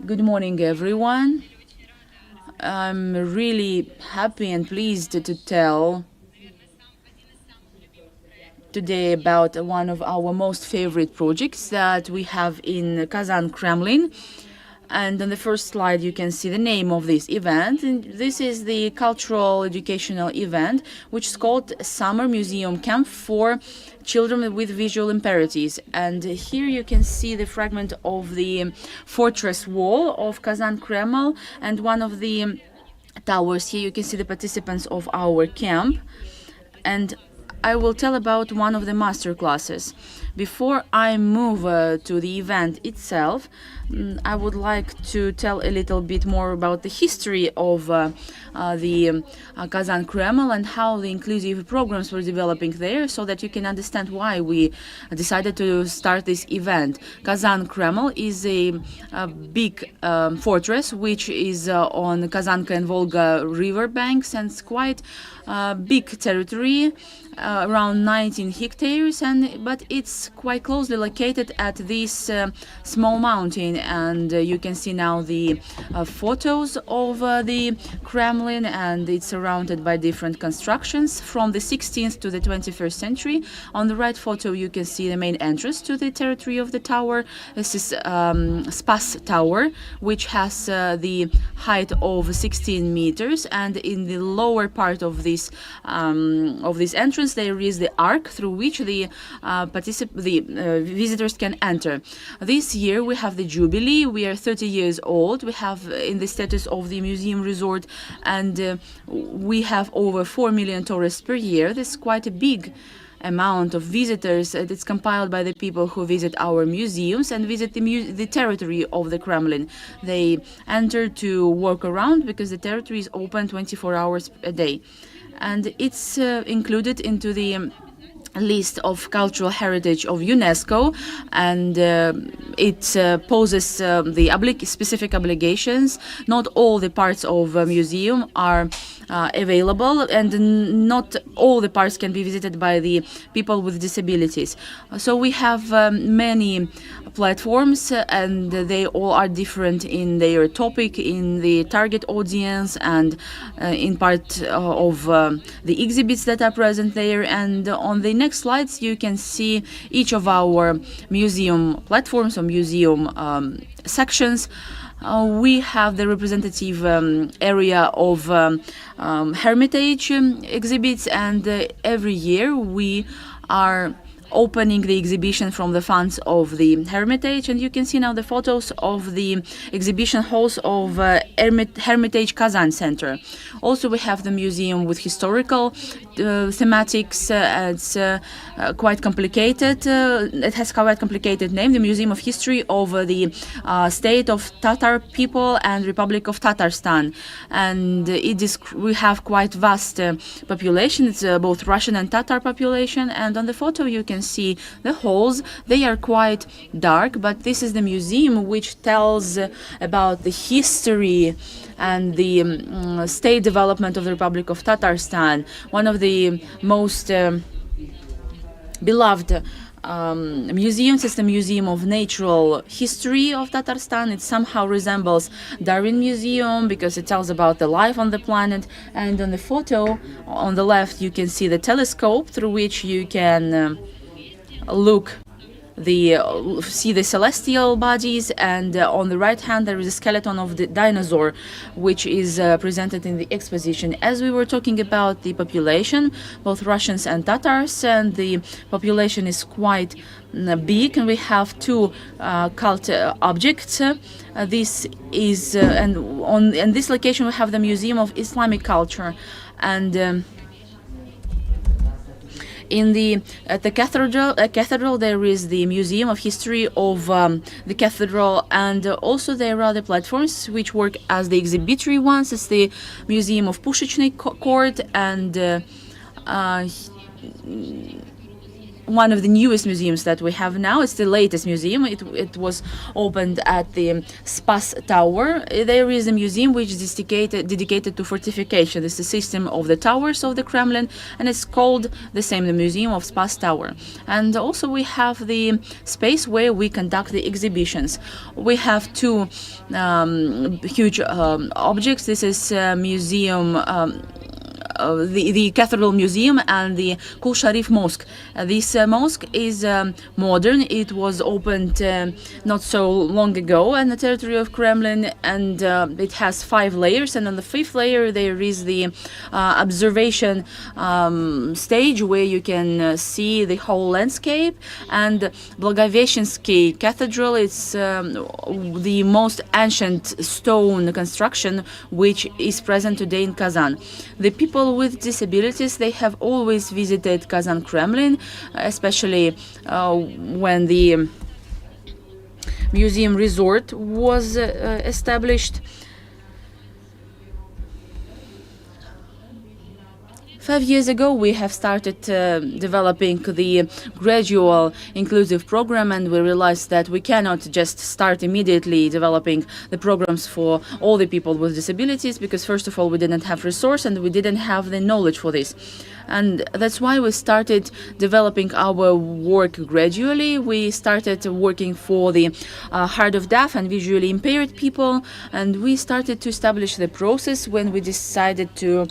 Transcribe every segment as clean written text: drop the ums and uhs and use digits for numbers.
Good morning, everyone. I'm really happy and pleased to tell today about one of our most favorite projects that we have in Kazan, Kremlin. And on the first slide, you can see the name of this event. And this is the cultural educational event, which is called Summer Museum Camp for Children with Visual Impairments. And here you can see the fragment of the fortress wall of Kazan Kremlin and one of the towers. Here you can see the participants of our camp. And I will tell about one of the master classes. Before I move to the event itself, I would like to tell a little bit more about the history of the Kazan Kremlin and how the inclusive programs were developing there, so that you can understand why we decided to start this event. Kazan Kremlin is a big fortress which is on Kazanka and Volga river banks, and it's quite big territory, around 19 hectares, but it's quite closely located at this small mountain. And you can see now the photos of the Kremlin, and it's surrounded by different constructions from the 16th to the 21st century. On the right photo, you can see the main entrance to the territory of the tower. This is Spas Tower, which has the height of 16 meters, and in the lower part of this entrance there is the arc through which the visitors can enter. This year we have the jubilee. We are 30 years old. We have in the status of the museum resort, and we have over 4 million tourists per year. This is quite a big amount of visitors. It's compiled by the people who visit our museums and visit the territory of the Kremlin. They enter to walk around because the territory is open 24 hours a day. And it's included into the list of cultural heritage of UNESCO, and it poses the specific obligations. Not all the parts of a museum are available, and not all the parts can be visited by the people with disabilities. So we have many platforms, and they all are different in their topic, in the target audience, and in part of the exhibits that are present there. And on the next slides, you can see each of our museum platforms or museum sections. We have the representative area of Hermitage exhibits, and every year we are opening the exhibition from the funds of the Hermitage, and you can see now the photos of the exhibition halls of Hermitage Kazan Center. Also, we have the museum with historical thematics. It's quite complicated. It has quite complicated name, the Museum of History of the State of Tatar People and Republic of Tatarstan. And we have quite vast population. It's both Russian and Tatar population. And on the photo you can see the halls. They are quite dark, but this is the museum which tells about the history and the state development of the Republic of Tatarstan, one of the most beloved museums is the Museum of Natural History of Tatarstan. It somehow resembles Darwin Museum because it tells about the life on the planet. And on the photo on the left, you can see the telescope through which you can see the celestial bodies, and on the right hand there is a skeleton of the dinosaur which is presented in the exposition. As we were talking about the population, both Russians and Tatars, and the population is quite big, and we have two cult objects. This is in this location we have the Museum of Islamic Culture, and at the cathedral there is the Museum of History of the cathedral, and also there are the platforms which work as the exhibitory ones. It's the Museum of Pushechny Court, and one of the newest museums that we have now. It's the latest museum. It was opened at the Spas Tower. There is a museum which is dedicated to fortification. It's the system of the towers of the Kremlin, and it's called the same, the Museum of Spas Tower. And also we have the space where we conduct the exhibitions. We have two huge objects. This is museum. The Cathedral Museum and the Kul Sharif Mosque. This mosque is modern. It was opened not so long ago on the territory of Kremlin, and it has 5 layers. And on the 5th layer there is the observation stage where you can see the whole landscape. And Blagoveshchensky Cathedral, it's the most ancient stone construction which is present today in Kazan. The people with disabilities, they have always visited Kazan Kremlin, especially when the museum resort was established. 5 years ago, we have started developing the gradual inclusive program, and we realized that we cannot just start immediately developing the programs for all the people with disabilities, because first of all, we didn't have resource and we didn't have the knowledge for this. And that's why we started developing our work gradually. We started working for the hard of deaf and visually impaired people, and we started to establish the process when we decided to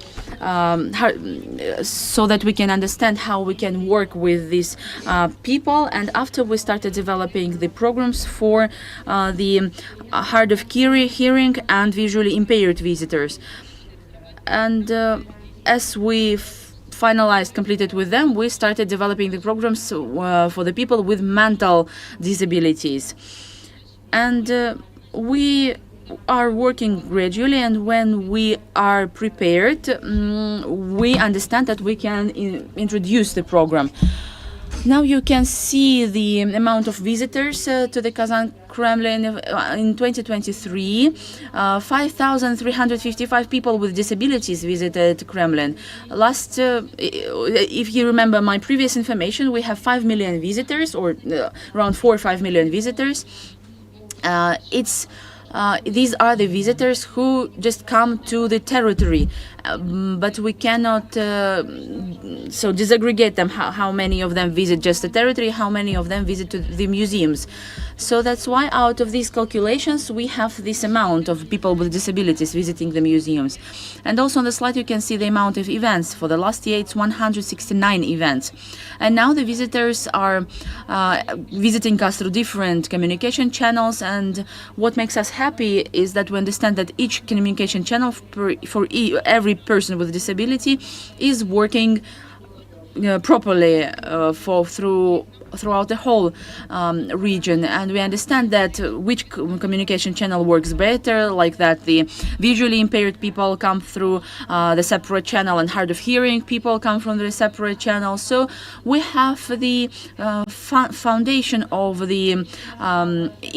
so that we can understand how we can work with these people. And after we started developing the programs for the hard of hearing and visually impaired visitors. And as we completed with them, we started developing the programs for the people with mental disabilities. And we are working gradually, and when we are prepared, we understand that we can introduce the program. Now you can see the amount of visitors to the Kazan Kremlin in 2023. 5,355 people with disabilities visited Kremlin. If you remember my previous information, we have 5 million visitors, or around 4 or 5 million visitors. These are the visitors who just come to the territory, but we cannot disaggregate them, how many of them visit just the territory, how many of them visit the museums. So that's why out of these calculations we have this amount of people with disabilities visiting the museums. And also on the slide you can see the amount of events. For the last year it's 169 events. And now the visitors are visiting us through different communication channels, and what makes us happy is that we understand that each communication channel for every person with disability is working properly throughout the whole region, and we understand that which communication channel works better, like that the visually impaired people come through the separate channel and hard of hearing people come from the separate channel. So we have the foundation of the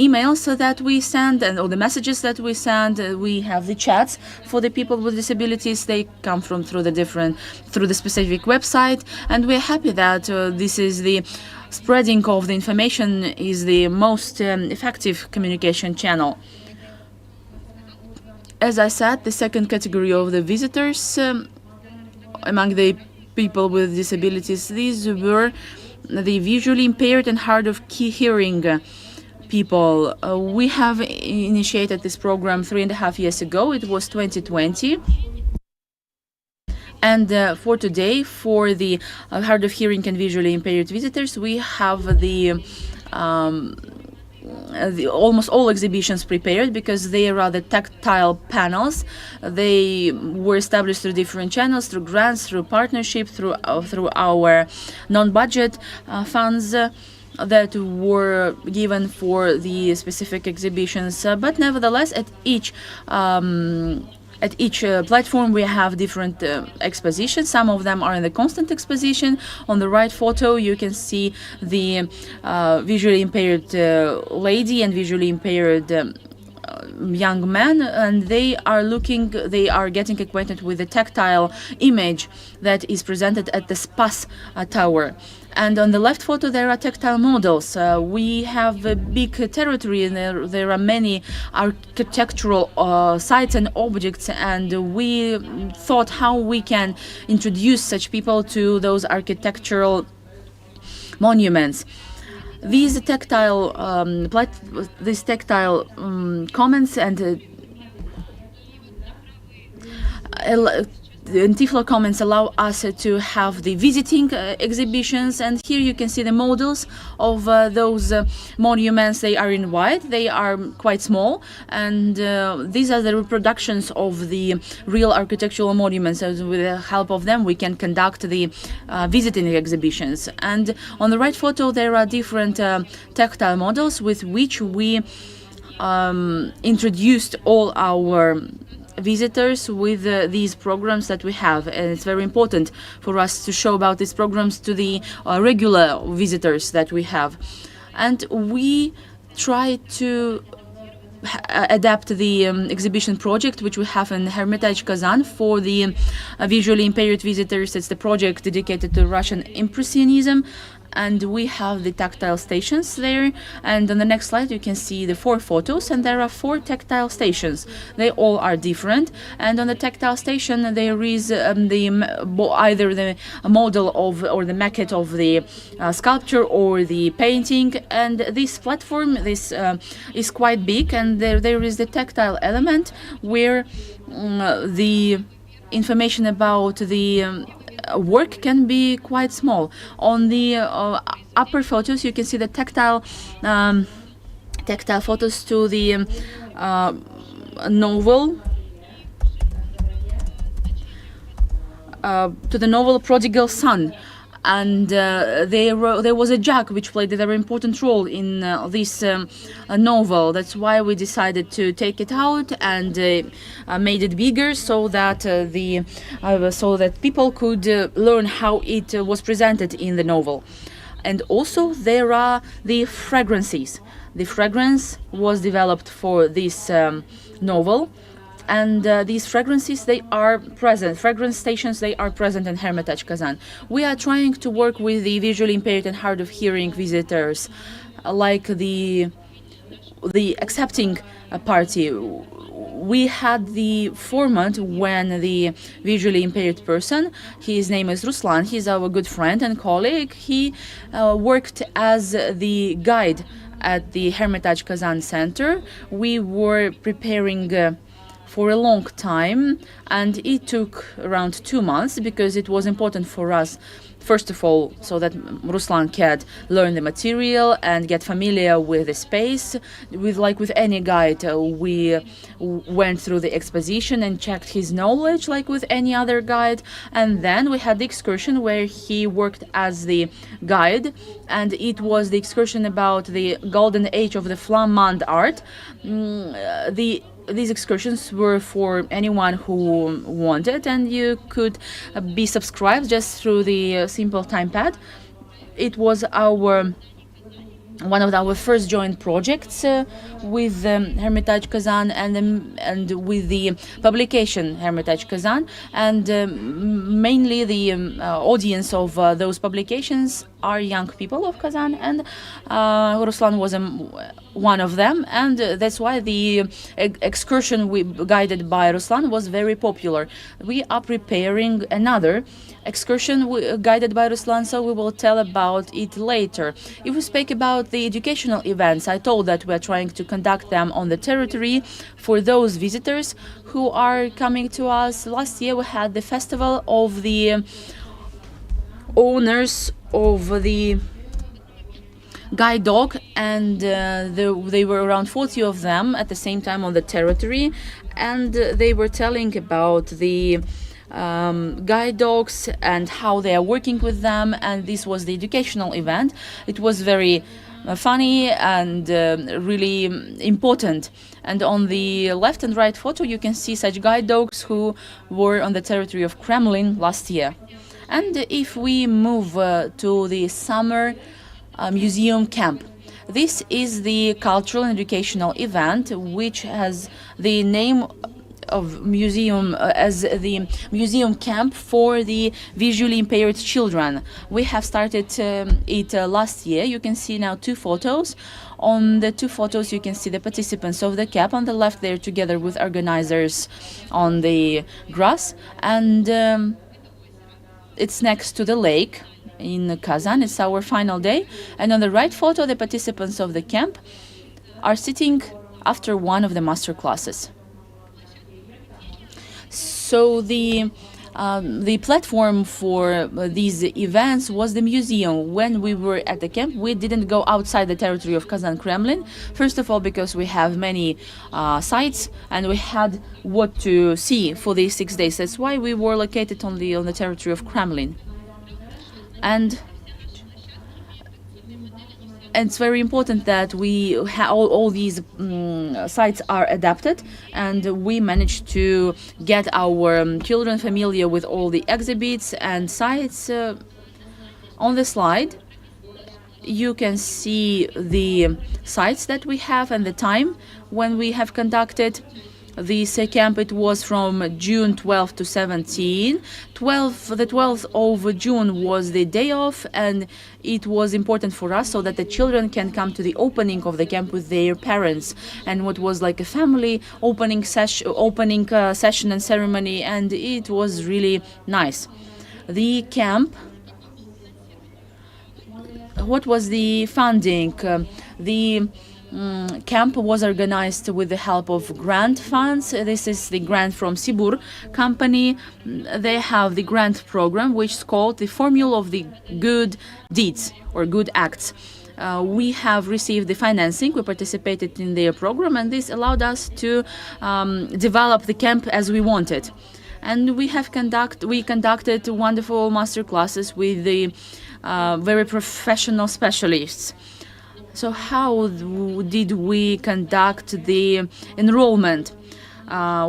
emails that we send and all the messages that we send. We have the chats for the people with disabilities. They come through the specific website, and we're happy that this is the spreading of the information is the most effective communication channel. As I said, the second category of the visitors among the people with disabilities, these were the visually impaired and hard of hearing people. We have initiated this program 3.5 years ago. It was 2020. And for today, for the hard of hearing and visually impaired visitors, we have the almost all exhibitions prepared, because they are the tactile panels. They were established through different channels, through grants, through partnership, through our non-budget funds that were given for the specific exhibitions. But nevertheless, at each platform we have different expositions. Some of them are in the constant exposition. On the right photo you can see the visually impaired lady and visually impaired young men, and they are getting acquainted with the tactile image that is presented at the Spas Tower. And on the left photo, there are tactile models. We have a big territory, and there are many architectural sites and objects, and we thought how we can introduce such people to those architectural monuments. These tactile comments and Tiflo comments allow us to have the visiting exhibitions, and here you can see the models of those monuments. They are in white, they are quite small, and these are the reproductions of the real architectural monuments. So with the help of them we can conduct the visiting exhibitions. And on the right photo there are different tactile models with which we introduced all our visitors with these programs that we have, and it's very important for us to show about these programs to the regular visitors that we have. And we try to adapt the exhibition project which we have in Hermitage Kazan for the visually impaired visitors. It's the project dedicated to Russian Impressionism, and we have the tactile stations there. And on the next slide you can see the 4 photos, and there are 4 tactile stations. They all are different, and on the tactile station there is either the model of or the maquette of the sculpture or the painting. And this platform is quite big, and there is the tactile element where the information about the work can be quite small. On the upper photos you can see the tactile photos to the novel Prodigal Son, and there was a jug which played a very important role in this novel. That's why we decided to take it out and made it bigger, so that people could learn how it was presented in the novel. And also there are the fragrances. The fragrance was developed for this novel. And these fragrances, they are present. Fragrance stations, they are present in Hermitage Kazan. We are trying to work with the visually impaired and hard of hearing visitors, like the accepting party. We had the format when the visually impaired person, his name is Ruslan, he's our good friend and colleague, he worked as the guide at the Hermitage Kazan Center. We were preparing for a long time, and it took around 2 months, because it was important for us, first of all, so that Ruslan can learn the material and get familiar with the space. With any guide, we went through the exposition and checked his knowledge like with any other guide. And then we had the excursion where he worked as the guide, and it was the excursion about the golden age of the flamand art. These excursions were for anyone who wanted, and you could be subscribed just through the simple timepad. It was one of our first joint projects with Hermitage Kazan and with the publication Hermitage Kazan, and mainly the audience of those publications are young people of Kazan, and Ruslan was one of them, and that's why the excursion guided by Ruslan was very popular. We are preparing another excursion guided by Ruslan, so we will tell about it later. If we speak about the educational events, I told that we are trying to conduct them on the territory for those visitors who are coming to us. Last year we had the festival of the owners of the guide dog, and they were around 40 of them at the same time on the territory, and they were telling about the guide dogs and how they are working with them, and this was the educational event. It was very funny and really important. And on the left and right photo you can see such guide dogs who were on the territory of Kremlin last year. And if we move to the summer museum camp, This is the cultural and educational event, which has the name of museum as the museum camp for the visually impaired children. We have started it last year. You can see now 2 photos. On the 2 photos you can see the participants of the camp. On the left they're together with organizers on the grass, and it's next to the lake in Kazan. It's our final day. And on the right photo, the participants of the camp are sitting after one of the master classes. So the platform for these events was the museum. When we were at the camp, we didn't go outside the territory of Kazan Kremlin. First of all, because we have many sites and we had what to see for these 6 days. That's why we were located only on the territory of Kremlin. And it's very important that we all these sites are adapted, and we managed to get our children familiar with all the exhibits and sites. On the slide you can see the sites that we have and the time when we have conducted this camp. It was from June 12 to 17. The 12th of June was the day off, and it was important for us so that the children can come to the opening of the camp with their parents, and what was like a family opening session and ceremony, and it was really nice. The camp, what was the funding? The camp was organized with the help of grant funds. This is the grant from Sibur company. They have the grant program, which is called the Formula of the Good Deeds or Good Acts. We have received the financing. We participated in their program, and this allowed us to develop the camp as we wanted. And we conducted wonderful master classes with the very professional specialists. So how did we conduct the enrollment?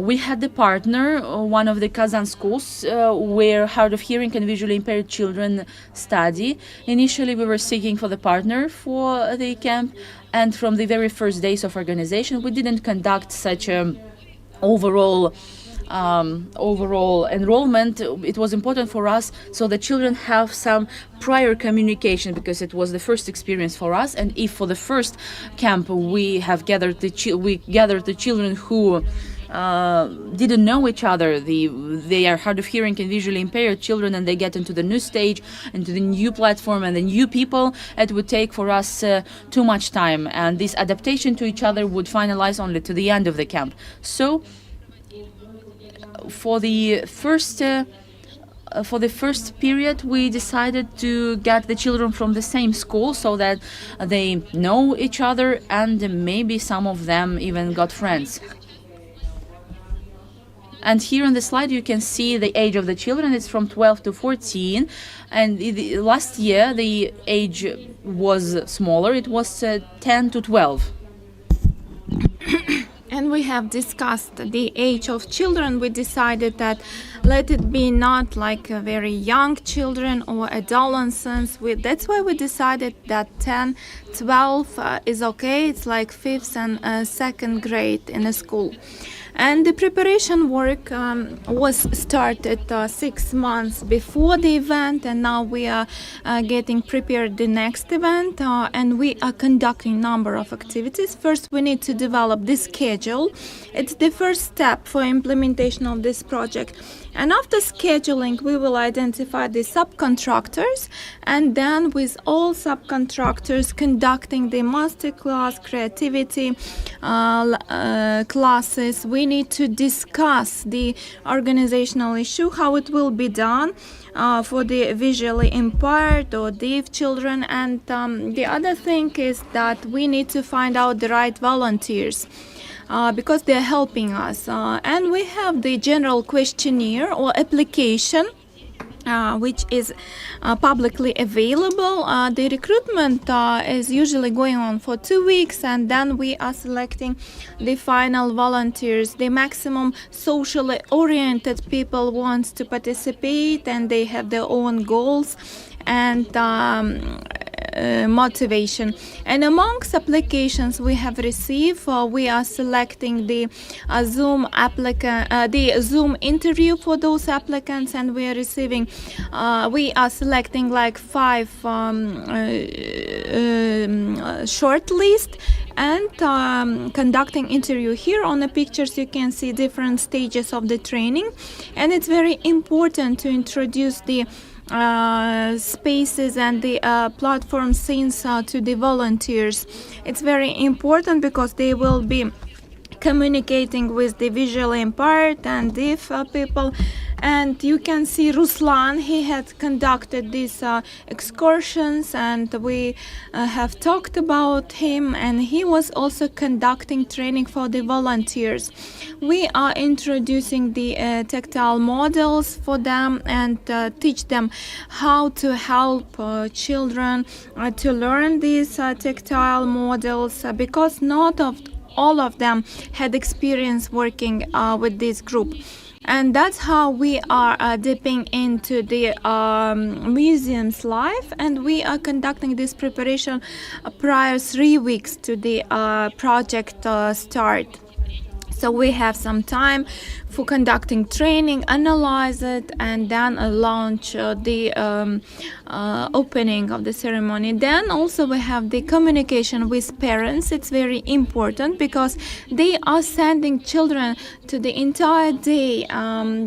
We had the partner, one of the Kazan schools, where hard of hearing and visually impaired children study. Initially, we were seeking for the partner for the camp, and from the very first days of organization, we didn't conduct such a overall enrollment. It was important for us so the children have some prior communication, because it was the first experience for us. And if for the first camp we have gathered the children who didn't know each other, they are hard of hearing and visually impaired children, and they get into the new stage, into the new platform and the new people, it would take for us too much time, and this adaptation to each other would finalize only to the end of the camp. So for the first period, we decided to get the children from the same school so that they know each other, and maybe some of them even got friends. And here on the slide you can see the age of the children. It's from 12 to 14, and last year the age was smaller. It was 10 to 12. And we have discussed the age of children. We decided that let it be not like very young children or adolescents. That's why we decided that 10, 12 is okay. It's like 5th and 2nd grade in a school. And the preparation work was started 6 months before the event, and now we are getting prepared the next event, and we are conducting number of activities. First, we need to develop the schedule. It's the first step for implementation of this project. And after scheduling, we will identify the subcontractors, and then with all subcontractors conducting the masterclass, creativity classes, we need to discuss the organizational issue, how it will be done for the visually impaired or deaf children. And the other thing is that we need to find out the right volunteers. Because they're helping us. And we have the general questionnaire or application, which is publicly available. The recruitment is usually going on for 2 weeks, and then we are selecting the final volunteers. The maximum socially oriented people wants to participate, and they have their own goals. And motivation. And amongst applications we have received, we are selecting the Zoom interview for those applicants, and we are receiving, we are selecting like 5 short list, and conducting interview. Here on the pictures you can see different stages of the training, and it's very important to introduce the spaces and the platform scenes to the volunteers. It's very important because they will be communicating with the visually impaired and deaf people. And you can see Ruslan, he had conducted these excursions, and we have talked about him, and he was also conducting training for the volunteers. We are introducing the tactile models for them and teach them how to help children to learn these tactile models, because not all of them had experience working with this group. And that's how we are dipping into the museum's life, and we are conducting this preparation prior 3 weeks to the project start. So we have some time for conducting training, analyze it, and then launch the opening of the ceremony. Then also we have the communication with parents. It's very important because they are sending children to the entire day.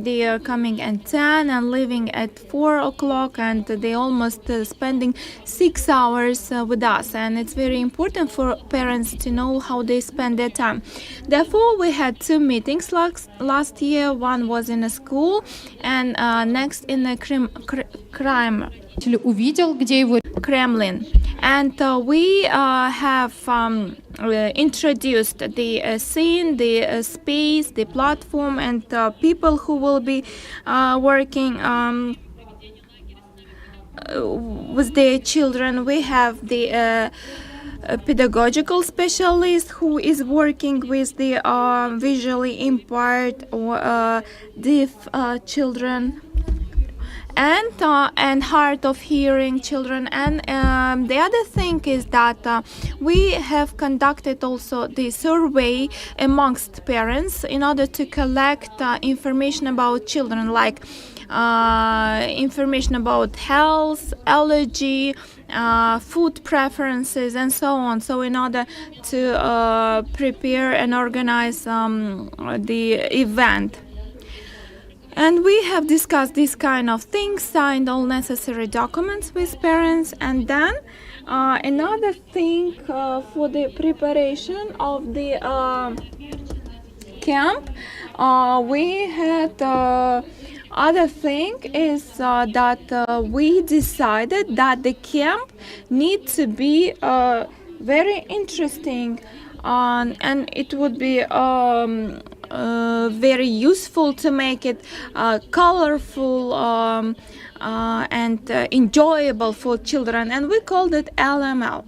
They are coming at 10 and leaving at 4 o'clock, and they almost spending 6 hours with us. And it's very important for parents to know how they spend their time. Therefore, we had 2 meetings last year. One was in a school, and next in the Kremlin. And we have introduced the scene, the space, the platform, and people who will be working with their children. We have the a pedagogical specialist who is working with the visually impaired or deaf children, and hard of hearing children. And the other thing is that we have conducted also the survey amongst parents in order to collect information about children, like information about health, allergy, food preferences, and so on. So in order to prepare and organize the event. And we have discussed this kind of things, signed all necessary documents with parents. And then another thing for the preparation of the camp, we had other thing is that we decided that the camp needs to be very interesting, and it would be very useful to make it colorful and enjoyable for children, and we called it LML.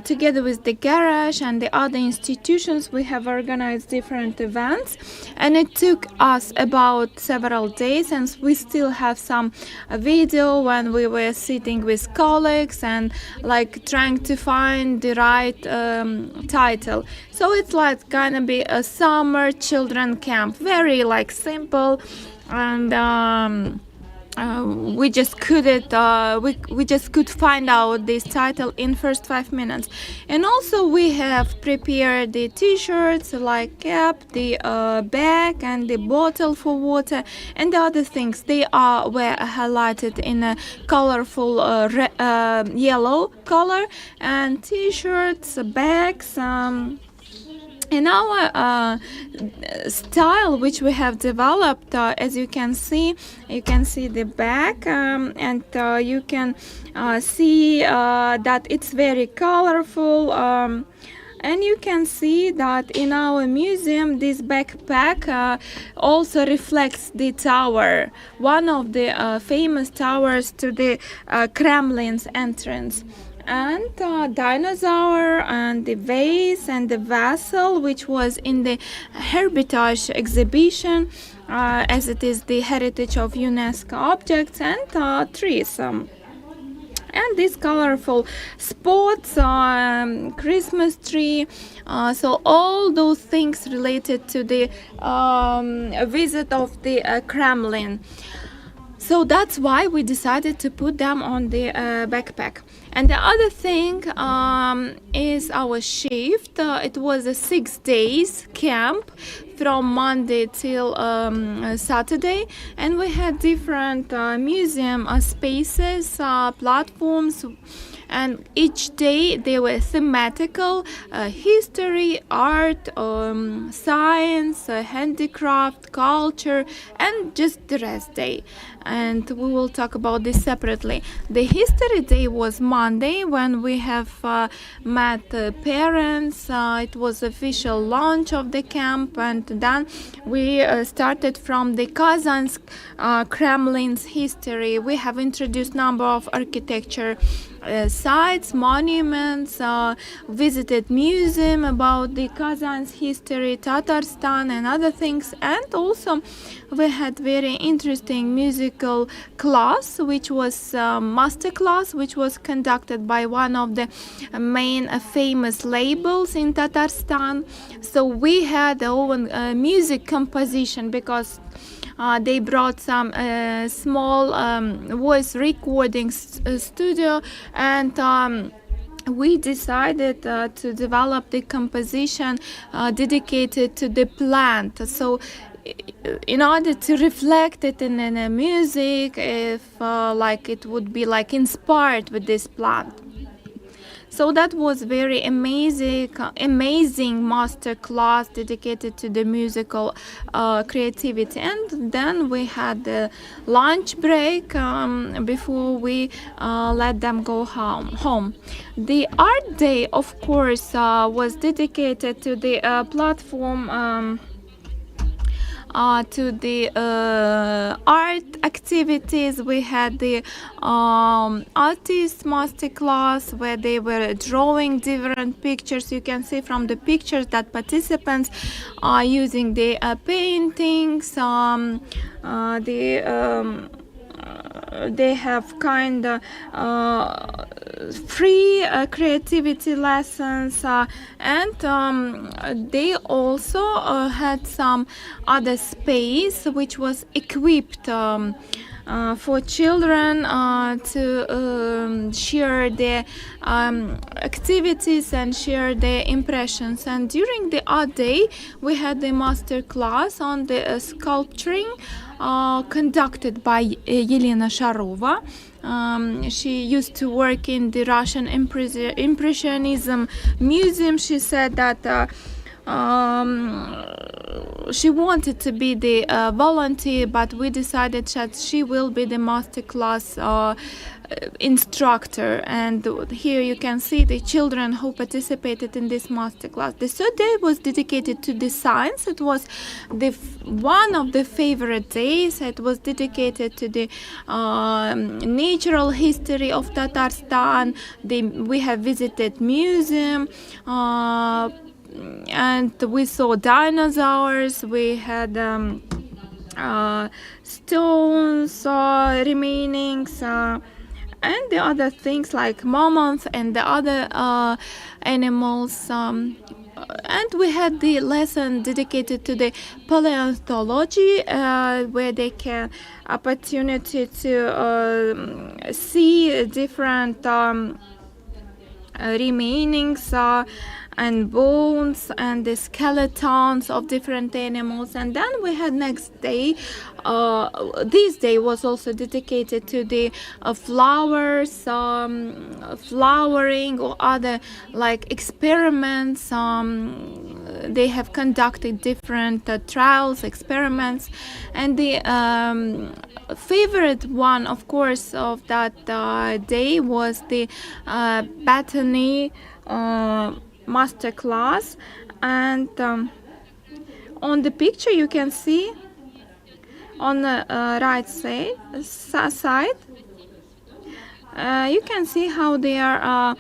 Together with the garage and the other institutions, we have organized different events, and it took us about several days, and we still have some video when we were sitting with colleagues and like trying to find the right title. So it's like gonna be a summer children camp, very like simple, and we just couldn't we just could find out this title in first 5 minutes. And also we have prepared the t-shirts, like cap, the bag, and the bottle for water, and the other things. They were highlighted in a colorful yellow color, and t-shirts, bags, in our style which we have developed, as you can see the back, and you can see that it's very colorful, and you can see that in our museum this backpack also reflects the tower, one of the famous towers to the Kremlin's entrance. And dinosaur, and the vase, and the vessel, which was in the Hermitage exhibition, as it is the heritage of UNESCO objects, and trees. and these colorful spots, Christmas tree, so all those things related to the visit of the Kremlin. So that's why we decided to put them on the backpack. And the other thing is our shift. It was a 6 days camp from Monday till Saturday, and we had different museum spaces, platforms, and each day they were thematical, history, art, science, handicraft, culture, and just the rest day. And we will talk about this separately. The history day was Monday, when we have met parents. It was official launch of the camp, and then we started from the Kazan's Kremlin's history. We have introduced number of architecture sites, monuments, visited museum about the Kazan's history, Tatarstan, and other things. And also we had very interesting musical class, which was master class, which was conducted by one of the main famous labels in Tatarstan. So we had our own music composition, because they brought some small voice recording studio, and we decided to develop the composition dedicated to the plant. So in order to reflect it in the music, if like it would be like inspired with this plant. So that was very amazing master class dedicated to the musical creativity. And then we had the lunch break before we let them go home. The art day, of course, was dedicated to the platform, to the art activities. We had the artist master class, where they were drawing different pictures. You can see from the pictures that participants are using the paintings, they have kind of free creativity lessons, and they also had some other space which was equipped for children to share their activities and share their impressions. And during the art day we had the master class on the sculpturing conducted by Elena Sharova. She used to work in the Russian Impressionism Museum. She said that she wanted to be the volunteer, but we decided that she will be the master class instructor. And here you can see the children who participated in this master class. The third day was dedicated to the science. It was one of the favorite days. It was dedicated to the natural history of Tatarstan. We have visited museum, and we saw dinosaurs. We had stones remainings, and the other things like mammoths and the other animals. And we had the lesson dedicated to the paleontology, where they can opportunity to see different remainings and bones and the skeletons of different animals. And then we had next day, this day was also dedicated to the flowers, flowering or other like experiments. They have conducted different trials, experiments, and the favorite one, of course, of that day was the botany master class. And on the picture you can see on the right side you can see how they are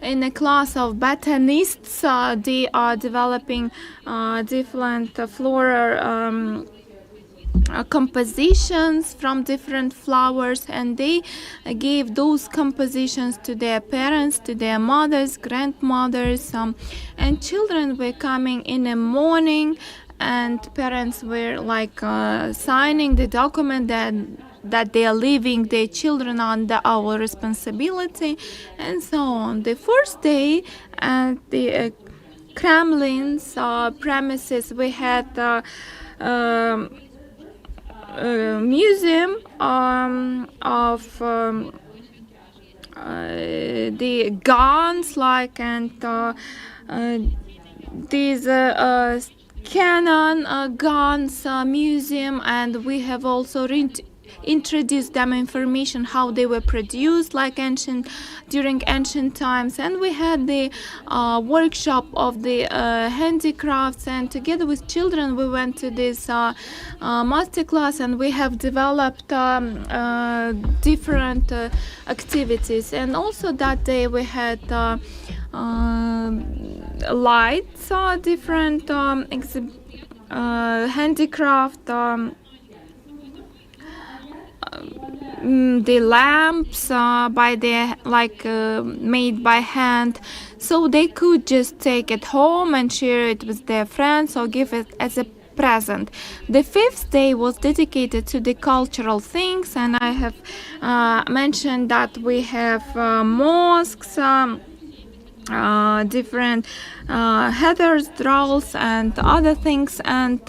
in a class of botanists. They are developing different floral compositions from different flowers, and they gave those compositions to their parents, to their mothers, grandmothers, and children were coming in the morning, and parents were like signing the document that they are leaving their children under our responsibility, and so on. The first day at the Kremlin's premises, we had museum of the guns, like, and these cannon guns museum, and we have also introduced them information how they were produced, like during ancient times. And we had the workshop of the handicrafts, and together with children we went to this master class, and we have developed different activities. And also that day we had lights, different handicraft, the lamps by the made by hand, so they could just take it home and share it with their friends or give it as a present. The fifth day was dedicated to the cultural things, and I have mentioned that we have mosques, different cathedrals and other things, and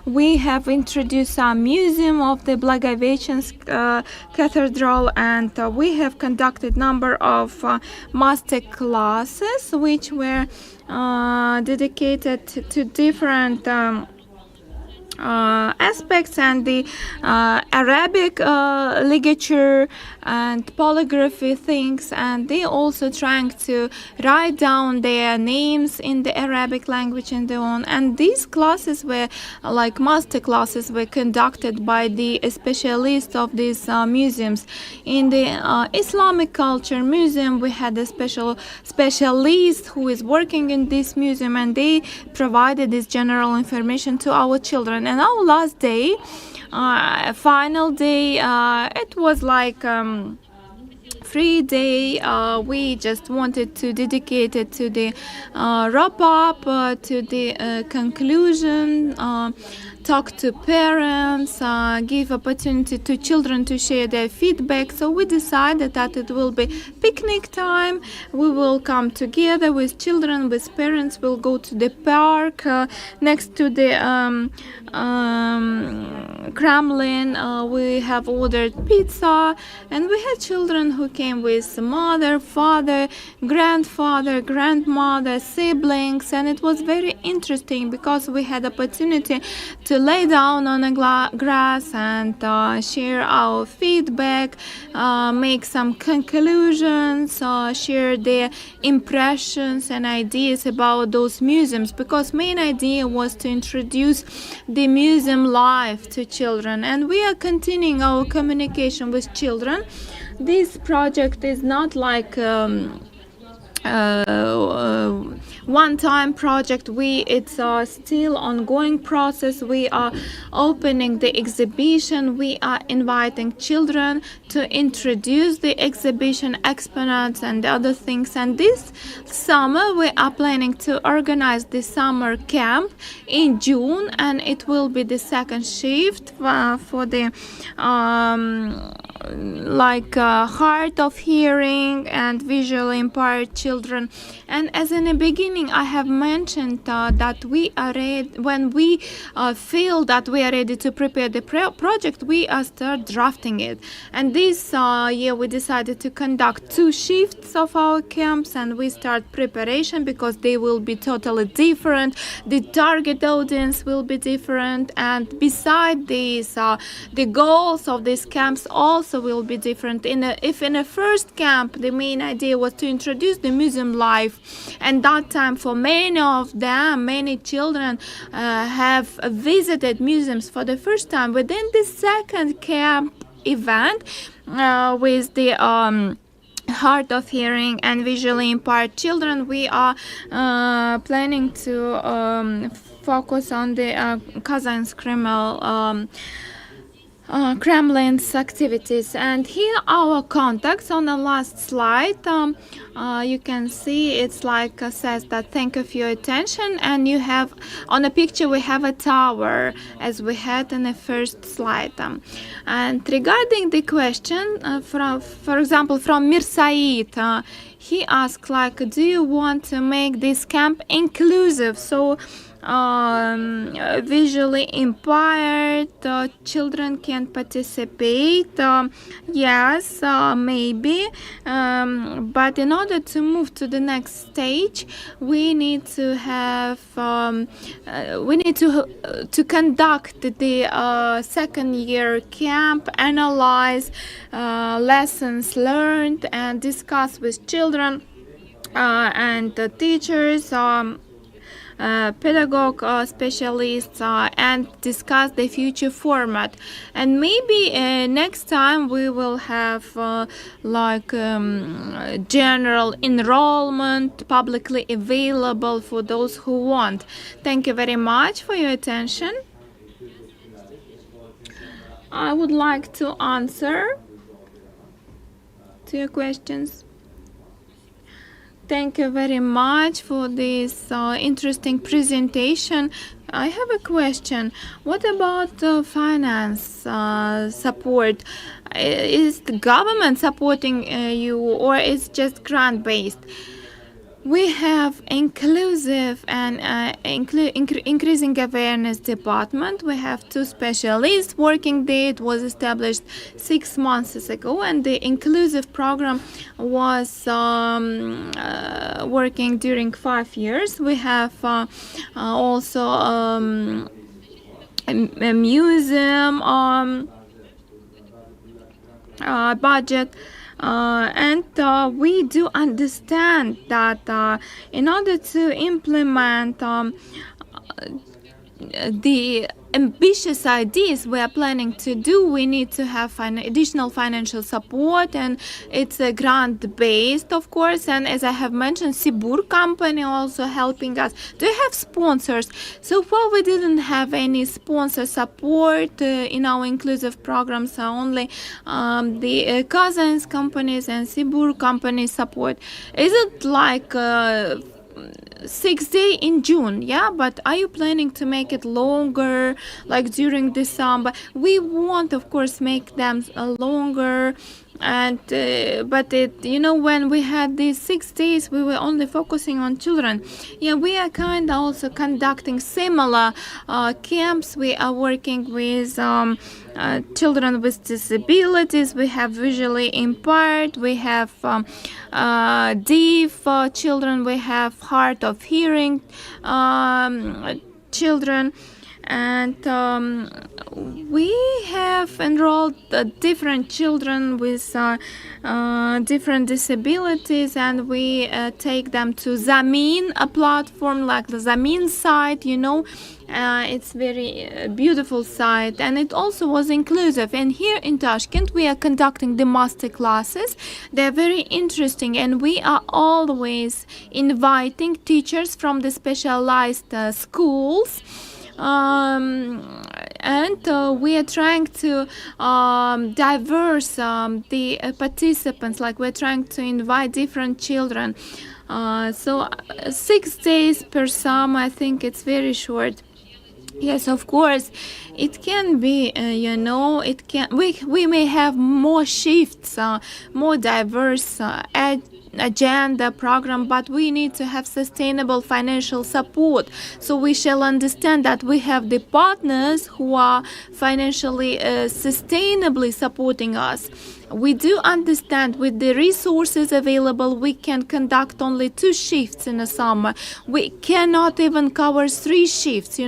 we have introduced a museum of the Blagoveshchensk cathedral, and we have conducted number of master classes which were dedicated to different aspects, and the Arabic ligature and polygraphy things, and they also trying to write down their names in the Arabic language and so on. And these classes were like master classes, were conducted by the specialists of these museums. In the Islamic culture museum, we had a specialist who is working in this museum, and they provided this general information to our children. And our last day, final day, it was like free day. We just wanted to dedicate it to the wrap up, to the conclusion, talk to parents, give opportunity to children to share their feedback. So we decided that it will be picnic time. We will come together with children, with parents. We'll go to the park next to the Kremlin. We have ordered pizza, and we had children who came with mother, father, grandfather, grandmother, siblings, and it was very interesting because we had opportunity to lay down on the grass and share our feedback, make some conclusions, share their impressions and ideas about those museums, because main idea was to introduce the museum life to children, and we are continuing our communication with children. This project is not like one-time project. It's a still ongoing process. We are opening the exhibition. We are inviting children to introduce the exhibition exponents and other things. And this summer we are planning to organize the summer camp in June, and it will be the second shift for the hard of hearing and visually impaired children. And as in the beginning I have mentioned that we are ready, when we feel that we are ready to prepare the project, we start drafting it. And this year we decided to conduct 2 shifts of our camps, and we start preparation because they will be totally different. The target audience will be different, and beside these the goals of these camps also will be different. If in the first camp the main idea was to introduce the museum life, and that time for many children have visited museums for the first time. Within the second camp event with the hard of hearing and visually impaired children, we are planning to focus on the Kazan's Kremlin's activities. And here our contacts on the last slide. You can see it's like says that thank you for your attention, and you have on the picture we have a tower as we had in the first slide. And regarding the question for example from Mirsaid, he asked like, do you want to make this camp inclusive, so visually impaired children can participate? Yes, maybe, but in order to move to the next stage, we need to have to conduct the second year camp, analyze lessons learned, and discuss with children and teachers, pedagogue specialists, and discuss the future format. And maybe next time we will have general enrollment publicly available for those who want. Thank you very much for your attention. I would like to answer to your questions. Thank you very much for this interesting presentation. I have a question. What about finance support? Is the government supporting you, or is just grant-based? We have inclusive and increasing awareness department. We have 2 specialists working there. It was established 6 months ago, and the inclusive program was working during 5 years. We have also a museum budget. And we do understand that in order to implement the ambitious ideas we are planning to do, we need to have additional financial support, and it's a grant based, of course. And as I have mentioned, Sibur company also helping us. Do you have sponsors? So far we didn't have any sponsor support in our inclusive programs, only the Kazan's companies and Sibur company support. Is it like 6 days in June? Yeah, but are you planning to make it longer, like during December? We want, of course, make them longer. And but when we had these 6 days, we were only focusing on children. Yeah, we are kind of also conducting similar camps. We are working with children with disabilities. We have visually impaired. We have deaf children. We have hard of hearing children. And we have enrolled different children with different disabilities, and we take them to Zamin, a platform like the Zamin site, it's very beautiful site, and it also was inclusive. And here in Tashkent we are conducting the master classes. They're very interesting, and we are always inviting teachers from the specialized schools. And we are trying to diverse the participants, like we're trying to invite different children. So 6 days per summer, I think it's very short. Yes, of course, it can be, it can. We may have more shifts, more diverse agenda program, but we need to have sustainable financial support. So we shall understand that we have the partners who are financially sustainably supporting us. We do understand with the resources available, we can conduct only 2 shifts in the summer. We cannot even cover 3 shifts,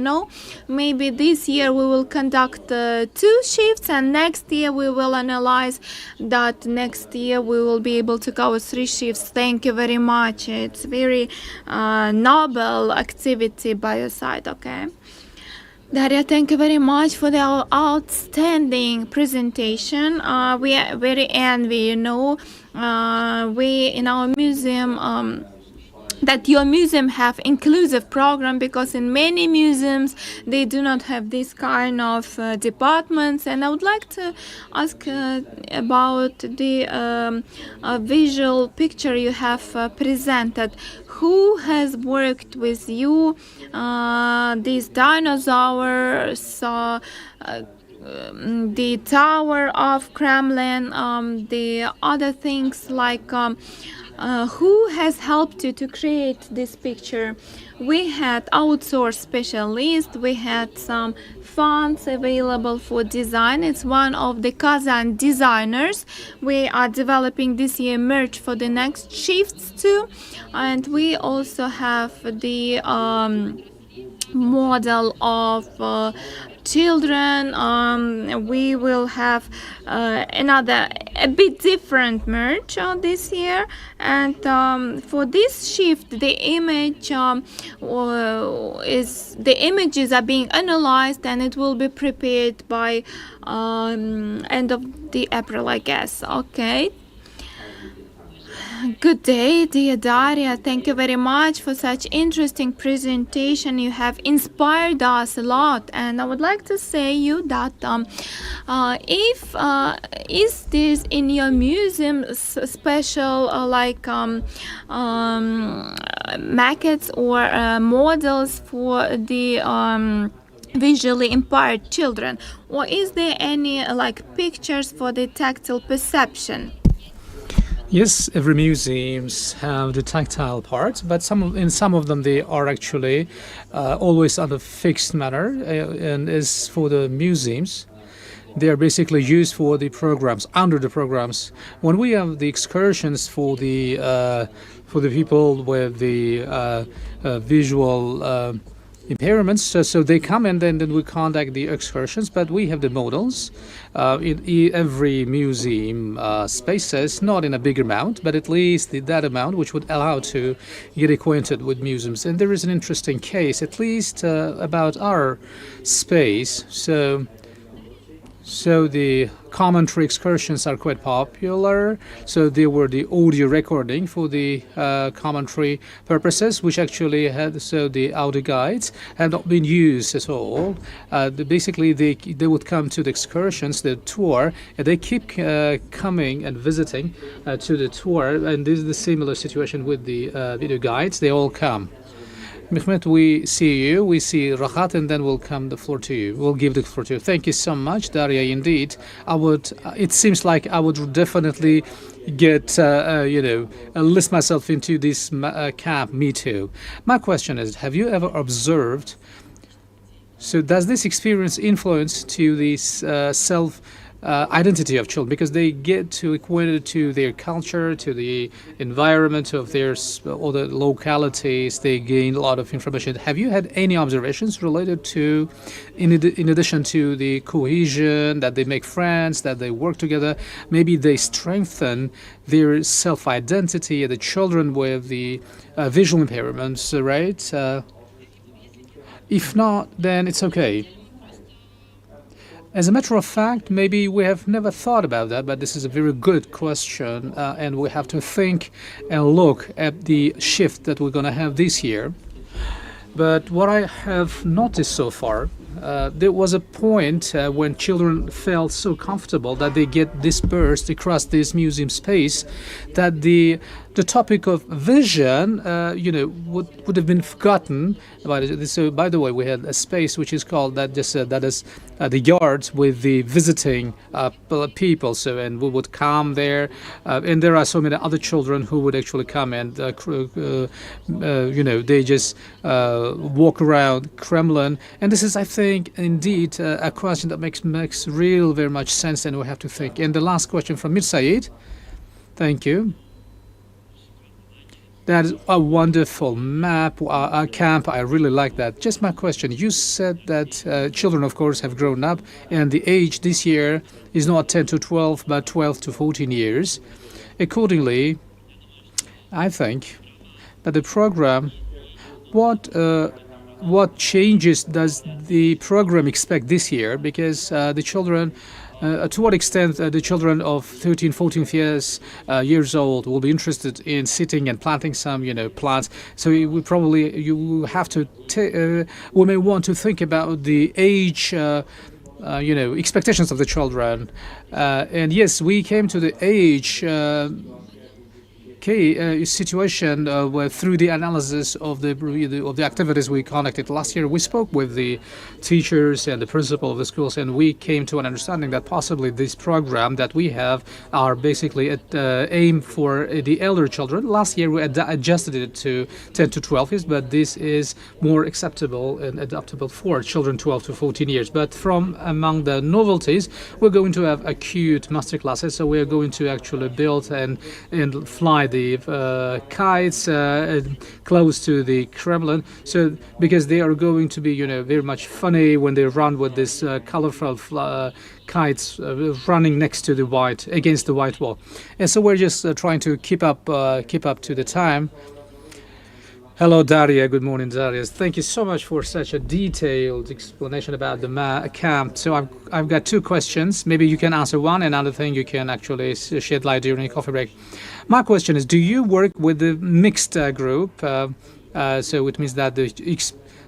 Maybe this year we will conduct 2 shifts, and next year we will analyze that next year we will be able to cover 3 shifts. Thank you very much. It's very noble activity by your side, okay? Daria, thank you very much for the outstanding presentation. We are very envy, we in our museum that your museum have inclusive program, because in many museums they do not have this kind of departments. And I would like to ask about the visual picture you have presented. Who has worked with you? These dinosaurs, the Tower of Kremlin, the other things like who has helped you to create this picture? We had outsourced specialists, we had some funds available for design. It's one of the Kazan designers. We are developing this year merch for the next shifts too. And we also have the model of children. We will have another a bit different merch this year, and for this shift the images are being analyzed, and it will be prepared by end of the April, I guess. Okay. Good day, dear Daria. Thank you very much for such interesting presentation. You have inspired us a lot, and I would like to say you that if is this in your museum special maquettes or models for the visually impaired children, or is there any pictures for the tactile perception? Yes, every museums have the tactile part, but in some of them they are actually always on a fixed manner. And as for the museums, they are basically used for the programs, under the programs. When we have the excursions for the people with the visual impairments, so they come and then we conduct the excursions, but we have the models in every museum spaces, not in a big amount, but at least that amount which would allow to get acquainted with museums. And there is an interesting case, at least about our space. So the commentary excursions are quite popular. So they were the audio recording for the commentary purposes, which actually had, so the audio guides have not been used at all. Basically, they would come to the excursions, the tour, and they keep coming and visiting to the tour. And this is the similar situation with the video guides. They all come. Mehmet, we see you, we see Rahat, and then we'll come the floor to you. We'll give the floor to you. Thank you so much, Daria. Indeed, it seems like I would definitely get, enlist myself into this camp. Me too. My question is, have you ever observed? So, does this experience influence to this identity of children, because they get to acquainted to their culture, to the environment of their other localities. They gain a lot of information. Have you had any observations related to, in addition to the cohesion, that they make friends, that they work together, maybe they strengthen their self-identity, the children with the visual impairments, right? If not, then it's okay. As a matter of fact, maybe we have never thought about that, but this is a very good question, and we have to think and look at the shift that we're going to have this year. But what I have noticed so far, there was a point when children felt so comfortable that they get dispersed across this museum space, that the topic of vision, would have been forgotten. So, by the way, we had a space which is called that is the yards with the visiting people. So, and we would come there, and there are so many other children who would actually come and, they just walk around Kremlin. And this is, I think, indeed a question that makes very much sense, and we have to think. And the last question from Mir Said. Thank you. That is a wonderful map, a camp. I really like that. Just my question. You said that children, of course, have grown up, and the age this year is not 10 to 12, but 12 to 14 years. Accordingly, I think that the program, what changes does the program expect this year? Because the children to what extent the children of 13, 14 years old will be interested in sitting and planting some, plants. So you will have to, we may want to think about the age, expectations of the children. And yes, we came to the age situation where through the analysis of the activities we conducted last year, we spoke with the teachers and the principal of the schools, and we came to an understanding that possibly this program that we have are basically aimed for the elder children. Last year we adjusted it to 10 to 12 years, but this is more acceptable and adaptable for children 12 to 14 years. But from among the novelties, we're going to have acute master classes, so we're going to actually build and fly the kites close to the Kremlin, so because they are going to be very much funny when they run with this colorful kites running next to against the white wall. And so we're just trying to keep up to the time. Hello, Daria. Good morning, Daria. Thank you so much for such a detailed explanation about the camp. So I've got two questions. Maybe you can answer one, and another thing you can actually shed light during a coffee break. My question is, do you work with the mixed group? So it means that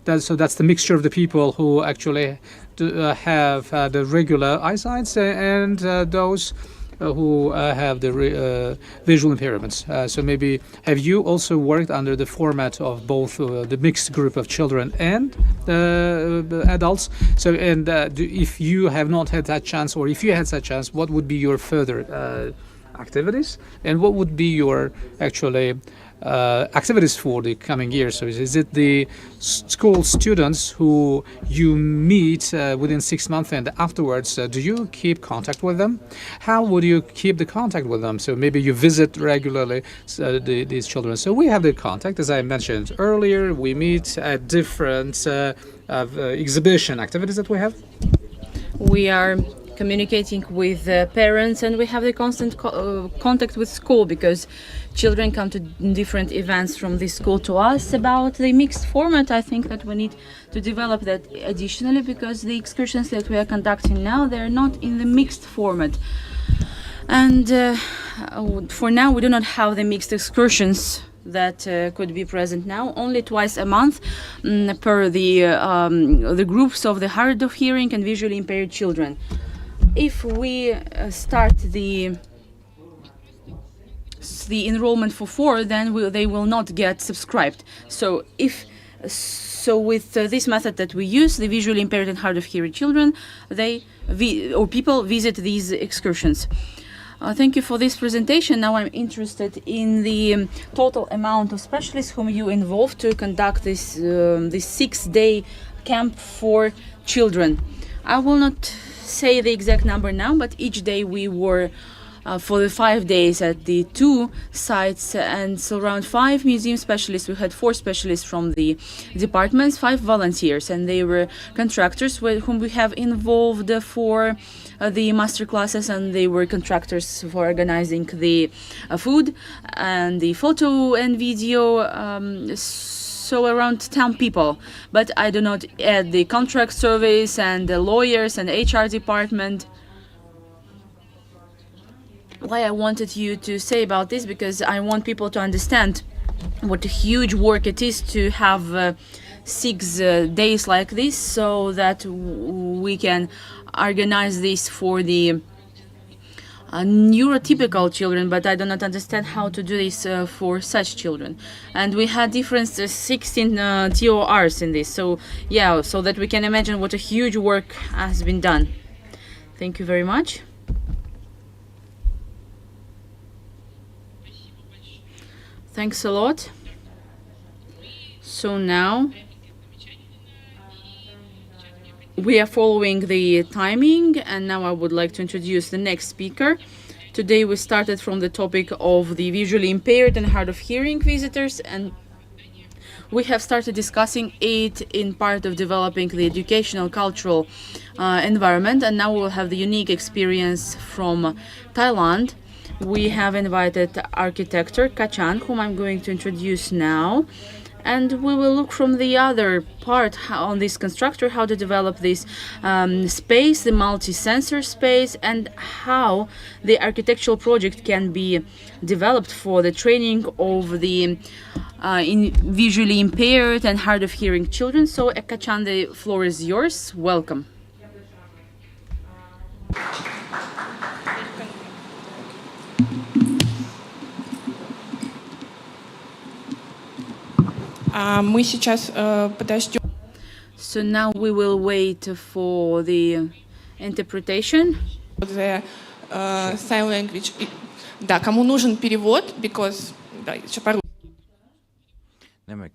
that's the mixture of the people who actually have the regular eyesight and those who have the visual impairments. So maybe have you also worked under the format of both the mixed group of children and adults? So if you have not had that chance, or if you had that chance, what would be your further activities, and what would be your actually activities for the coming year? So is it the school students who you meet within 6 months, and afterwards do you keep contact with them? How would you keep the contact with them? So maybe you visit regularly these children. So we have the contact, as I mentioned earlier. We meet at different exhibition activities that we have. We are communicating with parents, and we have the constant contact with school, because children come to different events from the school to us about the mixed format. I think that we need to develop that additionally, because the excursions that we are conducting now, they're not in the mixed format. And for now, we do not have the mixed excursions that could be present now. Only twice a month per the groups of the hard of hearing and visually impaired children. If we start the enrollment for 4, then they will not get subscribed. So with this method that we use, the visually impaired and hard of hearing children, people visit these excursions. Thank you for this presentation. Now I'm interested in the total amount of specialists whom you involved to conduct this 6-day camp for children. I will not say the exact number now, but each day we were for the 5 days at the 2 sites, and so around 5 museum specialists. We had 4 specialists from the departments, 5 volunteers, and they were contractors whom we have involved for the master classes, and they were contractors for organizing the food and the photo and video. So around 10 people, but I do not add the contract service and the lawyers and HR department. Why I wanted you to say about this, because I want people to understand what a huge work it is to have 6 days like this, so that we can organize this for the neurotypical children, but I do not understand how to do this for such children. And we had different 16 TORs in this, so yeah, so that we can imagine what a huge work has been done. Thank you very much. Thanks a lot. So now we are following the timing, and now I would like to introduce the next speaker. Today we started from the topic of the visually impaired and hard of hearing visitors, and we have started discussing it in part of developing the educational cultural environment, and now we'll have the unique experience from Thailand. We have invited architect Ekkachan, whom I'm going to introduce now. And we will look from the other part on this constructor how to develop this space, the multi-sensor space, and how the architectural project can be developed for the training of the visually impaired and hard of hearing children. So Ekkachan, the floor is yours. Welcome. Мы сейчас подождем. So now we will wait for the interpretation. The sign language. Да, кому нужен перевод, because да, еще по-русски. Demek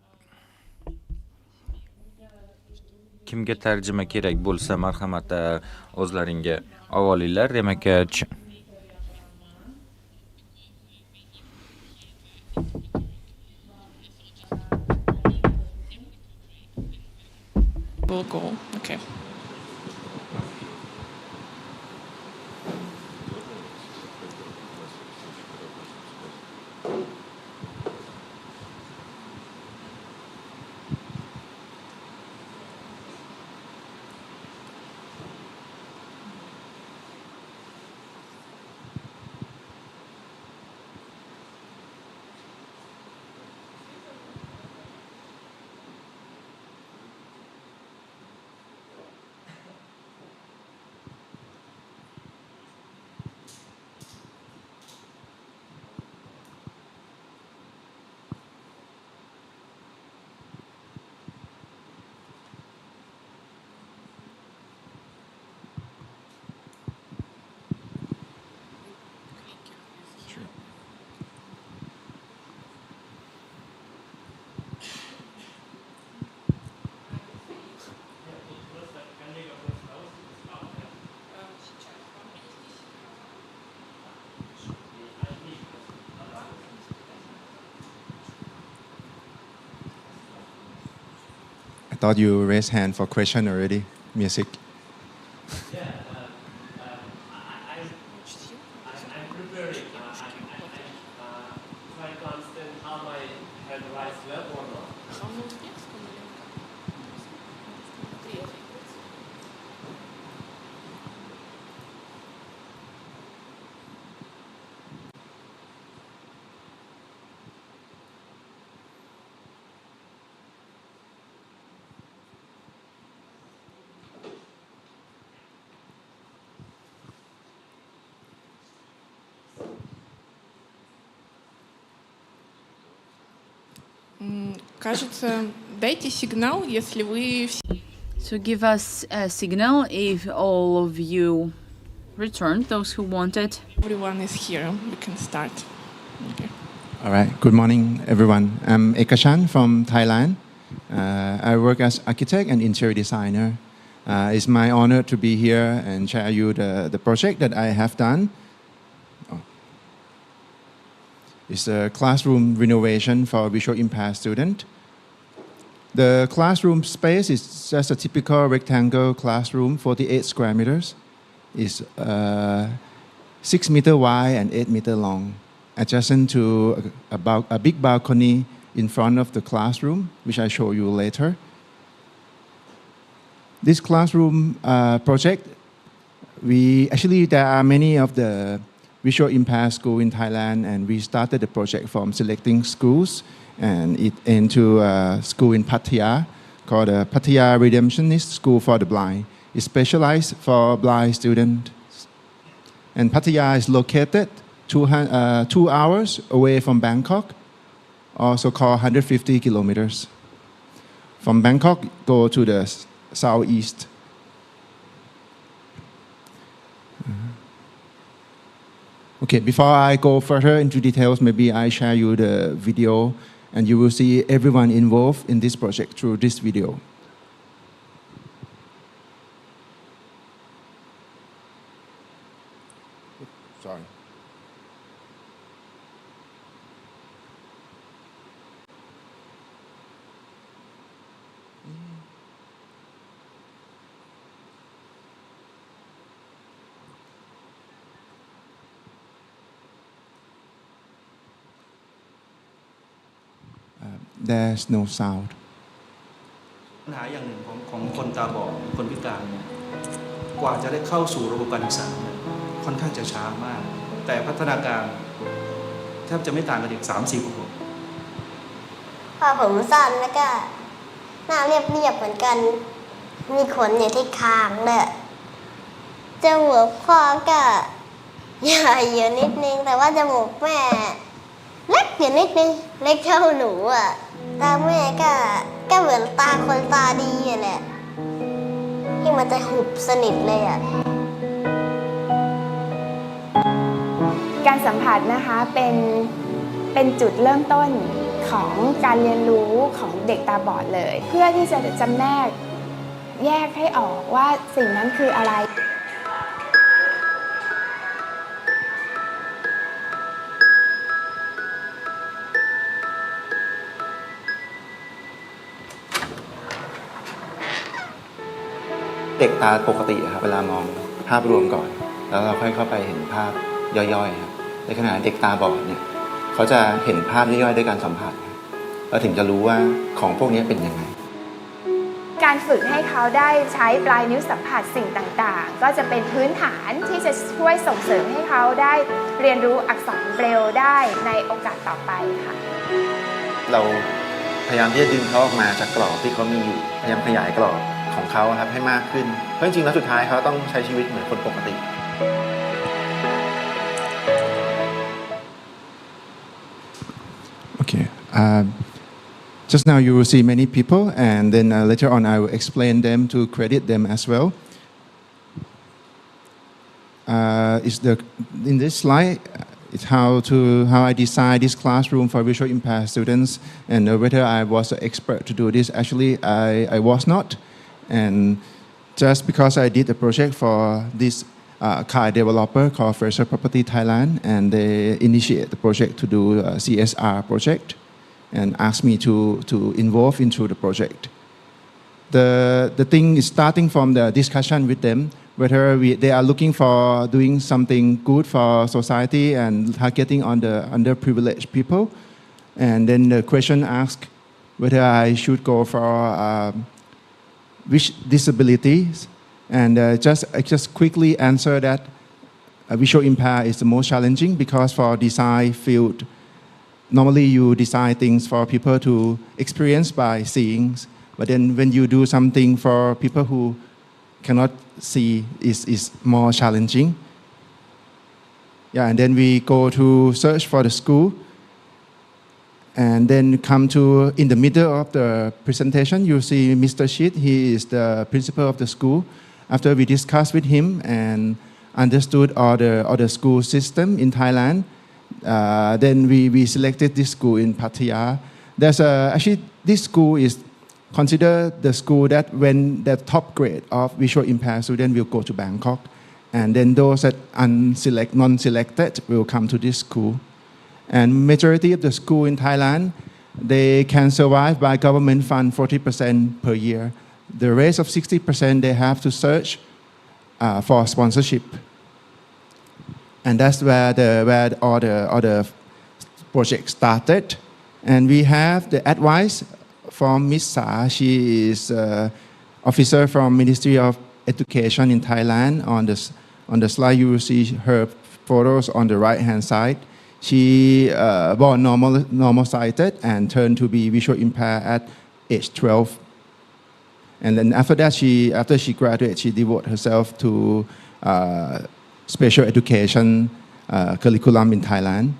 kimga tarjima kerak bo'lsa marhamat o'zlaringga olinglar. Demak Will go. Okay. I thought you raised hand for question already. Music. I'm preparing. Trying to understand how my hand rises well or not. Кажется, дайте сигнал, если вы So give us a signal if all of you returned, those who wanted. everyone is here. We can start. Okay. All right. Good morning, everyone. I'm Ekkachan from Thailand. I work as architect and interior designer. It's my honor to be here and share you the project that I have done. It's a classroom renovation for visual impaired student. The classroom space is just a typical rectangle classroom, 48 square meters. It's 6 meter wide and 8 meter long, adjacent to a big balcony in front of the classroom, which I show you later. This classroom project, there are many of the visual impaired school in Thailand, and we started the project from selecting schools, and it into a school in Pattaya called the Pattaya Redemptionist School for the Blind. It's specialized for blind students. And Pattaya is located 2 hours away from Bangkok, also called 150 kilometers. From Bangkok, go to the southeast. Okay, before I go further into details, maybe I share you the video and you will see everyone involved in this project through this video. Sorry. there's no sound. ปัญหาอย่างหนึ่งของคนตาบอดคนพิการเนี่ยกว่าจะได้เข้าสู่ระบบการศึกษาเนี่ยค่อนข้างจะช้ามากแต่พัฒนาการแทบจะไม่ต่างกับเด็ก3-4 ขวบ พอผมสั้นแล้วก็หน้าเรียบๆเหมือนกันมีขนอยู่ที่คางด้วยจมูกพ่อก็ใหญ่อยู่นิดนึงแต่ว่าจมูกแม่เล็กอยู่นิดนึงเล็กเท่าหนูอ่ะตาแม่ก็เหมือนตาคนตาดีอ่ะแหละที่มันจะหุบสนิทเลยอ่ะ การสัมผัสนะคะเป็นจุดเริ่มต้นของการเรียนรู้ของเด็กตาบอดเลย เพื่อที่จะจำแนกแยกให้ออกว่าสิ่งนั้นคืออะไร เด็กตาปกติครับเวลามองภาพรวมก่อนแล้วเราค่อยเข้าไปเห็นภาพย่อยๆครับในขณะเด็กตาบอดเนี่ยเขาจะเห็นภาพย่อยๆด้วยการสัมผัสเราถึงจะรู้ว่าของพวกนี้เป็นยังไงการฝึกให้เขาได้ใช้ปลายนิ้วสัมผัสสิ่งต่างๆก็จะเป็นพื้นฐานที่จะช่วยส่งเสริมให้เขาได้เรียนรู้อักษรเบรลล์ได้ในโอกาสต่อไปค่ะเราพยายามที่จะดึงเขาออกมาจากกรอบที่เขามีอยู่พยายามขยายกรอบของเขาครับให้มากขึ้นเพราะจริงๆแล้วสุดท้ายเขาต้องใช้ชีวิตเหมือนคนปกติ Okay. Just now you will see many people, and then later on I will explain them to credit them as well. In this slide, it's how I design this classroom for visually impaired students, and whether I was an expert to do this. Actually, I was not, and just because I did a project for this car developer called Fresh Property Thailand, and they initiate the project to do a CSR project and asked me to involve into the project. The thing is starting from the discussion with them, whether they are looking for doing something good for society and targeting on the underprivileged people. And then the question asked whether I should go for which disabilities. And I just quickly answer that visual impair is the most challenging because for design field, normally you design things for people to experience by seeing, but then when you do something for people who cannot see is more challenging. Yeah, and then we go to search for the school, and then come to, in the middle of the presentation, you see Mr. Shit, he is the principal of the school. After we discussed with him and understood all the school system in Thailand, then we selected this school in Pattaya. Actually, this school is considered the school that when the top grade of visual impaired students will go to Bangkok, and then those that non-selected will come to this school. And majority of the school in Thailand, they can survive by government fund 40% per year. The rest of 60%, they have to search for sponsorship. And that's where all the projects started. And we have the advice from Ms. Sa. She is officer from Ministry of Education in Thailand. On the slide, you will see her photos on the right-hand side. She born normal sighted and turned to be visual impaired at age 12. And then after that, after she graduated, she devoted herself to special education curriculum in Thailand.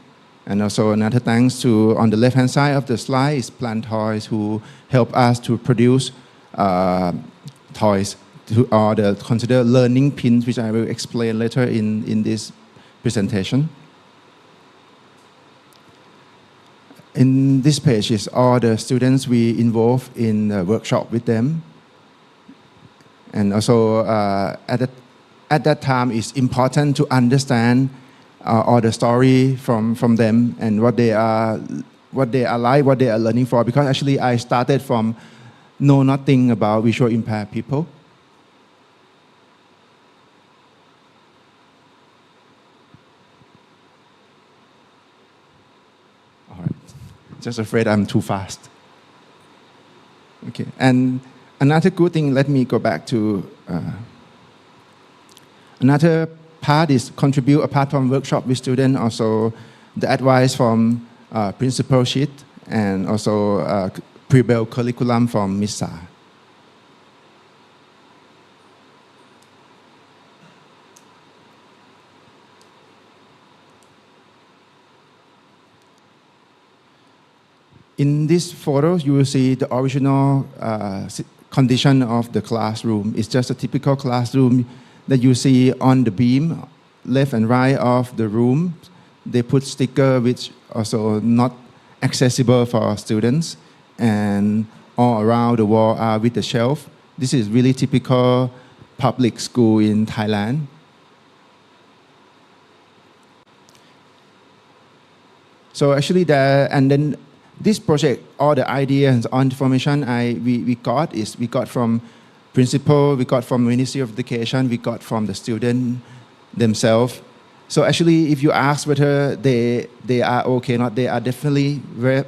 And also another thanks to, on the left-hand side of the slide, is Plant Toys, who help us to produce toys, or the considered learning pins, which I will explain later in this presentation. In this page is all the students we involve in the workshop with them. And also at that time, it's important to understand all the story from them and what they are like, what they are learning for. Because actually, I started from know nothing about visual impaired people. All right, just afraid I'm too fast. Okay, and another good thing, let me go back to another part is contribute apart from workshop with students, also the advice from principal sheet and also pre-built curriculum from MISA. In this photo, you will see the original condition of the classroom. It's just a typical classroom that you see on the beam, left and right of the room. They put sticker which also not accessible for students, and all around the wall are with the shelf. This is really typical public school in Thailand. So actually, this project, all the ideas and information we got from principal, we got from Ministry of Education, we got from the student themselves. So actually, if you ask whether they are okay or not, they are definitely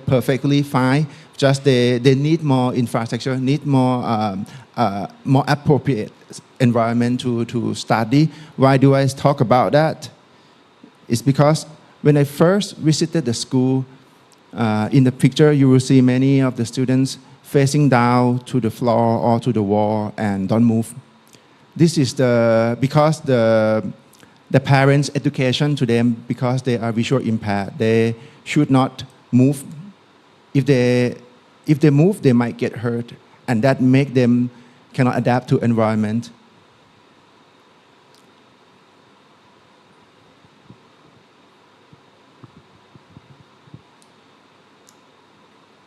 perfectly fine. Just they need more infrastructure, need more appropriate environment to study. Why do I talk about that? It's because when I first visited the school, in the picture, you will see many of the students facing down to the floor or to the wall and don't move. This is because the parents' education to them, because they are visual impaired, they should not move. If they move, they might get hurt, and that make them cannot adapt to environment.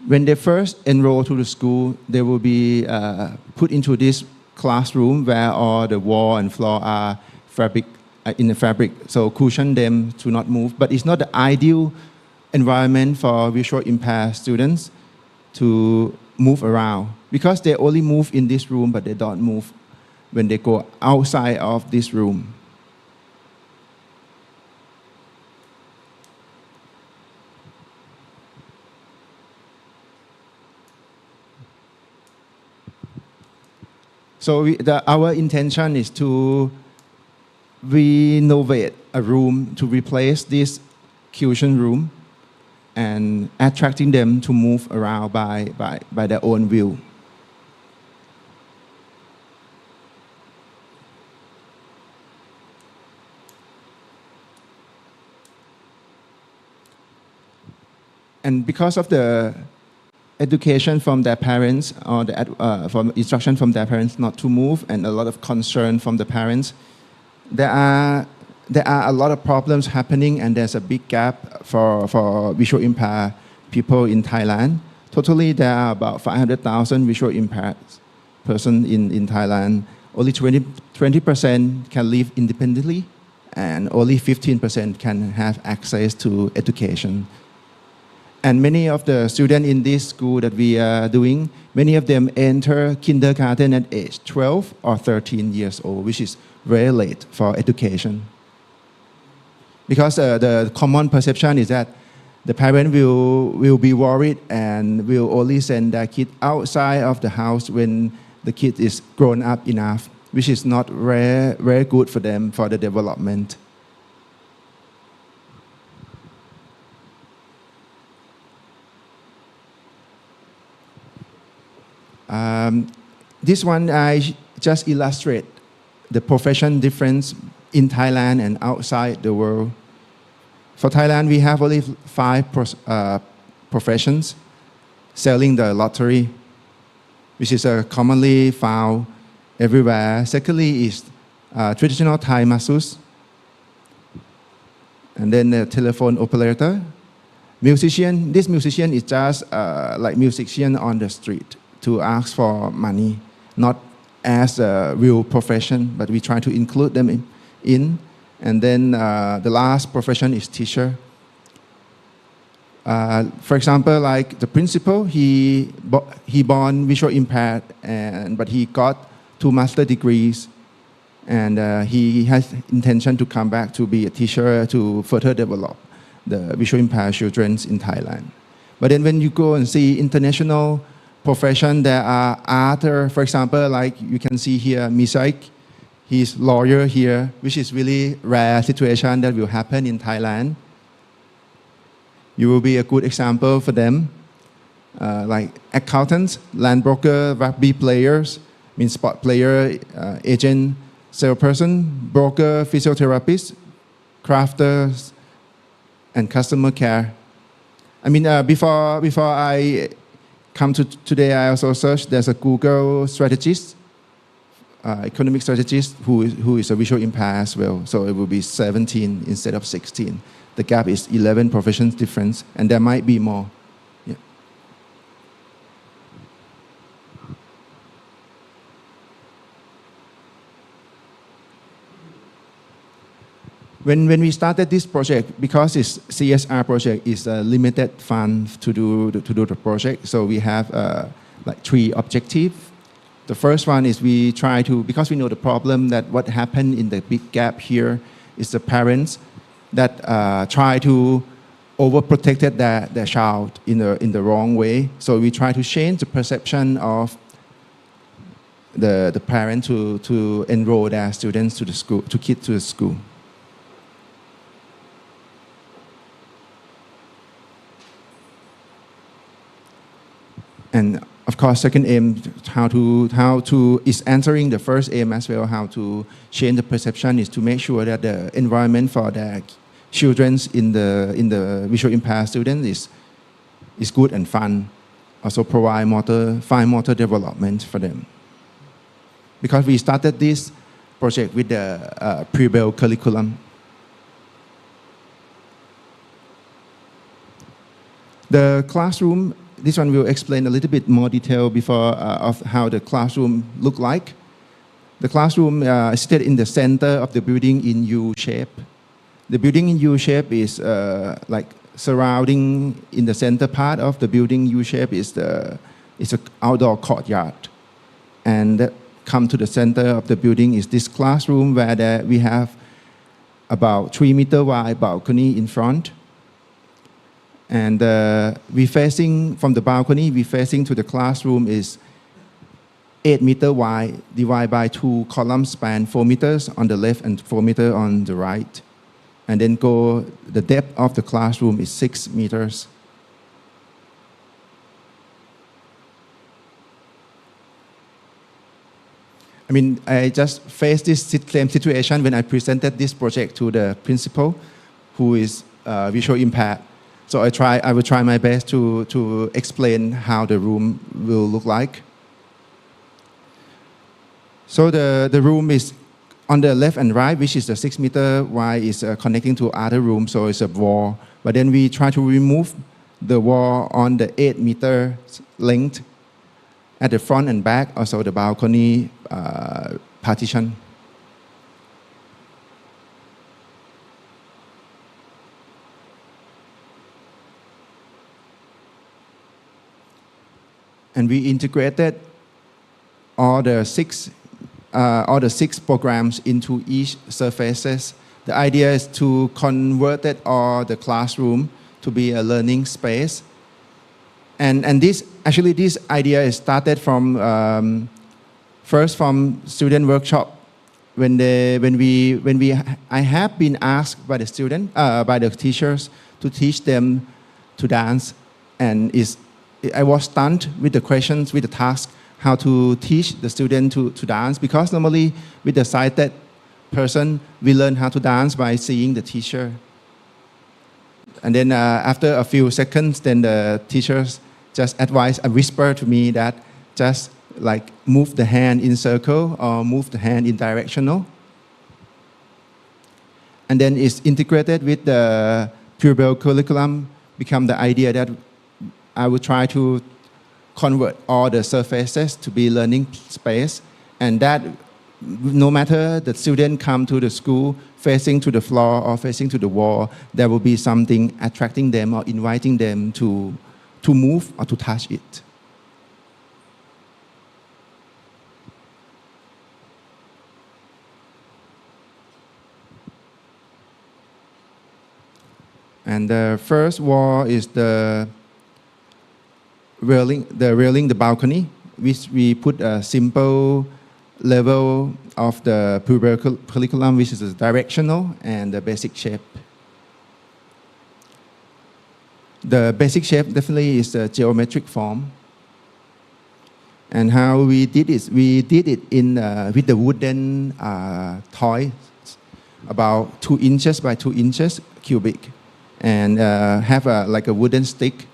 When they first enroll to the school, they will be put into this classroom where all the wall and floor are in the fabric, so cushion them to not move. But it's not the ideal environment for visual impaired students to move around, because they only move in this room, but they don't move when they go outside of this room. So our intention is to renovate a room to replace this cushion room and attracting them to move around by their own will. And because of the education from their parents or from instruction from their parents not to move, and a lot of concern from the parents, there are a lot of problems happening, and there's a big gap for visual impaired people in Thailand. Totally, there are about 500,000 visual impaired persons in Thailand. Only 20% can live independently, and only 15% can have access to education. And many of the students in this school that we are doing, many of them enter kindergarten at age 12 or 13 years old, which is very late for education. Because the common perception is that the parent will be worried and will only send their kid outside of the house when the kid is grown up enough, which is not very good for them for the development. This one I just illustrate the profession difference in Thailand and outside the world. For Thailand, we have only 5 professions: selling the lottery, which is commonly found everywhere. Secondly is traditional Thai masseuse, and then the telephone operator. Musician, this musician is just like musician on the street to ask for money, not as a real profession, but we try to include them in. And then the last profession is teacher. For example, like the principal, he born visual impaired, but he got 2 master degrees, and he has intention to come back to be a teacher to further develop the visual impaired children in Thailand. But then when you go and see international profession, there are other, for example, like you can see here, Misaik, he's lawyer here, which is really rare situation that will happen in Thailand. You will be a good example for them. Like accountants, land broker, rugby players, sport player, agent, salesperson, broker, physiotherapist, crafters, and customer care. Before I come to today, I also searched. There's a Google strategist, economic strategist who is a visual impaired as well. So it will be 17 instead of 16. The gap is 11 professions difference, and there might be more. Yeah. When we started this project, because it's CSR project, is a limited fund to do the project. So we have like 3 objectives. The first one is we try to, because we know the problem that what happened in the big gap here is the parents that try to overprotected their child in the wrong way. So we try to change the perception of the parent to enroll their students to the school, to kids to the school. And of course, second aim, how to is answering the first aim as well. How to change the perception is to make sure that the environment for the children in the visual impaired students is good and fun. Also provide fine motor development for them. Because we started this project with the pre-built curriculum. The classroom. This one will explain a little bit more detail before of how the classroom look like. The classroom is set in the center of the building in U shape. The building in U shape is like surrounding in the center part of the building U shape is an outdoor courtyard, and come to the center of the building is this classroom where we have about 3-meter wide balcony in front. And we facing from the balcony, we facing to the classroom is 8-meter wide, divided by 2 columns span 4 meters on the left and 4 meters on the right. And then the depth of the classroom is 6 meters. I just faced this same situation when I presented this project to the principal, who is visually impaired. So I will try my best to explain how the room will look like. So the room is on the left and right, which is the 6-meter wide, is connecting to other room, so it's a wall. But then we try to remove the wall on the 8-meter length at the front and back, also the balcony partition. And we integrated all the six programs into each surfaces. The idea is to convert all the classroom to be a learning space. And this idea is started from first from student workshop. I have been asked by the teachers to teach them to dance, and I was stunned with the questions, with the task, how to teach the student to dance, because normally with the sighted person, we learn how to dance by seeing the teacher. And then after a few seconds, then the teachers just advised, whisper to me that just like move the hand in circle or move the hand in directional. And then it's integrated with the pre-built curriculum, become the idea that I will try to convert all the surfaces to be learning space, and that no matter the student come to the school facing to the floor or facing to the wall, there will be something attracting them or inviting them to move or to touch it. And the first wall is the the balcony, which we put a simple level of the curriculum, which is the directional and the basic shape. The basic shape definitely is the geometric form. And how we did it in with the wooden toy, about 2 inches by 2 inches cubic, and have like a wooden stick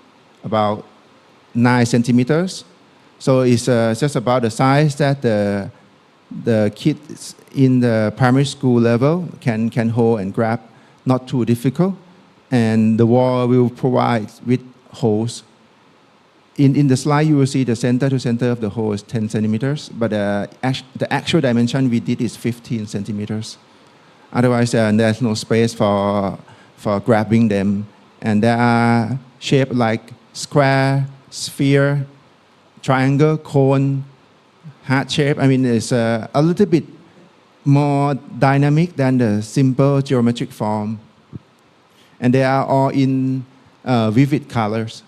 about 9 centimeters. So it's just about the size that the kids in the primary school level can hold and grab, not too difficult. And the wall will provide with holes. In the slide, you will see the center to center of the hole is 10 centimeters, but the actual dimension we did is 15 centimeters. Otherwise, there's no space for grabbing them. And there are shapes like square, sphere, triangle, cone, heart shape. I mean, it's a little bit more dynamic than the simple geometric form. And they are all in vivid colors.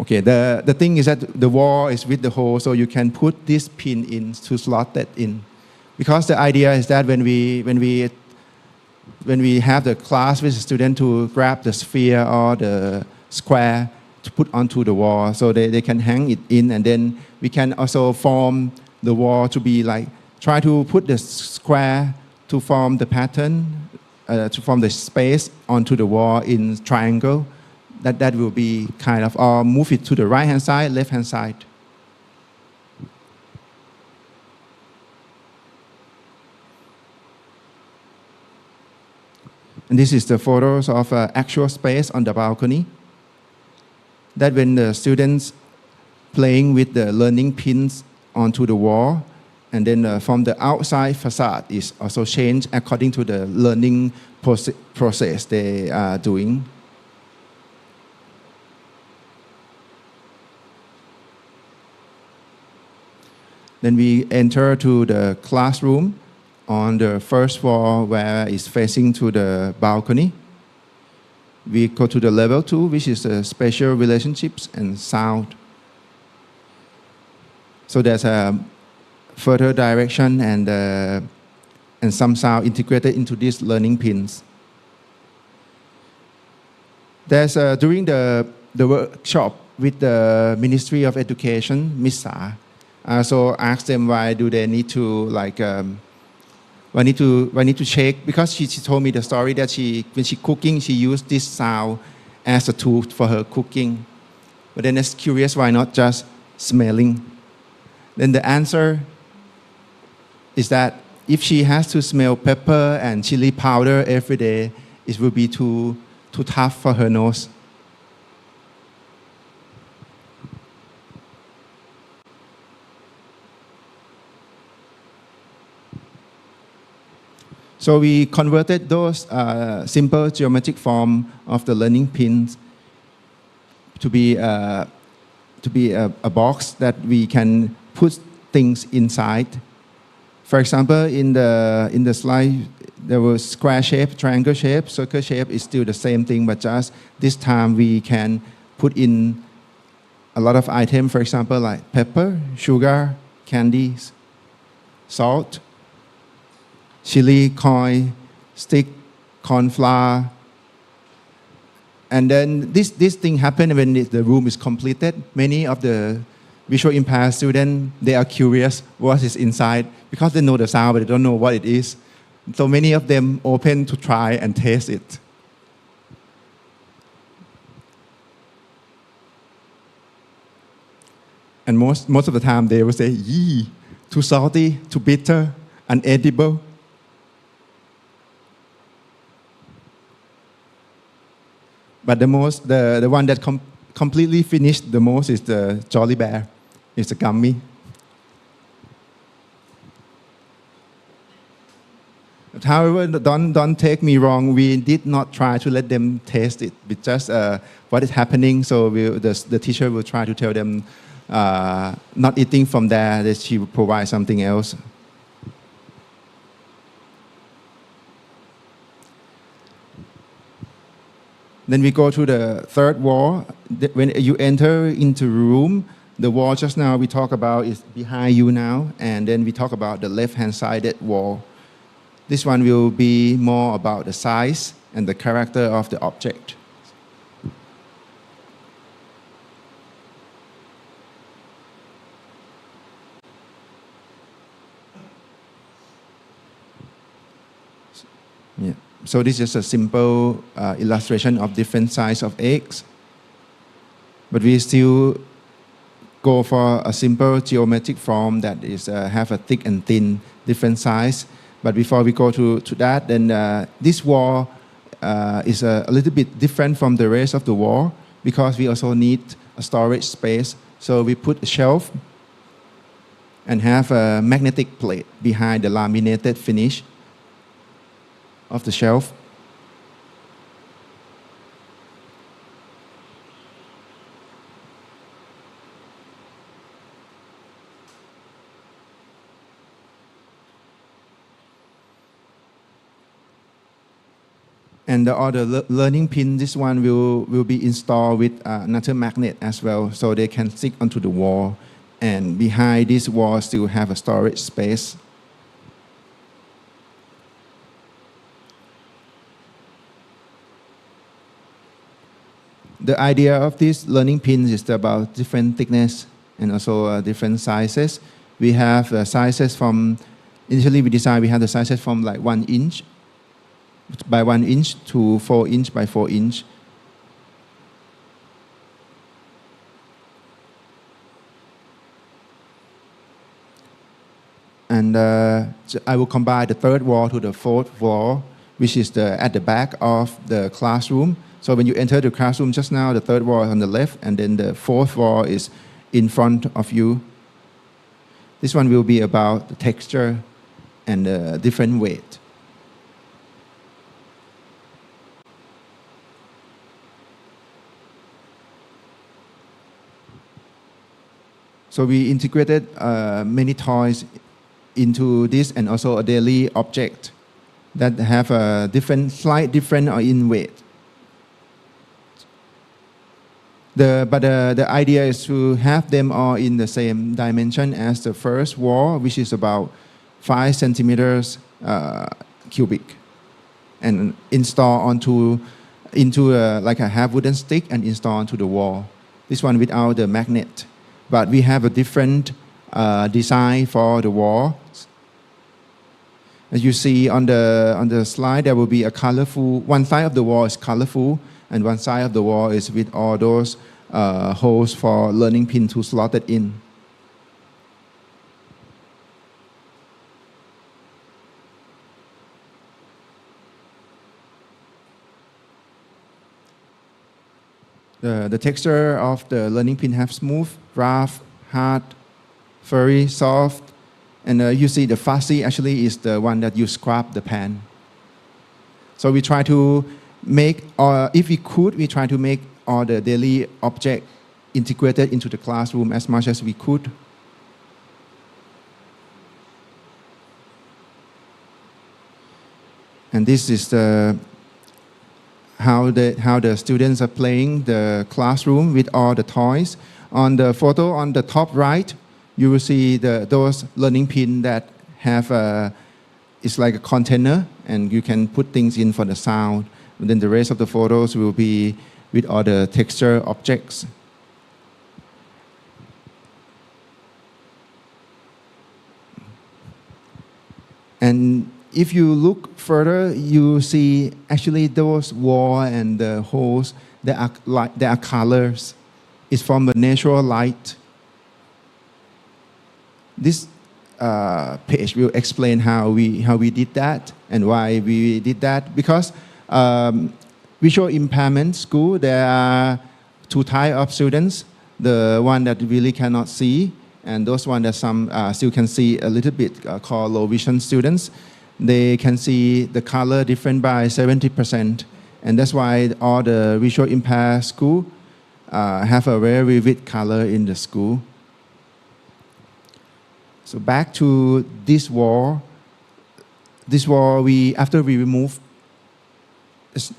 Okay, the thing is that the wall is with the hole, so you can put this pin in to slot that in. Because the idea is that when we have the class with the student to grab the sphere or the square to put onto the wall, so they can hang it in, and then we can also form the wall to be like, try to put the square to form the pattern, to form the space onto the wall in triangle. That will be kind of, or move it to the right hand side, left hand side. And this is the photos of actual space on the balcony. That when the students playing with the learning pins onto the wall, and then from the outside facade is also changed according to the learning process they are doing. Then we enter to the classroom on the first floor where it's facing to the balcony. We go to the level 2, which is spatial relationships and sound. So there's a further direction and some sound integrated into these learning pins. There's during the workshop with the Ministry of Education, Miss Sa, so asked them why do they need to why need to shake, because she told me the story that when she cooking she used this sound as a tool for her cooking. But then it's curious, why not just smelling? Then the answer is that if she has to smell pepper and chili powder every day, it will be too tough for her nose. So we converted those simple geometric form of the learning pins to be a box that we can put things inside. For example, in the slide, there was square shape, triangle shape, circle shape is still the same thing, but just this time we can put in a lot of items, for example, like pepper, sugar, candies, salt, chili, coin, stick, corn flour. And then this thing happened when the room is completed. Many of the visual impaired students, they are curious what is inside because they know the sound, but they don't know what it is. So many of them open to try and taste it. And most of the time they will say, yee, too salty, too bitter, unedible. But the one that completely finished the most is the Jolly Bear. It's a gummy. But however, don't take me wrong. We did not try to let them taste it. It's just what is happening. So the teacher will try to tell them not eating from there, that she will provide something else. Then we go to the third wall. When you enter into room, the wall just now we talk about is behind you now, and then we talk about the left-hand sided wall. This one will be more about the size and the character of the object. Yeah. So this is a simple illustration of different size of eggs. But we still go for a simple geometric form that is have a thick and thin different size. But before we go to that, then this wall is a little bit different from the rest of the wall because we also need a storage space. So we put a shelf and have a magnetic plate behind the laminated finish of the shelf. And the other learning pin, this one will be installed with another magnet as well, so they can stick onto the wall. And behind this wall still have a storage space. The idea of these learning pins is about different thickness and also different sizes. We have sizes from, initially we decided we have the sizes from like 1 inch by 1 inch to 4 inch by 4 inch. And I will combine the third wall to the fourth wall, which is at the back of the classroom. So when you enter the classroom just now, the third wall is on the left, and then the fourth wall is in front of you. This one will be about the texture and the different weight. So we integrated many toys into this, and also a daily object that have a slight different in weight. But the idea is to have them all in the same dimension as the first wall, which is about 5 centimeters cubic, and install into like a half wooden stick and install onto the wall. This one without the magnet, but we have a different design for the wall. As you see on the slide, there will be a colorful. One side of the wall is colorful, and one side of the wall is with all those holes for learning pin to slot it in. The texture of the learning pin have smooth, rough, hard, furry, soft, and you see the fuzzy actually is the one that you scrub the pen. So we try to make, or if we could, we try to make all the daily object integrated into the classroom as much as we could. And this is how the students are playing the classroom with all the toys. On the photo on the top right, you will see those learning pin that have it's like a container, and you can put things in for the sound. And then the rest of the photos will be with all the texture objects. And if you look further, you see actually those walls and the holes, they are colors. It's from the natural light. This page will explain how we did that and why we did that. Because visual impairment school, there are 2 types of students. The one that really cannot see, and those one that some still can see a little bit, called low vision students. They can see the color different by 70%. And that's why all the visual impaired school have a very vivid color in the school. So back to this wall. This wall, after we remove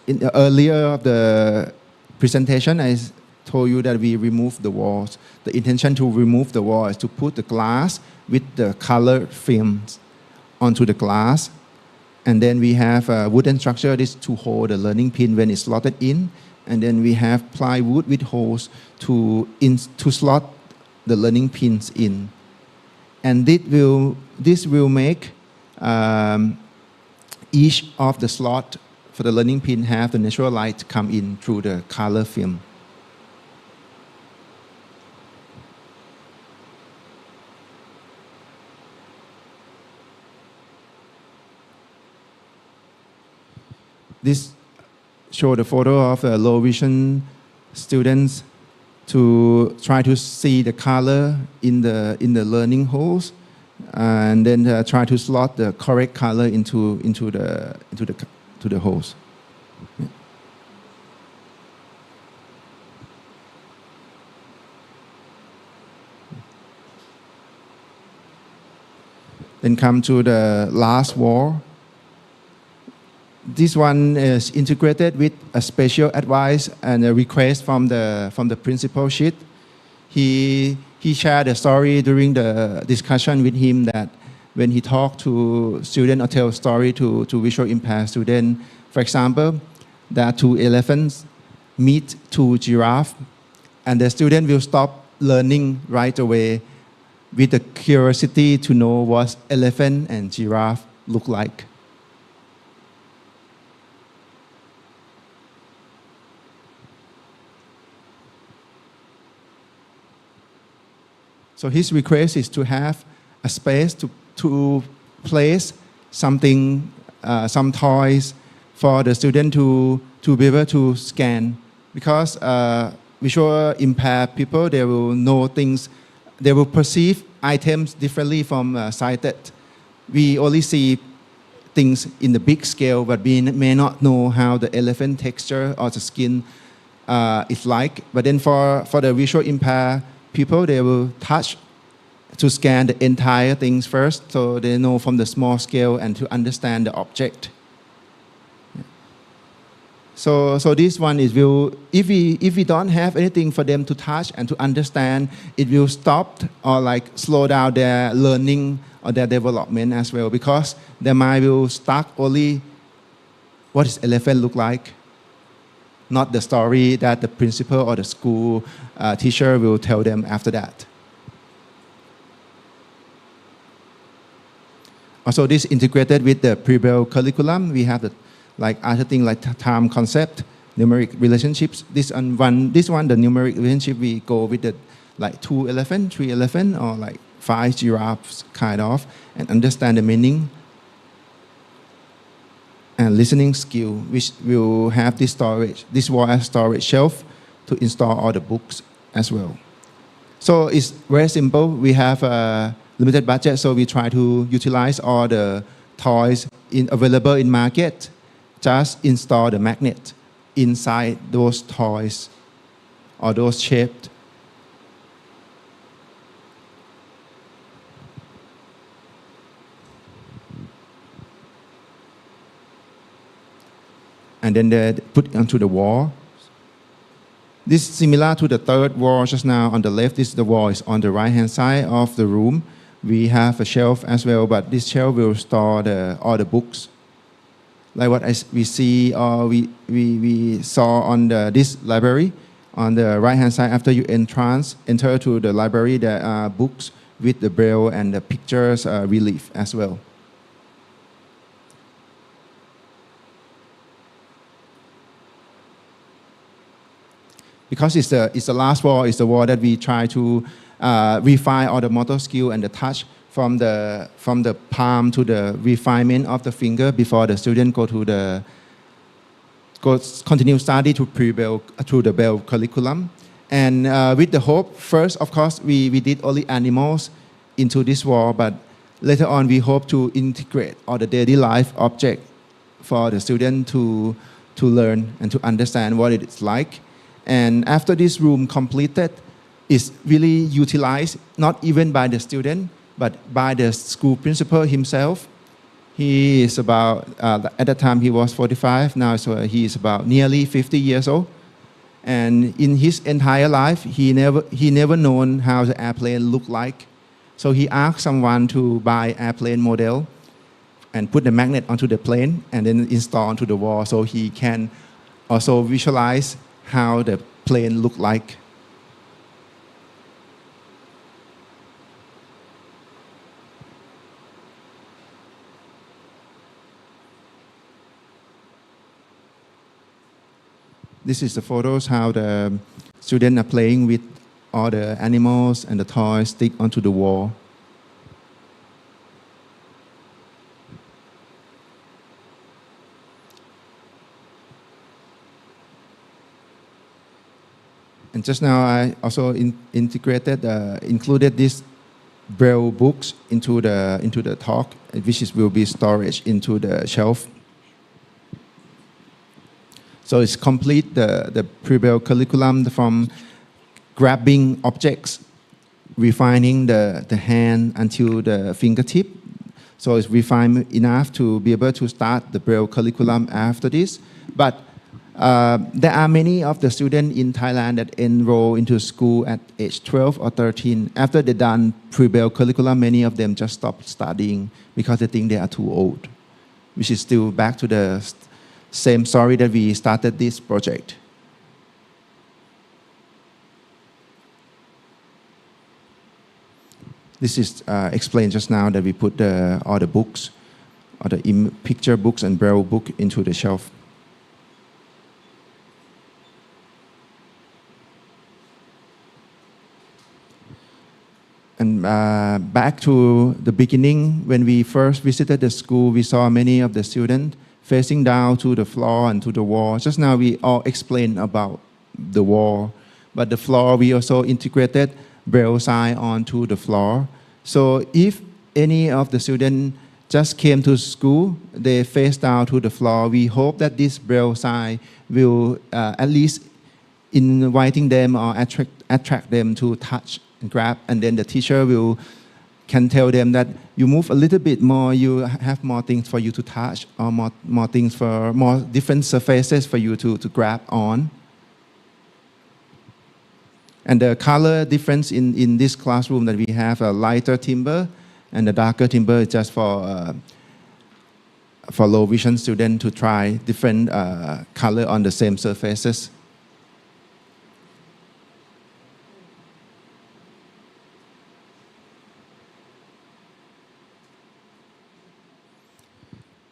in the earlier of the presentation, I told you that we remove the walls. The intention to remove the wall is to put the glass with the colored films onto the glass. And then we have a wooden structure this to hold the learning pin when it's slotted in. And then we have plywood with holes to slot the learning pins in. And this will make each of the slot for the learning pin have the natural light come in through the color film. This show the photo of low vision students to try to see the color in the learning holes, and then try to slot the correct color into the holes. Yeah. Then come to the last wall. This one is integrated with a special advice and a request from the principal sheet. He shared a story during the discussion with him that when he talked to students or tell a story to visual impaired students, for example, that two elephants meet two giraffes, and the student will stop learning right away with the curiosity to know what elephant and giraffe look like. So his request is to have a space to place something, some toys for the student to be able to scan. Because visual impaired people, they will know things, they will perceive items differently from sighted. We only see things in the big scale, but we may not know how the elephant texture or the skin is like. But then for the visual impaired people, they will touch to scan the entire things first, so they know from the small scale and to understand the object. So this one is if we don't have anything for them to touch and to understand, it will stop or like slow down their learning or their development as well, because their mind will stuck only what does elephant look like, not the story that the principal or the school teacher will tell them after that. Also, this integrated with the pre-built curriculum. We have the other thing like time concept, numeric relationships. This one, the numeric relationship, we go with the 2 elephant, 3 elephant, or 5 giraffes kind of, and understand the meaning. And listening skill, which will have this storage, this wall as storage shelf to install all the books as well. So it's very simple. We have a limited budget, so we try to utilize all the toys available in market. Just install the magnet inside those toys or those shaped. And then they put it onto the wall. This is similar to the third wall just now on the left. This is the wall is on the right-hand side of the room. We have a shelf as well, but this shelf will store all the books. Like what we see or we saw on this library. On the right-hand side, after you enter to the library, there are books with the braille and the pictures relief as well. Because it's the last wall, it's the wall that we try to refine all the motor skill and the touch from the palm to the refinement of the finger before the student continue study to pre-build through the Bell curriculum. And with the hope, first, of course, we did only animals into this wall, but later on we hope to integrate all the daily life object for the student to learn and to understand what it is like. And after this room completed, is really utilized not even by the student, but by the school principal himself He is about, at that time he was 45, now so he is about nearly 50 years old. And in his entire life, he never known how the airplane looked like. So he asked someone to buy airplane model and put the magnet onto the plane and then install onto the wall so he can also visualize how the plane looked like. This is the photos how the students are playing with all the animals and the toys stick onto the wall. And just now I also included these Braille books into the talk, which will be storage into the shelf. So it's complete the pre-Braille curriculum from grabbing objects, refining the hand until the fingertip. So it's refined enough to be able to start the Braille curriculum after this. But there are many of the students in Thailand that enroll into school at age 12 or 13. After they done pre-Braille curriculum, many of them just stop studying because they think they are too old, which is still back to the same story that we started this project. This is explained just now that we put all the books, or the picture books and Braille book into the shelf. And back to the beginning, when we first visited the school, we saw many of the students facing down to the floor and to the wall. Just now we all explained about the wall, but the floor we also integrated Braille sign onto the floor. So if any of the students just came to school, they face down to the floor, we hope that this Braille sign will at least inviting them or attract them to touch and grab, and then the teacher can tell them that you move a little bit more, you have more things for you to touch, or more things for more different surfaces for you to grab on. And the color difference in this classroom that we have a lighter timber and the darker timber is just for low vision students to try different color on the same surfaces.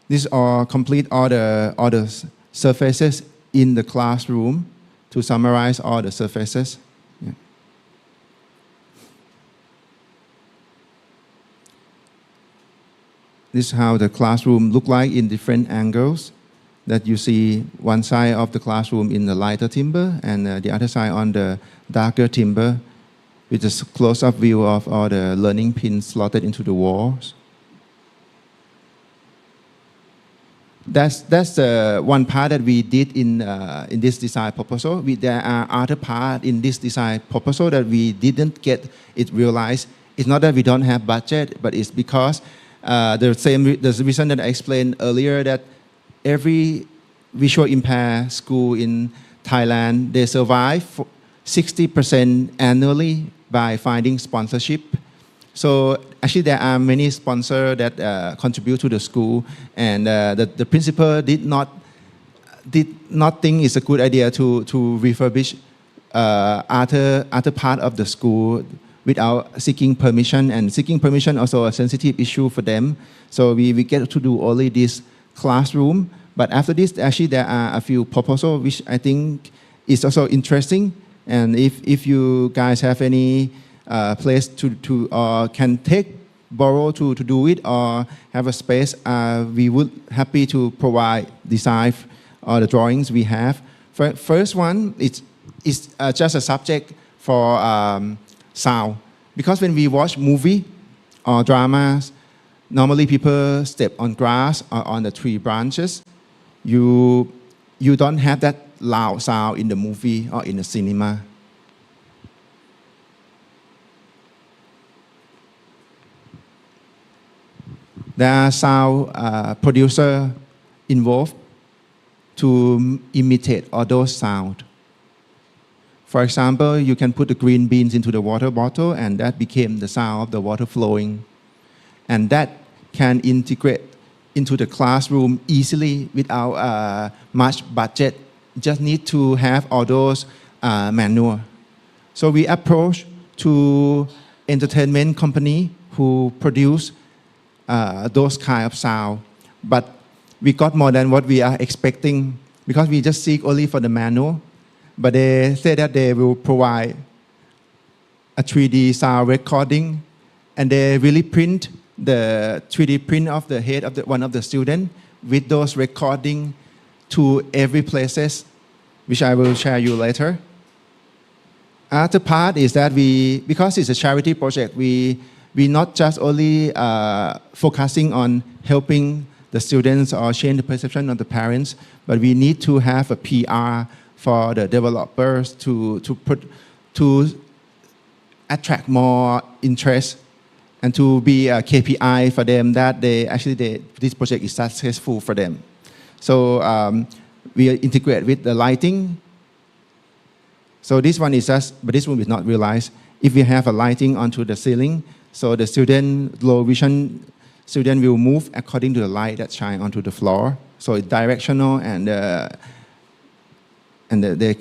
These are complete all the surfaces in the classroom to summarize all the surfaces. Yeah. This is how the classroom look like in different angles. That you see one side of the classroom in the lighter timber and the other side on the darker timber, with a close-up view of all the learning pins slotted into the walls. That's one part that we did in this design proposal. There are other parts in this design proposal that we didn't get it realized. It's not that we don't have budget, but it's because the reason that I explained earlier, that every visual impaired school in Thailand, they survive 60% annually by finding sponsorship. So actually there are many sponsors that contribute to the school, and the principal did not think it's a good idea to refurbish other part of the school without seeking permission, and seeking permission also a sensitive issue for them. So we get to do only this classroom. But after this, actually there are a few proposals which I think is also interesting. And if you guys have any place to can borrow to do it, or have a space, we would happy to provide design or the drawings we have. First one is just a subject for sound, because when we watch movie or dramas, normally people step on grass or on the tree branches. You don't have that loud sound in the movie or in the cinema. there are sound producer involved to imitate all those sound. For example, you can put the green beans into the water bottle and that became the sound of the water flowing. And that can integrate into the classroom easily without much budget. Just need to have all those manual. So we approach to entertainment company who produce those kind of sound. But we got more than what we are expecting because we just seek only for the manual. But they say that they will provide a 3D sound recording and they really print the 3D print of the head of one of the students with those recording to every places, which I will share you later. Other part is that because it's a charity project, we not just only focusing on helping the students or change the perception of the parents, but we need to have a PR for the developers to attract more interest and to be a KPI for them that this project is successful for them. So we integrate with the lighting. So this one is but this one is not realized. If we have a lighting onto the ceiling, so the low vision student will move according to the light that shine onto the floor. So it's directional and they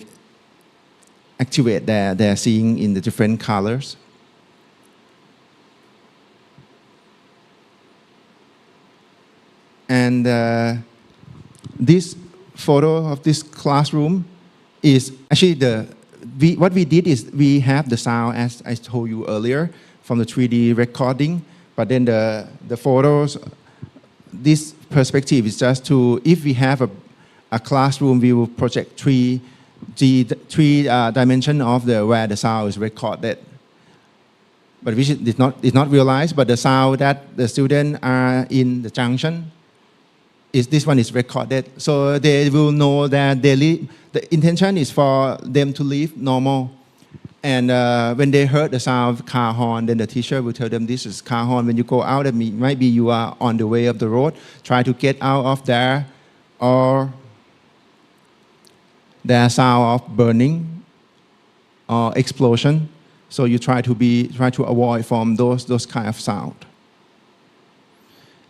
activate their seeing in the different colors. And this photo of this classroom is actually what we did is we have the sound as I told you earlier from the 3D recording, but then the photos, this perspective is just to, if we have a classroom, we will project three dimension of where the sound is recorded. But which is not realized, but the sound that the students are in the junction, this one is recorded. So they will know that the intention is for them to live normal. And when they heard the sound of car horn, then the teacher will tell them this is car horn. When you go out, it might be you are on the way of the road. Try to get out of there, or there's sound of burning or explosion. So you try to avoid from those kind of sound.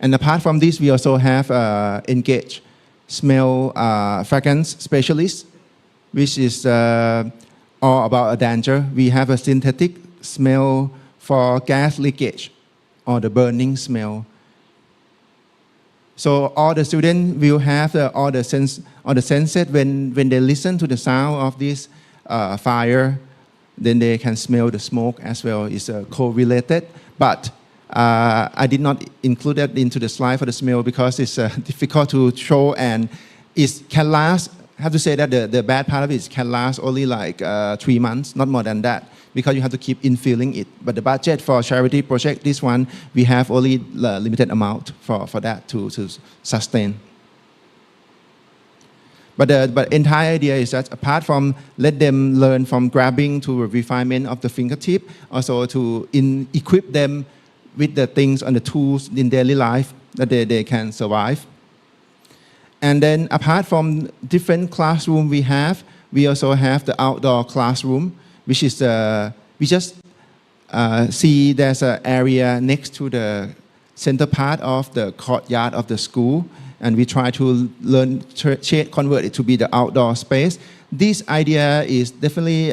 And apart from this, we also have engaged smell fragrance specialists, which is all about a danger. We have a synthetic smell for gas leakage or the burning smell. So all the students will have all the senses when they listen to the sound of this fire, then they can smell the smoke as well. It's correlated, but I did not include that into the slide for the smell because it's difficult to show, and it can last. I have to say that the bad part of it can last only like 3 months, not more than that, because you have to keep infilling it. But the budget for charity project, this one, we have only limited amount for that to sustain. But the entire idea is that apart from let them learn from grabbing to refinement of the fingertip, also to equip them with the things and the tools in daily life that they can survive. And then apart from different classroom we also have the outdoor classroom, which is we just see there's an area next to the center part of the courtyard of the school, and we try to convert it to be the outdoor space. This idea is definitely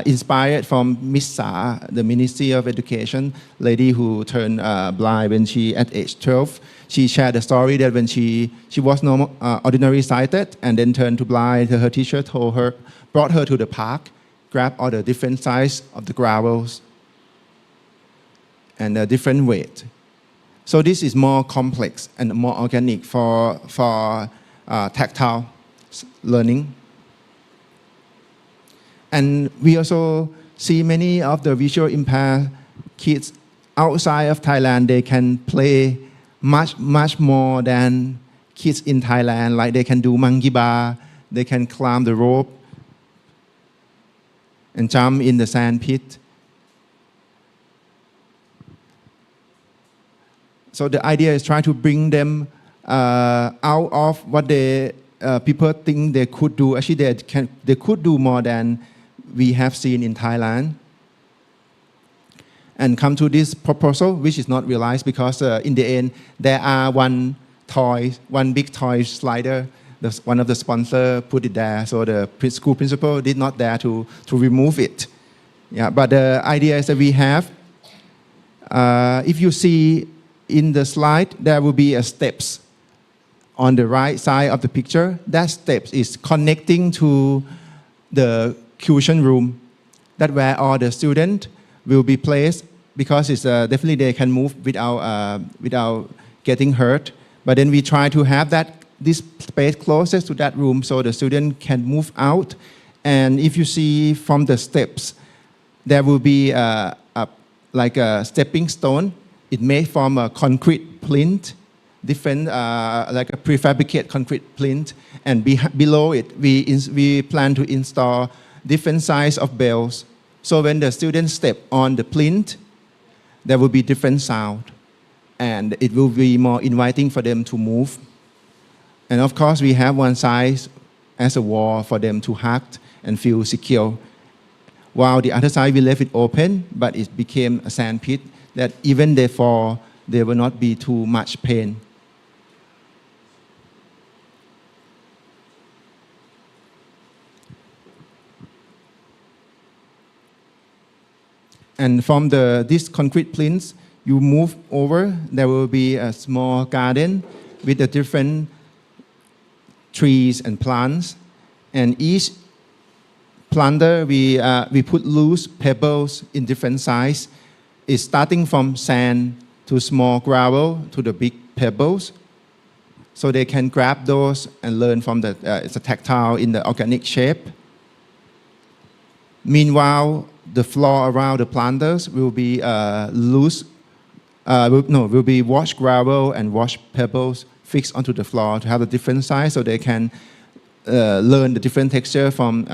inspired from Miss Sa, the Ministry of Education lady who turned blind when at age 12. She shared the story that when she was ordinary sighted and then turned to blind, her teacher brought her to the park, grabbed all the different size of the gravels and the different weight. So this is more complex and more organic for tactile learning. And we also see many of the visual impaired kids outside of Thailand, they can play much more than kids in Thailand. Like they can do monkey bar, they can climb the rope and jump in the sand pit. So the idea is try to bring them out of what people think they could do. Actually, they could do more than we have seen in Thailand. And come to this proposal, which is not realized because in the end, there are one big toy slider. One of the sponsors put it there, so the school principal did not dare to remove it. Yeah, but the idea is that we have, if you see in the slide, there will be steps on the right side of the picture. That steps is connecting to the cushion room. That where all the students will be placed, because it's definitely they can move without getting hurt. But then we try to have this space closest to that room so the student can move out. And if you see from the steps, there will be like a stepping stone. It made from a concrete plinth, different like a prefabricated concrete plinth. And below it, we plan to install different size of bells. So when the students step on the plinth, there will be different sound, and it will be more inviting for them to move. And of course, we have one side as a wall for them to hug and feel secure. While the other side, we left it open, but it became a sand pit that even they fall, there will not be too much pain. And from this concrete plinth, you move over, there will be a small garden with the different trees and plants. And each planter, we put loose pebbles in different size. It's starting from sand to small gravel to the big pebbles. So they can grab those and learn from it's a tactile in the organic shape. Meanwhile, the floor around the planters will be will be washed gravel and washed pebbles fixed onto the floor to have a different size, so they can learn the different texture from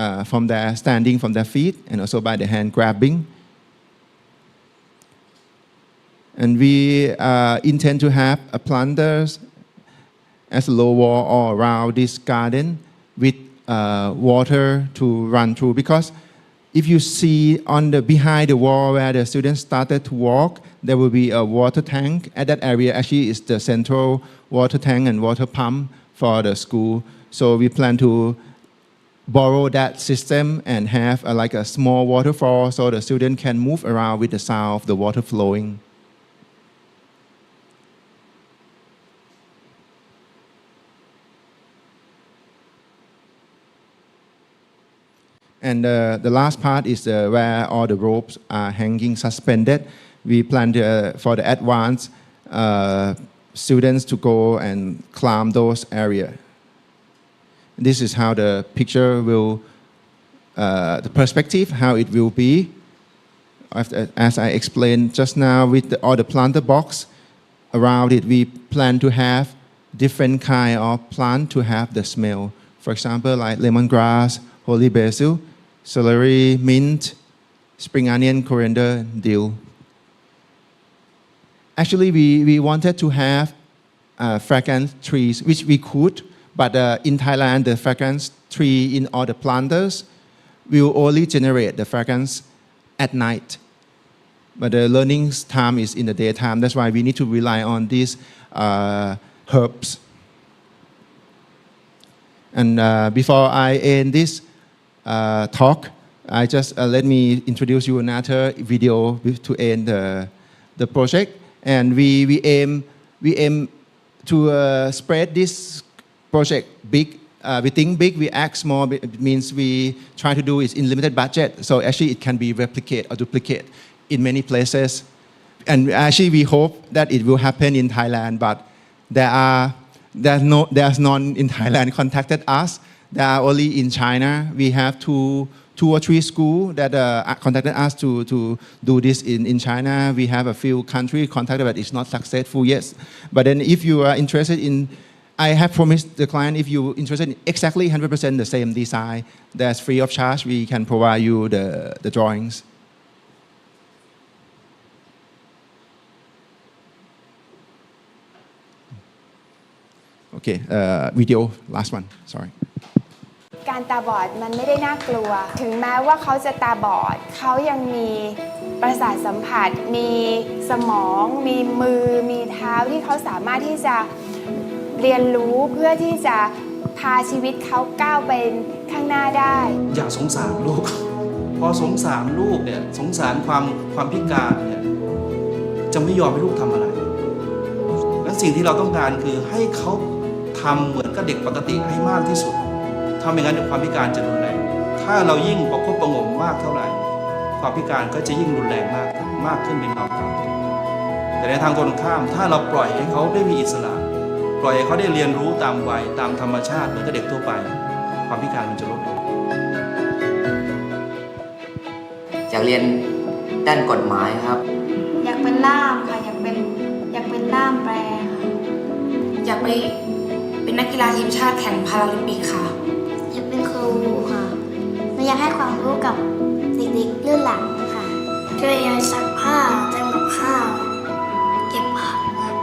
their standing from their feet and also by the hand grabbing. And we intend to have a planters as a low wall all around this garden with water to run through, because if you see behind the wall where the students started to walk, there will be a water tank. At that area, actually, is the central water tank and water pump for the school. So we plan to borrow that system and have like a small waterfall so the student can move around with the sound of the water flowing. And the last part is where all the ropes are hanging suspended. We plan for the advanced students to go and climb those areas. This is how the picture will, the perspective, how it will be. As I explained just now, with all the planter box around it, we plan to have different kind of plant to have the smell. For example, like lemongrass, holy basil, celery, mint, spring onion, coriander, dill. Actually, we wanted to have fragrance trees, which we could, but in Thailand, the fragrance tree in all the planters will only generate the fragrance at night. But the learning time is in the daytime. That's why we need to rely on these herbs. And before I end this talk, I just let me introduce you another video to end the project. And we aim to spread this project big. We think big, we act small. It means we try to do it in limited budget. So actually it can be replicated or duplicated in many places. And actually we hope that it will happen in Thailand, but there's none in Thailand contacted us. They are only in China. We have two or three schools that contacted us to do this in China. We have a few countries contacted, but it's not successful yet. But then if you are interested in, I have promised the client, if you're interested in exactly 100% the same design, that's free of charge. We can provide you the drawings. Okay, video, last one, sorry. การตาบอดมันไม่ได้น่ากลัว ถึงแม้ว่าเขาจะตาบอด เขายังมีประสาทสัมผัส มีสมอง มีมือ มีเท้าที่เขาสามารถที่จะเรียนรู้เพื่อที่จะพาชีวิตเขาก้าวไปข้างหน้าได้ อย่าสงสารลูก พอสงสารลูกเนี่ยสงสารความพิการเนี่ยจะไม่ยอมให้ลูกทำอะไรและสิ่งที่เราต้องการคือให้เขาทำเหมือนกับเด็กปกติให้มากที่สุดถ้าไม่งั้นความพิการจะรุนแรงถ้าเรายิ่งประคบประหงมมากเท่าไหร่ความพิการก็จะยิ่งรุนแรงมากขึ้นเป็นลำดับแต่ในทางตรงข้ามถ้าเราปล่อยให้เขาได้มีอิสระปล่อยให้เขาได้เรียนรู้ตามวัยตามธรรมชาติเหมือนกับเด็กทั่วไปความพิการมันจะลดลง อยากเรียนด้านกฎหมายครับ อยากเป็นล่ามค่ะอยากเป็นล่ามแปลค่ะอยากไปเป็นนักกีฬาทีมชาติแข่งพาราลิมปิกค่ะอยากเป็นครูค่ะและอยากให้ความรู้กับเด็กๆรุ่นหลังค่ะช่วยยายซักผ้าทำกับข้าวเก็บผักครับ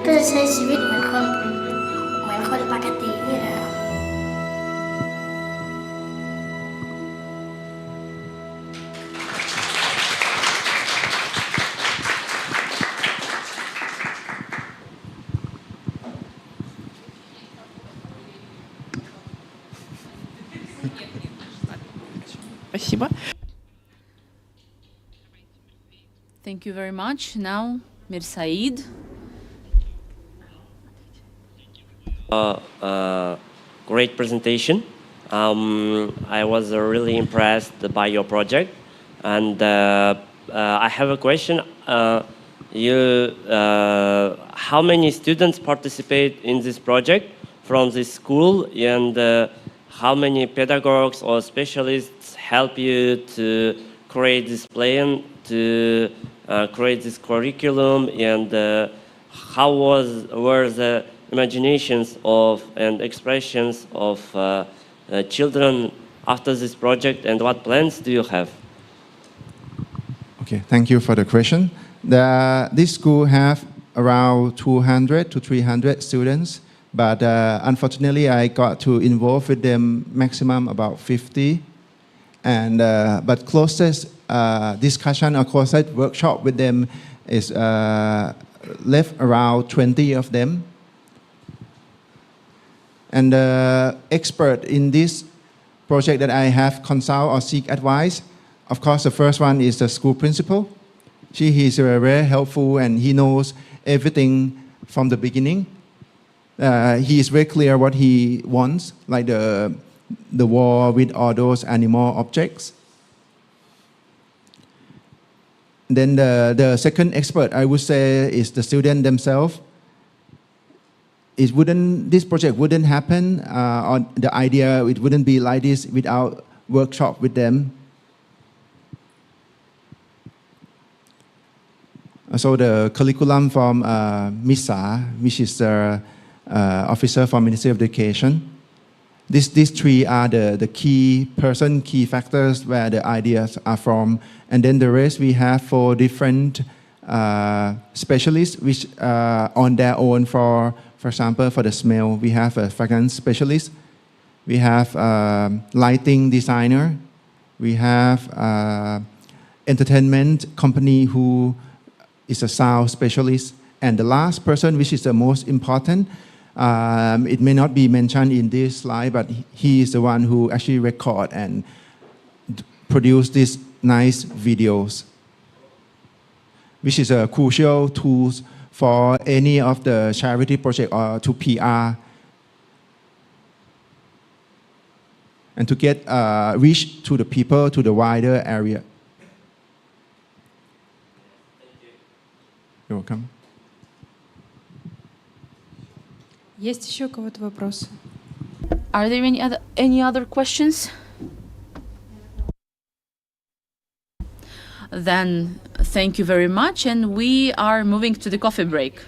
ก็จะใช้ชีวิตเหมือนคนปกตินี่แหละ Спасибо. Thank you very much. Now, Mir Said. Great presentation. I was really impressed by your project, and I have a question. How many students participate in this project from this school, and how many pedagogues or specialists help you to create this plan, to create this curriculum, and how were the imaginations of and expressions of children after this project, and what plans do you have? Okay, thank you for the question. This school have around 200 to 300 students, but unfortunately I got to involve with them maximum about 50. And but closest discussion or closest workshop with them is left around 20 of them. And the expert in this project that I have consult or seek advice, of course, the first one is the school principal. He is very helpful and he knows everything from the beginning. He is very clear what he wants, like the wall with all those animal objects. Then the second expert, I would say, is the student themselves. This project wouldn't happen, or the idea, it wouldn't be like this without workshop with them. So the curriculum from MISA, which is the officer from Ministry of Education, these three are the key factors where the ideas are from. And then the rest we have 4 different specialists which are on their own. For example, for the smell, we have a fragrance specialist. We have lighting designer. We have entertainment company who is a sound specialist. And the last person, which is the most important, it may not be mentioned in this slide, but he is the one who actually record and produce these nice videos, which is a crucial tool for any of the charity project or to PR and to get reach to the people, to the wider area. You're welcome. Есть еще у кого-то вопросы? Are there any other questions? Then thank you very much, and we are moving to the coffee break.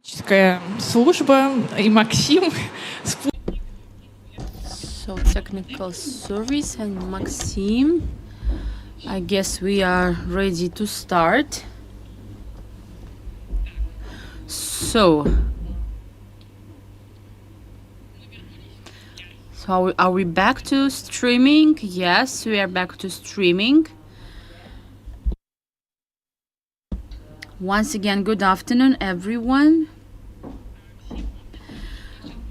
служба и Максим. So technical service and Maxim. I guess we are ready to start. So are we back to streaming? Yes, we are back to streaming. Once again, good afternoon, everyone.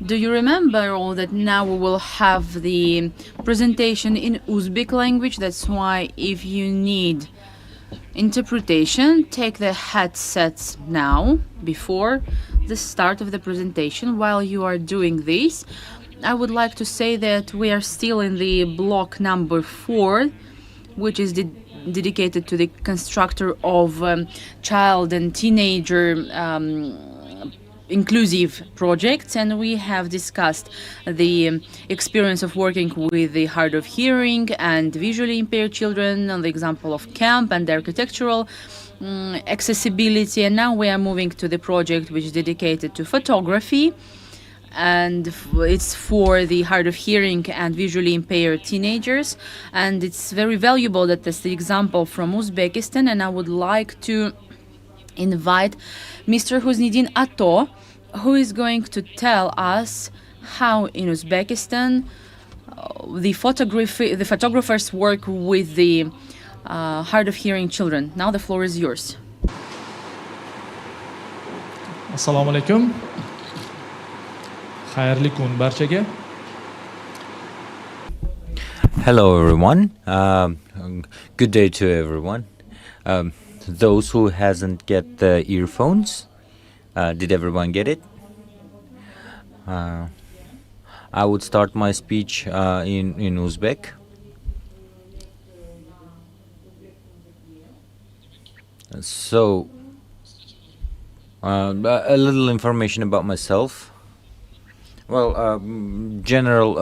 Do you remember all that now we will have the presentation in Uzbek language? That's why if you need interpretation, take the headsets now before the start of the presentation. While you are doing this, I would like to say that we are still in the block number 4, which is dedicated to the constructor of child and teenager inclusive projects, and we have discussed the experience of working with the hard of hearing and visually impaired children on the example of camp and architectural accessibility. And now we are moving to the project which is dedicated to photography, and it's for the hard of hearing and visually impaired teenagers, and it's very valuable that that's the example from Uzbekistan. And I would like to invite Mr. Husniddin Ato, who is going to tell us how in Uzbekistan the photographers work with the hard of hearing children. Now the floor is yours. Assalomu alaykum. Xayrli kun barchaga. Hello, everyone. Good day to everyone. Those who hasn't get the earphones, did everyone get it? I would start my speech in Uzbek. So, a little information about myself. Well, general,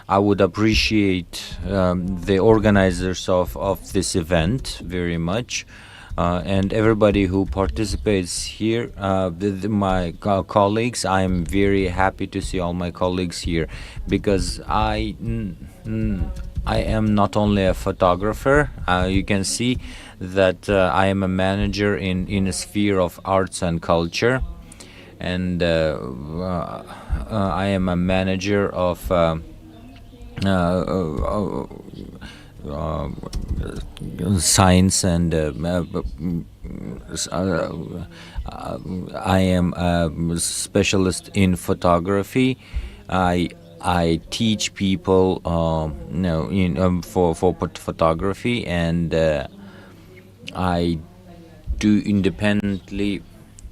I would appreciate the organizers of this event very much, and everybody who participates here, my colleagues. I'm very happy to see all my colleagues here, because I am not only a photographer. You can see that I am a manager in a sphere of arts and culture, and I am a manager of science, and I am a specialist in photography. I teach people, for photography, and I do independently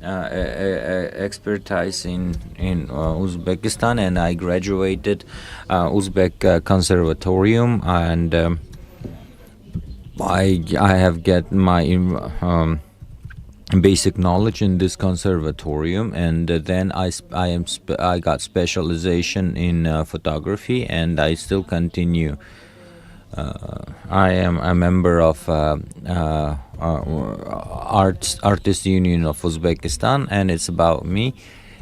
expertise in Uzbekistan, and I graduated Uzbek Conservatorium, and I have get my basic knowledge in this conservatorium, and then I got specialization in photography, and I still continue. I am a member of Artists Union of Uzbekistan, and it's about me.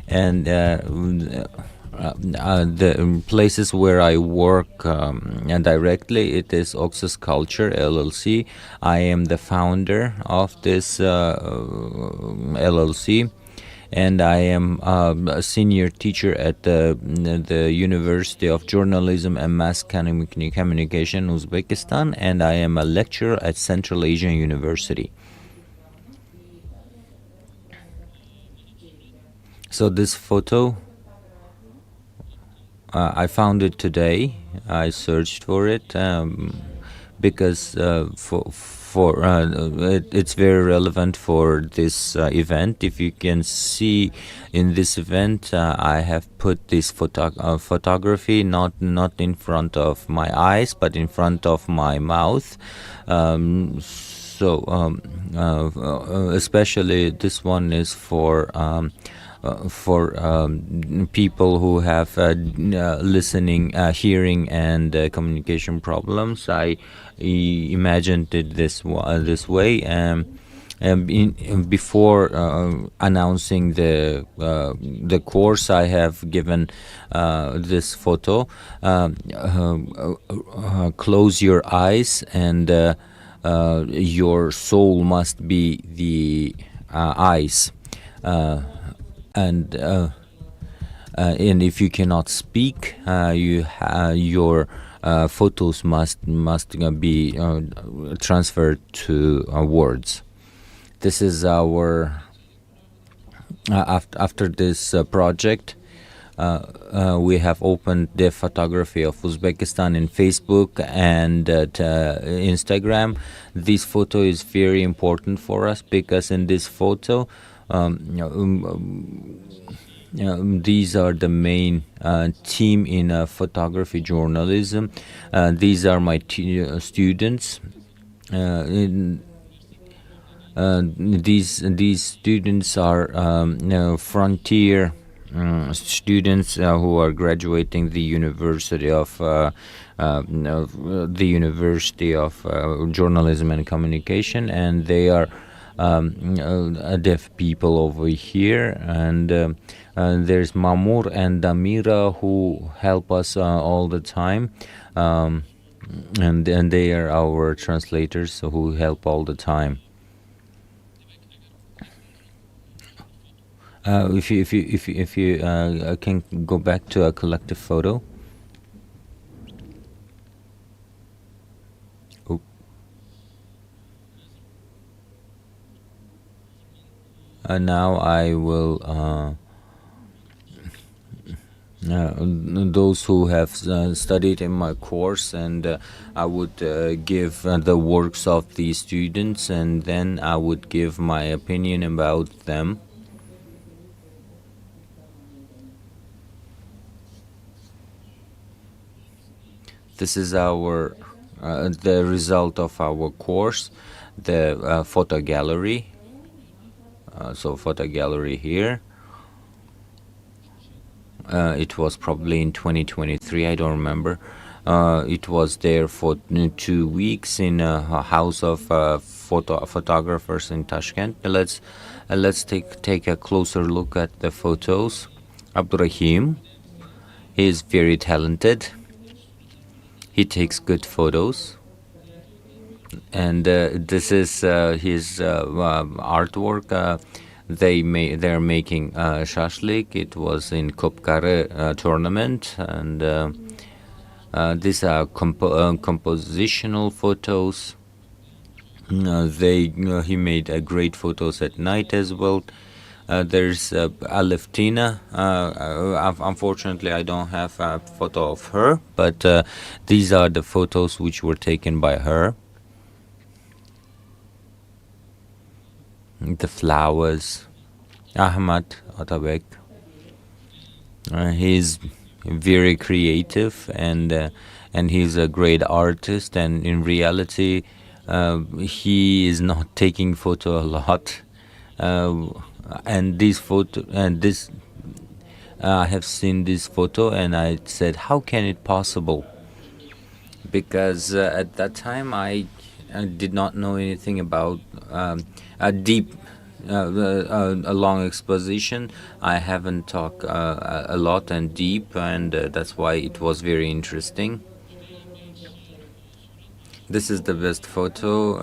And the places where I work directly, it is Oxus Culture LLC. I am the founder of this LLC, and I am a senior teacher at the University of Journalism and Mass Communication, Uzbekistan, and I am a lecturer at Central Asian University. So this photo, I found it today. I searched for it because it's very relevant for this event. If you can see in this event, I have put this photography not in front of my eyes, but in front of my mouth. Especially this one is for people who have listening, hearing, and communication problems. I imagined it this way. Before announcing the course, I have given this photo. Close your eyes, and your soul must be the eyes, and if you cannot speak, your photos must be transferred to words. This is our after this project. We have opened the photography of Uzbekistan in Facebook and Instagram. This photo is very important for us because in this photo, these are the main team in photography journalism. These are my students. These students are frontier students who are graduating the University of Journalism and Communication, and they are deaf people over here. And there's Mamur and Damira who help us all the time, and they are our translators who help all the time. If you can go back to a collective photo. Oh. Now I will those who have studied in my course, and I would give the works of the students, and then I would give my opinion about them. This is our the result of our course, the photo gallery. So photo gallery here. It was probably in 2023, I don't remember. It was there for 2 weeks in a house of photographers in Tashkent. Let's take a closer look at the photos. Abdurrahim, he is very talented. He takes good photos, and this is his artwork. They're making shashlik. It was in Kopkare tournament, and these are compositional photos. He made great photos at night as well. There's Aleftina. Unfortunately, I don't have a photo of her, but these are the photos which were taken by her. The flowers. Ahmad Atabek. He's very creative, and he's a great artist. And in reality, he is not taking photo a lot. And this photo, and this, I have seen this photo, and I said, how can it possible? Because at that time I did not know anything about a deep, a long exposition. I haven't talked a lot and deep, and that's why it was very interesting. This is the best photo,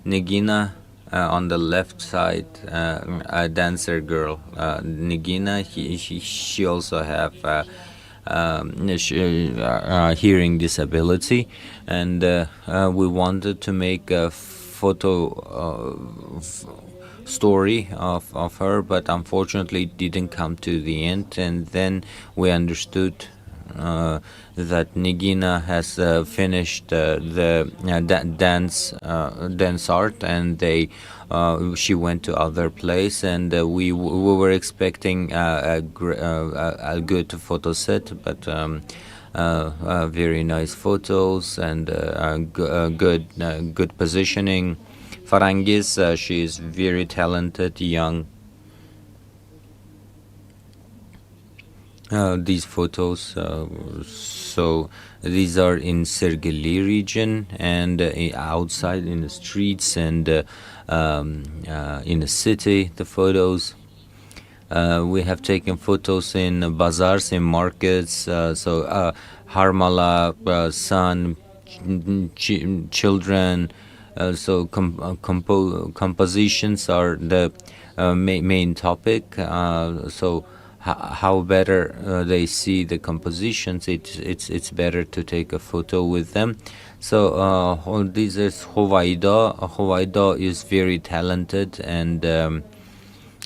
Nigina. On the left side, a dancer girl, Nigina. She also have hearing disability, and we wanted to make a photo story of her, but unfortunately it didn't come to the end. And then we understood that Nigina has finished the dance art, and she went to other place, and we were expecting a good photo set, but very nice photos and good positioning. Farangiz, she is very talented, young. these photos. So these are in Sergeli region and outside in the streets and in the city. The photos. We have taken photos in bazaars, in markets. So Harmala, sun, children. So compositions are the main topic. So how better they see the compositions, it's better to take a photo with them. So this is Hovaido. Hovaido is very talented and a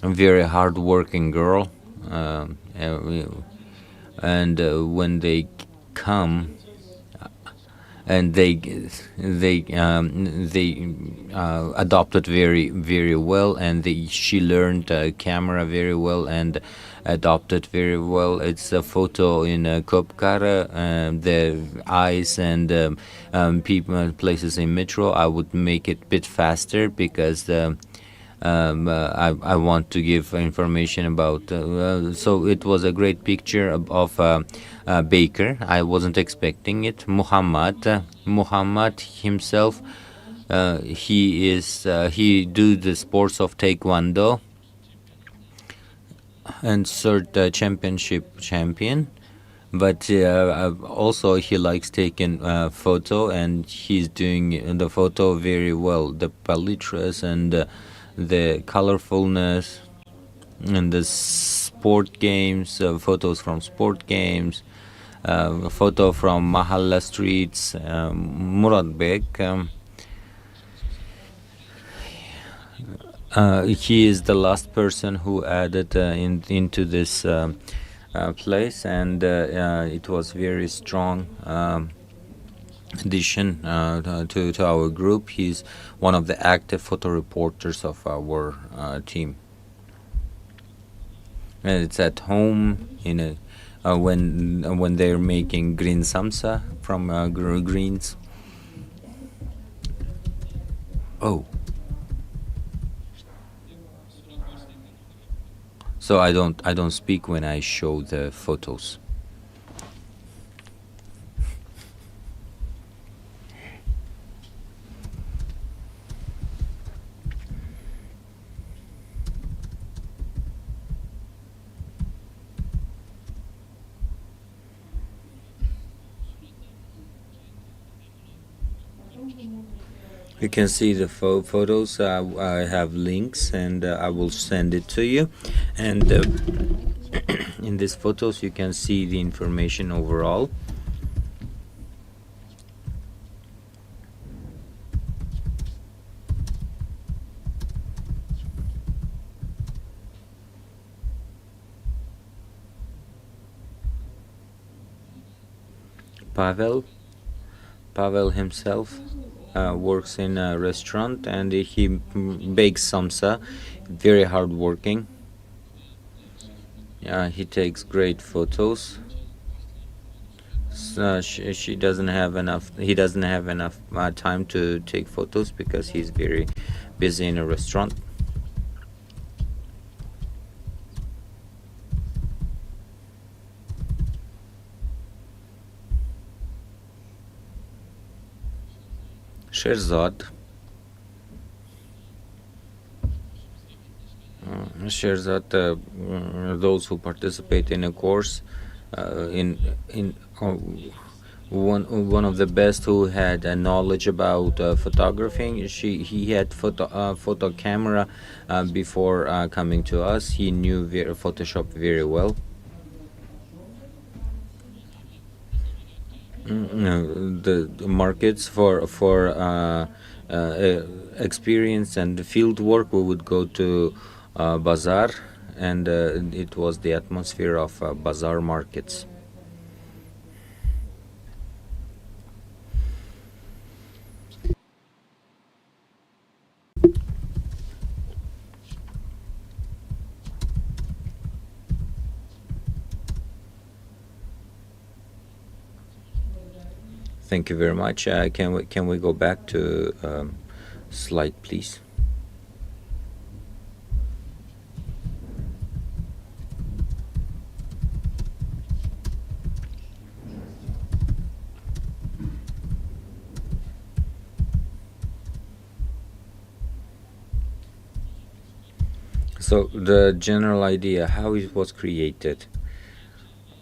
very hard-working girl. And when they come, and they adopted very well, and she learned camera very well and adopted very well. It's a photo in Kopkara, the eyes and people places in metro. I would make it a bit faster because I want to give information about. So it was a great picture of baker. I wasn't expecting it. Muhammad himself, he do the sports of taekwondo and third championship champion. But also he likes taking photo, and he's doing the photo very well. The palitras and the colorfulness and the sport games, photos from sport games, photo from Mahalla streets, Muratbek. He is the last person who added into this place, and it was very strong addition to our group. He's one of the active photo reporters of our team. And it's at home in a when they're making green samsa from greens. Oh. So I don't speak when I show the photos. You can see the photos. I have links, and I will send it to you. And in these photos, you can see the information overall. Pavel himself works in a restaurant, and he bakes samsa. Very hard working. He takes great photos. She doesn't have enough. He doesn't have enough time to take photos because he's very busy in a restaurant. Sherzad. Those who participate in a course, one of the best who had a knowledge about photographing. He had photo camera before coming to us. He knew Photoshop very well. The markets for experience and field work, we would go to bazaar, and it was the atmosphere of bazaar markets. Thank you very much. Can we go back to slide, please? So the general idea, how it was created,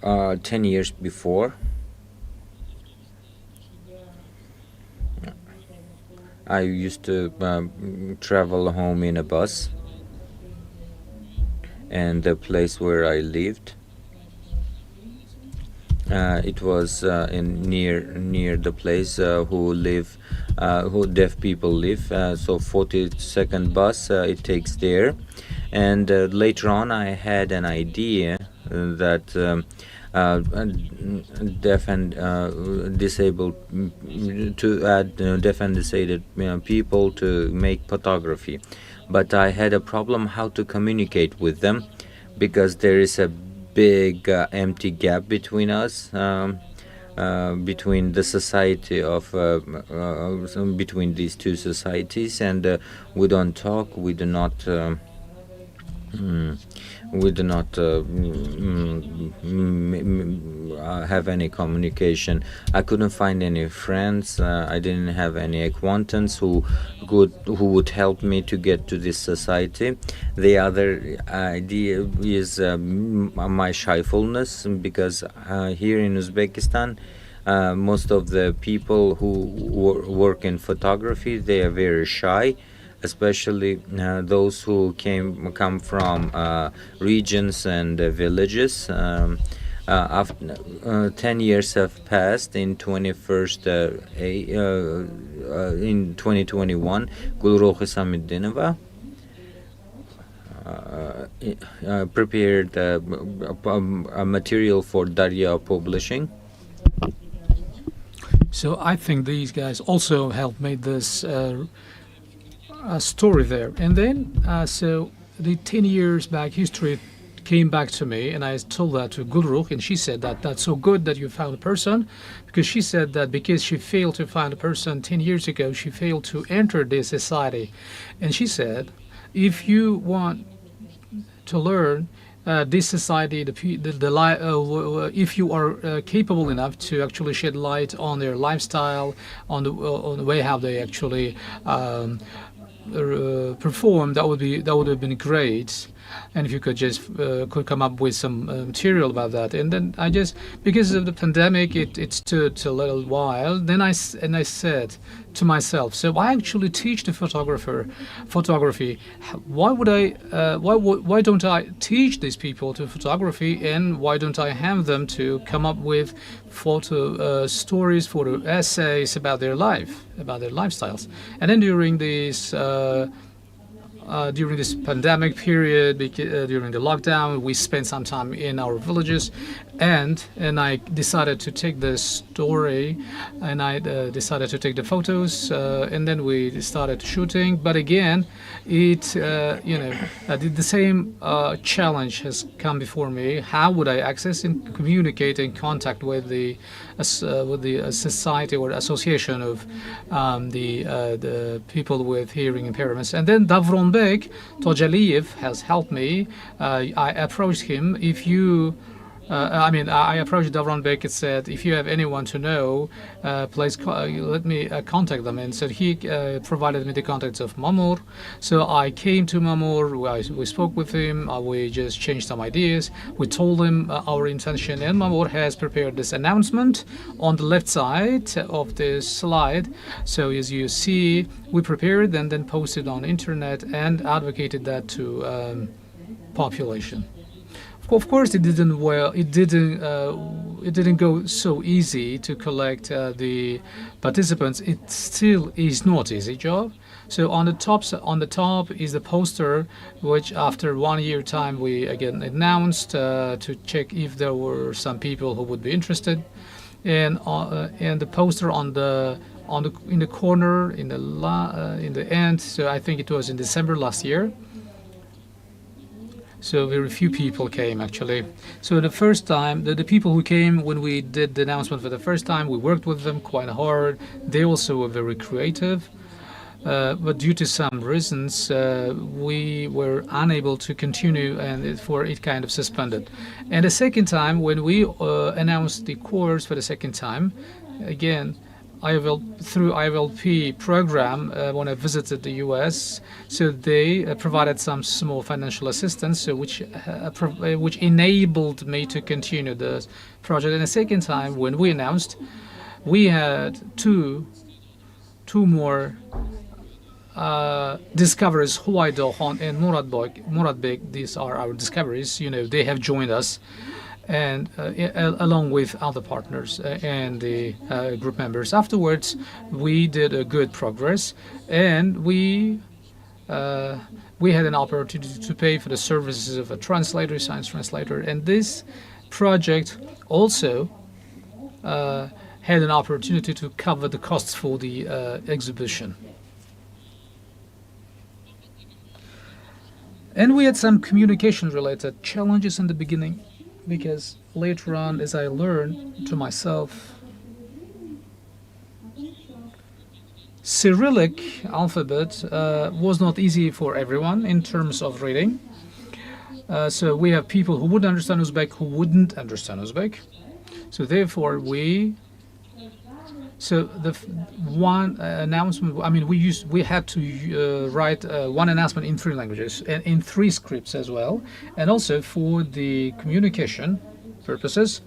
10 years before, I used to travel home in a bus, and the place where I lived, it was near the place who deaf people live. So 40-second bus it takes there, and later on I had an idea that deaf and disabled to add deaf and disabled people to make photography, but I had a problem how to communicate with them, because there is a big empty gap between us, between the society of between these two societies, and we don't talk, we do not have any communication. I couldn't find any friends. I didn't have any acquaintance who would help me to get to this society. The other idea is my shyfulness, because here in Uzbekistan, most of the people who work in photography, they are very shy, especially those who come from regions and villages. After 10 years have passed, in 2021, Gulruh Husniddinova prepared a material for Daria publishing. So I think these guys also helped make this story there. And then, so the 10 years back history came back to me, and I told that to Gulruh, and she said that that's so good that you found a person, because she said that because she failed to find a person 10 years ago, she failed to enter this society. And she said, if you want to learn this society, if you are capable enough to actually shed light on their lifestyle, on the way how they actually perform, that would have been great. And if you could just could come up with some material about that. And then I just, because of the pandemic, it stood a little while. Then I said to myself, so I actually teach the photography. Why don't I teach these people to photography, and why don't I have them to come up with photo essays about their life, about their lifestyles? And then during this pandemic period, during the lockdown, we spent some time in our villages, and I decided to take the story, and I decided to take the photos, and then we started shooting. But again, the same challenge has come before me. How would I access and communicate and contact with the society or association of the people with hearing impairments? And then Davronbek Tojaliev has helped me. I approached him. I approached Davronbek and said, if you have anyone to know, please let me contact them. And so he provided me the contacts of Mamur. So I came to Mamur, we spoke with him, we just changed some ideas, we told him our intention, and Mamur has prepared this announcement on the left side of this slide. So as you see, we prepared and then posted on internet and advocated that to population. Of course, it didn't go so easy to collect the participants. It still is not easy job. So on the top is the poster, which after 1 year time we again announced to check if there were some people who would be interested, and the poster in the corner in the end. So I think it was in December last year. So very few people came, actually. So the first time, the people who came when we did the announcement for the first time, we worked with them quite hard. They also were very creative. But due to some reasons, we were unable to continue, and it kind of suspended. And the second time, when we announced the course for the second time, again, through IVLP program when I visited the US. So they provided some small financial assistance, so which enabled me to continue the project. And the second time, when we announced, we had two more discoveries, Huaydohan and Muratbek. These are our discoveries. They have joined us, and along with other partners and the group members. Afterwards, we did a good progress, and we had an opportunity to pay for the services of a translator, science translator, and this project also had an opportunity to cover the costs for the exhibition. And we had some communication-related challenges in the beginning, because later on, as I learned to myself, Cyrillic alphabet was not easy for everyone in terms of reading. So we have people who would understand Uzbek, who wouldn't understand Uzbek. So therefore, the one announcement, I mean, we had to write one announcement in 3 languages and in 3 scripts as well. And also for the communication purposes,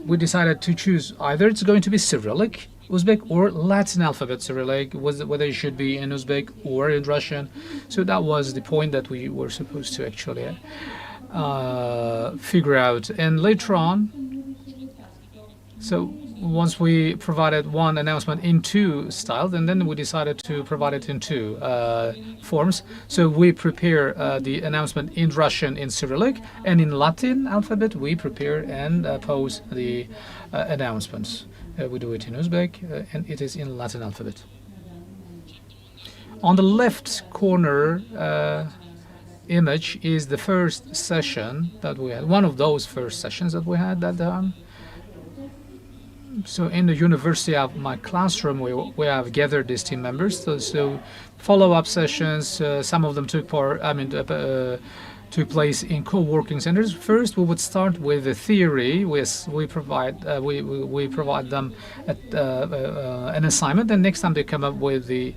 we decided to choose either it's going to be Cyrillic Uzbek or Latin alphabet Cyrillic, whether it should be in Uzbek or in Russian. So that was the point that we were supposed to actually figure out. And later on, so once we provided one announcement in 2 styles, and then we decided to provide it in 2 forms. So we prepare the announcement in Russian in Cyrillic, and in Latin alphabet we prepare and pose the announcements. We do it in Uzbek, and it is in Latin alphabet. On the left corner image is the first session that we had, one of those first sessions that we had that time. So in the university of my classroom, we have gathered these team members. So follow-up sessions, some of them took place in co-working centers. First, we would start with the theory. We provide them an assignment, and next time they come up with the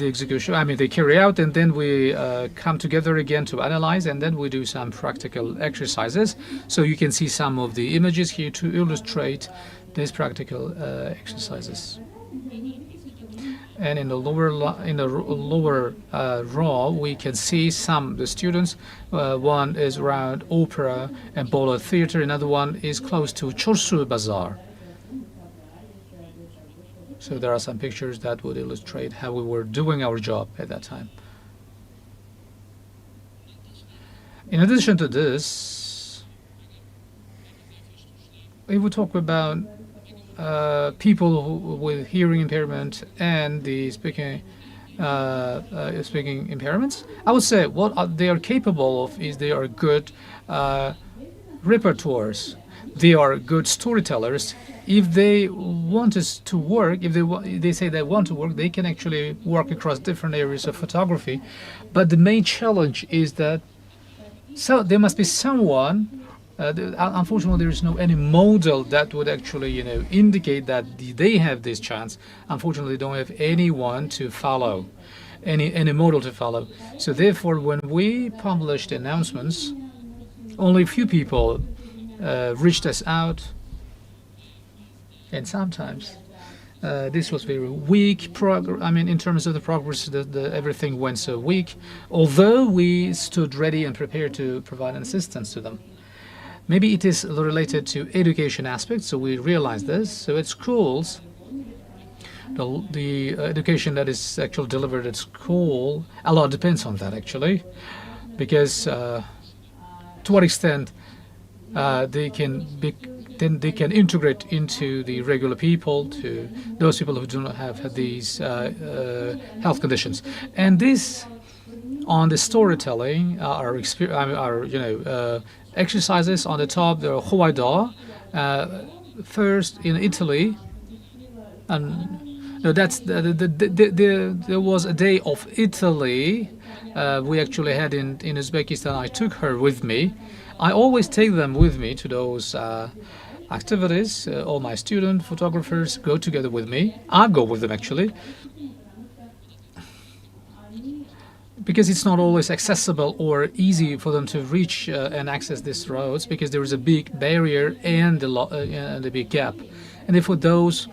execution. I mean, they carry out, and then we come together again to analyze, and then we do some practical exercises. So you can see some of the images here to illustrate these practical exercises. And in the lower row, we can see some of the students. One is around opera and ballet theater. Another one is close to Chorsu Bazaar. So there are some pictures that would illustrate how we were doing our job at that time. In addition to this, we will talk about people with hearing impairment and the speaking impairments. I would say what they are capable of is they are good repertoires. They are good storytellers. If they want us to work, if they say they want to work, they can actually work across different areas of photography. But the main challenge is that there must be someone. Unfortunately, there is no any model that would actually, indicate that they have this chance. Unfortunately, they don't have anyone to follow, any model to follow. So therefore, when we published announcements, only a few people reached us out, and sometimes this was very weak progress. I mean, in terms of the progress, everything went so weak, although we stood ready and prepared to provide an assistance to them. Maybe it is related to education aspects, so we realized this. So at schools, the education that is actually delivered at school, a lot depends on that actually, because to what extent they can integrate into the regular people, to those people who do not have these health conditions. And this, on the storytelling, exercises on the top. There are Huayda, first in Italy, and there was a day of Italy we actually had in Uzbekistan. I took her with me. I always take them with me to those activities. All my student photographers go together with me. I go with them actually, because it's not always accessible or easy for them to reach and access these roads, because there is a big barrier and a big gap. And therefore those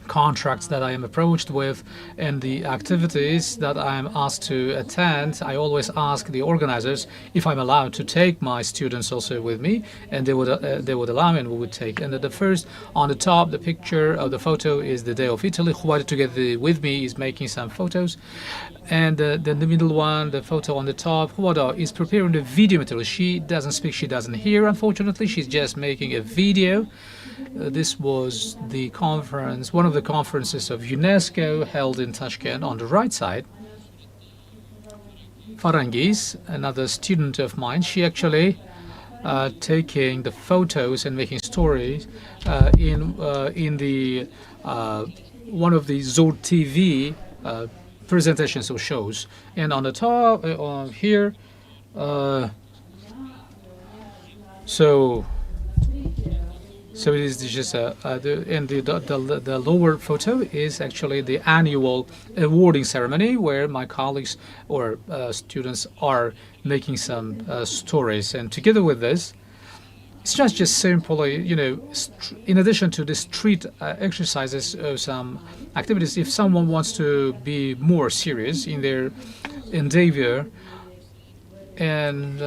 contracts that I am approached with and the activities that I am asked to attend, I always ask the organizers if I'm allowed to take my students also with me, and they would allow me, and we would take. And the first on the top, the picture of the photo is the day of Italy. Who together with me is making some photos, and the middle one, the photo on the top, Huada is preparing the video material. She doesn't speak, she doesn't hear, unfortunately. She's just making a video. This was the conference, one of the conferences of UNESCO held in Tashkent. On the right side, Farangis, another student of mine, she actually taking the photos and making stories in the one of the Zor TV presentations or shows. And on the top here, so it is just the lower photo is actually the annual awarding ceremony, where my colleagues or students are making some stories. And together with this, it's not just simply, in addition to the street exercises, some activities. If someone wants to be more serious in their endeavor, and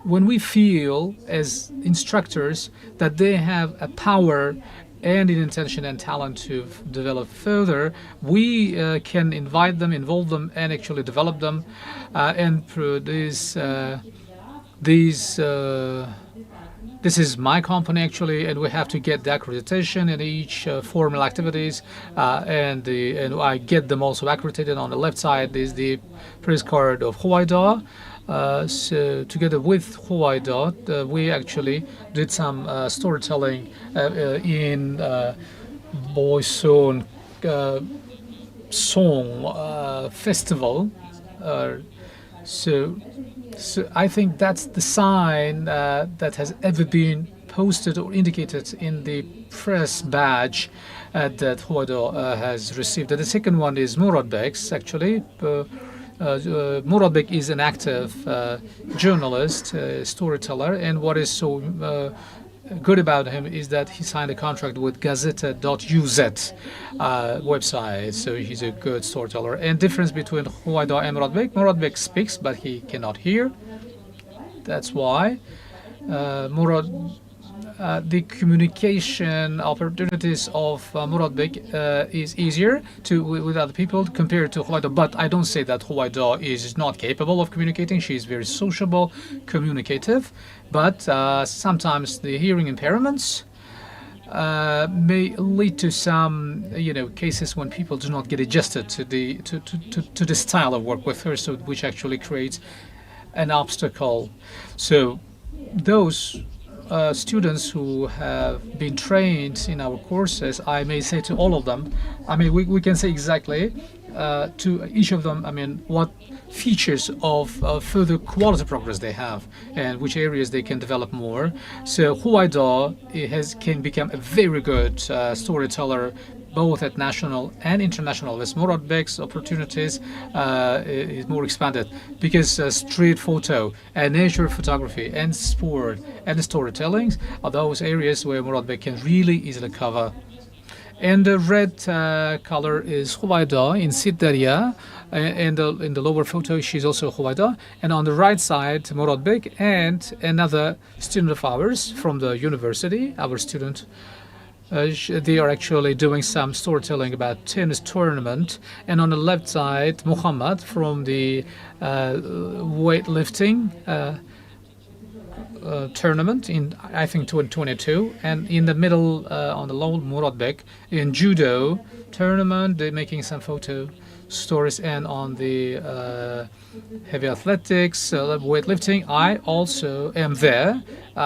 when we feel as instructors that they have a power and an intention and talent to develop further, we can invite them, involve them, and actually develop them and produce this is my company actually, and we have to get the accreditation in each formal activities, and I get them also accredited. On the left side is the press card of Huaida. So together with Huaida, we actually did some storytelling in Boyson song festival. So I think that's the sign that has ever been posted or indicated in the press badge that Huaida has received. And the second one is Muratbek's actually. Muratbek is an active journalist, storyteller, and what is so good about him is that he signed a contract with Gazeta.uz website, so he's a good storyteller. And difference between Huaida and Muratbek speaks, but he cannot hear. That's why the communication opportunities of Muratbek is easier with other people compared to Huaida. But I don't say that Huaida is not capable of communicating. She is very sociable, communicative, but sometimes the hearing impairments may lead to some, cases when people do not get adjusted to the style of work with her, so which actually creates an obstacle. So those students who have been trained in our courses, I may say to all of them, we can say exactly to each of them, what features of further quality progress they have and which areas they can develop more. So Huaida can become a very good storyteller, both at national and international. With Muratbek's opportunities is more expanded, because street photo and nature photography and sport and storytelling are those areas where Muratbek can really easily cover. And the red color is Huaida in Daria. In the lower photo, she's also Huaida. And on the right side, Muratbek and another student of ours from the university, our student. They are actually doing some storytelling about tennis tournament. And on the left side, Muhammad from the weightlifting tournament in, I think, 2022. And in the middle, on the low, Muratbek in judo tournament, they're making some photo stories. And on the heavy athletics, weightlifting, I also am there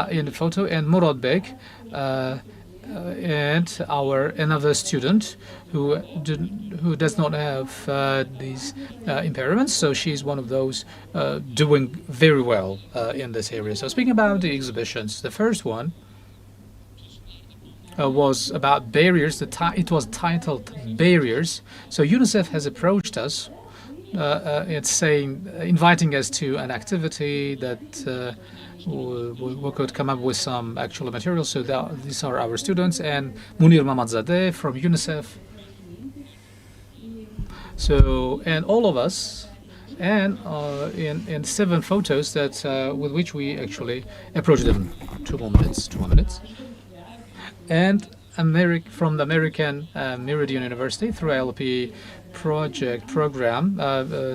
in the photo. And Muratbek and our another student who does not have these impairments. So she's one of those doing very well in this area. So speaking about the exhibitions, the first one was about barriers. It was titled Barriers. So UNICEF has approached us. It's saying, inviting us to an activity that we could come up with some actual materials. So these are our students and Munir Mamadzadeh from UNICEF. So, and all of us, and in 7 photos that with which we actually approached them. 2 more minutes. And from the American Meridian University through LP program,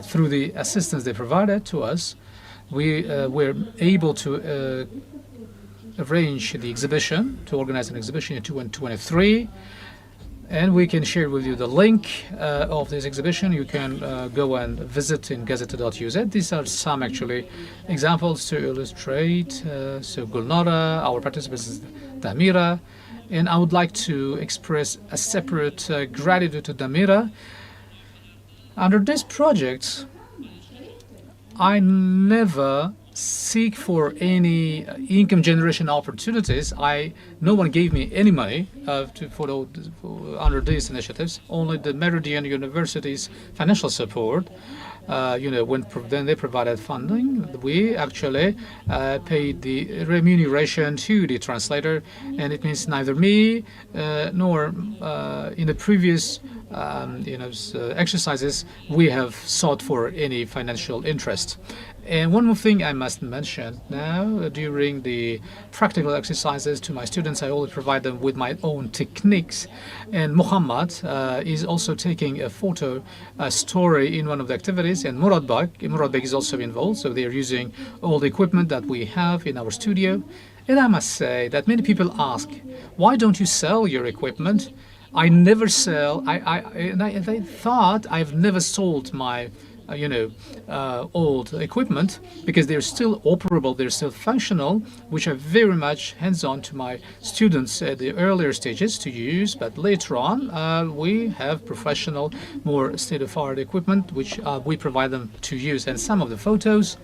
through the assistance they provided to us, we were able to arrange the exhibition, to organize an exhibition in 2023. And we can share with you the link of this exhibition. You can go and visit in gazeta.uz. These are some actually examples to illustrate. So Gulnara, our participants is Damira. And I would like to express a separate gratitude to Damira. Under this project, I never seek for any income generation opportunities. No one gave me any money under these initiatives. Only the Meridian University's financial support. When they provided funding, we actually paid the remuneration to the translator, and it means neither me nor in the previous exercises we have sought for any financial interest. And one more thing I must mention now, during the practical exercises to my students, I always provide them with my own techniques. And Muhammad is also taking a photo story in one of the activities, and Muratbek is also involved, so they are using all the equipment that we have in our studio. And I must say that many people ask, why don't you sell your equipment? I never sell. I thought I've never sold my old equipment because they're still operable, they're still functional, which are very much hands-on to my students at the earlier stages to use. But later on, we have professional, more state-of-art equipment, which we provide them to use. And some of the photos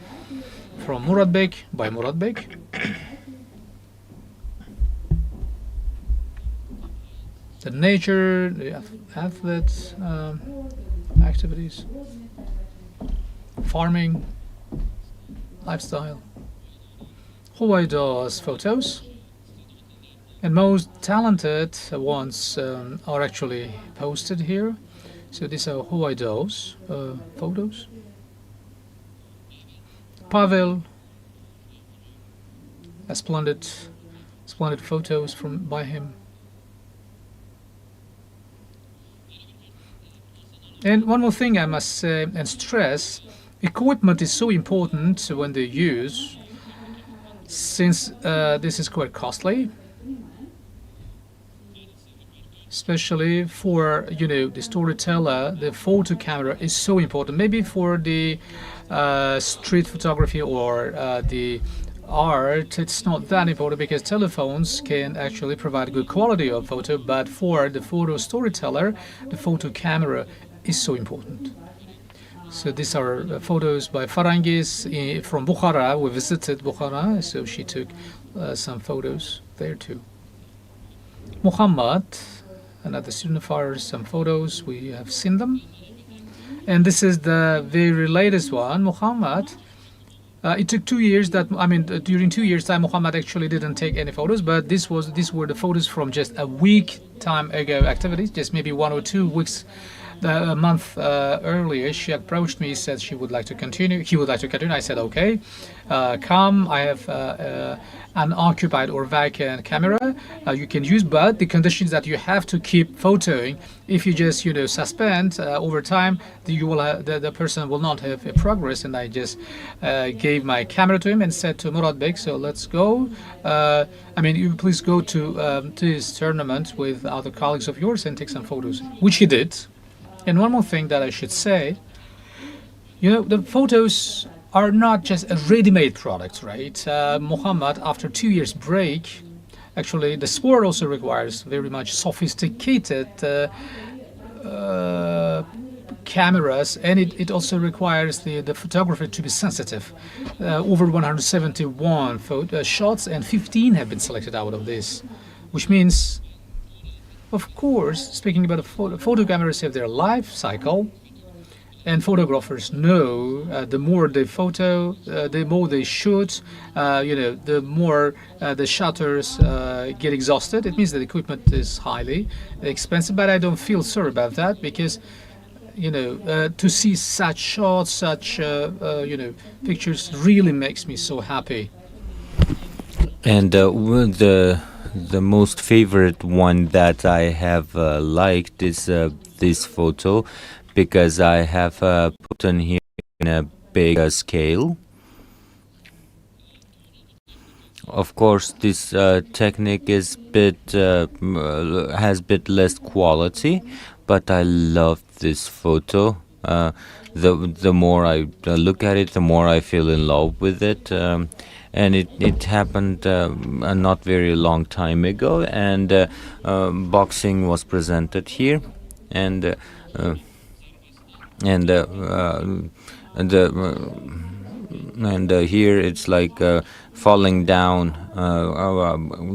from Muratbek, by Muratbek. The nature, the athletes, activities, farming, lifestyle, Huwaido's photos, and most talented ones are actually posted here. So these are Huwaido's photos. Pavel, a splendid photos by him. And one more thing I must say and stress, equipment is so important when they use, since this is quite costly, especially for the storyteller. The photo camera is so important. Maybe for the street photography or the art, it's not that important because telephones can actually provide good quality of photo, but for the photo storyteller, the photo camera is so important. So these are photos by Farangis from Bukhara. We visited Bukhara, so she took some photos there too. Muhammad, another student of ours, some photos, we have seen them. And this is the very latest one, Muhammad. It took 2 years during 2 years time, Muhammad actually didn't take any photos, but these were the photos from just a week time ago activities, just maybe 1 or 2 weeks. A month earlier, she approached me, said she would like to continue. He would like to continue. I said, okay, come. I have an occupied or vacant camera you can use, but the condition is that you have to keep photoing. If you just suspend over time, the person will not have a progress. And I just gave my camera to him and said to Muratbek, so let's go. You please go to this tournament with other colleagues of yours and take some photos, which he did. And one more thing that I should say, the photos are not just a ready-made product, right? Muhammad, after 2 years break, Actually, the sport also requires very much sophisticated cameras, and it also requires the photographer to be sensitive. Over 171 shots, and 15 have been selected out of this, which means, of course, speaking about photo cameras have their life cycle, and photographers know the more they photo, the more they shoot, the more the shutters get exhausted. It means that the equipment is highly expensive, but I don't feel sorry about that, because to see such shots, such pictures really makes me so happy. And the most favorite one that I have liked is this photo, because I have put on here in a big scale. Of course, this technique is has bit less quality, but I love this photo. The more I look at it, the more I feel in love with it. And it happened not very long time ago, and boxing was presented here, and here it's like falling down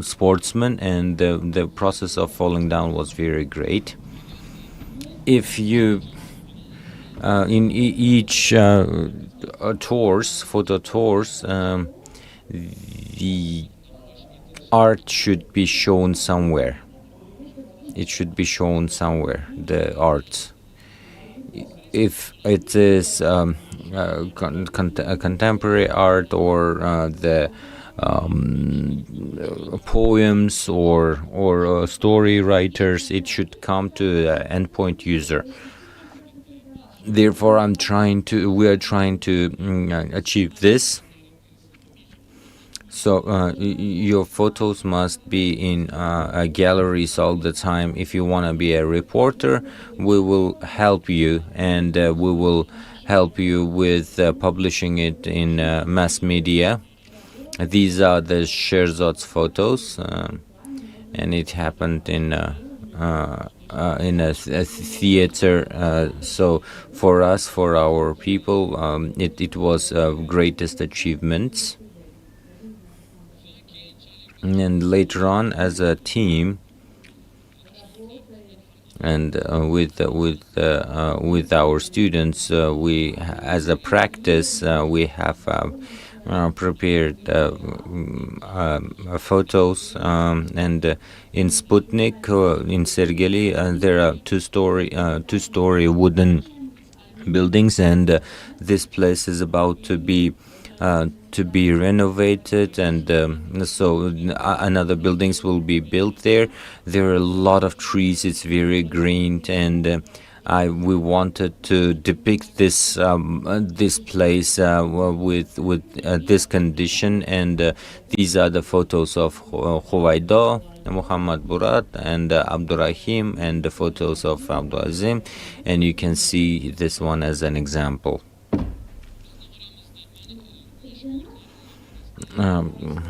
sportsman, and the process of falling down was very great. If you in each photo tours, the art should be shown somewhere. It should be shown somewhere, the art. If it is contemporary art, or the poems, or story writers, it should come to the endpoint user. Therefore, we are trying to achieve this. So your photos must be in galleries all the time. If you want to be a reporter, we will help you, and we will help you with publishing it in mass media. These are the Sherzod's photos, and it happened in a theater. So for us, for our people, it was greatest achievements. And later on, as a team, and with our students, we, as a practice, we have prepared photos, and in Sputnik, in Sergeli, there are two-story wooden buildings, and this place is about to be renovated, and so another buildings will be built there. There are a lot of trees. It's very green, and we wanted to depict this place with this condition. And these are the photos of Huvaydo, Muhammad Burat, and Abdurrahim, and the photos of Abdulazim, and you can see this one as an example.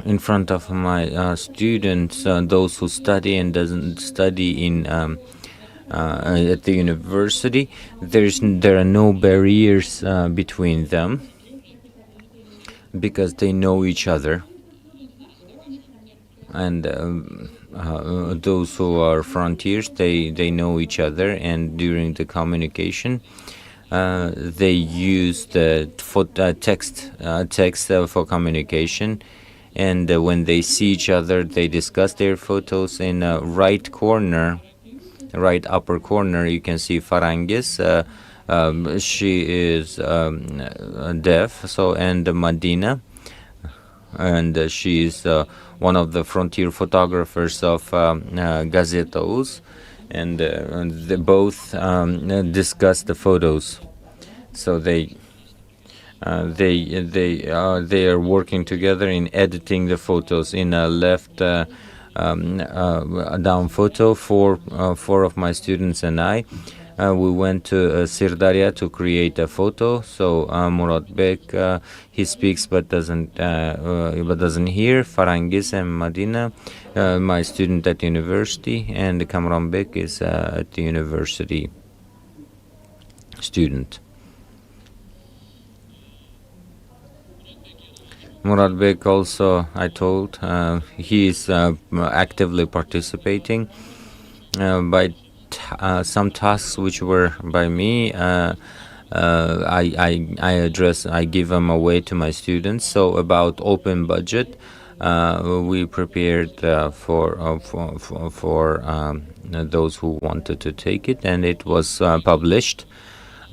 In front of my students, those who study and doesn't study in at the university, there are no barriers between them, because they know each other, and those who are frontiers, they know each other, and during the communication, they use the text for communication, and when they see each other, they discuss their photos. In right upper corner, you can see Farangis. She is deaf, and Madina, and she is one of the frontier photographers of Gazetos. And they both discuss the photos. So they are working together in editing the photos. In a left down photo, four of my students and I, we went to Daria to create a photo. So Muratbek, he speaks but doesn't hear. Farangis and Madina, my student at university, and Kamranbek is at the university student. Muratbek also, I told, he is actively participating by some tasks which were by me. I give them away to my students. So about open budget, we prepared for those who wanted to take it, and it was published.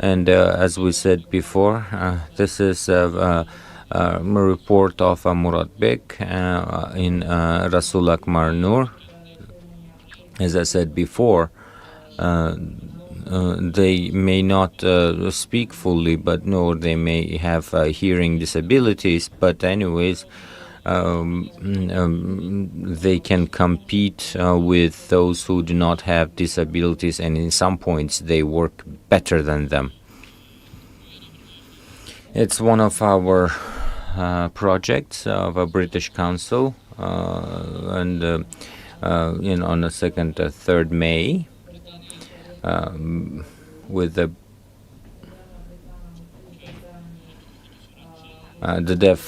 And as we said before, this is a report of Muratbek in Rasul Akmar Nur. As I said before, they may not speak fully, but nor they may have hearing disabilities. But anyways, they can compete with those who do not have disabilities, and in some points they work better than them. It's one of our projects of a British Council, and on the 2nd or 3rd May, with the deaf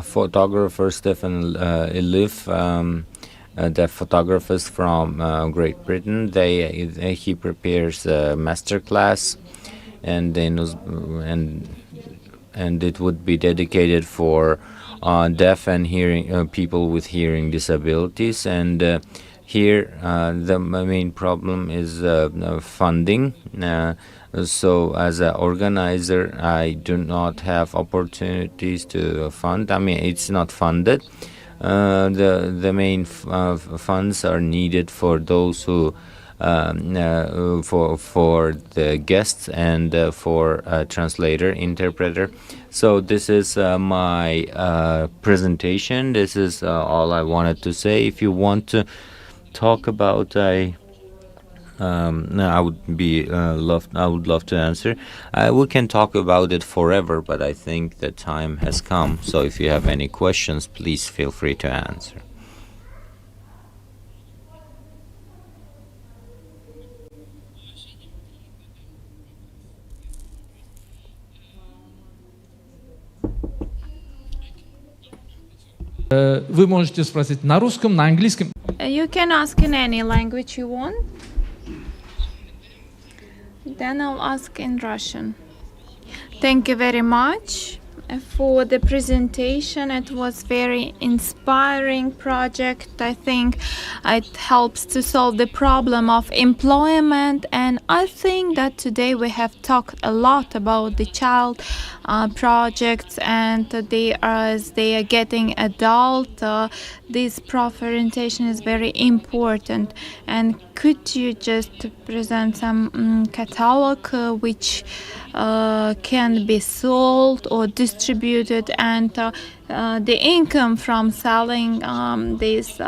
photographer Stefan Ilif, deaf photographers from Great Britain. He prepares a master class, and it would be dedicated for deaf and hearing people with hearing disabilities. And here the main problem is funding. So as an organizer, I do not have opportunities to fund. I mean, it's not funded. The main funds are needed for those who for the guests and for a translator, interpreter. So this is my presentation. This is all I wanted to say. If you want to talk about, I would love to answer. We can talk about it forever, but I think the time has come. So if you have any questions, please feel free to answer. Вы можете спросить на русском, на английском. You can ask in any language you want. Then I'll ask in Russian. Thank you very much for the presentation. It was very inspiring project. I think it helps to solve the problem of employment, and I think that today we have talked a lot about the child projects, and as they are getting adult, this presentation is very important. And could you just present some catalog which can be sold or distributed, and the income from selling this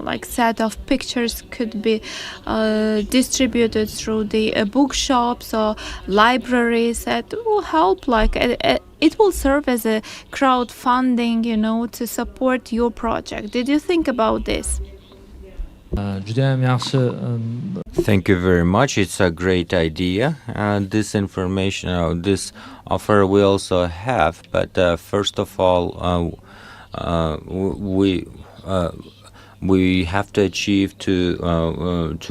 like set of pictures could be distributed through the bookshops or libraries. That will help, like it will serve as a crowdfunding, to support your project. Did you think about this? Thank you very much. It's a great idea. This information, this offer we also have, but first of all, we have to achieve to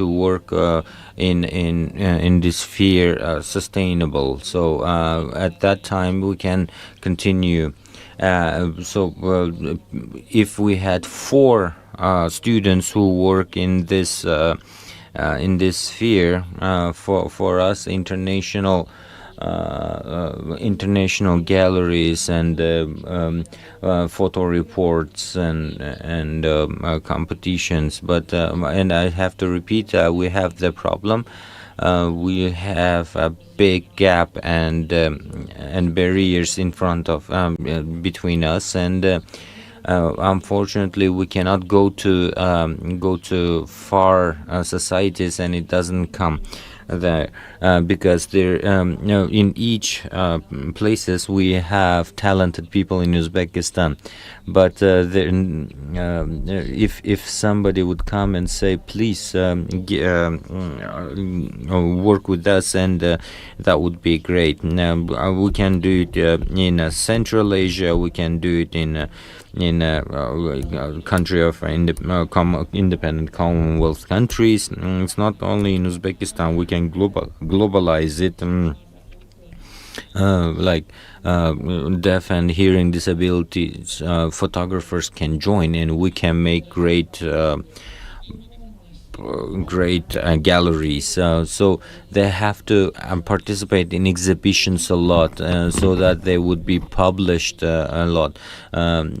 work in this sphere sustainable. So at that time we can continue. If we had 4 students who work in this sphere, for us, international galleries and photo reports and competitions. But and I have to repeat, we have the problem. We have a big gap and barriers in front of between us, and unfortunately we cannot go to far societies, and it doesn't come. there, because there, in each places we have talented people in Uzbekistan, but if somebody would come and say, please work with us, and that would be great. We can do it in Central Asia. We can do it in a country of independent Commonwealth countries. It's not only in Uzbekistan. We can globalize it. Like deaf and hearing disabilities photographers can join, and we can make great galleries. So they have to participate in exhibitions a lot, so that they would be published a lot. At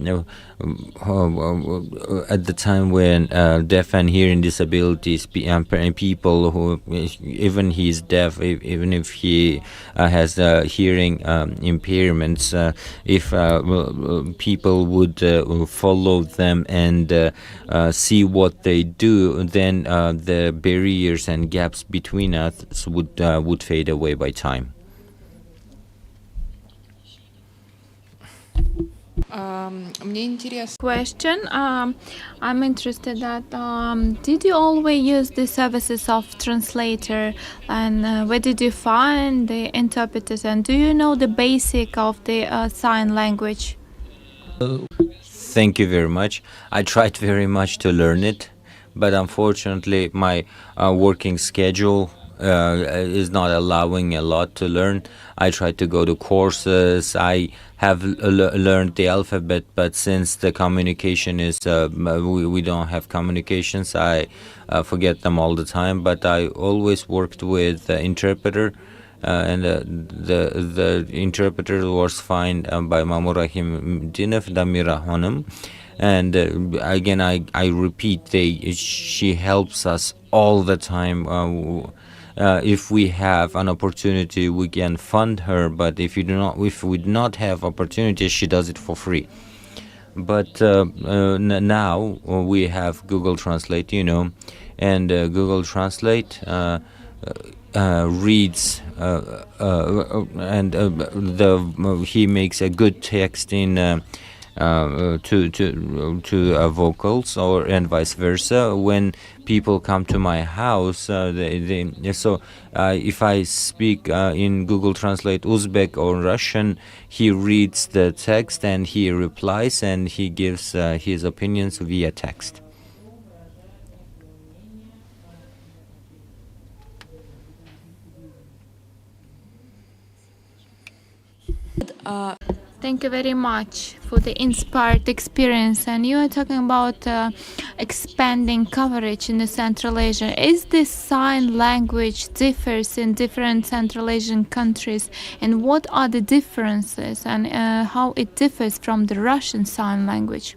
the time when deaf and hearing disabilities people who, even he is deaf, even if he has hearing impairments, if people would follow them and see what they do, then the barriers and gaps between us would fade away by time. Question. I'm interested that did you always use the services of translator, and where did you find the interpreters, and do you know the basic of the sign language? Thank you very much. I tried very much to learn it, but unfortunately my working schedule is not allowing a lot to learn. I tried to go to courses. I have learned the alphabet, but since the communication is we don't have communications, I forget them all the time. But I always worked with the interpreter, and the interpreter was found by Mamurahim Dinov Damira Hanım. And again, I repeat, she helps us all the time. If we have an opportunity, we can fund her. But if we do not have opportunity, she does it for free. But now we have Google Translate, and Google Translate reads and he makes a good text in. To vocals, and vice versa. When people come to my house, if I speak in Google Translate Uzbek or Russian, he reads the text and he replies, and he gives his opinions via text. Thank you very much for the inspired experience. And you are talking about expanding coverage in the Central Asia. Is this sign language differs in different Central Asian countries? And what are the differences, and how it differs from the Russian sign language?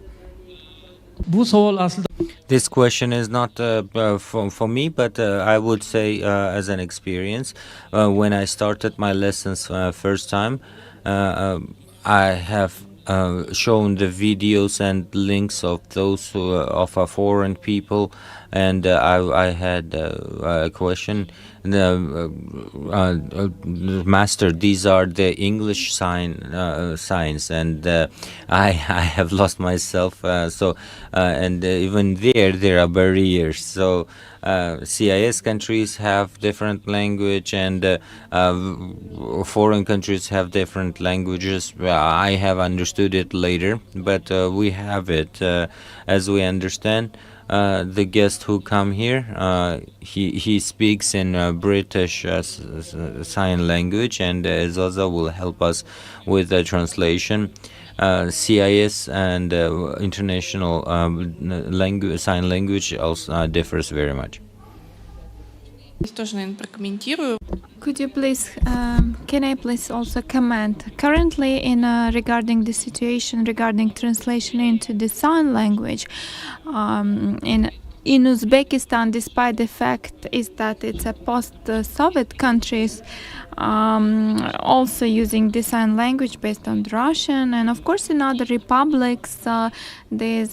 This question is not for me, but I would say as an experience, when I started my lessons first time, I have shown the videos and links of those of foreign people, and I had a question. Master, these are the English signs, and I have lost myself. And even there are barriers. So CIS countries have different language, and foreign countries have different languages. I have understood it later, but we have it as we understand. The guest who come here, he speaks in British sign language, and Zaza will help us with the translation. CIS and international sign language also differs very much. Could you please, can I please also comment? Currently, regarding the situation regarding translation into the sign language, in in Uzbekistan, despite the fact is that it's a post-Soviet countries, also using the sign language based on Russian, and of course in other republics there's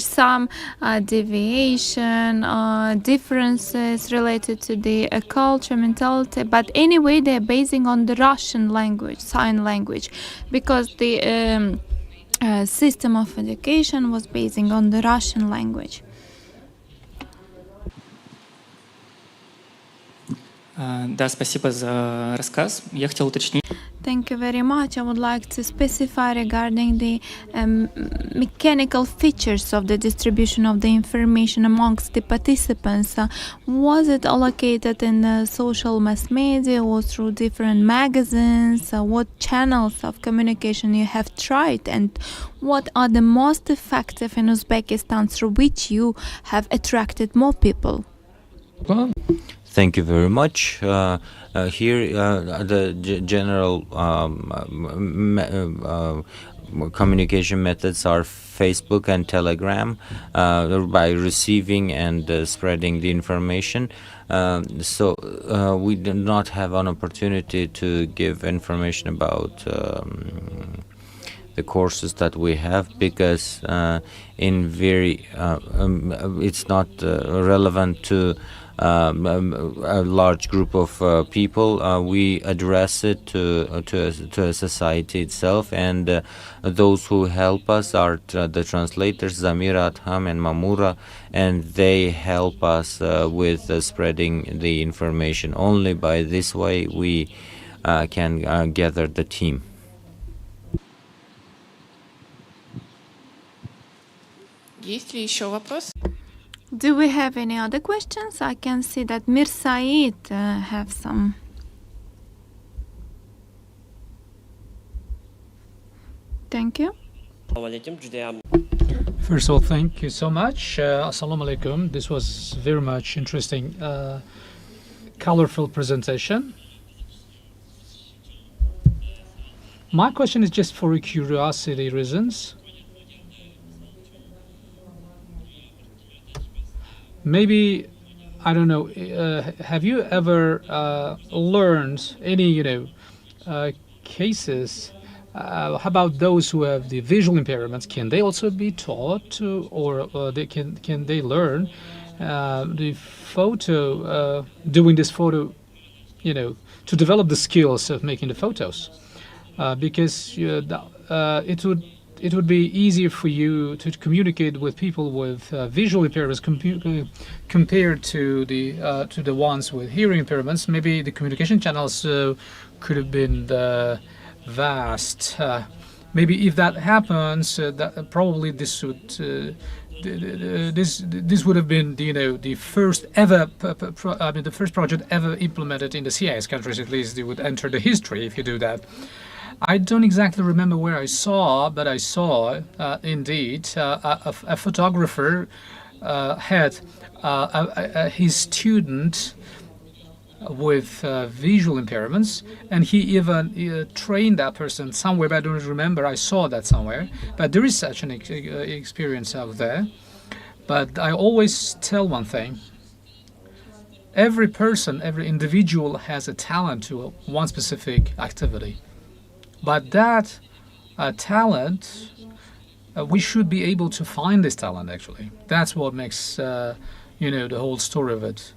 some deviation, differences related to the culture, mentality, but anyway they're basing on the Russian language, sign language, because the system of education was basing on the Russian language. Да, спасибо за рассказ. Я хотел уточнить. Thank you very much. I would like to specify regarding the mechanical features of the distribution of the information amongst the participants. Was it allocated in the social mass media or through different magazines? What channels of communication you have tried, and what are the most effective in Uzbekistan through which you have attracted more people? Thank you very much. Here, the general communication methods are Facebook and Telegram, by receiving and spreading the information. So we do not have an opportunity to give information about the courses that we have, because in very it's not relevant to a large group of people. We address it to a society itself, and those who help us are the translators Zamira, Atham, and Mamura, and they help us with spreading the information. Only by this way we can gather the team. Есть ли еще вопрос? Do we have any other questions? I can see that Mir Said have some. Thank you. First of all, thank you so much. Assalamu alaikum. This was very much interesting, colorful presentation. My question is just for curiosity reasons. Maybe, I don't know, have you ever learned any, cases about those who have the visual impairments? Can they also be taught to, or can they learn the photo, doing this photo, to develop the skills of making the photos? Because it would be easier for you to communicate with people with visual impairments compared to the ones with hearing impairments. Maybe the communication channels could have been vast. Maybe if that happens, that probably this would this would have been the first ever the first project ever implemented in the CIS countries. At least it would enter the history if you do that. I don't exactly remember where I saw, but I saw indeed a photographer had his student with visual impairments, and he even trained that person somewhere, but I don't remember. I saw that somewhere, but there is such an experience out there. But I always tell one thing: every person, every individual has a talent to one specific activity. But that talent, we should be able to find this talent, actually. That's what makes, the whole story of it.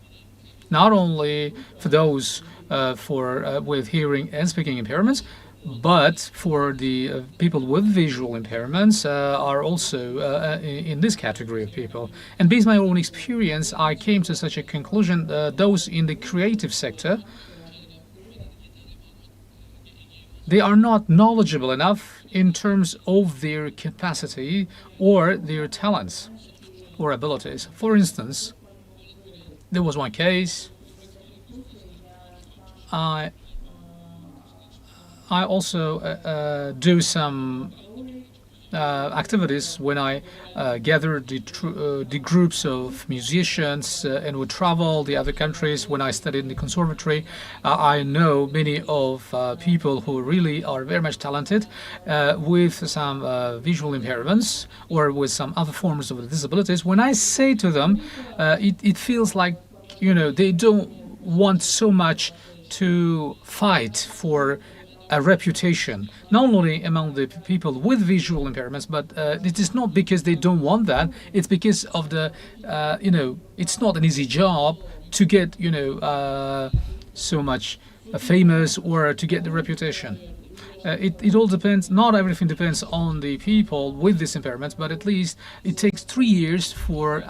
Not only for those with hearing and speaking impairments, but for the people with visual impairments are also in this category of people. And based on my own experience, I came to such a conclusion: those in the creative sector, they are not knowledgeable enough in terms of their capacity or their talents or abilities. For instance, there was one case. I also do some activities when I gathered the groups of musicians and would travel the other countries. When I studied in the conservatory, I know many of people who really are very much talented with some visual impairments or with some other forms of disabilities. When I say to them, it feels like, they don't want so much to fight for a reputation, not only among the people with visual impairments, but it is not because they don't want that. It's because of the, it's not an easy job to get, so much famous or to get the reputation. It all depends, not everything depends on the people with these impairments, but at least it takes 3 years for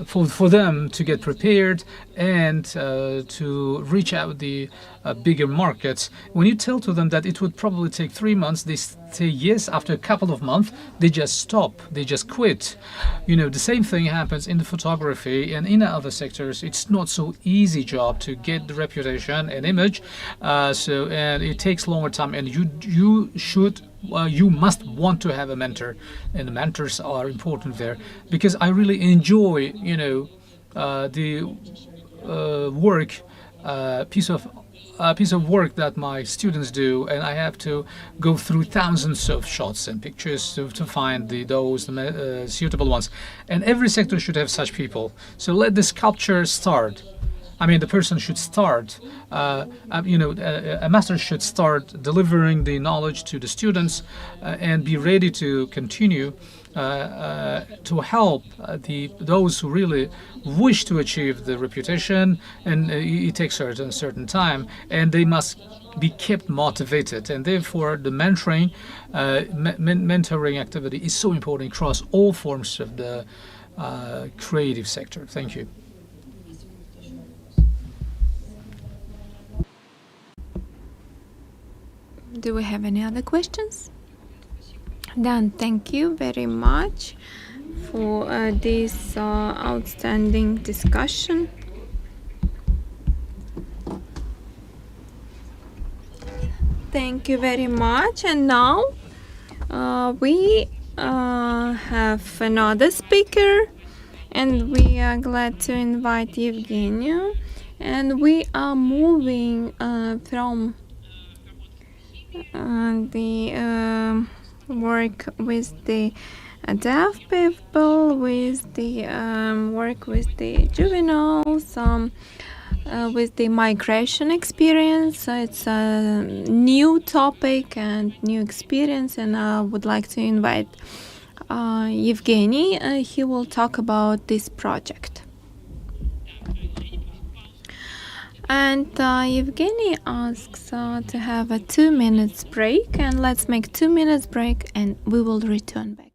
for them to get prepared and to reach out the bigger markets. When you tell to them that it would probably take 3 months, they say yes. After a couple of months, they just stop, they just quit. The same thing happens in the photography and in other sectors. It's not so easy job to get the reputation and image, and it takes longer time, and you must want to have a mentor, and the mentors are important there, because I really enjoy, the work, piece of work that my students do, and I have to go through thousands of shots and pictures to find those suitable ones. And every sector should have such people. So let the sculpture start. I mean, the person should start, a master should start delivering the knowledge to the students and be ready to continue to help those who really wish to achieve the reputation, and it takes a certain time, and they must be kept motivated, and therefore the mentoring activity is so important across all forms of the creative sector. Thank you. Do we have any other questions? Dan, thank you very much for this outstanding discussion. Thank you very much. And now we have another speaker, and we are glad to invite Evgeny. And we are moving from the work with the deaf people, with the work with the juveniles, with the migration experience. It's a new topic and new experience, and I would like to invite Evgeny. He will talk about this project. And Evgeny asks to have a 2 minutes break, and let's make 2 minutes break and we will return back.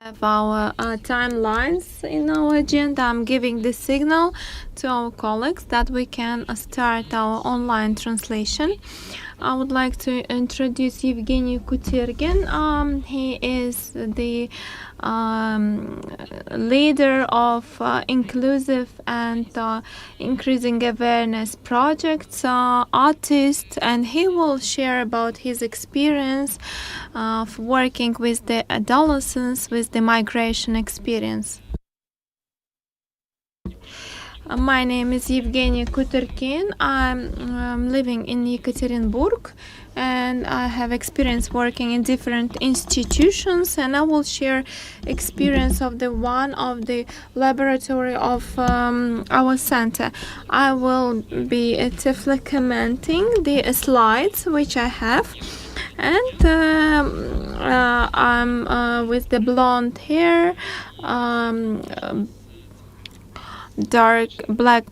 Have our timelines in our agenda. I'm giving the signal to our colleagues that we can start our online translation. I would like to introduce Evgeny Kutergin. He is the leader of inclusive and increasing awareness projects, artist, and he will share about his experience of working with the adolescents with the migration experience. My name is Evgeny Kutergin. I'm living in Yekaterinburg and I have experience working in different institutions, and I will share experience of the one of the laboratory of our center. I will be commenting the slides which I have, and I'm with the blonde hair, dark black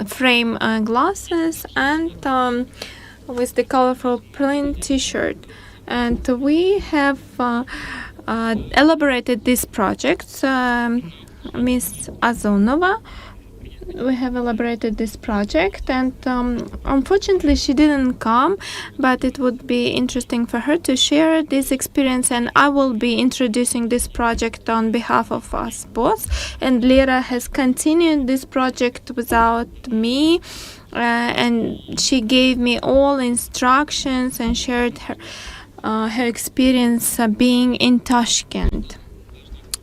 frame glasses, and with the colorful print t-shirt. And we have elaborated this project. Miss Zhdanova, we have elaborated this project, and unfortunately she didn't come, but it would be interesting for her to share this experience, and I will be introducing this project on behalf of us both. And Lera has continued this project without me, and she gave me all instructions and shared her experience being in Tashkent,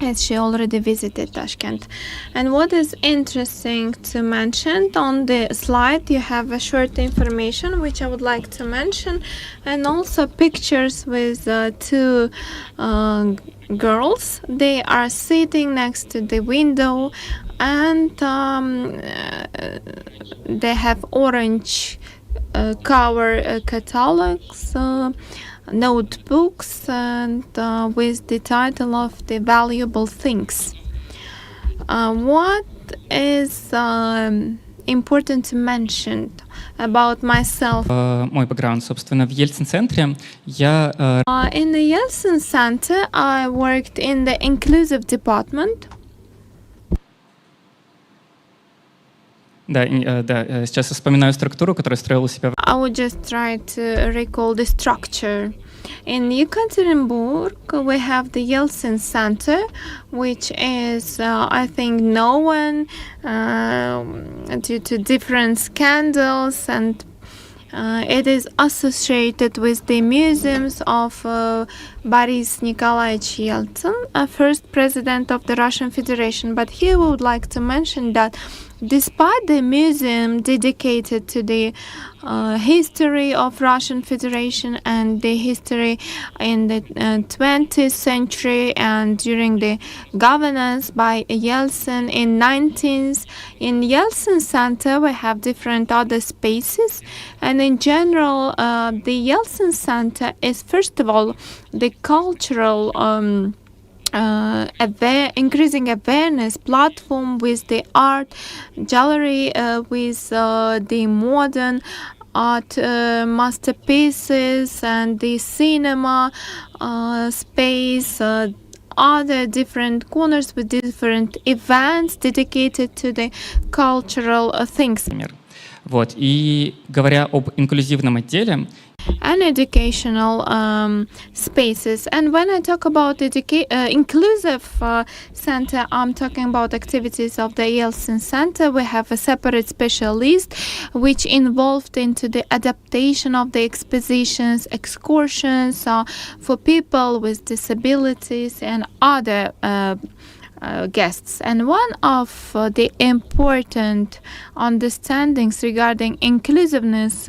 as she already visited Tashkent. And what is interesting to mention, on the slide you have a short information which I would like to mention, and also pictures with two girls. They are sitting next to the window, and they have orange cover catalogs, notebooks, and with the title of the valuable things. What is important to mention about myself? Мой бэкграунд, собственно, в Ельцин-центре я... In the Yeltsin Center, I worked in the inclusive department. Да, сейчас я вспоминаю структуру, которую строил у себя. I would just try to recall the structure. In Yekaterinburg, we have the Yeltsin Center, which is, I think, known due to different scandals, and it is associated with the museums of Boris Nikolaevich Yeltsin, first president of the Russian Federation. But here we would like to mention that despite the museum dedicated to the history of Russian Federation and the history in the 20th century and during the governance by Yeltsin in 19th, in Yeltsin Center we have different other spaces, and in general the Yeltsin Center is first of all the cultural increasing awareness platform with the art gallery, with the modern art masterpieces, and the cinema space, other different corners with different events dedicated to the cultural things. Вот. И говоря об инклюзивном отделе, and educational spaces. And when I talk about inclusive center, I'm talking about activities of the Yeltsin Center. We have a separate specialist which involved into the adaptation of the expositions, excursions for people with disabilities and other guests. And one of the important understandings regarding inclusiveness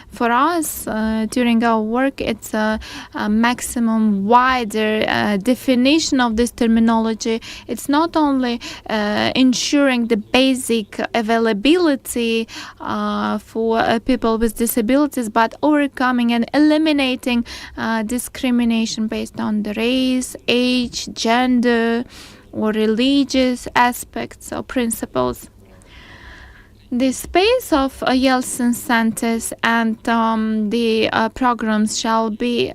for us during our work, it's a maximum wider definition of this terminology. It's not only ensuring the basic availability for people with disabilities, but overcoming and eliminating discrimination based on the race, age, gender, or religious aspects or principles. The space of Yeltsin centers and the programs shall be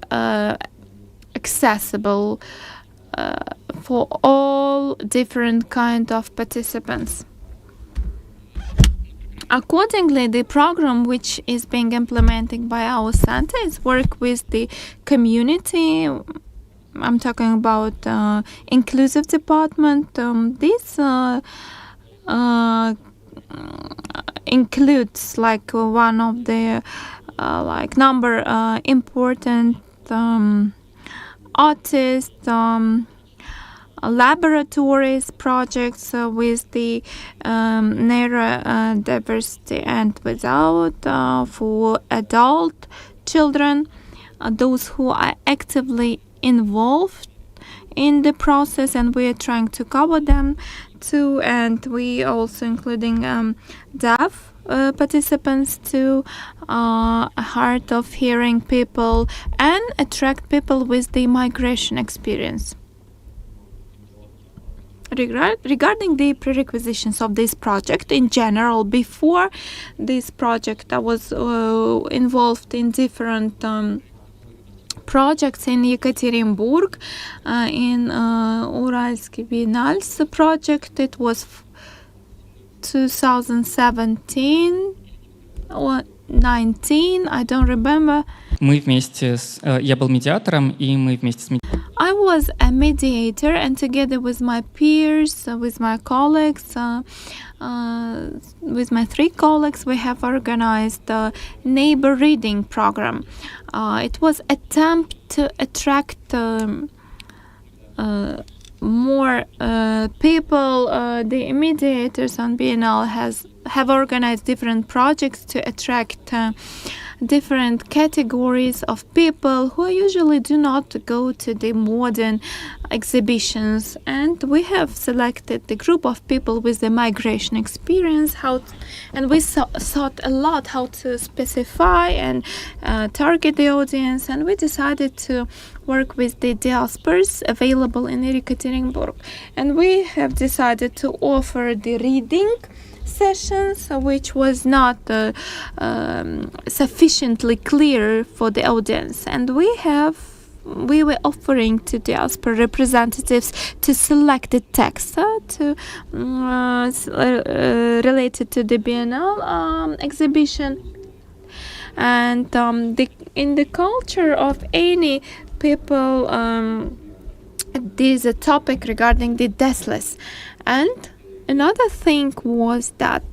accessible for all different kind of participants. Accordingly, the program which is being implemented by our center is work with the community. I'm talking about inclusive department. This includes like one of the like number important artists, laboratories, projects with the neurodiversity and without for adult children, those who are actively involved in the process, and we are trying to cover them too. And we also including deaf participants to hard of hearing people and attract people with the migration experience. Regarding the prerequisites of this project in general, before this project I was involved in different projects in Yekaterinburg, in Uralsky Biennale's project. It was 2017 or 19, I don't remember. Мы вместе с... Я был медиатором, и мы вместе с... I was a mediator, and together with my peers, with my colleagues, with my 3 colleagues, we have organized a neighbor reading program. It was attempt to attract more people. The mediators on Biennale have organized different projects to attract different categories of people who usually do not go to the modern exhibitions, and we have selected the group of people with the migration experience, and we thought a lot how to specify and target the audience, and we decided to work with the diasporas available in Ekaterinburg, and we have decided to offer the reading sessions, which was not sufficiently clear for the audience, and we were offering to diaspora representatives to select the text related to the Biennale exhibition. And in the culture of any people, there's a topic regarding the deathless. And another thing was that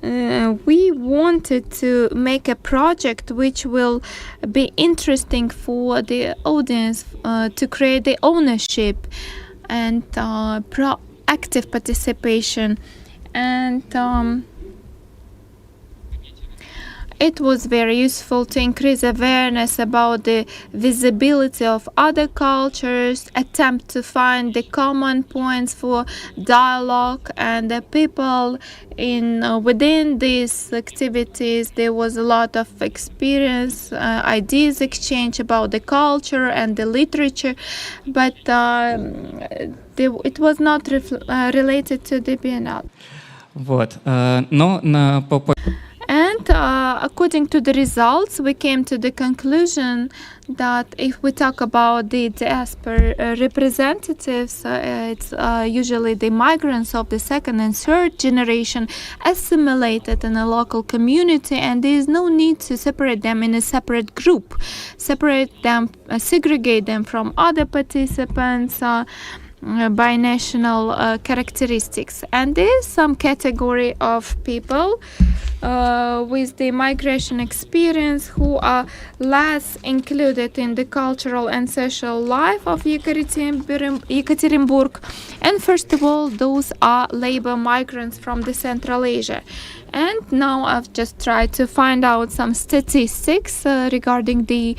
we wanted to make a project which will be interesting for the audience to create the ownership and proactive participation. And it was very useful to increase awareness about the visibility of other cultures, attempt to find the common points for dialogue, and the people within these activities. There was a lot of experience, ideas exchange about the culture and the literature, but it was not related to the Biennale. Вот. Но And according to the results, we came to the conclusion that if we talk about the diaspora representatives, it's usually the migrants of the 2nd and 3rd generation assimilated in a local community, and there is no need to separate them in a separate group, segregate them from other participants by national characteristics. And there is some category of people with the migration experience who are less included in the cultural and social life of Ekaterinburg. And first of all, those are labor migrants from the Central Asia. And now I've just tried to find out some statistics regarding the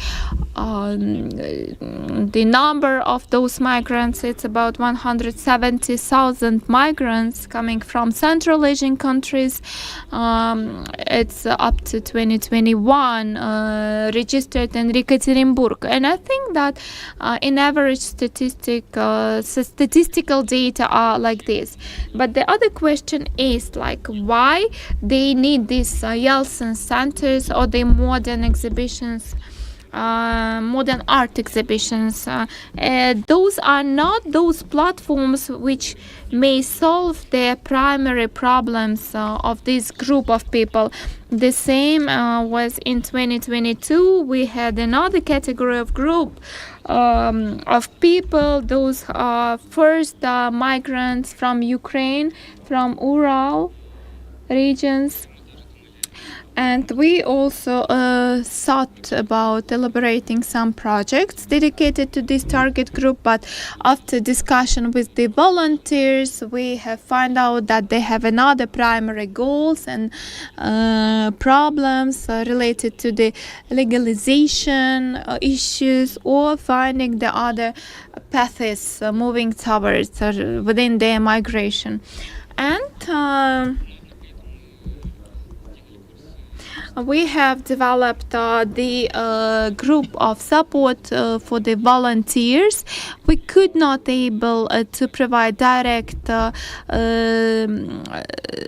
number of those migrants. It's about 170,000 migrants coming from Central Asian countries. It's up to 2021 registered in Ekaterinburg. And I think that in average statistical data are like this. But the other question is like why they need these Yeltsin centers or the modern exhibitions modern art exhibitions. Those are not those platforms which may solve the primary problems of this group of people. The same was in 2022. We had another category of group of people. Those are first migrants from Ukraine, from Ural regions. And we also thought about elaborating some projects dedicated to this target group, but after discussion with the volunteers, we have found out that they have another primary goals and problems related to the legalization issues or finding the other paths moving towards within their migration. And we have developed the group of support for the volunteers. We could not able to provide direct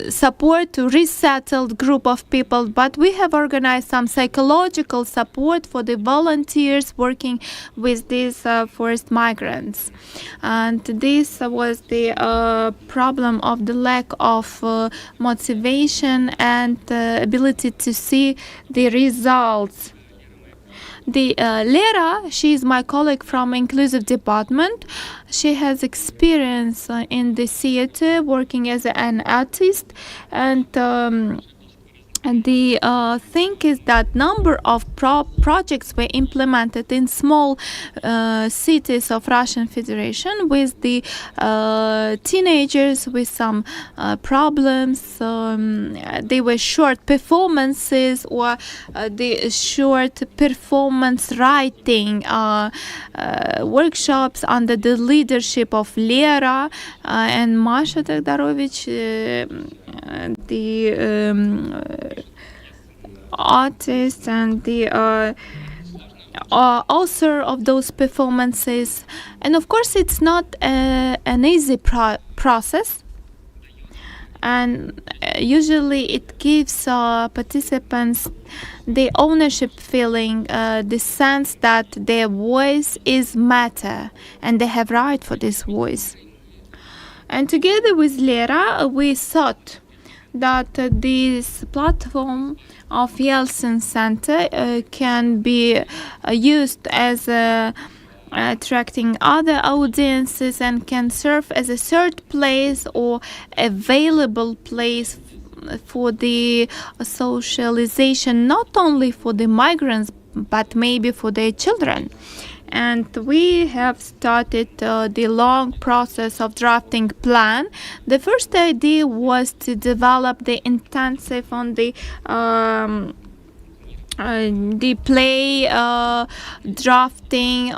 support to resettled group of people, but we have organized some psychological support for the volunteers working with these forced migrants. And this was the problem of the lack of motivation and ability to see the results. The Lera, she is my colleague from inclusive department. She has experience in the theater working as an artist, and the thing is that number of projects were implemented in small cities of Russian Federation with the teenagers with some problems. They were short performances or the short performance writing workshops under the leadership of Lera and Masha Tagdarovich, the artist and the author of those performances. And of course it's not an easy process, and usually it gives participants the ownership feeling, the sense that their voice is matter and they have right for this voice. And together with Lera, we thought that this platform of Yeltsin Center can be used as attracting other audiences and can serve as a third place or available place for the socialization, not only for the migrants but maybe for their children. And we have started the long process of drafting plan. The first idea was to develop the intensive on the play drafting,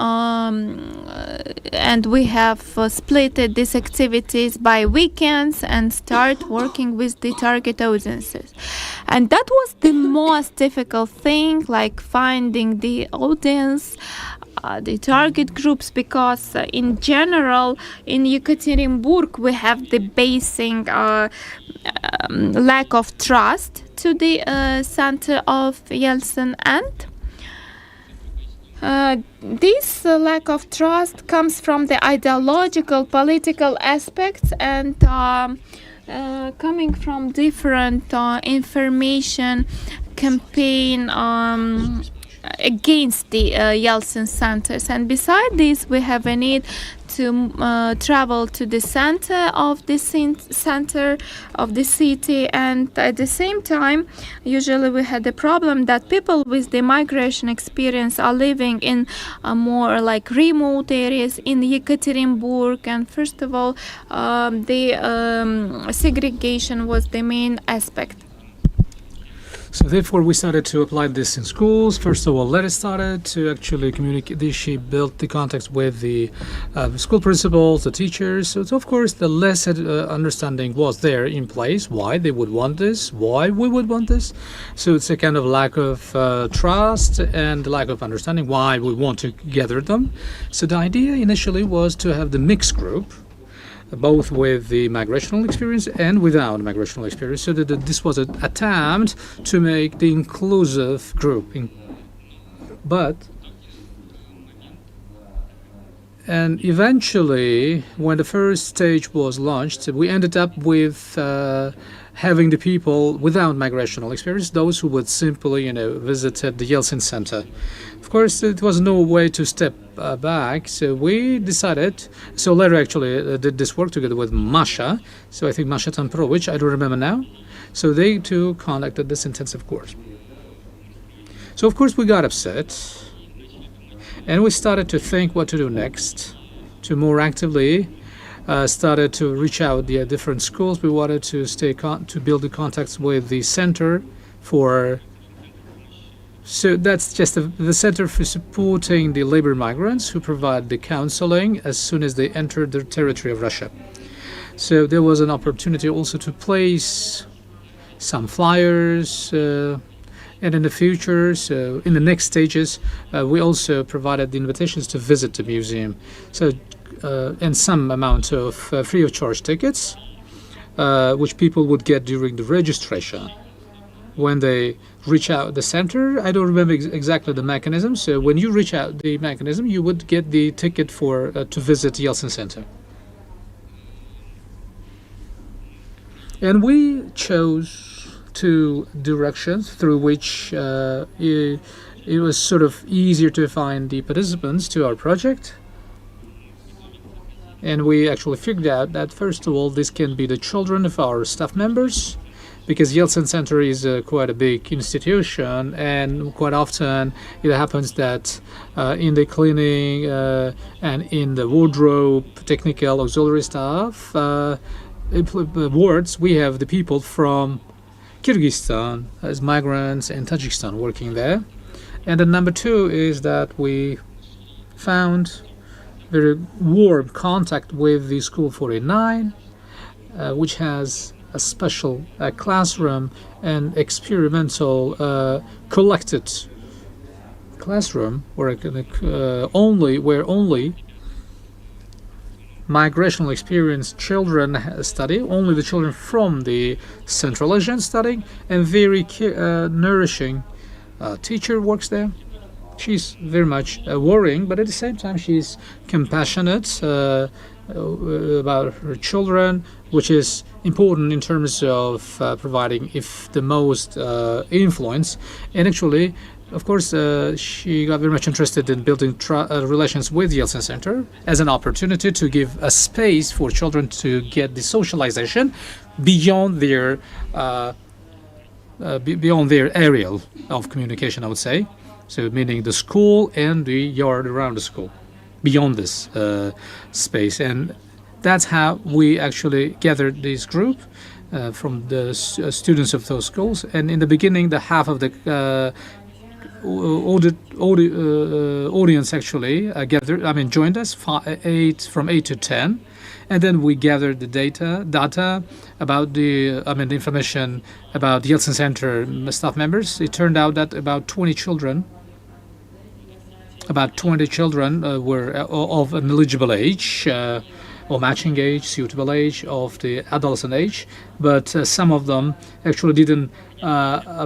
and we have split these activities by weekends and start working with the target audiences. And that was the most difficult thing, like finding the audience, the target groups, because in general in Yekaterinburg we have the basic lack of trust to the center of Yeltsin, and this lack of trust comes from the ideological political aspects and coming from different information campaign against the Yeltsin centers. And beside this, we have a need to travel to the center of the city, and at the same time, usually we had the problem that people with the migration experience are living in more like remote areas in Yekaterinburg, and first of all, the segregation was the main aspect. So therefore we started to apply this in schools. First of all, Lera started to actually communicate this. She built the context with the school principals, the teachers. So of course the less understanding was there in place, why they would want this, why we would want this. So it's a kind of lack of trust and lack of understanding why we want to gather them. So the idea initially was to have the mixed group, both with the migrational experience and without migrational experience, so that this was an attempt to make the inclusive group. But And eventually, when the first stage was launched, we ended up with having the people without migrational experience, those who would simply, visited the Yeltsin Center. Of course, it was no way to step back, so we decided. So later, actually, did this work together with Masha. So I think Masha Tamprovich, I don't remember now. So they too conducted this intensive course. So of course we got upset, and we started to think what to do next, to more actively started to reach out the different schools. We wanted to to build the contacts with the center for. So that's just the center for supporting the labor migrants who provide the counseling as soon as they enter the territory of Russia. So there was an opportunity also to place some flyers, and in the future, so in the next stages, we also provided the invitations to visit the museum. So, and some amount of free of charge tickets, which people would get during the registration. When they reach out the center, I don't remember exactly the mechanism. So when you reach out the mechanism, you would get the ticket for to visit Yeltsin Center. And we chose two directions through which it was sort of easier to find the participants to our project. And we actually figured out that, first of all, this can be the children of our staff members, because Yeltsin Center is quite a big institution, and quite often it happens that in the cleaning and in the wardrobe, technical auxiliary staff, wards, we have the people from Kyrgyzstan as migrants and Tajikistan working there. And then number two is that we found very warm contact with the School 49, which has a special classroom and experimental collected classroom where only migrational experienced children study, only the children from the Central Asian studying, and very nourishing teacher works there. She's very much worrying, but at the same time she's compassionate about her children, which is important in terms of providing the most influence. And actually, of course, she got very much interested in building relations with Yeltsin Center as an opportunity to give a space for children to get the socialization beyond their area of communication, I would say. So meaning the school and the yard around the school, beyond this space. And that's how we actually gathered this group from the students of those schools. And in the beginning, the half of the audience actually joined us, from 8 to 10, and then we gathered the data about the information about the Yeltsin Center staff members. It turned out that about 20 children were of an eligible age, or matching age, suitable age, of the adolescent age, but some of them actually didn't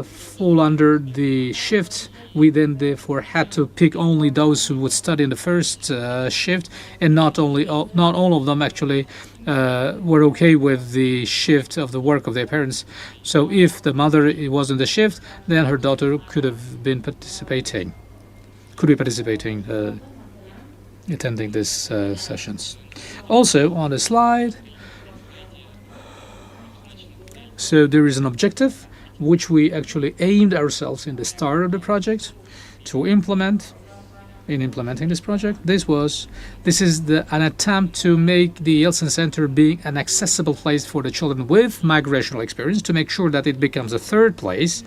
fall under the shift. We then therefore had to pick only those who would study in the first shift, and not all of them actually were okay with the shift of the work of their parents. So if the mother was in the shift, then her daughter could be participating, attending these sessions. Also on the slide, so there is an objective which we actually aimed ourselves in the start of the project to implement. In implementing this project, this is an attempt to make the Yeltsin Center being an accessible place for the children with migrational experience, to make sure that it becomes a third place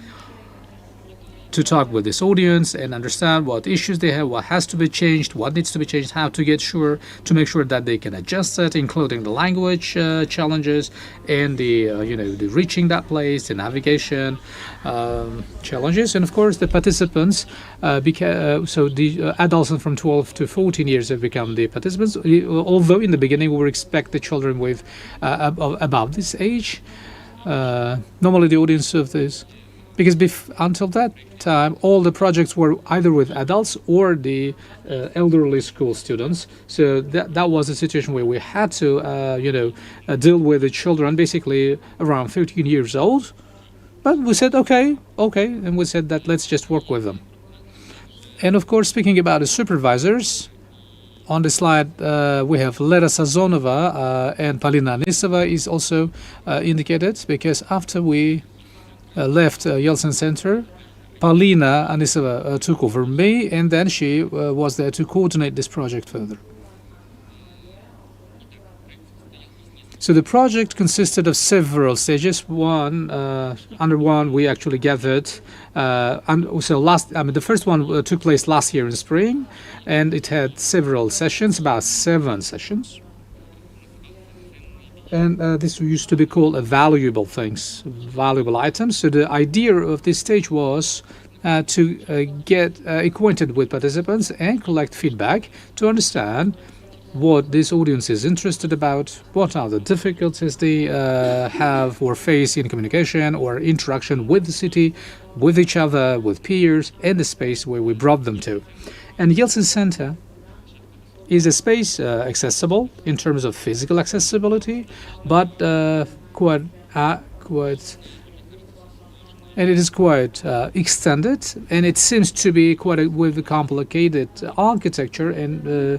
to talk with this audience and understand what issues they have, what has to be changed, what needs to be changed, how to make sure that they can adjust it, including the language challenges and the reaching that place, the navigation challenges, and of course the participants. So the adolescents from 12 to 14 years have become the participants. Although in the beginning we would expect the children with above this age. Normally the audience of this because until that time, all the projects were either with adults or the elderly school students. So that was a situation where we had to, deal with the children, basically around 13 years old. But we said, okay, and we said that let's just work with them. And of course, speaking about the supervisors, on the slide we have Lera Sazonova and Polina Anisova is also indicated, because after we left Yeltsin Center, Polina Anisova took over me, and then she was there to coordinate this project further. So the project consisted of several stages. Under one, we actually gathered. The first one took place last year in spring, and it had several sessions, about 7 sessions. And this used to be called valuable things, valuable items. So the idea of this stage was to get acquainted with participants and collect feedback to understand what this audience is interested about, what are the difficulties they have or face in communication or interaction with the city, with each other, with peers, and the space where we brought them to. And Yeltsin Center is a space accessible in terms of physical accessibility, but and it is quite extended, and it seems to be quite with a complicated architecture and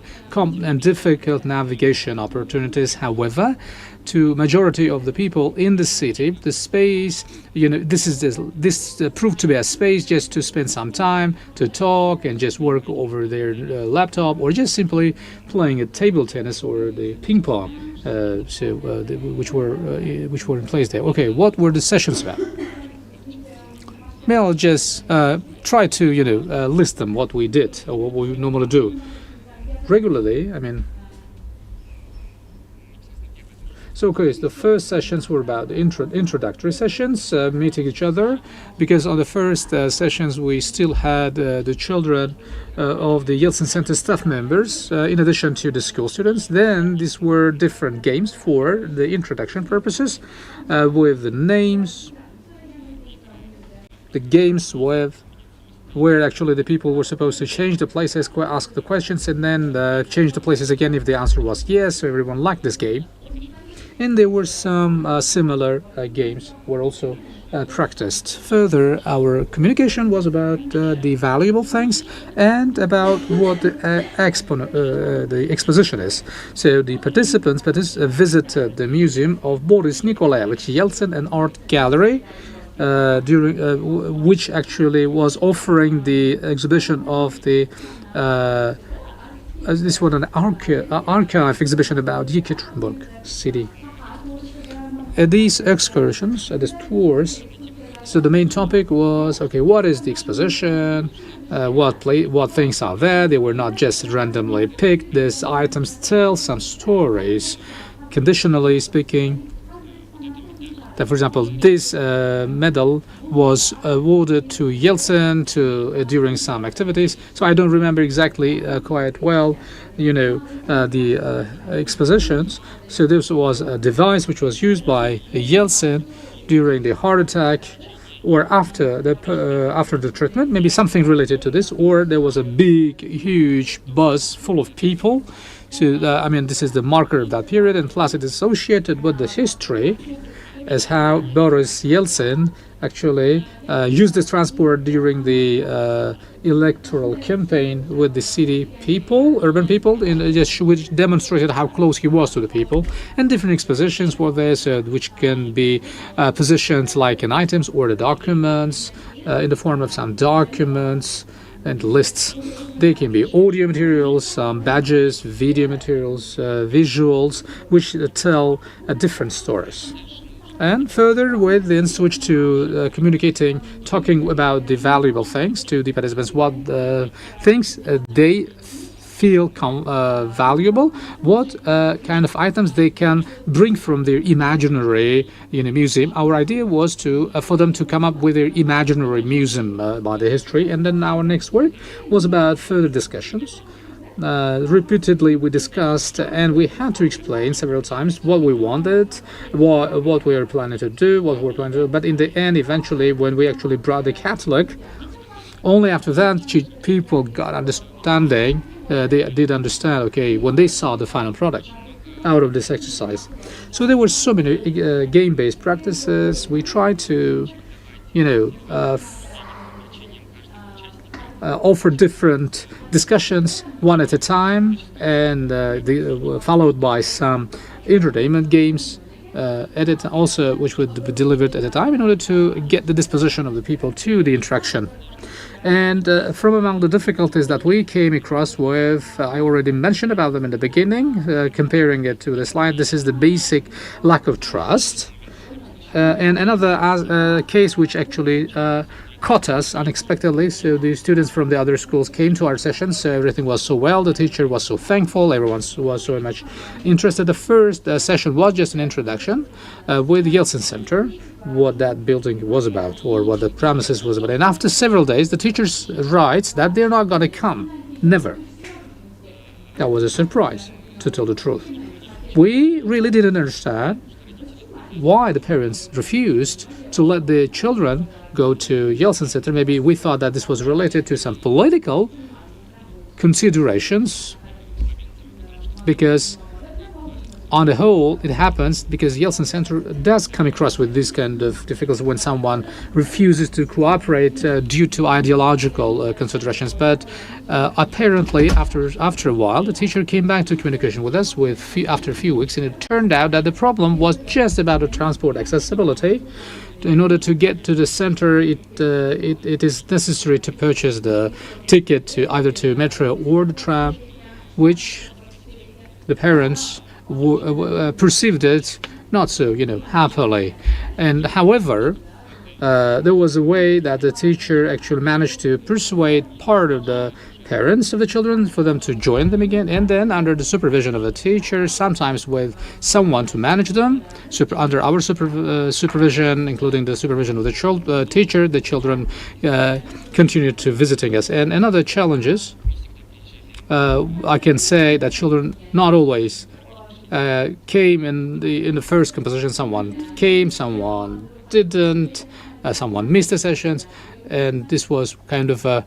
difficult navigation opportunities. However, to majority of the people in the city, the space, this proved to be a space just to spend some time to talk and just work over their laptop, or just simply playing a table tennis or the ping pong, which were in place there. Okay, what were the sessions about? I'll just try to, list them, what we did, or what we normally do. Regularly, So, okay, the first sessions were about introductory sessions, meeting each other, because on the first sessions we still had the children of the Yeltsin Center staff members, in addition to the school students. Then these were different games for the introduction purposes, with the names, the games where actually the people were supposed to change the places, ask the questions, and then change the places again if the answer was yes. So everyone liked this game. And there were some similar games were also practiced. Further, our communication was about the valuable things and about what the exposition is. So the participants visited the museum of Boris Nikolaevich Yeltsin, an art gallery, during which actually was offering the exhibition of the this was an archive exhibition about Yekaterinburg city. At these excursions, at these tours, so the main topic was, okay, what is the exposition? What things are there? They were not just randomly picked. These items tell some stories. Conditionally speaking, that, for example, this medal was awarded to Yeltsin during some activities. So I don't remember exactly quite well, the expositions. So this was a device which was used by Yeltsin during the heart attack, or after the treatment, maybe something related to this, or there was a big, huge bus full of people. So this is the marker of that period, and plus it is associated with the history as how Boris Yeltsin actually used this transport during the electoral campaign with the city people, urban people, which demonstrated how close he was to the people. And different expositions were there, so which can be positioned like in items or the documents, in the form of some documents and lists. They can be audio materials, some badges, video materials, visuals, which tell different stories. And further, we then switch to talking about the valuable things to the participants, what things they feel valuable, what kind of items they can bring from their imaginary museum. Our idea was for them to come up with their imaginary museum about the history. And then our next work was about further discussions repeatedly we discussed, and we had to explain several times what we wanted, what we were planning to do, But in the end, eventually, when we actually brought the catalog, only after that people got understanding. They did understand, okay, when they saw the final product out of this exercise. So there were so many game-based practices. We tried to, offer different discussions one at a time, and followed by some entertainment games also, which would be delivered at a time in order to get the disposition of the people to the interaction. And from among the difficulties that we came across with, I already mentioned about them in the beginning, comparing it to the slide, this is the basic lack of trust. And another case which actually caught us unexpectedly. So the students from the other schools came to our sessions. So everything was so well. The teacher was so thankful. Everyone was so much interested. The first session was just an introduction with Yeltsin Center, what that building was about or what the premises was about. And after several days, the teachers writes that they're not going to come. Never. That was a surprise, to tell the truth. We really didn't understand why the parents refused to let the children go to Yeltsin Center. Maybe we thought that this was related to some political considerations, because on the whole it happens because Yeltsin Center does come across with this kind of difficulties when someone refuses to cooperate due to ideological considerations. But apparently after a while the teacher came back to communication with us after a few weeks, and it turned out that the problem was just about the transport accessibility. In order to get to the center, it is necessary to purchase the ticket to either to metro or the tram, which the parents perceived it not so, happily. And however, there was a way that the teacher actually managed to persuade part of the parents of the children for them to join them again, and then under the supervision of the teacher, sometimes with someone to manage them, under our supervision, including the supervision of the teacher, the children continued to visiting us. And another challenges, I can say that children not always came in the first composition. Someone came, someone didn't, someone missed the sessions, and this was kind of a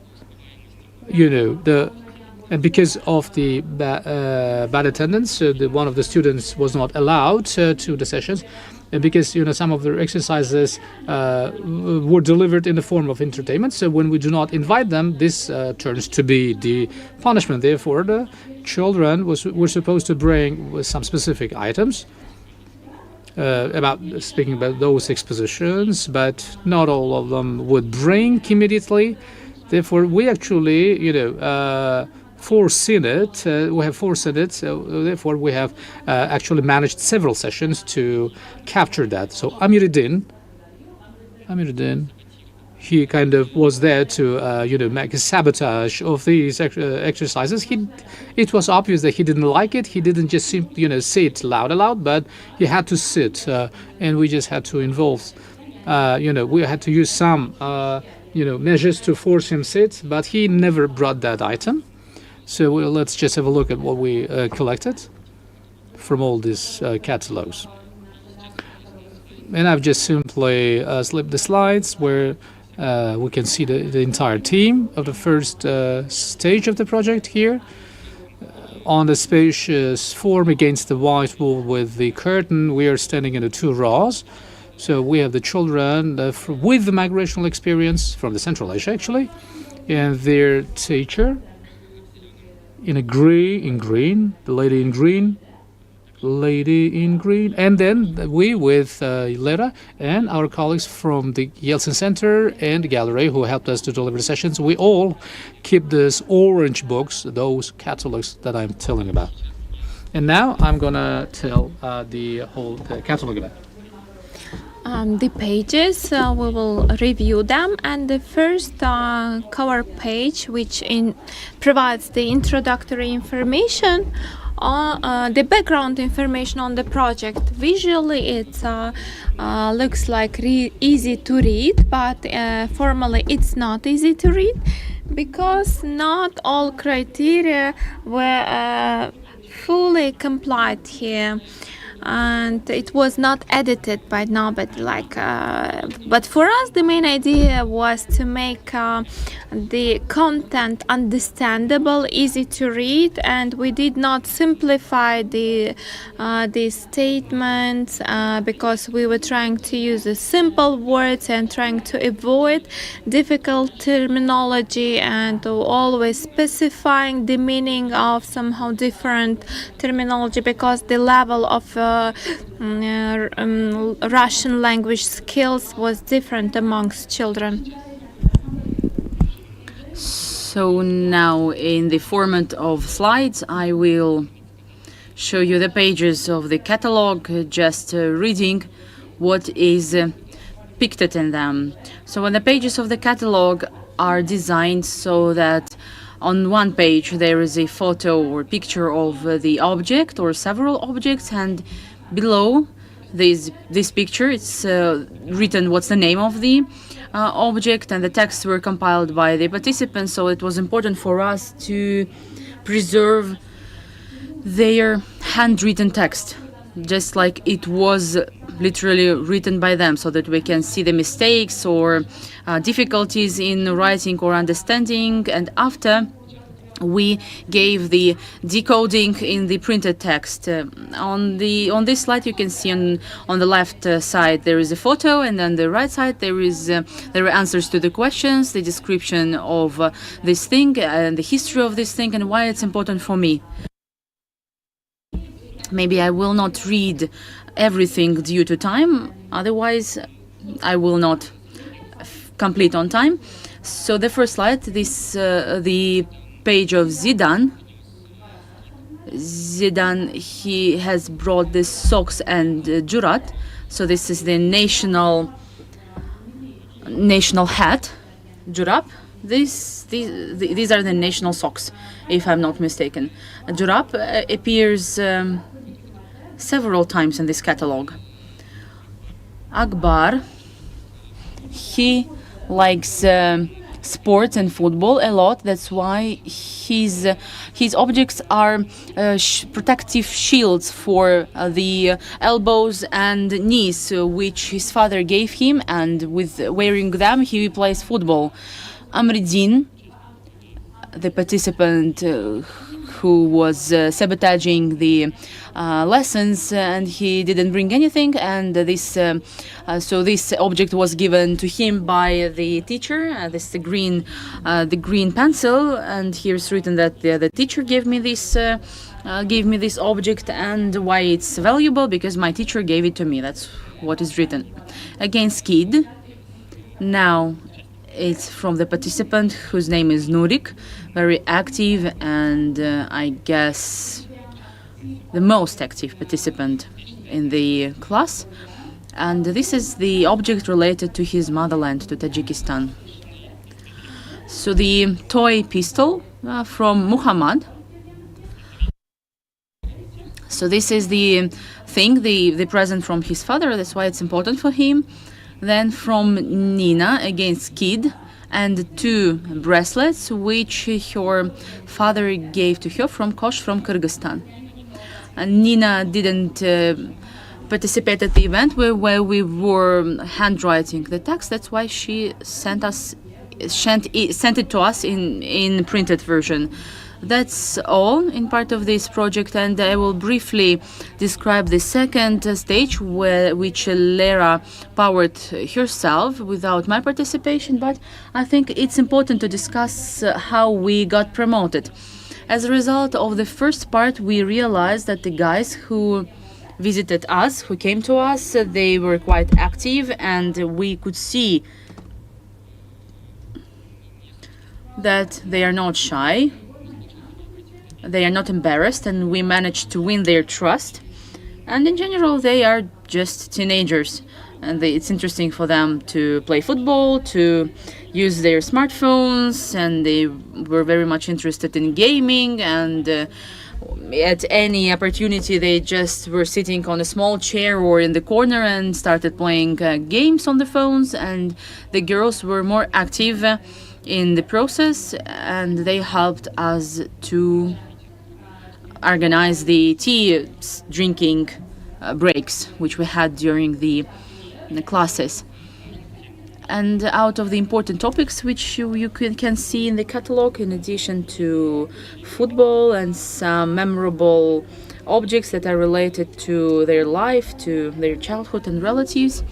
and because of the bad attendance, one of the students was not allowed to the sessions, and because some of the exercises were delivered in the form of entertainment. So when we do not invite them, this turns to be the punishment. Therefore, the children were supposed to bring some specific items speaking about those expositions, but not all of them would bring immediately. Therefore, we actually, foreseen it. We have foreseen it. So therefore, we have actually managed several sessions to capture that. So Amiruddin, he kind of was there to, make a sabotage of these exercises. It was obvious that he didn't like it. He didn't just say it aloud, but he had to sit, and we just had to involve. We had to use some. Measures to force him sit, but he never brought that item. So let's just have a look at what we collected from all these catalogs. And I've just simply slipped the slides where we can see the entire team of the first stage of the project here. On the spacious form against the white wall with the curtain, we are standing in the two rows. So we have the children with the migrational experience from the Central Asia, actually, and their teacher in green, the lady in green, and then we with Lera and our colleagues from the Yeltsin Center and the gallery who helped us to deliver the sessions. We all keep these orange books, those catalogs that I'm telling about. And now I'm gonna tell the whole catalog about. The pages, we will review them, and the first cover page, which provides the introductory information, the background information on the project. Visually it looks like easy to read, but formally it's not easy to read, Because not all criteria were fully complied here, and it was not edited by nobody. But for us, the main idea was to make the content understandable, easy to read, and we did not simplify the statements because we were trying to use the simple words and trying to avoid difficult terminology and always specifying the meaning of somehow different terminology, because the level of Russian language skills was different amongst children. So now in the format of slides, I will show you the pages of the catalog, just reading what is pictured in them. So when the pages of the catalog are designed so that on one page there is a photo or picture of the object or several objects, and below this picture it's written what's the name of the object, and the texts were compiled by the participants. So it was important for us to preserve their handwritten text, just like it was literally written by them, so that we can see the mistakes or difficulties in writing or understanding. And after we gave the decoding in the printed text. On this slide you can see on the left side there is a photo, and on the right side there are answers to the questions, the description of this thing and the history of this thing and why it's important for me. Maybe I will not read everything due to time, otherwise I will not complete on time. So the first slide, the page of Zhdan, he has brought the socks and jurat. So this is the national hat, jurab. These are the national socks, if I'm not mistaken. Jurab appears several times in this catalog. Akbar, he likes sports and football a lot. That's why his objects are protective shields for the elbows and knees, which his father gave him, and with wearing them he plays football. Amridin, the participant who was sabotaging the lessons, and he didn't bring anything, and this object was given to him by the teacher. This the green pencil, and here's written that the teacher gave me this object, and why it's valuable, because my teacher gave it to me. That's what is written. Against Kid, now it's from the participant whose name is Nurik, very active, and I guess the most active participant in the class. And this is the object related to his motherland, to Tajikistan. So the toy pistol from Muhammad. So this is the thing, the present from his father, that's why it's important for him. Then from Nina, against Kid, and 2 bracelets which her father gave to her from Kosh, from Kyrgyzstan. And Nina didn't participate at the event where we were handwriting the text. That's why she sent it to us in printed version. That's all in part of this project, and I will briefly describe the second stage, which Lera powered herself without my participation, but I think it's important to discuss how we got promoted. As a result of the first part, we realized that the guys who visited us, who came to us, they were quite active, and we could see that they are not shy. They are not embarrassed, and we managed to win their trust. And in general, they are just teenagers, and it's interesting for them to play football, to use their smartphones, and they were very much interested in gaming, and at any opportunity they just were sitting on a small chair or in the corner and started playing games on the phones. And the girls were more active in the process, and they helped us to organize the tea drinking breaks, which we had during the classes. And out of the important topics which you can see in the catalog, in addition to football and some memorable objects that are related to their life, to their childhood and relatives.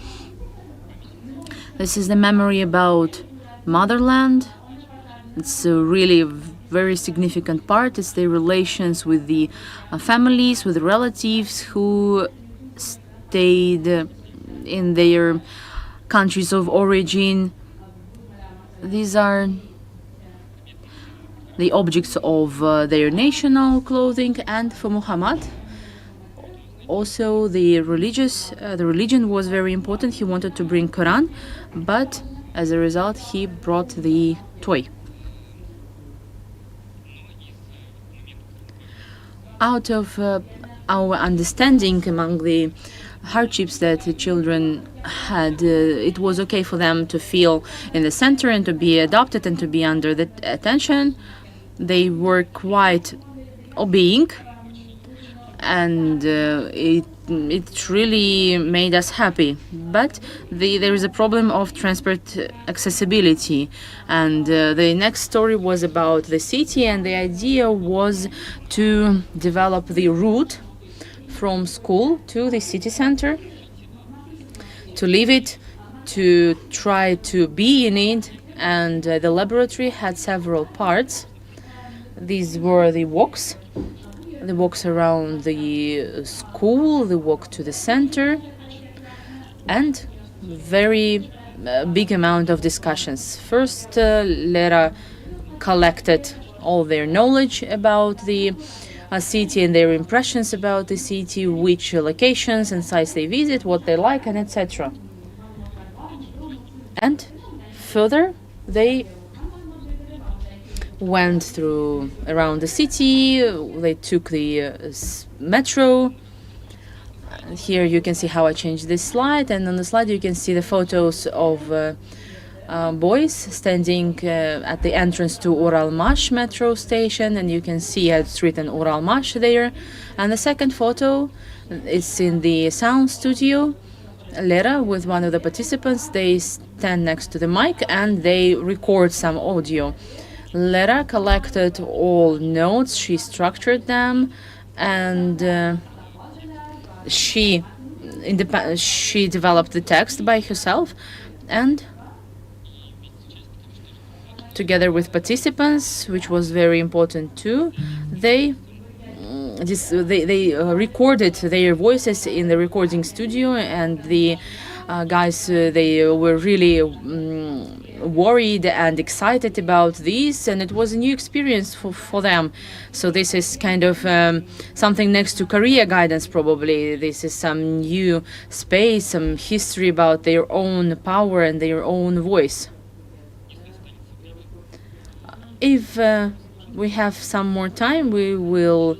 This is the memory about motherland. It's a really very significant part. It's the relations with the families, with the relatives who stayed in their countries of origin. These are the objects of their national clothing, and for Muhammad, also the religion was very important. He wanted to bring Quran, but as a result, he brought the toy. Out of our understanding among the hardships that the children had, it was okay for them to feel in the center and to be adopted and to be under the attention. They were quite obeying, and it really made us happy. But there is a problem of transport accessibility, and the next story was about the city, and the idea was to develop the route from school to the city center, to leave it, to try to be in it, and the laboratory had several parts. These were the walks around the school, the walk to the center, and very big amount of discussions. First, Lera collected all their knowledge about the city and their impressions about the city, which locations and sites they visit, what they like, and etc. And further, they went through around the city. They took the metro. Here you can see how I changed this slide, and on the slide you can see the photos of boys standing at the entrance to Uralmash metro station, and you can see it's written Uralmash there. And the second photo is in the sound studio. Lera with one of the participants, they stand next to the mic and they record some audio. Lera collected all notes, she structured them, and she developed the text by herself, and together with participants, which was very important too, they recorded their voices in the recording studio, and the guys, they were really worried and excited about this, and it was a new experience for them. So this is kind of something next to career guidance probably. This is some new space, some history about their own power and their own voice. If we have some more time, we will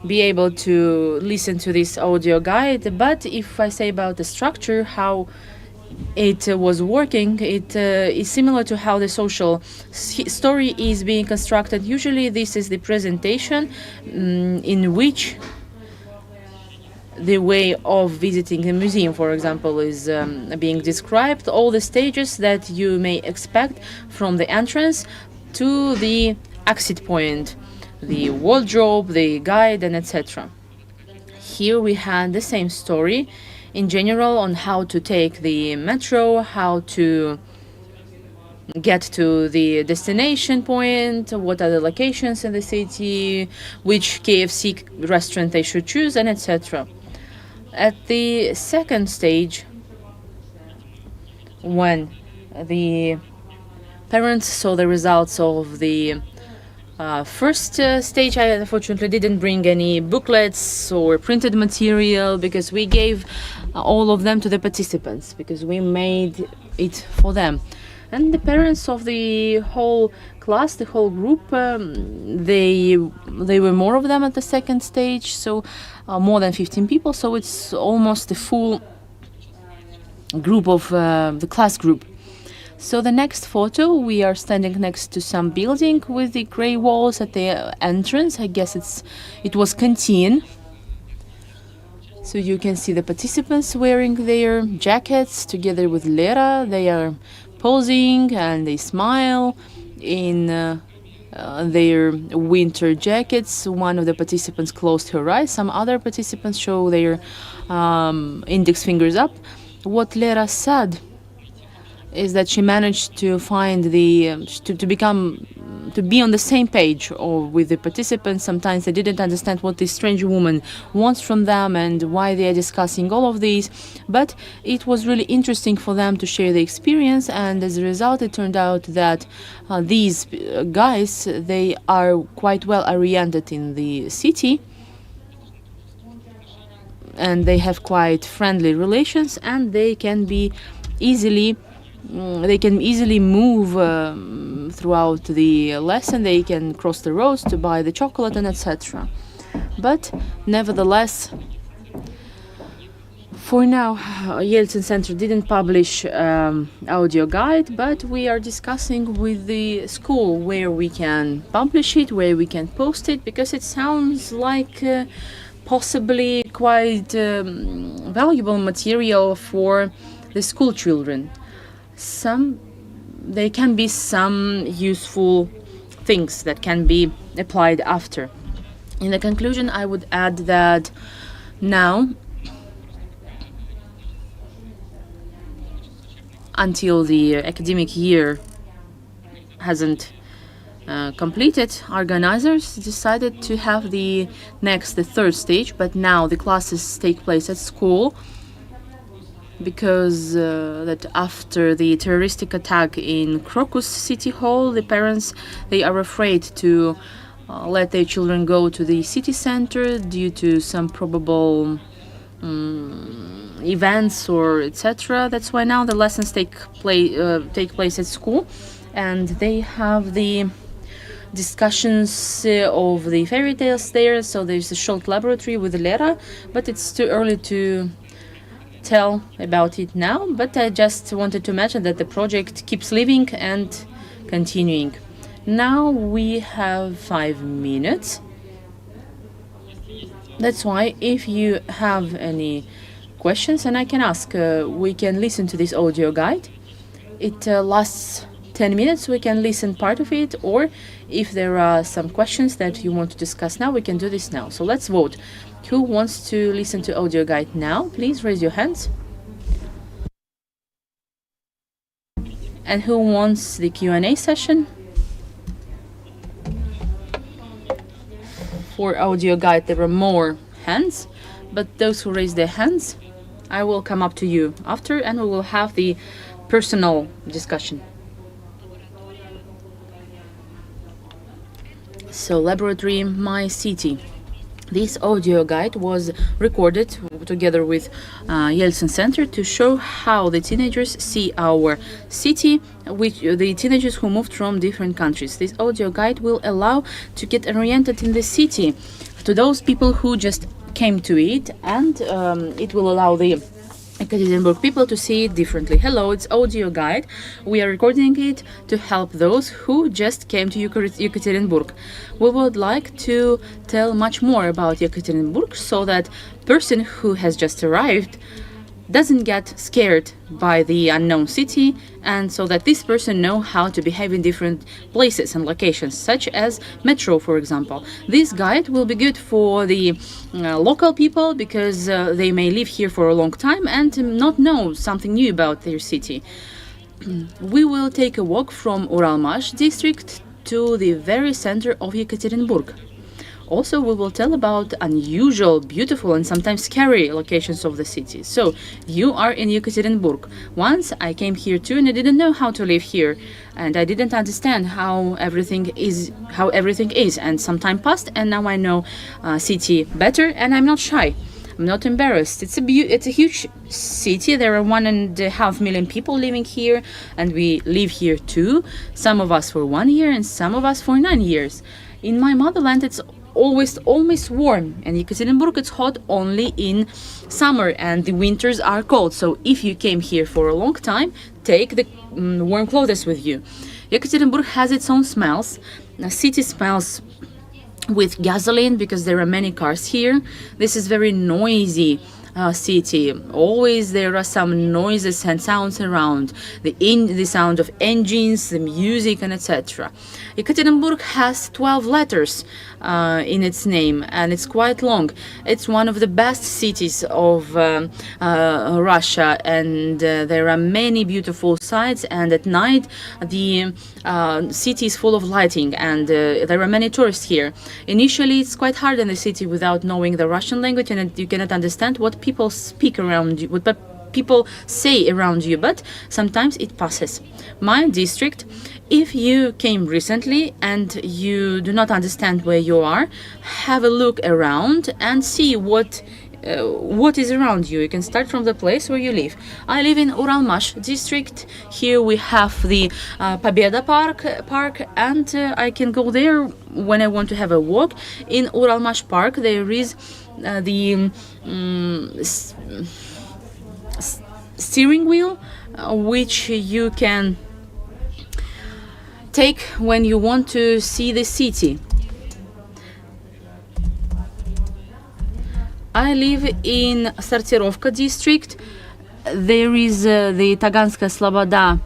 be able to listen to this audio guide. But if I say about the structure, how it was working, it is similar to how the social story is being constructed. Usually this is the presentation in which the way of visiting a museum, for example, is being described, all the stages that you may expect from the entrance to the exit point, the wardrobe, the guide, and etc. Here we had the same story in general on how to take the metro, how to get to the destination point, what are the locations in the city, which KFC restaurant they should choose, and etc. At the second stage, when the parents saw the results of the first stage, I unfortunately didn't bring any booklets or printed material, because we gave all of them to the participants, because we made it for them. And the parents of the whole class, the whole group, they were more of them at the second stage, so more than 15 people, so it's almost the full group of the class group. So the next photo, we are standing next to some building with the gray walls at the entrance. I guess it was canteen. So you can see the participants wearing their jackets together with Lera. They are posing and they smile in their winter jackets. One of the participants closed her eyes. Some other participants show their index fingers up. What Lera said is that she managed to find to be on the same page or with the participants. Sometimes they didn't understand what this strange woman wants from them and why they are discussing all of these, but it was really interesting for them to share the experience, and as a result it turned out that these guys, they are quite well oriented in the city and they have quite friendly relations, and they can easily move throughout the lesson. They can cross the roads to buy the chocolate and etc. But nevertheless, for now, Yeltsin Center didn't publish audio guide, but we are discussing with the school where we can publish it, where we can post it, because it sounds like possibly quite valuable material for the school children. There can be some useful things that can be applied after. In the conclusion, I would add that now, until the academic year hasn't completed, organizers decided to have the third stage, but now the classes take place at school, because that after the terroristic attack in Crocus City Hall, the parents, they are afraid to let their children go to the city center due to some probable events or etc. That's why now the lessons take place at school, and they have the discussions of the fairy tales there. So there's a short laboratory with Lera, but it's too early to tell about it now, but I just wanted to mention that the project keeps living and continuing. Now we have 5 minutes. That's why if you have any questions, and I can ask, we can listen to this audio guide. It lasts 10 minutes, we can listen part of it, or if there are some questions that you want to discuss now, we can do this now. So let's vote. Who wants to listen to audio guide now? Please raise your hands. And who wants the Q&A session? For audio guide, there were more hands, but those who raised their hands, I will come up to you after and we will have the personal discussion. So, Laboratory My City. This audio guide was recorded together with Yeltsin Center to show how the teenagers see our city, the teenagers who moved from different countries. This audio guide will allow to get oriented in the city to those people who just came to it, and it will allow the Ekaterinburg people to see it differently. Hello, it's audio guide. We are recording it to help those who just came to Ekaterinburg. We would like to tell much more about Ekaterinburg so that person who has just arrived doesn't get scared by the unknown city, and so that this person know how to behave in different places and locations, such as metro, for example. This guide will be good for the local people, because they may live here for a long time and not know something new about their city. We will take a walk from Uralmash district to the very center of Yekaterinburg. Also, we will tell about unusual, beautiful, and sometimes scary locations of the city. So, you are in Yekaterinburg. Once I came here too, and I didn't know how to live here, and I didn't understand how everything is. And some time passed, and now I know city better, and I'm not shy. I'm not embarrassed. It's a huge city. There are 1.5 million people living here, and we live here too. Some of us for 1 year, and some of us for 9 years. In my motherland, it's always warm, and Yekaterinburg it's hot only in summer, and the winters are cold. So if you came here for a long time, take the warm clothes with you. Yekaterinburg has its own smells. City smells with gasoline because there are many cars here. This is very noisy city. Always there are some noises and sounds around. The sound of engines, the music, and etc. Yekaterinburg has 12 letters in its name, and it's quite long. It's one of the best cities of Russia, and there are many beautiful sights, and at night the city is full of lighting, and there are many tourists here. Initially it's quite hard in the city without knowing the Russian language, and you cannot understand what people speak around you, what people say around you, but sometimes it passes. My district, if you came recently and you do not understand where you are, have a look around and see what is around you. You can start from the place where you live. I live in Uralmash district. Here we have the Pobeda park, and I can go there when I want to have a walk. In Uralmash park there is the steering wheel, which you can take when you want to see the city. I live in Sortirovka district. There is the Taganskaya Sloboda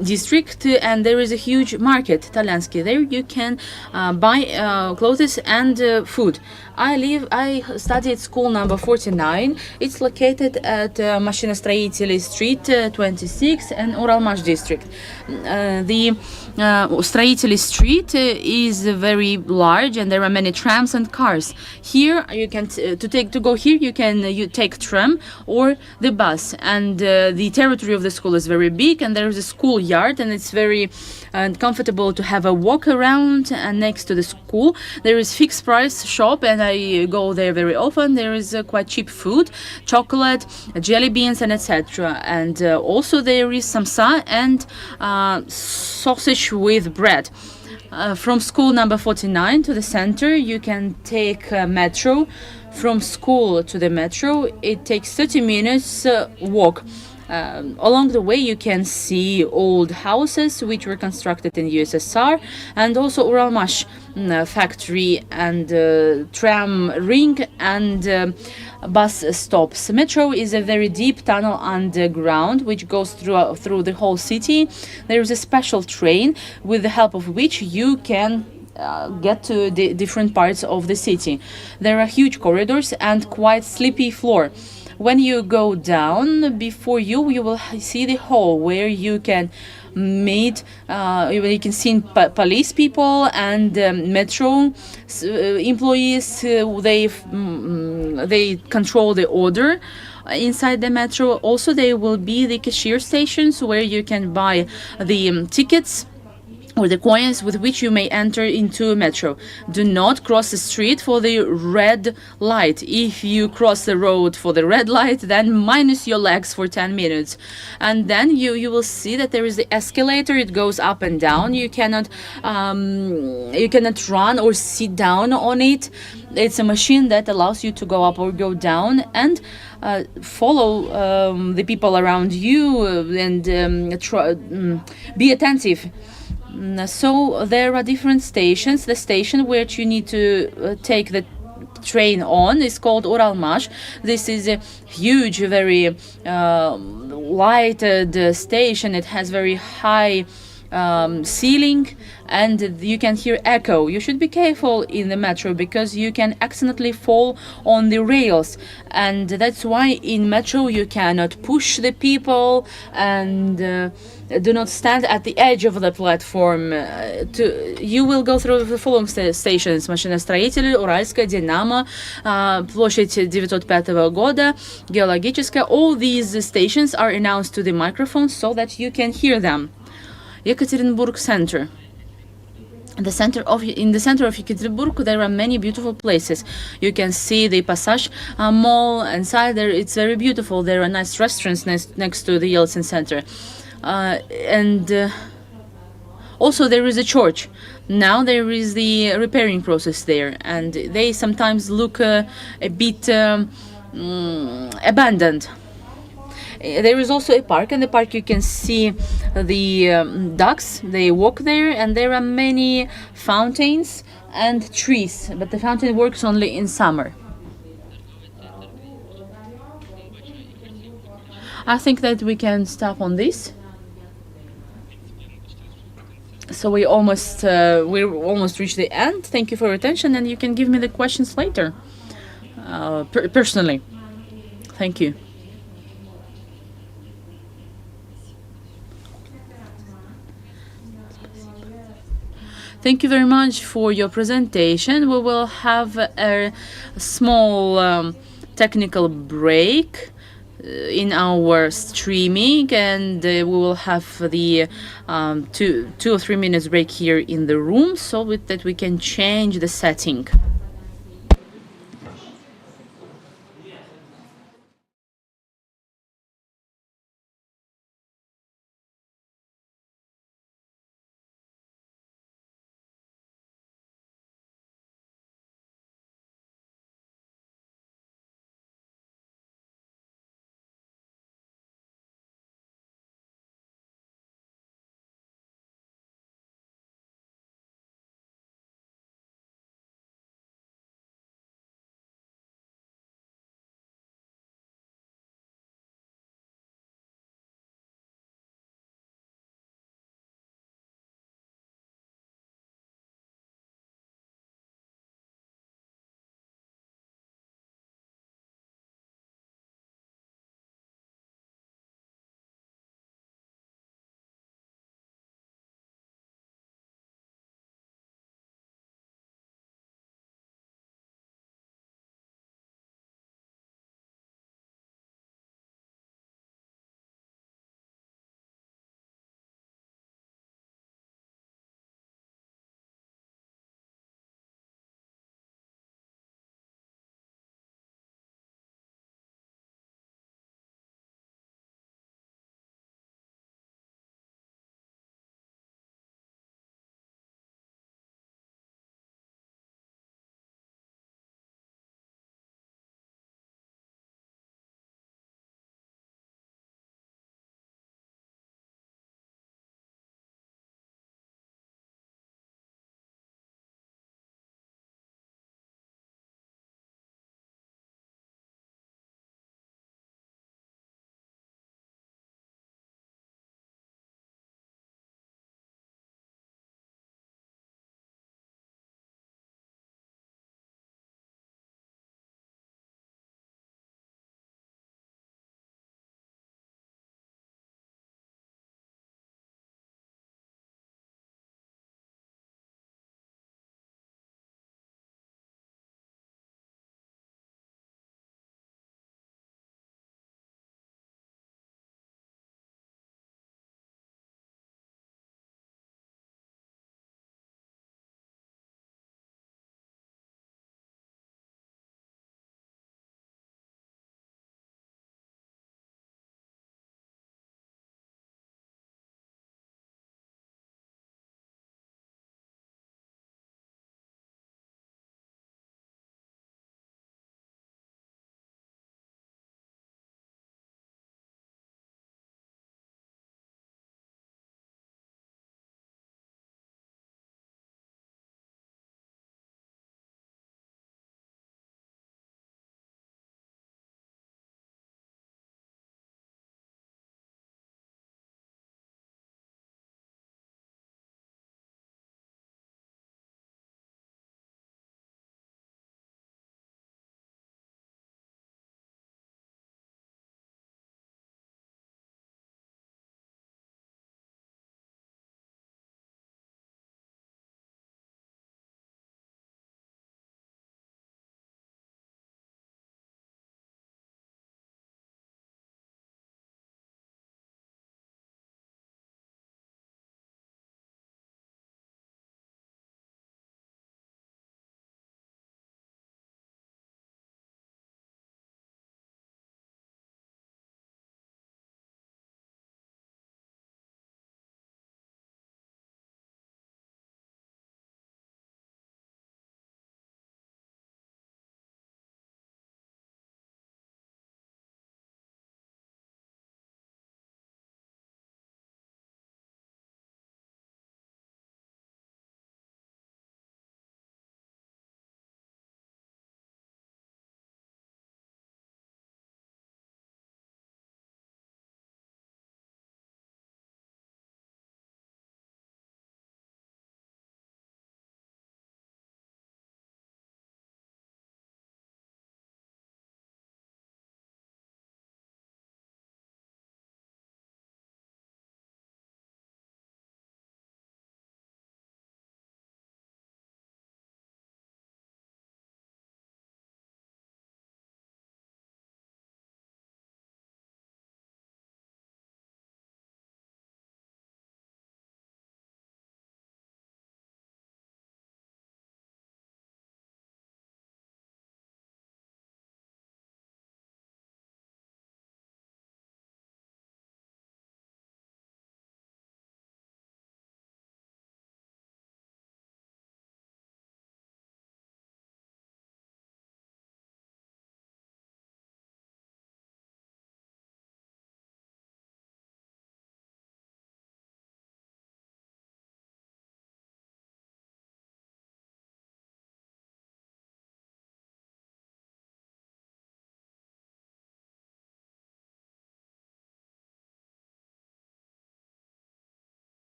district, and there is a huge market, Talyansky. There you can buy clothes and food. I study at school number 49. It's located at Mashinastроителей Street 26 and Uralmash district. The Stроителей Street is very large, and there are many trams and cars. Here you can to go here you take tram or the bus, and the territory of the school is very big, and there is a schoolyard, and it's very comfortable to have a walk around. And next to the school there is fixed price shop, and I go there very often. There is quite cheap food, chocolate, jelly beans, and etc. And also there is samsa and sausage with bread. From school number 49 to the center you can take metro. From school to the metro it takes 30 minutes walk. Along the way you can see old houses which were constructed in USSR, and also Uralmash factory and tram ring and bus stops. Metro is a very deep tunnel underground which goes through the whole city. There is a special train with the help of which you can get to the different parts of the city. There are huge corridors and quite sleepy floor. When you go down, before you will see the hall where you can meet, you can see police people and metro employees. They control the order inside the metro. Also, there will be the cashier stations where you can buy the tickets or the coins with which you may enter into a metro. Do not cross the street for the red light. If you cross the road for the red light, then minus your legs for 10 minutes. And then you will see that there is the escalator. It goes up and down. You cannot run or sit down on it. It's a machine that allows you to go up or go down and follow the people around you and be attentive. So there are different stations. The station which you need to take the train on is called Uralmash. This is a huge, very lighted station. It has very high ceiling, and you can hear echo. You should be careful in the metro because you can accidentally fall on the rails, and that's why in metro you cannot push the people and do not stand at the edge of the platform. You will go through the following stations: Машиностроителей, Уральская, Динамо, площадь 905 года, Геологическая. All these stations are announced to the microphone so that you can hear them. Yekaterinburg Center. In the center of Yekaterinburg, there are many beautiful places. You can see the Passage Mall inside there. It's very beautiful. There are nice restaurants next to the Yeltsin Center. And also there is a church. Now there is the repairing process there, and they sometimes look a bit abandoned. There is also a park. In the park you can see the ducks. They walk there, and there are many fountains and trees, but the fountain works only in summer. I think that we can stop on this. So we almost reached the end. Thank you for your attention, and you can give me the questions later, personally. Thank you. Thank you very much for your presentation. We will have a small technical break in our streaming, and we will have the 2 or 3 minutes break here in the room, so that we can change the setting.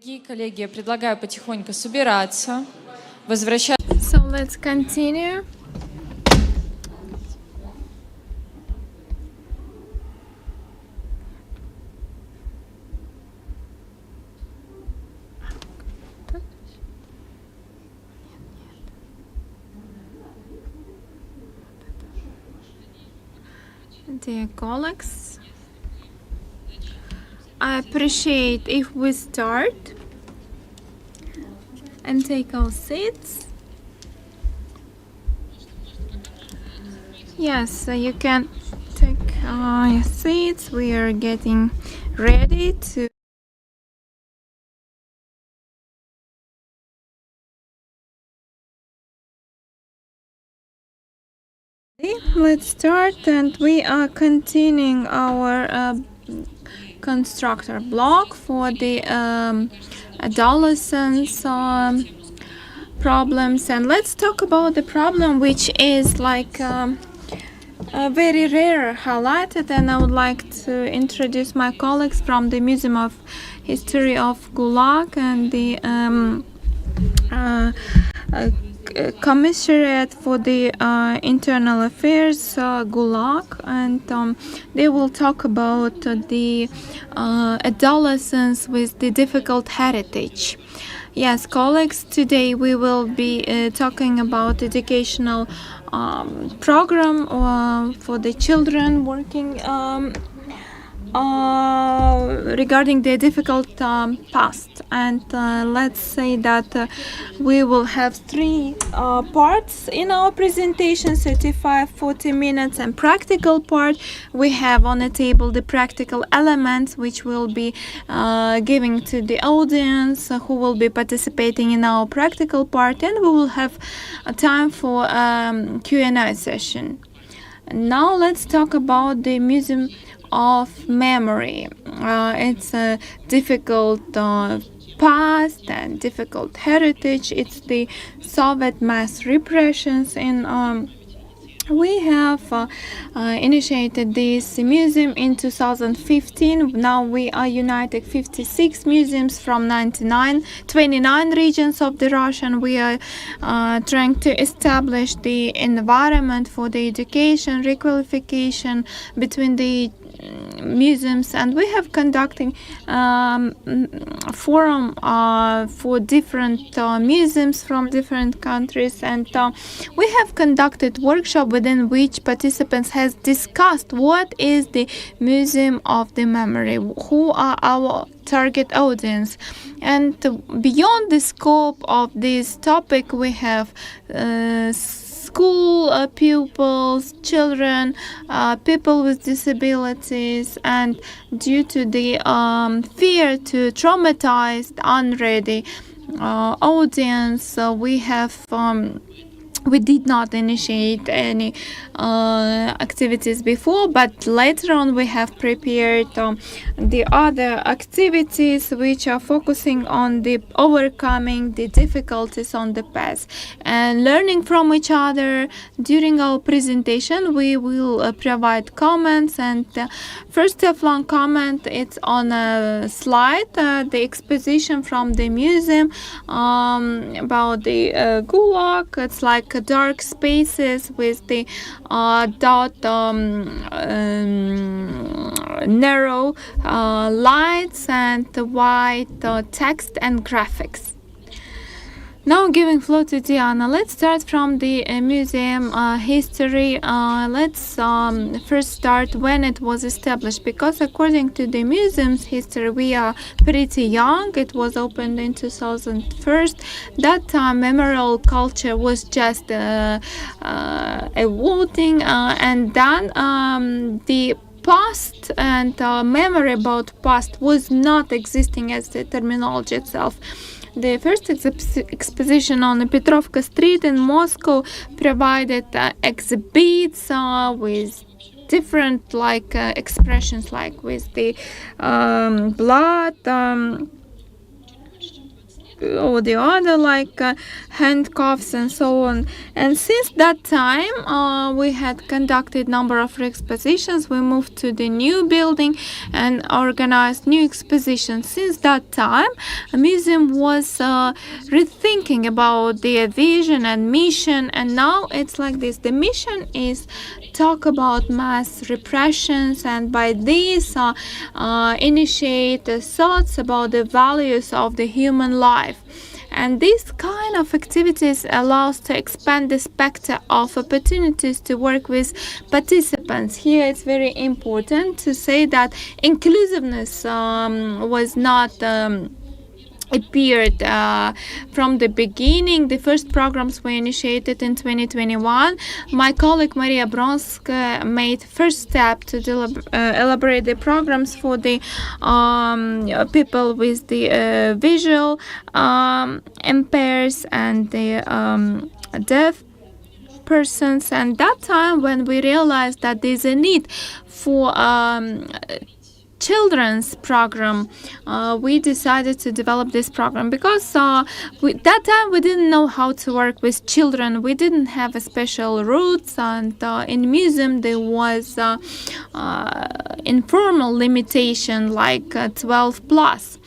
Дорогие коллеги, я предлагаю потихоньку собираться, возвращаться. So let's continue. Dear colleagues, I appreciate if we start and take our seats. Yes, you can take your seats. We are getting ready to let's start, and we are continuing our constructor block for the adolescents problems, and let's talk about the problem which is like very rare highlighted, and I would like to introduce my colleagues from the Museum of History of GULAG and the Commissariat for the Internal Affairs, GULAG, and they will talk about the adolescents with the difficult heritage. Yes, colleagues, today we will be talking about educational program for the children working regarding the difficult past, and let's say that we will have three parts in our presentation, 35-40 minutes, and practical part. We have on the table the practical elements which will be giving to the audience who will be participating in our practical part, and we will have a time for Q&A session. Now let's talk about the Museum of Memory. It's a difficult past and difficult heritage. It's the Soviet mass repressions in we have initiated this museum in 2015. Now we are uniting 56 museums from 29 regions of the Russian. We are trying to establish the environment for the education, requalification between the museums, and we have conducting forum for different museums from different countries, and we have conducted workshop within which participants has discussed what is the Museum of the Memory, who are our target audience, and beyond the scope of this topic we have school pupils, children, people with disabilities, and due to the fear to traumatize unready audience, we did not initiate any activities before, but later on we have prepared the other activities which are focusing on the overcoming the difficulties on the past and learning from each other. During our presentation we will provide comments, and first of one comment, it's on a slide, the exposition from the museum about the GULAG. It's like dark spaces with the narrow lights and the white text and graphics. Now giving floor to Diana. Let's start from the museum history. Let's first start when it was established, because according to the museum's history we are pretty young. It was opened in 2001. That time memorial culture was just a voting, and then the past and memory about past was not existing as the terminology itself. The first exposition on the Petrovka Street in Moscow provided exhibits with different expressions, like with the blood, or the other, like handcuffs and so on. And since that time, we had conducted number of expositions. We moved to the new building and organized new expositions. Since that time, a museum was rethinking about their vision and mission, and now it's like this. The mission is talk about mass repressions, and by this initiate thoughts about the values of the human life. And this kind of activities allows to expand the spectrum of opportunities to work with participants. Here it's very important to say that inclusiveness was not appeared from the beginning. The first programs were initiated in 2021. My colleague Maria Bronska made first step to elaborate the programs for the people with the visual impairs and the deaf persons. And that time when we realized that there's a need for children's program, we decided to develop this program because that time we didn't know how to work with children. We didn't have a special routes, and in museum there was informal limitation like 12 plus.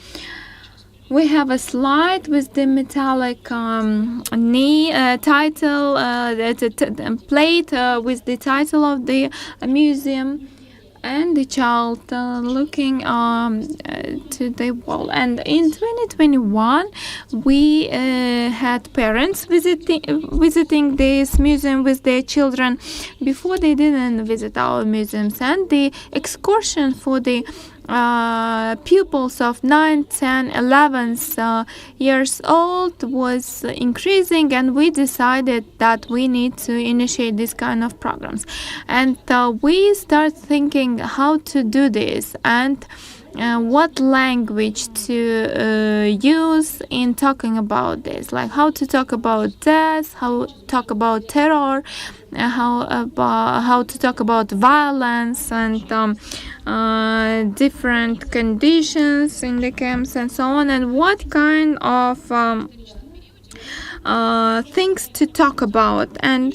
We have a slide with the metallic title, plate with the title of the museum, and the child looking to the wall. And in 2021 we had parents visiting this museum with their children. Before, they didn't visit our museums, and the excursion for the pupils of 9, 10, 11 years old was increasing, and we decided that we need to initiate this kind of programs. And we start thinking how to do this, and what language to use in talking about this, like how to talk about death, how to talk about terror, how to talk about violence, and different conditions in the camps and so on, and what kind of things to talk about. And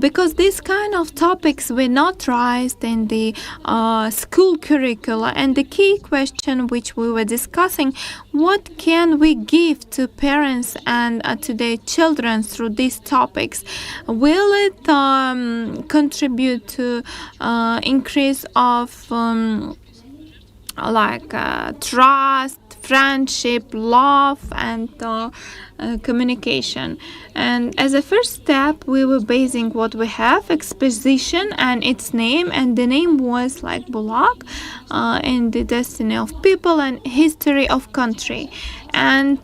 because these kind of topics were not raised in the school curricula, and the key question which we were discussing, what can we give to parents and to their children through these topics? Will it contribute to increase of trust, friendship, love, and communication? And as a first step, we were basing what we have, exposition and its name, and the name was like GULAG, in the destiny of people and history of country. And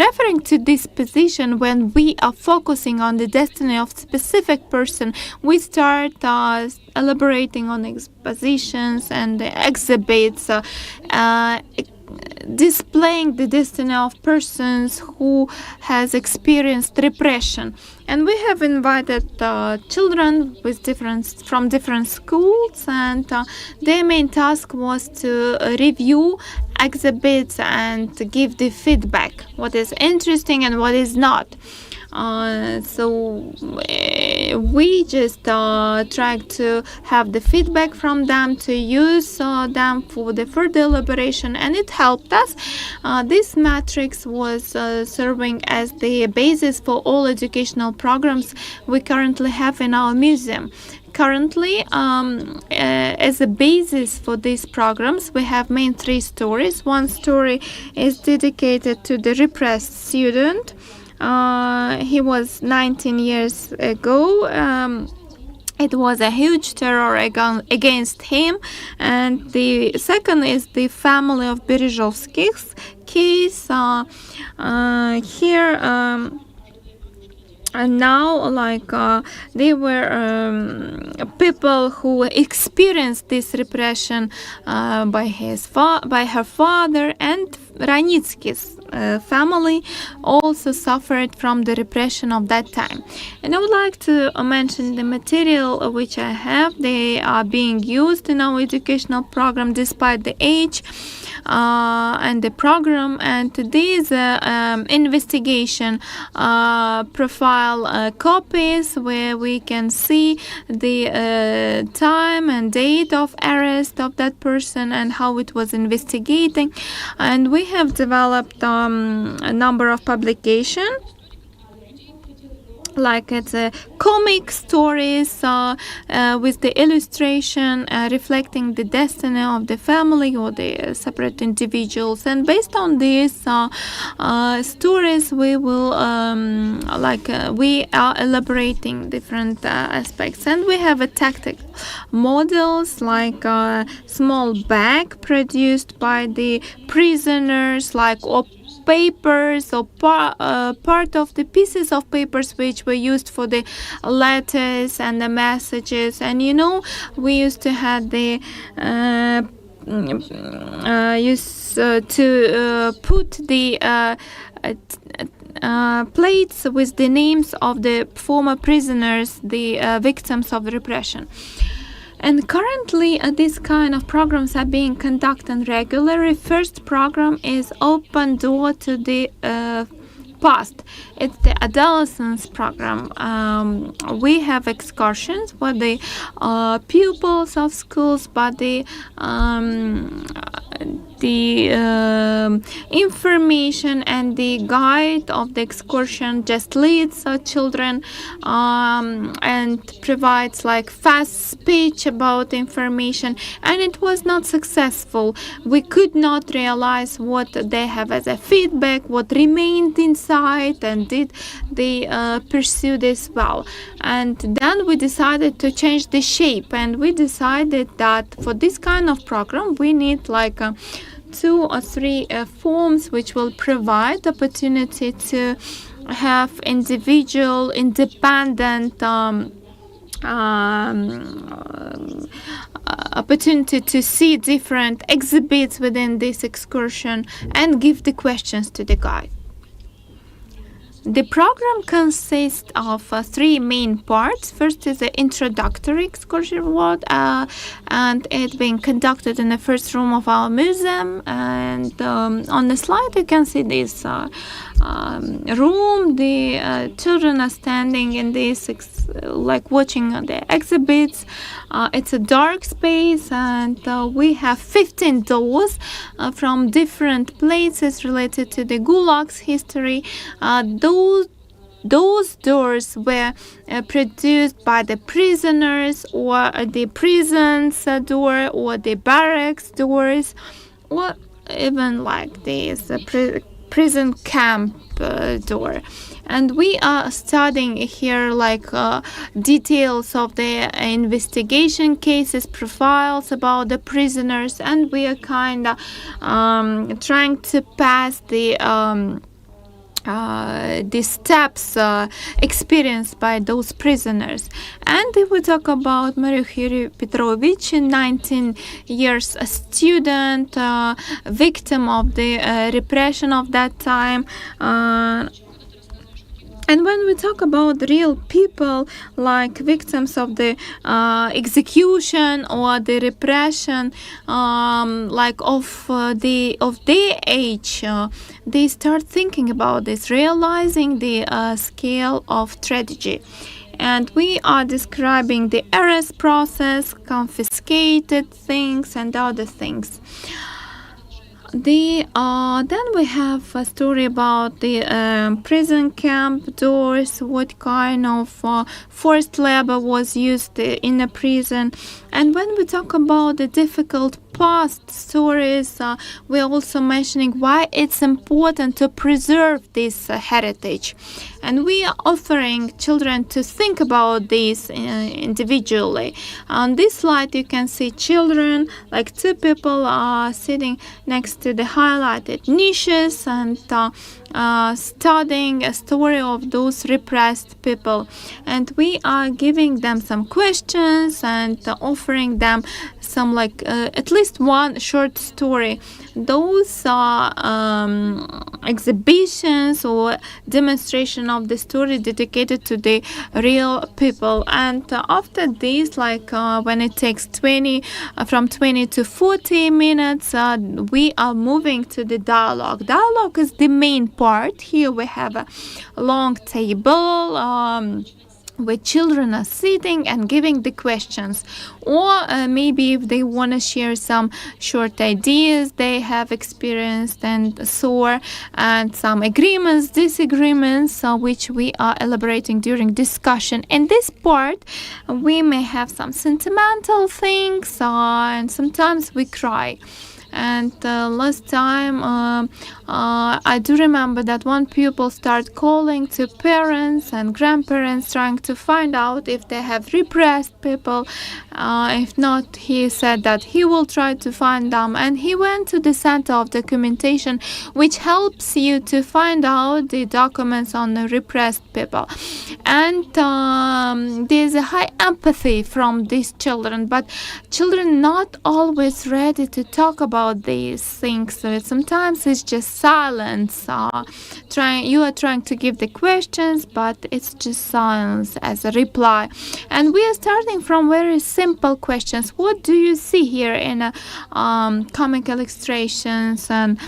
referring to this position, when we are focusing on the destiny of specific person, we start elaborating on expositions and exhibits, displaying the destiny of persons who has experienced repression. And we have invited children with from different schools, and their main task was to review exhibits and to give the feedback, what is interesting and what is not. So we just tried to have the feedback from them, to use them for the further elaboration, and it helped us. This matrix was serving as the basis for all educational programs we currently have in our museum. Currently, as a basis for these programs, we have main 3 stories. One story is dedicated to the repressed student. He was 19 years ago. It was a huge terror against him. And the second is the family of Berezhovsky's case. Here, and now, they were people who experienced this repression by her father, and Ranitsky's family also suffered from the repression of that time. And I would like to mention the material which I have. They are being used in our educational program despite the age. and the program, and these investigation profile copies where we can see the time and date of arrest of that person and how it was investigating. And we have developed a number of publications, like it's comic stories with the illustration reflecting the destiny of the family or the separate individuals. And based on these stories, we will we are elaborating different aspects. And we have a tactical models, like a small bag produced by the prisoners, like papers or part of the pieces of papers which were used for the letters and the messages. And we used to have the to put the plates with the names of the former prisoners, the victims of repression. And currently, these kind of programs are being conducted regularly. First program is Open Door to the Past. It's the adolescence program. We have excursions for the pupils of schools, but the information and the guide of the excursion just leads children and provides like fast speech about information, and it was not successful. We could not realize what they have as a feedback, what remained inside, and did they pursue this well. And then we decided to change the shape, and we decided that for this kind of program we need like 2 or 3 forms which will provide opportunity to have individual, independent opportunity to see different exhibits within this excursion and give the questions to the guide. The program consists of 3 main parts. First is the introductory excursion, and it's being conducted in the first room of our museum. And on the slide you can see this room. The children are standing in this, like watching the exhibits. It's a dark space, and we have 15 doors from different places related to the GULAG's history. Those doors were produced by the prisoners, or the prison's door, or the barracks doors, or even like this prison camp door. And we are studying here like details of the investigation cases, profiles about the prisoners, and we are kind of trying to pass the steps experienced by those prisoners. And if we talk about Maria Petrovich, 19 years a student, victim of the repression of that time. And when we talk about real people, like victims of the execution or the repression, like of their age, they start thinking about this, realizing the scale of tragedy. And we are describing the arrest process, confiscated things, and other things. Then we have a story about the prison camp doors, what kind of forced labor was used in a prison. And when we talk about the difficult past stories, we're also mentioning why it's important to preserve this heritage. And we are offering children to think about this individually. On this slide you can see children, like 2 people are sitting next to the highlighted niches, and studying a story of those repressed people, and we are giving them some questions and offering them some at least one short story. Those are exhibitions or demonstration of the story dedicated to the real people. And after this, when it takes from 20 to 40 minutes, we are moving to the dialogue. Dialogue is the main part. Here we have a long table where children are sitting and giving the questions, or maybe if they want to share some short ideas they have experienced and saw, and some agreements, disagreements, which we are elaborating during discussion. In this part, we may have some sentimental things, and sometimes we cry. And last time, I do remember that one pupil started calling to parents and grandparents, trying to find out if they have repressed people. If not, he said that he will try to find them. And he went to the Center of Documentation, which helps you to find out the documents on the repressed people. And there's a high empathy from these children, but children not always ready to talk about these things. So sometimes it's just silence. You are trying to give the questions, but it's just silence as a reply. And we are starting from very simple questions. What do you see here in comic illustrations? And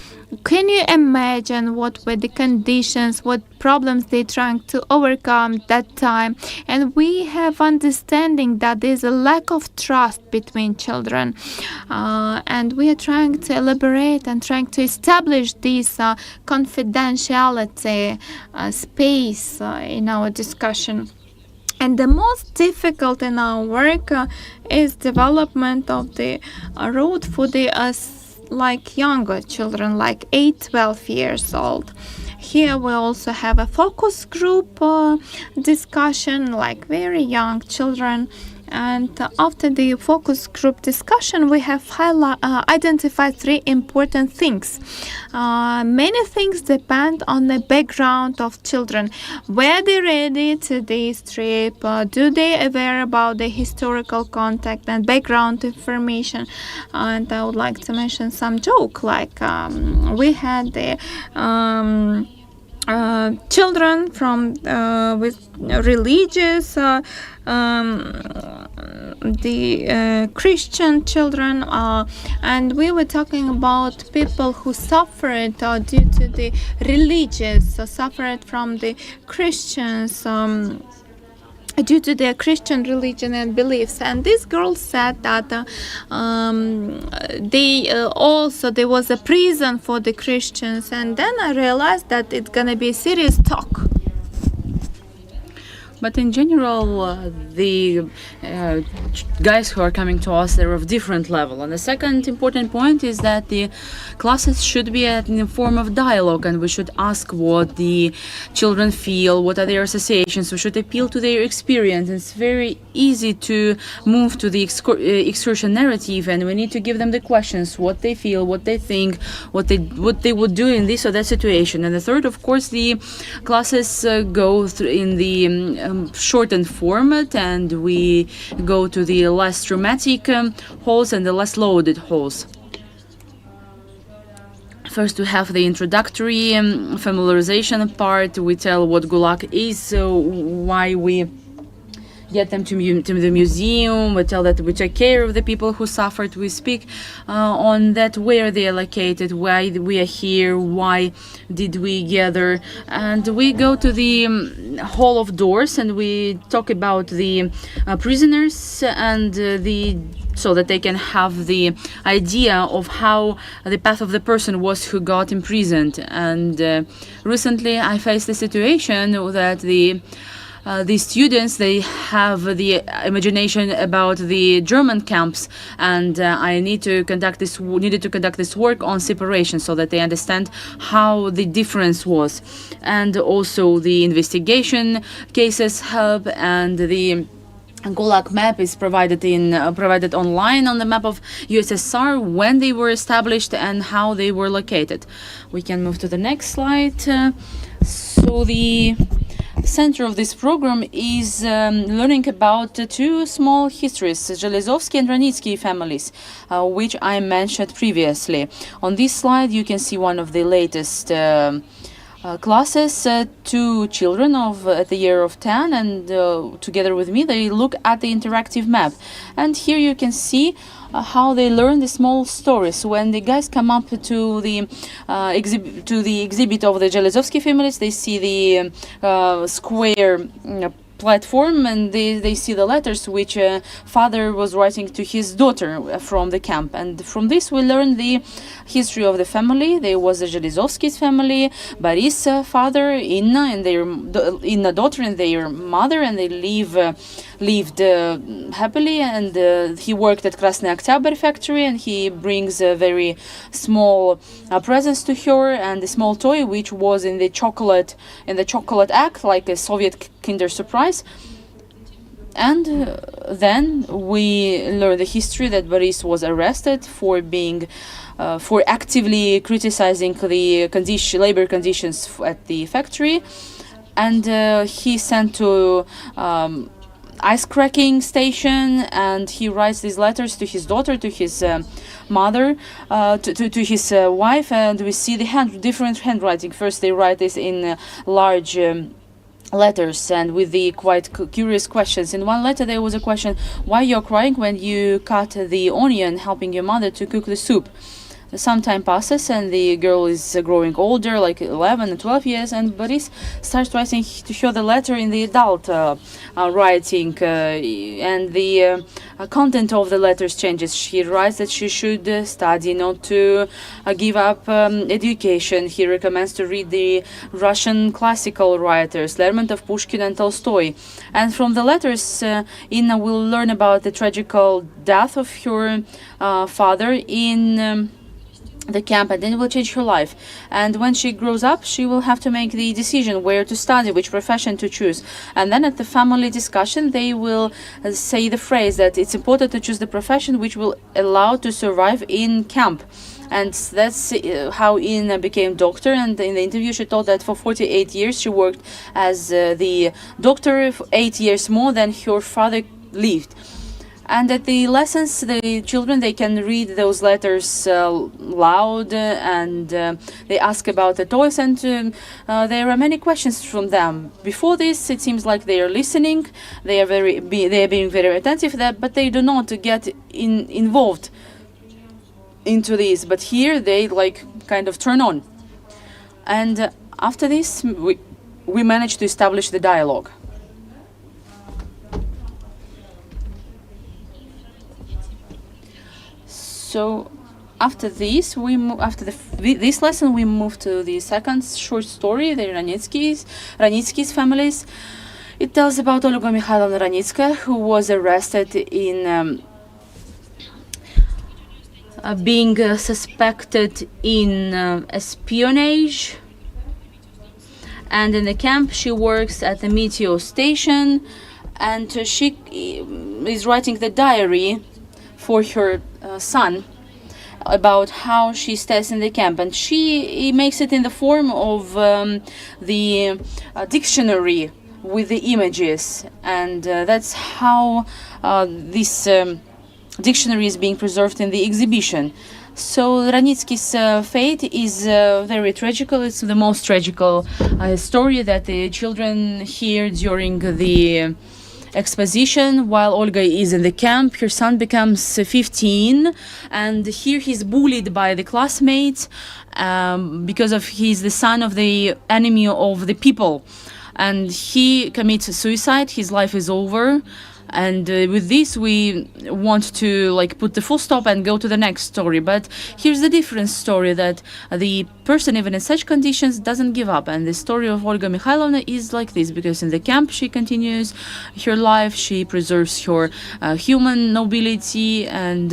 can you imagine what were the conditions, what problems they're trying to overcome that time? And we have understanding that there's a lack of trust between children. And we are trying to elaborate and trying to establish this confidentiality space in our discussion. And the most difficult in our work is development of the road for the younger children, 8-12 years old. Here we also have a focus group discussion, very young children. And after the focus group discussion, we have identified 3 important things. Many things depend on the background of children. Were they ready to this trip? Do they aware about the historical context and background information? And I would like to mention some joke, we had the children from with religious the Christian children, and we were talking about people who suffered due to the religious, suffered from the Christians due to their Christian religion and beliefs. And this girl said that there was a prison for the Christians. And then I realized that it's gonna be serious talk. But in general, the guys who are coming to us, they're of different level. And the second important point is that the classes should be in the form of dialogue, and we should ask what the children feel, what are their associations. We should appeal to their experience. It's very easy to move to the excursion narrative, and we need to give them the questions, what they feel, what they think, what they would do in this or that situation. And the third, of course, the classes go in the shortened format, and we go to the less traumatic halls and the less loaded halls. First, we have the introductory familiarization part. We tell what GULAG is, why we get them to the museum. We tell that we take care of the people who suffered. We speak on that, where they are located, why we are here, why did we gather. And we go to the Hall of Doors, and we talk about the prisoners and so that they can have the idea of how the path of the person was who got imprisoned. And recently I faced a situation that the students, they have the imagination about the German camps, and I needed to conduct this work on separation so that they understand how the difference was. And also the investigation cases help, and the GULAG map is provided online on the map of USSR, when they were established and how they were located. We can move to the next slide. So the center of this program is learning about two small histories, Zhelezovsky and Ranitsky families, which I mentioned previously. On this slide, you can see one of the latest classes, two children at the year of 10, and together with me they look at the interactive map, and here you can see how they learn the small stories. When the guys come up to the exhibit of the Zhelezovsky families, they see the square platform, and they see the letters which father was writing to his daughter from the camp, and from this we learn the history of the family. There was the Zhelezovsky's family, Boris father, Inna daughter, and their mother, and they lived happily, and he worked at Krasny Oktyabr factory, and he brings a very small presents to her, and a small toy which was in the chocolate act, like a Soviet Kinder Surprise. And then we learn the history that Boris was arrested for actively criticizing the labor conditions at the factory, and he sent to ice cracking station, and he writes these letters to his daughter, to his mother, to his wife, and we see the different handwriting. First they write this in large letters and with the quite curious questions. In one letter there was a question, why you're crying when you cut the onion helping your mother to cook the soup? Some time passes and the girl is growing older, like 11 and 12 years, and Boris starts writing to her the letter in the adult writing, and the content of the letters changes. She writes that she should study, not to give up education. He recommends to read the Russian classical writers, Lermontov, Pushkin and Tolstoy. And from the letters, Inna will learn about the tragical death of her father in the camp, and then it will change her life. And when she grows up, she will have to make the decision where to study, which profession to choose. And then at the family discussion, they will say the phrase that it's important to choose the profession which will allow to survive in camp. And that's how Inna became doctor. And in the interview, she told that for 48 years she worked as the doctor, for 8 years more than her father lived. And at the lessons, the children, they can read those letters loud, and they ask about the toys, and there are many questions from them. Before this, it seems like they are listening, they are being very attentive, but they do not get involved into this. But here they kind of turn on. And after this, we managed to establish the dialogue. So after this, this lesson, we move to the second short story, the Ranitsky's families. It tells about Olga Mikhailovna Ranitskaya, who was arrested in being suspected in espionage. And in the camp, she works at the Meteo station, and she is writing the diary for her son about how she stays in the camp, and she makes it in the form of the dictionary with the images, and that's how this dictionary is being preserved in the exhibition. So Ranitsky's fate is very tragical. It's the most tragical story that the children hear during the exposition. While Olga is in the camp, her son becomes 15, and here he's bullied by the classmates because he's the son of the enemy of the people, and he commits suicide. His life is over. And with this, we want to put the full stop and go to the next story. But here's the different story, that the person, even in such conditions, doesn't give up. And the story of Olga Mikhailovna is like this, because in the camp she continues her life, she preserves her human nobility and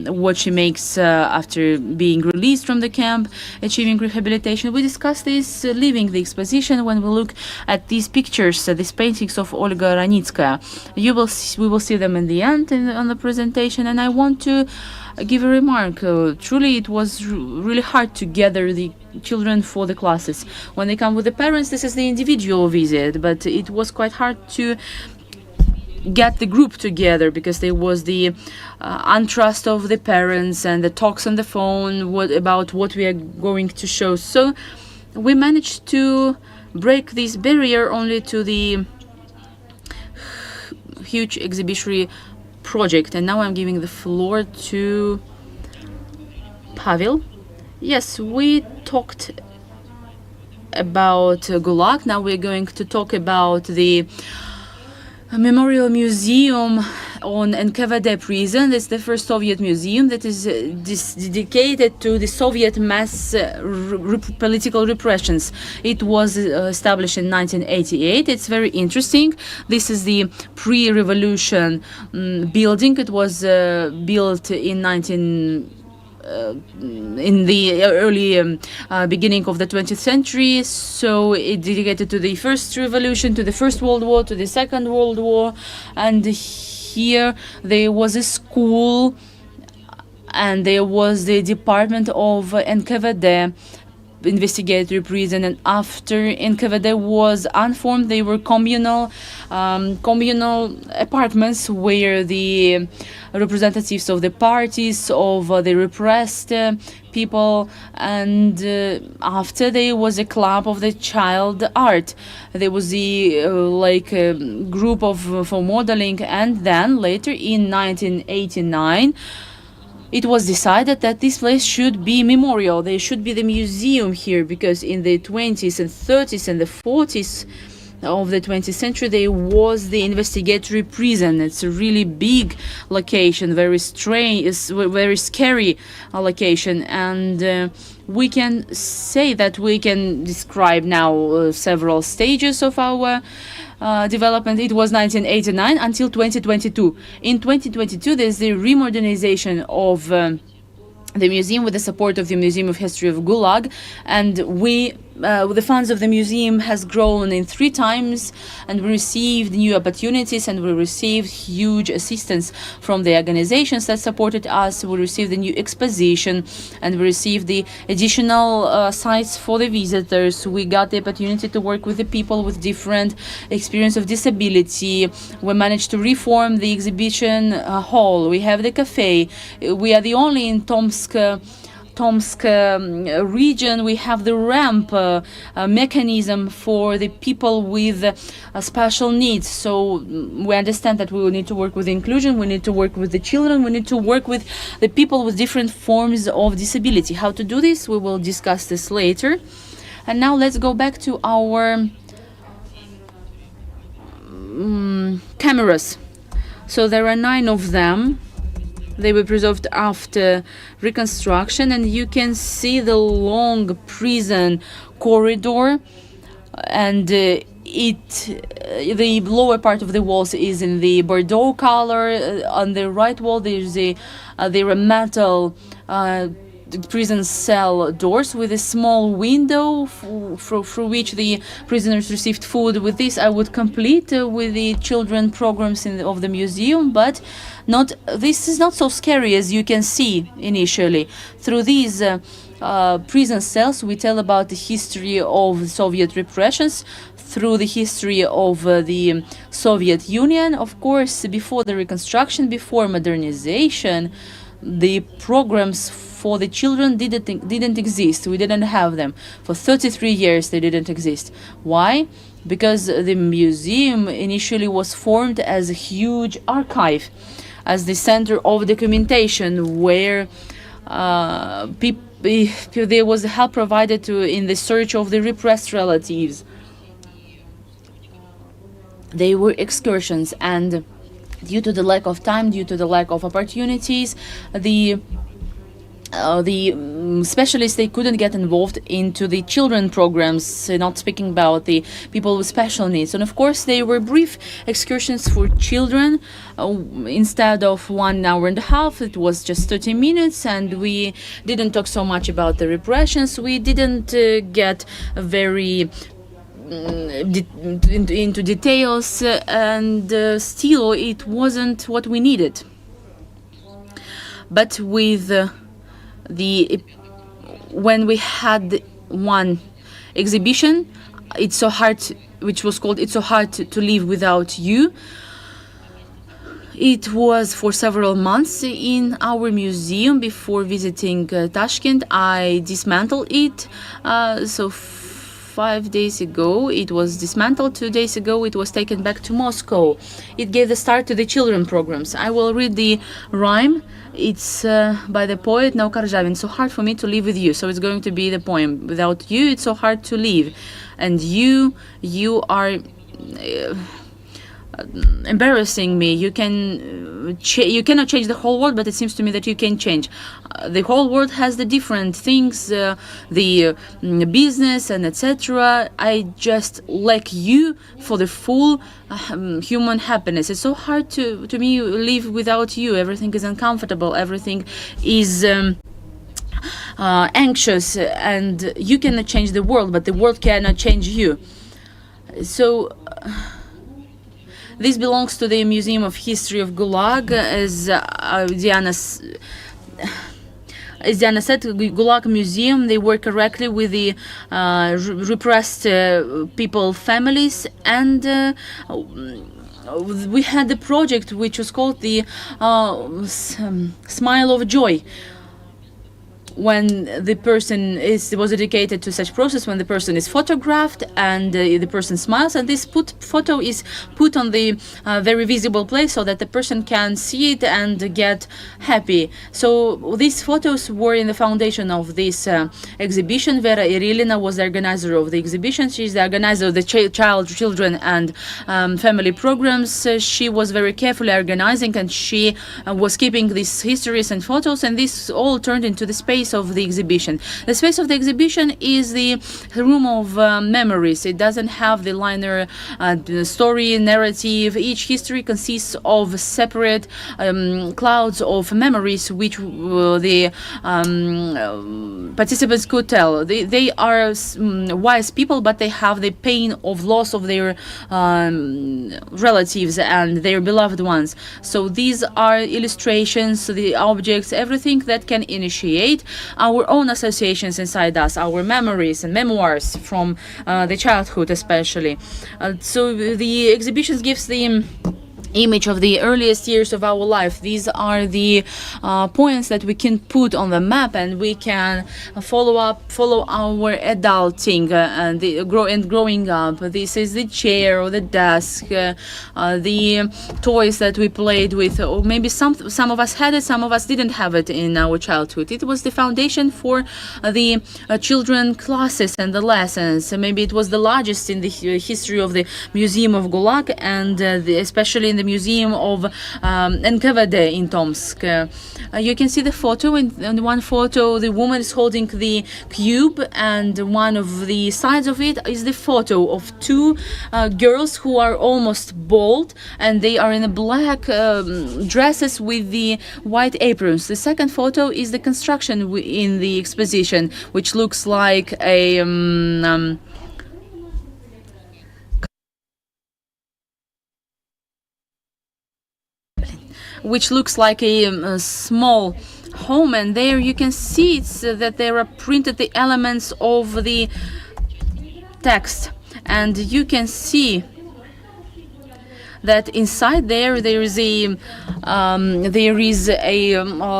what she makes after being released from the camp, achieving rehabilitation. We discuss this leaving the exposition when we look at these pictures, these paintings of Olga Ranitskaya. We will see them in the end on the presentation, and I want to give a remark. Truly, it was really hard to gather the children for the classes. When they come with the parents, this is the individual visit, but it was quite hard to get the group together because there was the untrust of the parents and the talks on the phone about what we are going to show. So we managed to break this barrier only to the huge exhibition project. And now I'm giving the floor to Pavel. Yes, we talked about GULAG. Now we're going to talk about the Memorial Museum on NKVD prison. That's the first Soviet museum that is dedicated to the Soviet mass political repressions. It was established in 1988. It's very interesting. This is the pre-revolution building. It was built in in the early beginning of the 20th century, so it dedicated to the first revolution, to the First World War, to the Second World War. And here there was a school and there was the department of NKVD, investigative prison, and after NKVD was unformed, they were communal apartments where the representatives of the parties of the repressed people, and after there was a club of the child art. There was the group of for modeling, and then later in 1989 it was decided that this place should be memorial. There should be the museum here, because in the 20s and 30s and the 40s of the 20th century there was the investigatory prison. It's a really big location, very strange, very scary location, and we can say that we can describe now several stages of our development. It was 1989 until 2022. In 2022, there's the remodernization of the museum with the support of the Museum of History of GULAG, and the funds of the museum has grown in 3 times, and we received new opportunities, and we received huge assistance from the organizations that supported us. We received the new exposition, and we received the additional sites for the visitors. We got the opportunity to work with the people with different experience of disability. We managed to reform the exhibition hall. We have the cafe. We are the only in Tomsk region. We have the ramp mechanism for the people with special needs. So we understand that we will need to work with inclusion, we need to work with the children, we need to work with the people with different forms of disability. How to do this, we will discuss this later. And now let's go back to our cameras. So there are 9 of them. They were preserved after reconstruction, and you can see the long prison corridor, and the lower part of the walls is in the Bordeaux color. On the right wall there are metal prison cell doors with a small window through which the prisoners received food. With this I would complete with the children programs of the museum, but this is not so scary as you can see initially. Through these prison cells we tell about the history of Soviet repressions, through the history of the Soviet Union. Of course, before the reconstruction, before modernization, the programs for the children didn't exist. We didn't have them. For 33 years they didn't exist. Why? Because the museum initially was formed as a huge archive, as the center of documentation, where there was help provided in the search of the repressed relatives. They were excursions, and due to the lack of time, due to the lack of opportunities, the specialists, they couldn't get involved into the children programs, not speaking about the people with special needs. And of course, they were brief excursions for children. Instead of 1 hour and a half, it was just 30 minutes, and we didn't talk so much about the repressions. We didn't get very into details, and still it wasn't what we needed. But with when we had one exhibition, it's so hard, which was called "It's So Hard to Live Without You." It was for several months in our museum before visiting Tashkent. I dismantled it. So 5 days ago it was dismantled. 2 days ago it was taken back to Moscow. It gave the start to the children programs. I will read the rhyme. It's by the poet Naukarjavin. So hard for me to live with you. So it's going to be the poem. Without you, it's so hard to live. And you are embarrassing me. You cannot change the whole world, but it seems to me that you can change. The whole world has the different things, the business and etc. I just lack you for the full human happiness. It's so hard to me live without you. Everything is uncomfortable. Everything is anxious, and you cannot change the world, but the world cannot change you. So this belongs to the Museum of History of Gulag. As Diana said, Gulag Museum, they work correctly with the repressed people families, and we had a project which was called the Smile of Joy. When the person was dedicated to such process, when the person is photographed and the person smiles, and this photo is put on the very visible place so that the person can see it and get happy. So these photos were in the foundation of this exhibition. Vera Irilina was the organizer of the exhibition. She's the organizer of the children and family programs. She was very carefully organizing, and she was keeping these histories and photos, and this all turned into the space of the exhibition. The space of the exhibition is the room of memories. It doesn't have the linear story, narrative. Each history consists of separate clouds of memories which the participants could tell. They are wise people, but they have the pain of loss of their relatives and their beloved ones. So these are illustrations, the objects, everything that can initiate our own associations inside us, our memories and memoirs from the childhood especially. So the exhibitions gives the image of the earliest years of our life. These are the points that we can put on the map, and we can follow our adulting and growing up. This is the chair or the desk, the toys that we played with, or maybe some of us had it, some of us didn't have it in our childhood. It was the foundation for the children classes and the lessons. Maybe it was the largest in the history of the Museum of Gulag, and especially in the Museum of NKVD in Tomsk. You can see the photo. In one photo, the woman is holding the cube, and one of the sides of it is the photo of two girls who are almost bald, and they are in a black dresses with the white aprons. The second photo is the construction in the exposition, which looks like a small home, and there you can see that there are printed the elements of the text, and you can see that inside there is a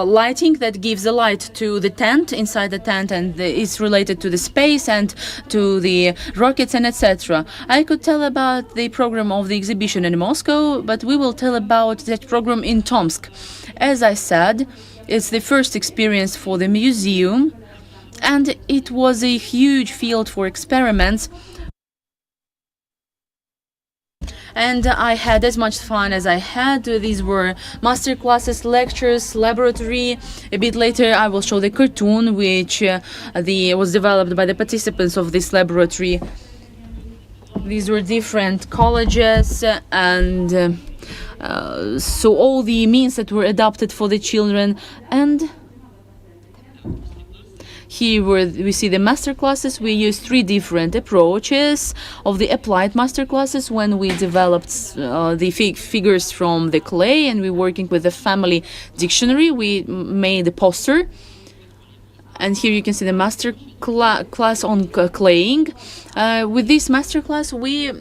lighting that gives a light to the tent, inside the tent, and it's related to the space and to the rockets and etc. I could tell about the program of the exhibition in Moscow, but we will tell about that program in Tomsk. As I said, it's the first experience for the museum, and it was a huge field for experiments. and I had as much fun as I had. These were master classes, lectures, laboratory. A bit later I will show the cartoon which was developed by the participants of this laboratory. These were different colleges and so all the means that were adopted for the children. And here we see the master classes. We used 3 different approaches of the applied master classes when we developed the figures from the clay, and we're working with the family dictionary. We made a poster, and here you can see the master class on claying. With this master class we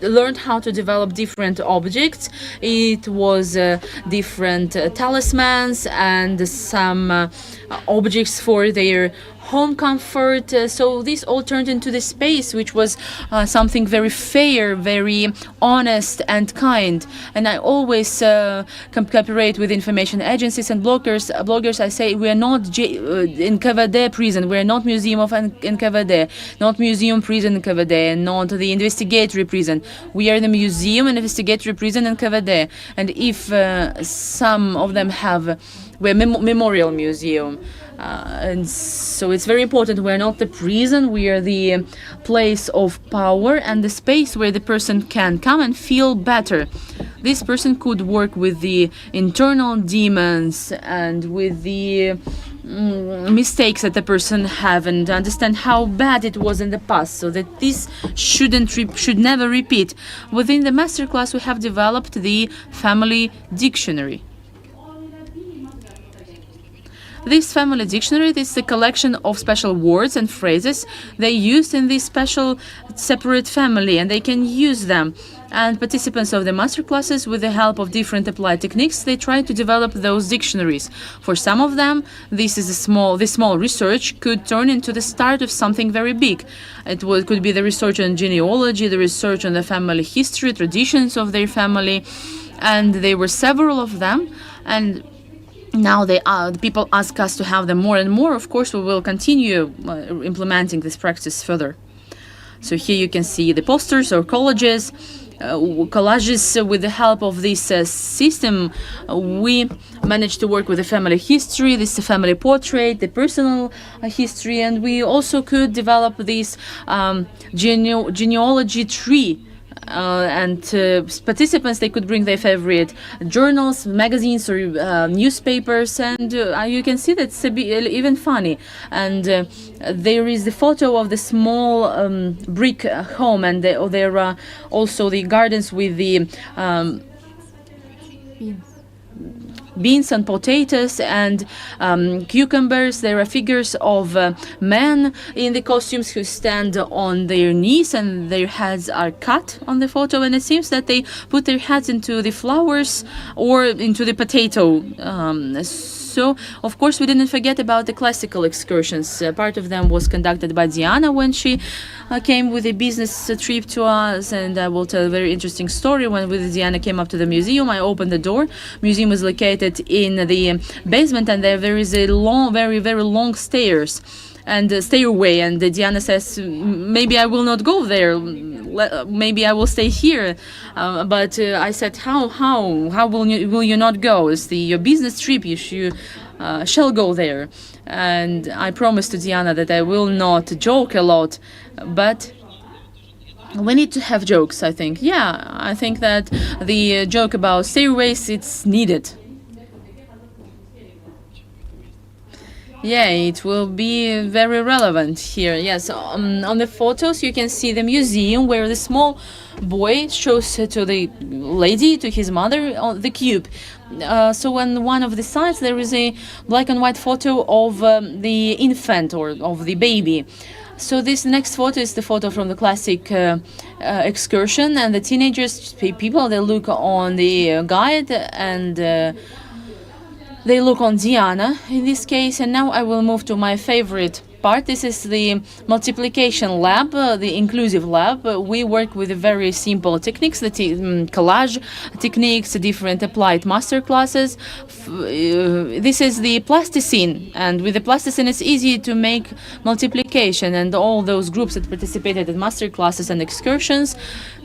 learned how to develop different objects. It was different talismans and some objects for their home comfort. So this all turned into the space, which was something very fair, very honest and kind. And I always cooperate with information agencies and bloggers. I say we are not NKVD prison, we are not museum of NKVD, not museum prison NKVD, not the investigatory prison. We are the museum and investigatory prison NKVD. And if some of them we're memorial museum. And so it's very important. We're not the prison, we are the place of power and the space where the person can come and feel better. This person could work with the internal demons and with the mistakes that the person have and understand how bad it was in the past, so that this should never repeat. Within the masterclass we have developed the family dictionary. This family dictionary is a collection of special words and phrases they used in this special separate family, and they can use them. And participants of the master classes, with the help of different applied techniques, they try to develop those dictionaries. For some of them, this small research could turn into the start of something very big. It could be the research on genealogy, the research on the family history, traditions of their family, and there were several of them. And now the people ask us to have them more and more. Of course, we will continue implementing this practice further. So here you can see the posters or collages. With the help of this system, we managed to work with the family history, this family portrait, the personal history, and we also could develop this genealogy tree. And participants, they could bring their favorite journals, magazines, or newspapers, and you can see that's even funny. And there is the photo of the small brick home, and there are also the gardens with the beans and potatoes and cucumbers. There are figures of men in the costumes who stand on their knees and their heads are cut on the photo, and it seems that they put their heads into the flowers or into the potato. So, of course, we didn't forget about the classical excursions. Part of them was conducted by Diana when she came with a business trip to us, and I will tell a very interesting story. When Diana came up to the museum, I opened the door. Museum is located in the basement, and there is a long, very, very long stairs and stairway, and Diana says, maybe I will not go there, maybe I will stay here. But I said, how will you not go? It's your business trip, you shall go there. And I promised to Diana that I will not joke a lot, but we need to have jokes, I think. Yeah, I think that the joke about stairways, it's needed. Yeah, it will be very relevant here. Yes, on the photos you can see the museum where the small boy shows to the lady, to his mother, the cube. So on one of the sides there is a black and white photo of the infant or of the baby. So this next photo is the photo from the classic excursion, and the teenagers, people, they look on the guide and they look on Diana in this case. And now I will move to my favorite part. This is the multiplication lab, the inclusive lab. We work with very simple techniques, the collage techniques, different applied master classes. This is the plasticine, and with the plasticine it's easy to make multiplication, and all those groups that participated in master classes and excursions,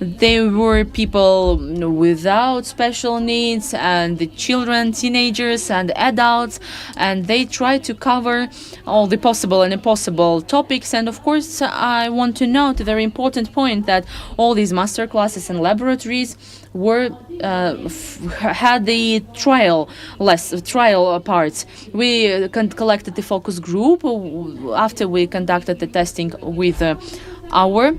They were people without special needs, and the children, teenagers, and adults, and they tried to cover all the possible and impossible topics. And of course, I want to note a very important point that all these master classes and laboratories were had the trial parts. We collected the focus group after we conducted the testing with our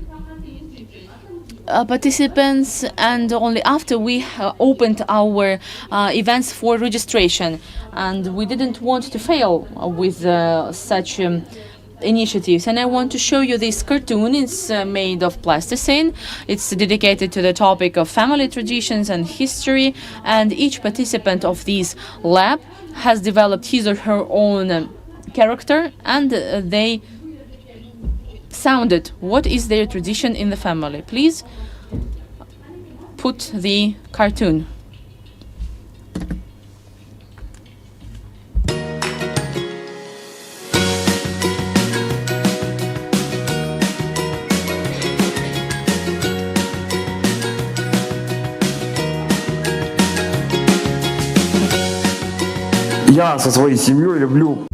participants, and only after we opened our events for registration. And we didn't want to fail with such initiatives. And I want to show you this cartoon. It's made of plasticine. It's dedicated to the topic of family traditions and history, and each participant of this lab has developed his or her own character, and they sounded what is their tradition in the family. Please put the cartoon. Я со своей семьей люблю.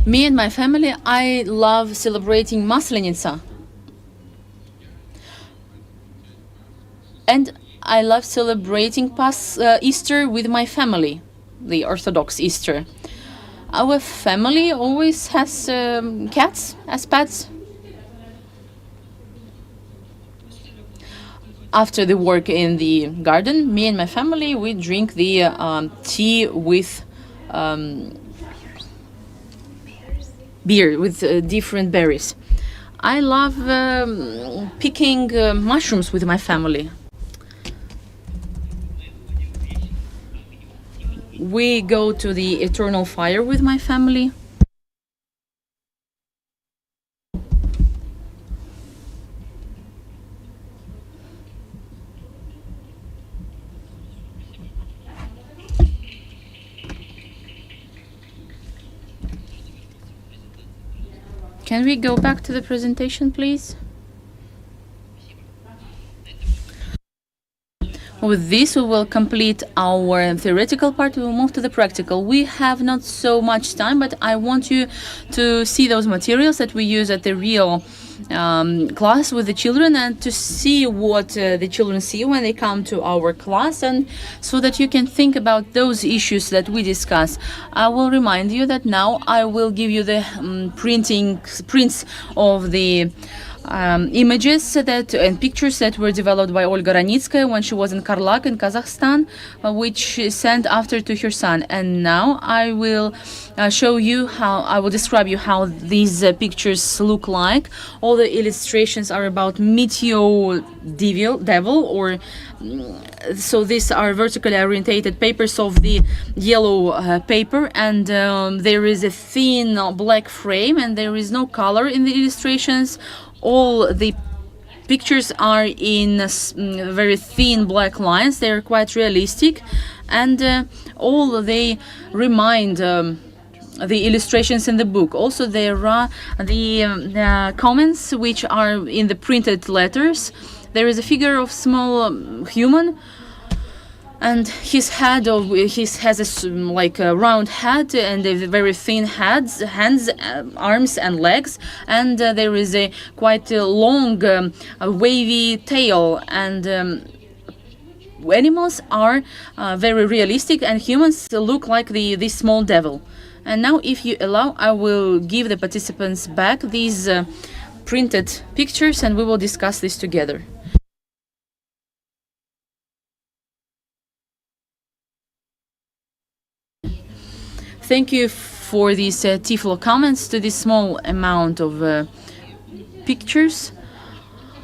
Me and my family, I love celebrating Maslenitsa. And I love celebrating Easter with my family, the Orthodox Easter. Our family always has cats as pets. After the work in the garden, me and my family, we drink the tea with beer with different berries. I love picking mushrooms with my family. We go to the eternal fire with my family. Can we go back to the presentation, please? With this, we will complete our theoretical part. We will move to the practical. We have not so much time, but I want you to see those materials that we use at the real class with the children, and to see what the children see when they come to our class, and so that you can think about those issues that we discuss. I will remind you that now I will give you the prints of the images and pictures that were developed by Olga Ranitskaya when she was in Karlak in Kazakhstan, which she sent after to her son. And now I will show you I will describe you how these pictures look like. All the illustrations are about Meteor Devil, or so these are vertically orientated papers of the yellow paper, and there is a thin black frame, and there is no color in the illustrations. All the pictures are in very thin black lines. They are quite realistic, and all they remind the illustrations in the book. Also, there are the comments which are in the printed letters. There is a figure of small human, and his head has a round head and a very thin hands, arms and legs, and there is a quite long wavy tail, and animals are very realistic, and humans look like the small devil. And now, if you allow, I will give the participants back these printed pictures, and we will discuss this together. Thank you for these Tiflo comments to this small amount of pictures.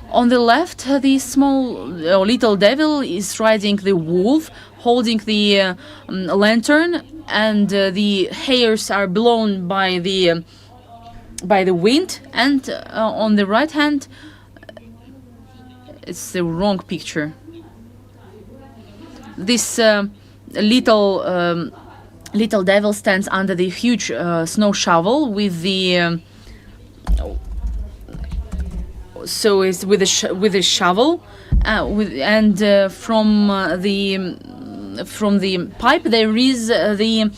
On the left, the small little devil is riding the wolf, holding the lantern, and the hairs are blown by the wind. And on the right hand, it's the wrong picture. This little devil stands under the huge snow shovel with the so it's with a shovel, from the pipe there is the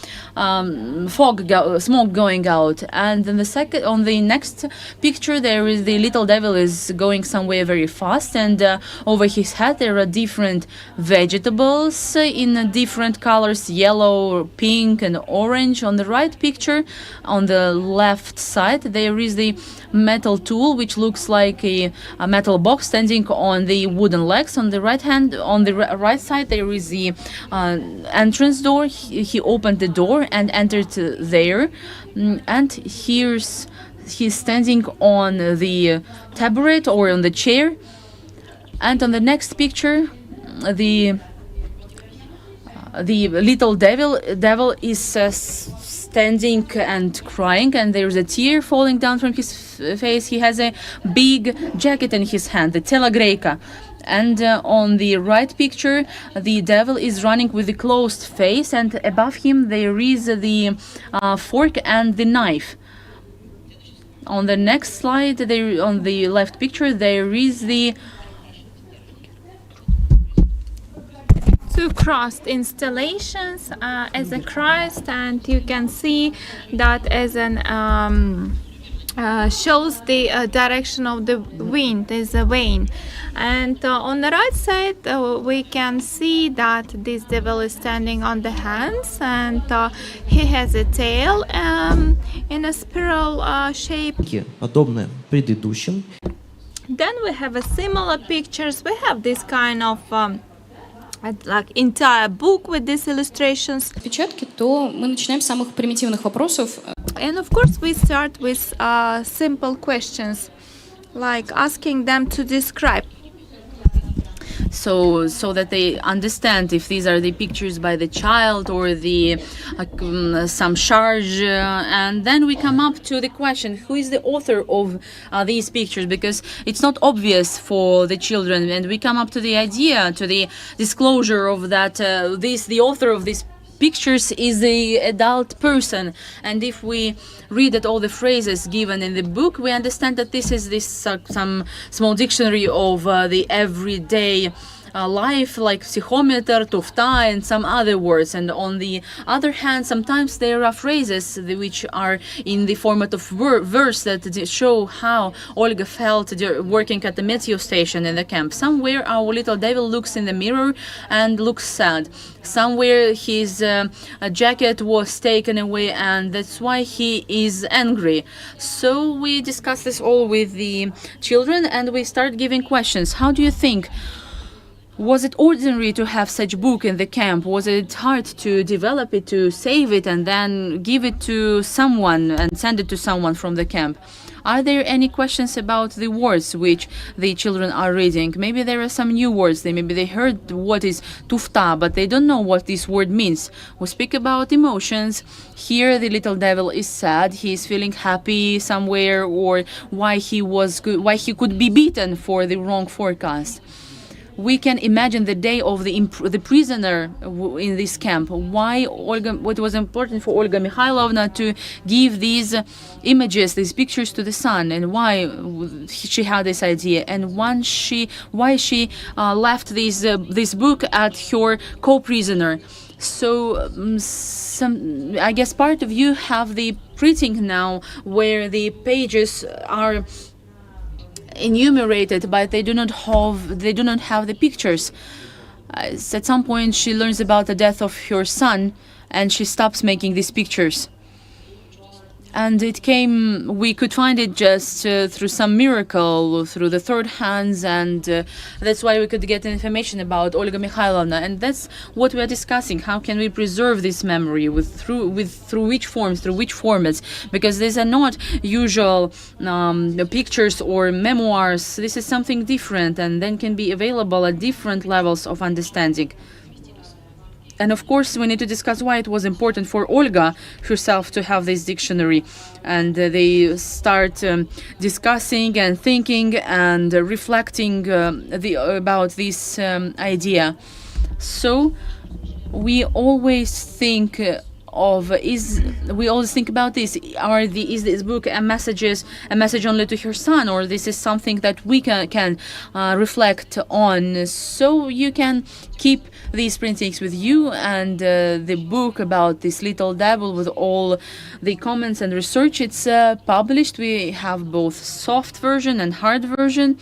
smoke going out, and then on the next picture there is the little devil is going somewhere very fast, and over his head there are different vegetables in different colors, yellow, pink and orange. On the right picture, on the left side, there is the metal tool which looks like a metal box standing on the wooden legs. On the right side there is the entrance door. He opened the door and entered there, and he's standing on the tabouret or on the chair. And on the next picture, the little devil is standing and crying, and there's a tear falling down from his face. He has a big jacket in his hand, the telagreika. And on the right picture, the devil is running with a closed face, and above him there is the fork and the knife. On the next slide, on the left picture, there is the two crossed installations as a Christ, and you can see that as an shows the direction of the wind as a vein. And on the right side we can see that this devil is standing on the hands, and he has a tail in a spiral shape. Подобное предыдущим. Then we have a similar pictures. We have this kind of like entire book with these illustrations. Печатки, то мы начинаем с самых примитивных вопросов. And of course we start with simple questions, like asking them to describe. So that they understand if these are the pictures by the child or the some charge, and then we come up to the question, who is the author of these pictures, because it's not obvious for the children, and we come up to the idea, to the disclosure of that the author of this pictures is the adult person. And if we read at all the phrases given in the book, we understand that this is some small dictionary of the everyday life, like psychometer, tufta, and some other words. And on the other hand, sometimes there are phrases which are in the format of verse that show how Olga felt working at the meteo station in the camp. Somewhere our little devil looks in the mirror and looks sad. Somewhere his jacket was taken away, and that's why he is angry. So we discuss this all with the children, and we start giving questions. How do you think? Was it ordinary to have such book in the camp? Was it hard to develop it, to save it, and then give it to someone and send it to someone from the camp? Are there any questions about the words which the children are reading? Maybe there are some new words. Maybe they heard what is tufta, but they don't know what this word means. We speak about emotions. Here the little devil is sad. He is feeling happy somewhere, or why he could be beaten for the wrong forecast. We can imagine the day of the prisoner in this camp. What was important for Olga Mikhailovna to give these images, these pictures to the son, and why she had this idea, and why she left this book at her co-prisoner. So I guess part of you have the printing now, where the pages are enumerated, but they do not have the pictures. At some point she learns about the death of her son, and she stops making these pictures. And we could find it just through some miracle, through the third hands, and that's why we could get information about Olga Mikhailovna. And that's what we are discussing. How can we preserve this memory through which forms, through which formats? Because these are not usual pictures or memoirs. This is something different, and then can be available at different levels of understanding. And of course, we need to discuss why it was important for Olga herself to have this dictionary. And they start discussing and thinking and reflecting about this idea. So we always think of we always think about this. Is this book a message only to her son, or this is something that we can reflect on? So you can keep these printings with you, and the book about this little devil with all the comments and research, it's published. We have both soft version and hard version,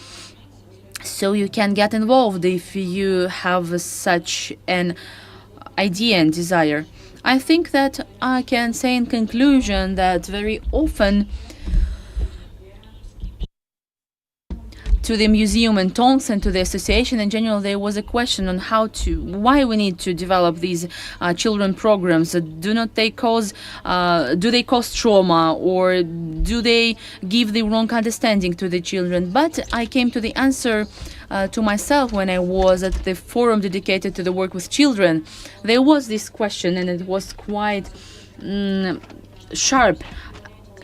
so you can get involved if you have such an idea and desire. I think that I can say in conclusion that very often to the museum in Tomsk and to the association in general, there was a question on why we need to develop these children programs. Do they cause trauma, or do they give the wrong understanding to the children? But I came to the answer to myself when I was at the forum dedicated to the work with children. There was this question, and it was quite sharp.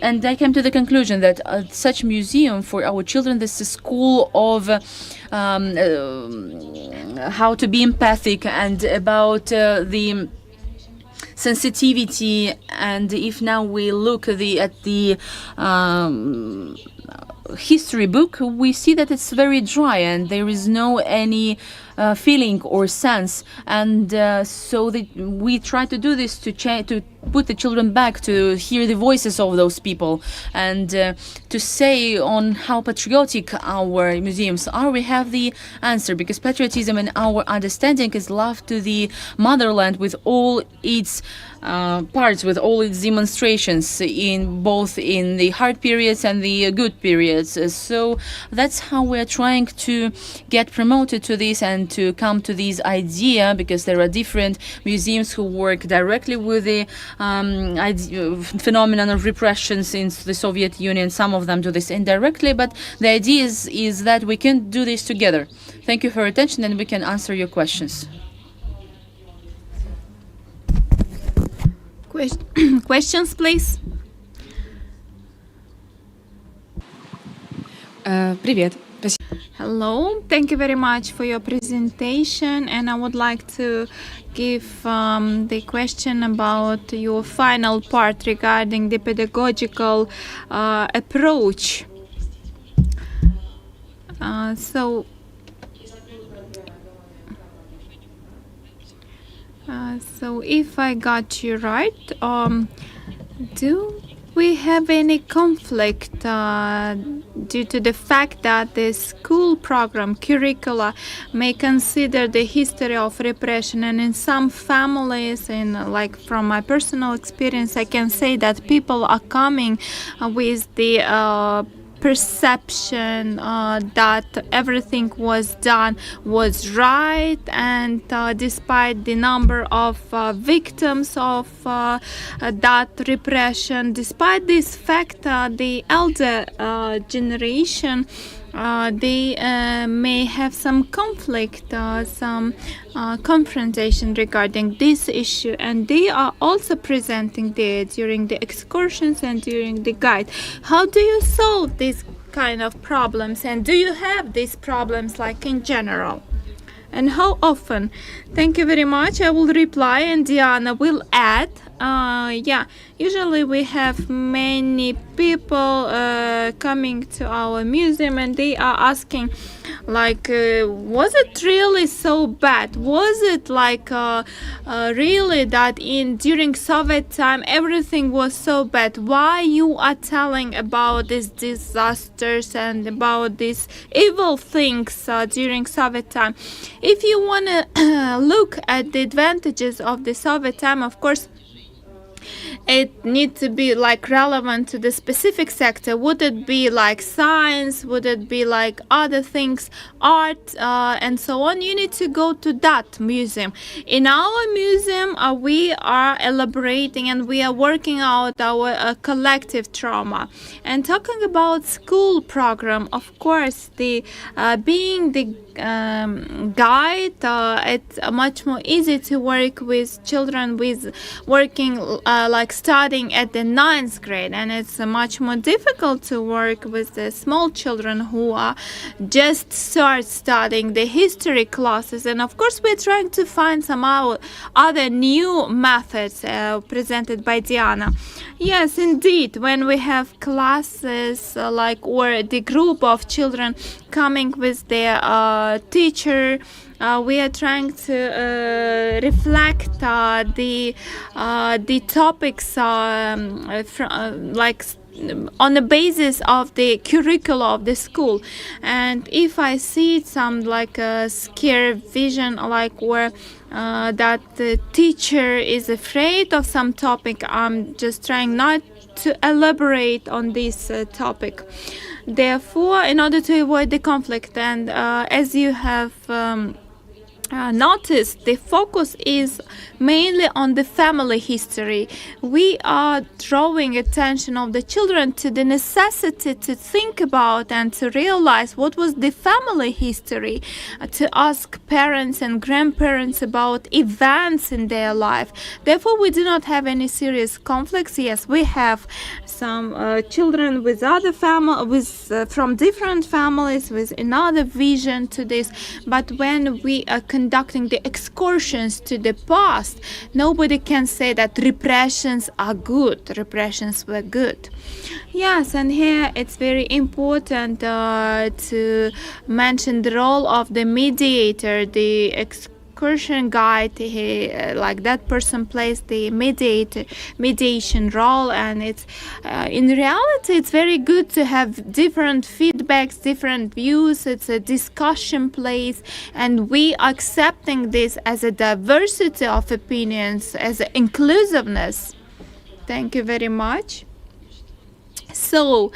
And I came to the conclusion that such museum for our children, this is a school of how to be empathic and about the sensitivity. And if now we look at the history book, we see that it's very dry and there is no any feeling or sense. And so we try to do this to put the children back, to hear the voices of those people, and to say on how patriotic our museums are. We have the answer, because patriotism in our understanding is love to the motherland with all its parts, with all its demonstrations, in both in the hard periods and the good periods. So that's how we're trying to get promoted to this and to come to this idea, because there are different museums who work directly with the phenomenon of repression since the Soviet Union. Some of them do this indirectly, but the idea is that we can do this together. Thank you for your attention, and we can answer your questions. Questions, please. Привет. Hello, thank you very much for your presentation, and I would like to give the question about your final part regarding the pedagogical approach. So if I got you right, do we have any conflict due to the fact that the school program curricula may consider the history of repression? And in some families, and like from my personal experience, I can say that people are coming with the perception that everything was done was right, and despite the number of victims of that repression, despite this fact, the elder generation they may have some conflict, some confrontation regarding this issue, and they are also presenting there during the excursions and during the guide. How do you solve these kind of problems, and do you have these problems like in general, and how often? Thank you very much. I will reply, and Diana will add. Usually we have many people coming to our museum, and they are asking, like, was it really so bad? Was it like really that during Soviet time everything was so bad? Why you are telling about these disasters and about these evil things during Soviet time? If you want to look at the advantages of the Soviet time, of course, it needs to be like relevant to the specific sector. Would it be like science? Would it be like other things, art, and so on? You need to go to that museum. In our museum, we are elaborating and we are working out our collective trauma. And talking about school program, of course, the being the guide, it's much more easy to work with children with working like studying at the 9th grade, and it's much more difficult to work with the small children who are just start studying the history classes. And of course we're trying to find some other new methods presented by Diana. Yes, indeed, when we have classes or the group of children coming with their teacher, we are trying to reflect the topics on the basis of the curricula of the school. And if I see some scare vision, where that the teacher is afraid of some topic, I'm just trying not to elaborate on this topic. Therefore, in order to avoid the conflict, and as you have notice, the focus is mainly on the family history. We are drawing attention of the children to the necessity to think about and to realize what was the family history, to ask parents and grandparents about events in their life. Therefore, we do not have any serious conflicts. Yes, we have some children with other from different families with another vision to this, but when we are conducting the excursions to the past, nobody can say that repressions are good, repressions were good. Yes, and here it's very important to mention the role of the mediator, the excursion guide. That person plays the mediation role, and it's in reality it's very good to have different feedbacks, different views. It's a discussion place, and we are accepting this as a diversity of opinions, as an inclusiveness. Thank you very much. So,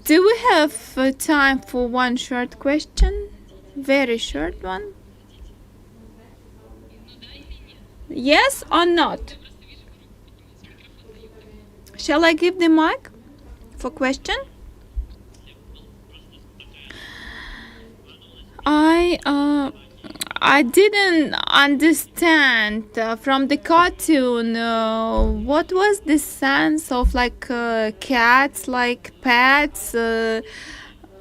do we have time for one short question? Very short one. Yes or not? Shall I give the mic for question? I didn't understand from the cartoon what was the sense of cats like pets.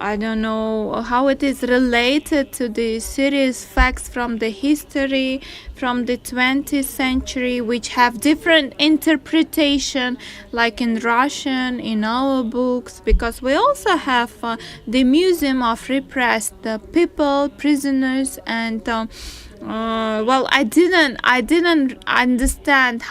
I don't know how it is related to the serious facts from the history from the 20th century, which have different interpretation, like in Russian, in our books, because we also have the Museum of Repressed People, Prisoners, and I didn't understand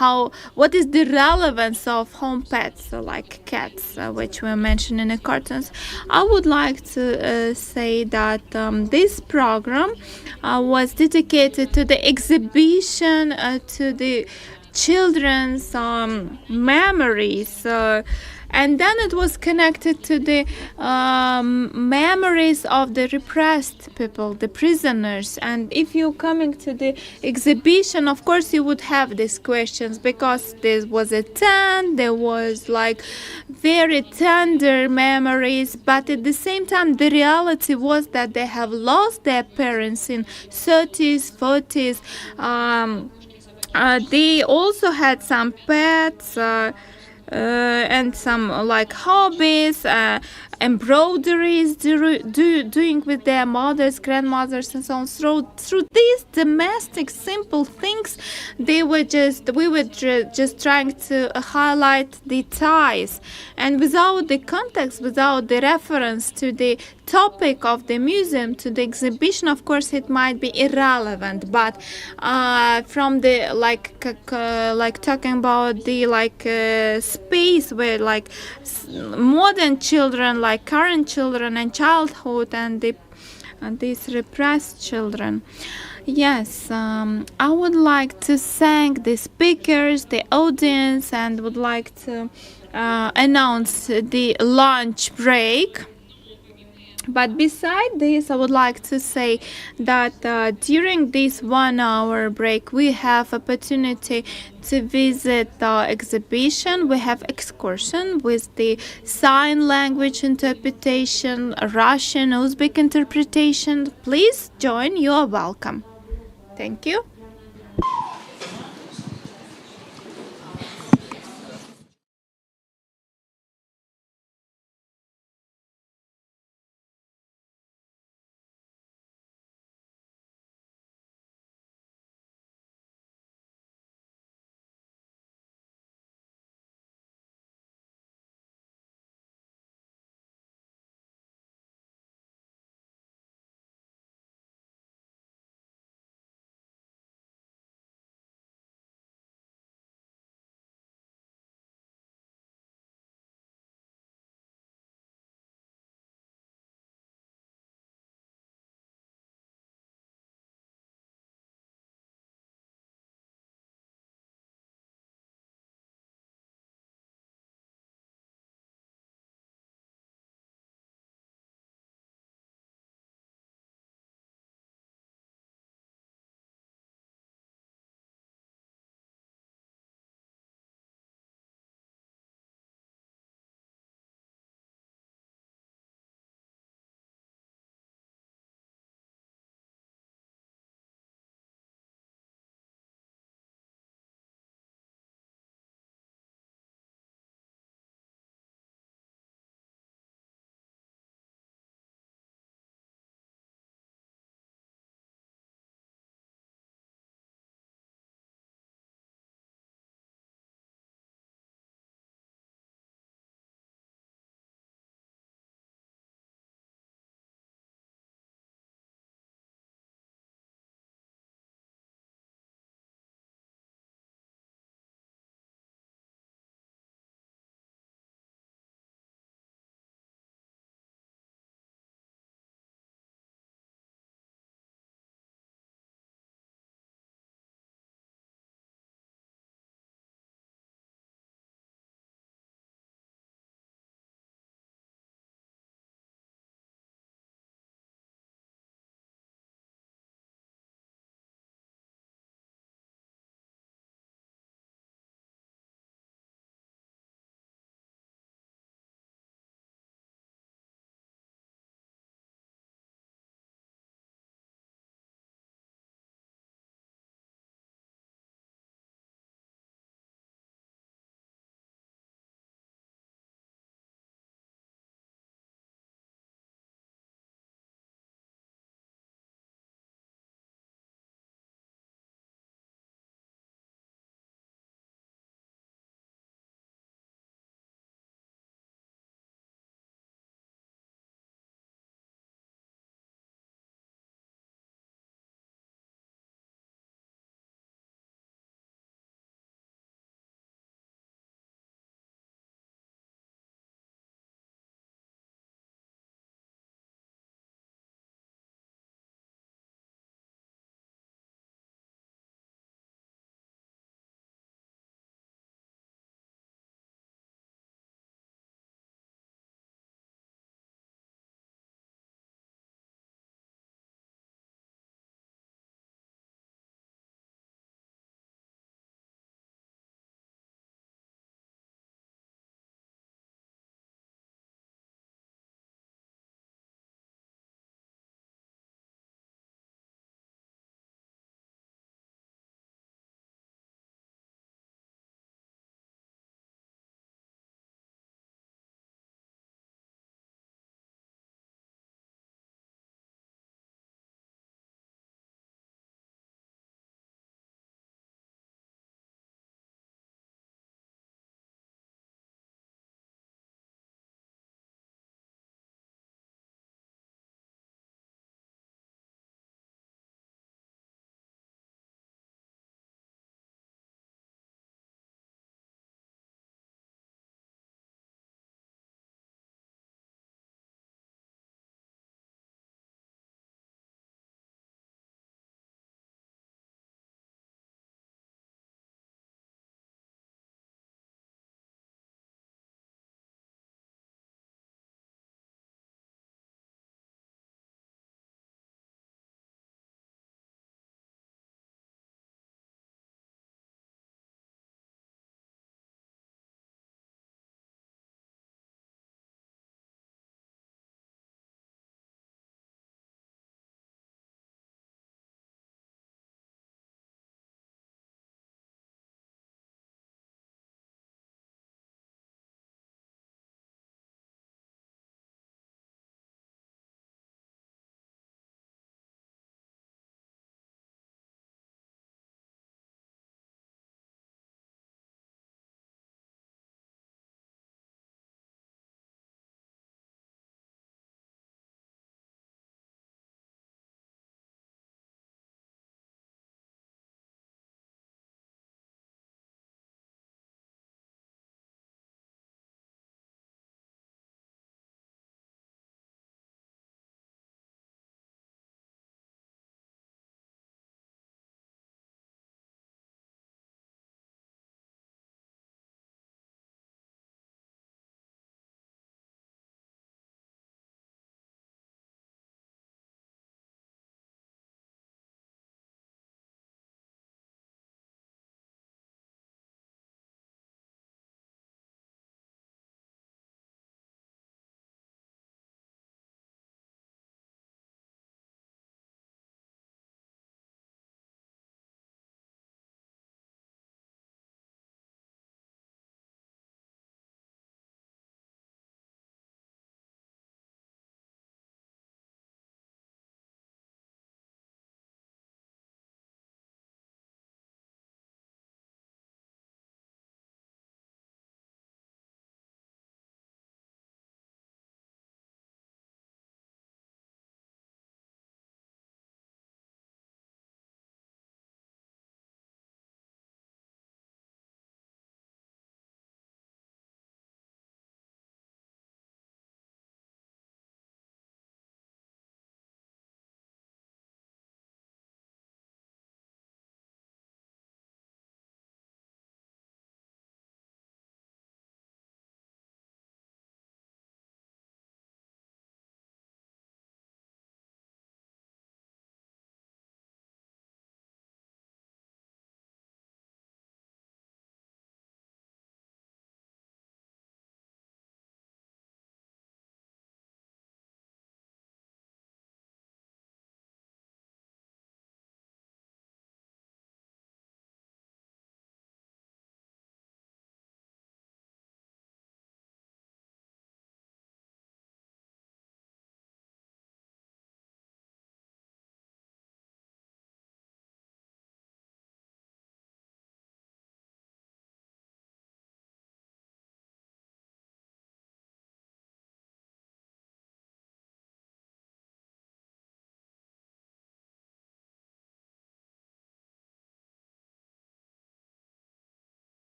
what is the relevance of home pets, like cats, which were mentioned in the cartoons. I would like to say that this program was dedicated to the exhibition, to the children's memories. And then it was connected to the memories of the repressed people, the prisoners. And if you're coming to the exhibition, of course you would have these questions, because there was a tent, there was very tender memories, but at the same time the reality was that they have lost their parents in 30s, 40s. They also had some pets, and some hobbies, embroideries, doing with their mothers, grandmothers, and so on. Through these domestic simple things, we were just trying to highlight the ties, and without the context, without the reference to the topic of the museum, to the exhibition, of course it might be irrelevant. But from the talking about the space where modern children, current children and childhood, and these repressed children. Yes, I would like to thank the speakers, the audience, and would like to announce the lunch break. But beside this, I would like to say that during this 1 hour break, we have opportunity to visit the exhibition. We have excursion with the sign language interpretation, Russian, Uzbek interpretation. Please join. You are welcome. Thank you.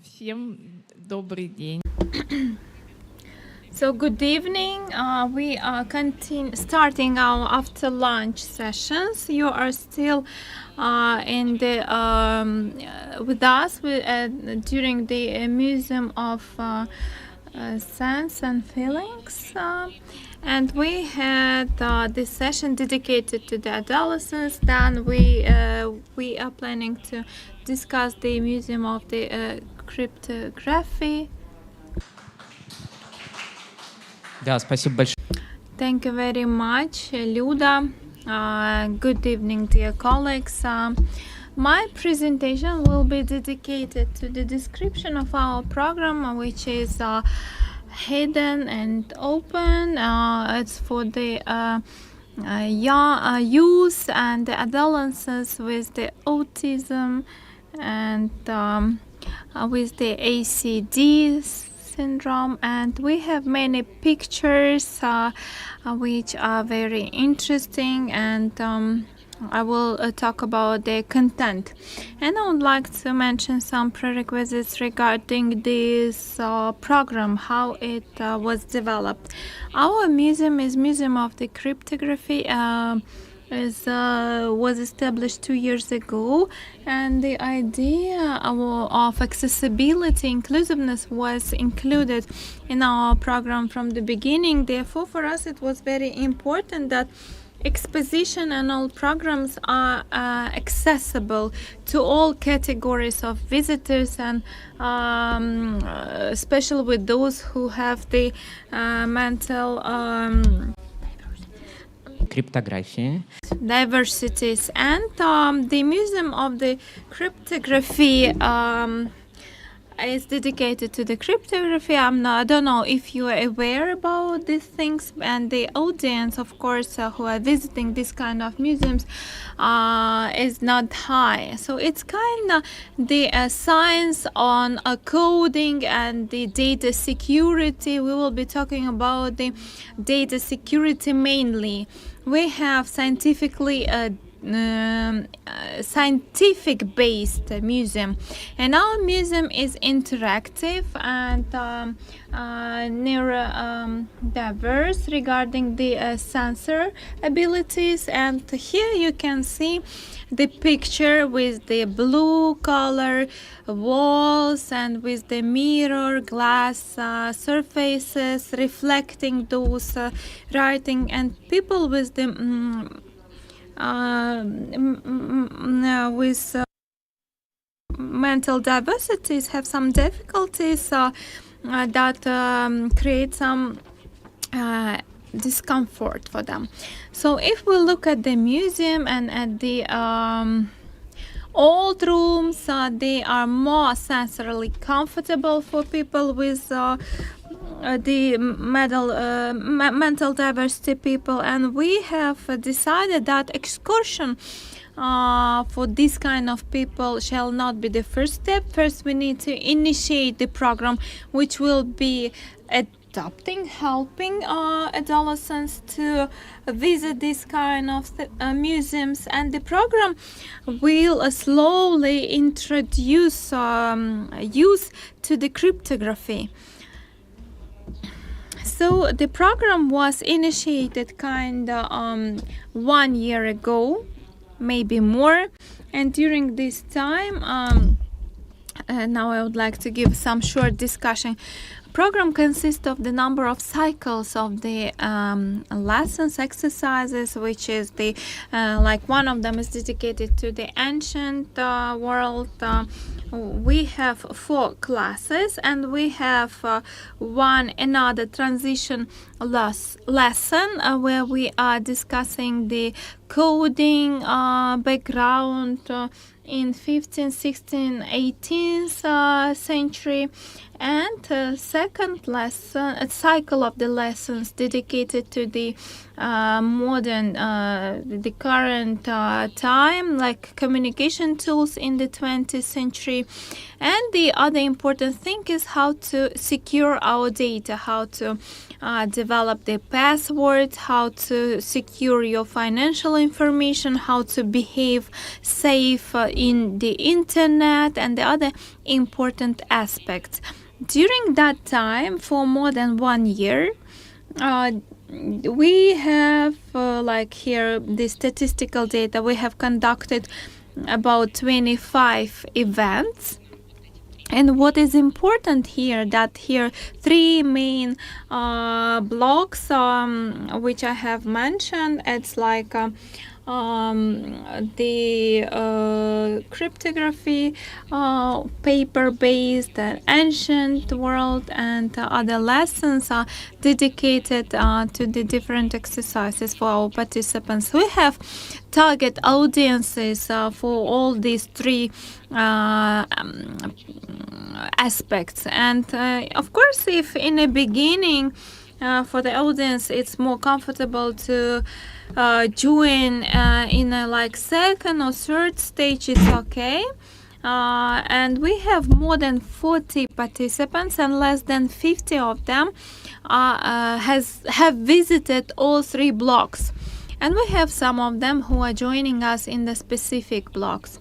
Всем добрый день. So good evening. We are starting our after lunch sessions. You are still in the with us during the Museum of Sense and Feelings, and we had this session dedicated to the adolescents. Then we are planning to discuss the Museum of the Cryptography. Да, спасибо большое. Thank you very much, Luda. Good evening, dear colleagues. My presentation will be dedicated to the description of our program, which is hidden and open. It's for the young youth and the adolescents with the autism and with the ACD syndrome, and we have many pictures which are very interesting, and I will talk about the content. And I would like to mention some prerequisites regarding this program, how it was developed. Our museum is Museum of the Cryptography. Was established 2 years ago, and the idea of accessibility, inclusiveness was included in our program from the beginning. Therefore, for us it was very important that exposition and all programs are accessible to all categories of visitors, and especially with those who have the mental Cryptography. diversities. And the Museum of the Cryptography is dedicated to the cryptography. I don't know if you are aware about these things, and the audience, of course, who are visiting this kind of museums is not high. So it's kind of the science on coding and the data security. We will be talking about the data security mainly. We have scientific-based museum, and our museum is interactive and neurodiverse regarding the sensor abilities. And here you can see the picture with the blue color walls and with the mirror glass surfaces reflecting those writing, and people with the with mental diversities have some difficulties that create some discomfort for them. So if we look at the museum and at the old rooms, they are more sensorily comfortable for people with the mental diversity people, and we have decided that excursion for this kind of people shall not be the first step. First, we need to initiate the program, which will be helping adolescents to visit this kind of museums, and the program will slowly introduce youth to the cryptography. So the program was initiated 1 year ago, maybe more, and during this time now I would like to give some short discussion. Program consists of the number of cycles of the lessons, exercises, which is the like one of them is dedicated to the ancient world. We have 4 classes, and we have another transition lesson where we are discussing the coding background in 15th, 16th, 18th century, and second lesson, a cycle of the lessons dedicated to the modern, the current time, like communication tools in the 20th century. And the other important thing is how to secure our data, how to develop the passwords, how to secure your financial personal information, how to behave safe in the internet, and the other important aspects. During that time, for more than 1 year, we have, like here, the statistical data. We have conducted about 25 events. And what is important here, that here 3 main blocks, which I have mentioned. It's like the cryptography, paper-based, ancient world, and other lessons are dedicated to the different exercises for our participants. We have target audiences for all these 3 aspects. And of course, if in the beginning for the audience it's more comfortable to join in a like second or third stage, it's okay. And we have more than 40 participants, and less than 50 of them have visited all 3 blocks. And we have some of them who are joining us in the specific blocks.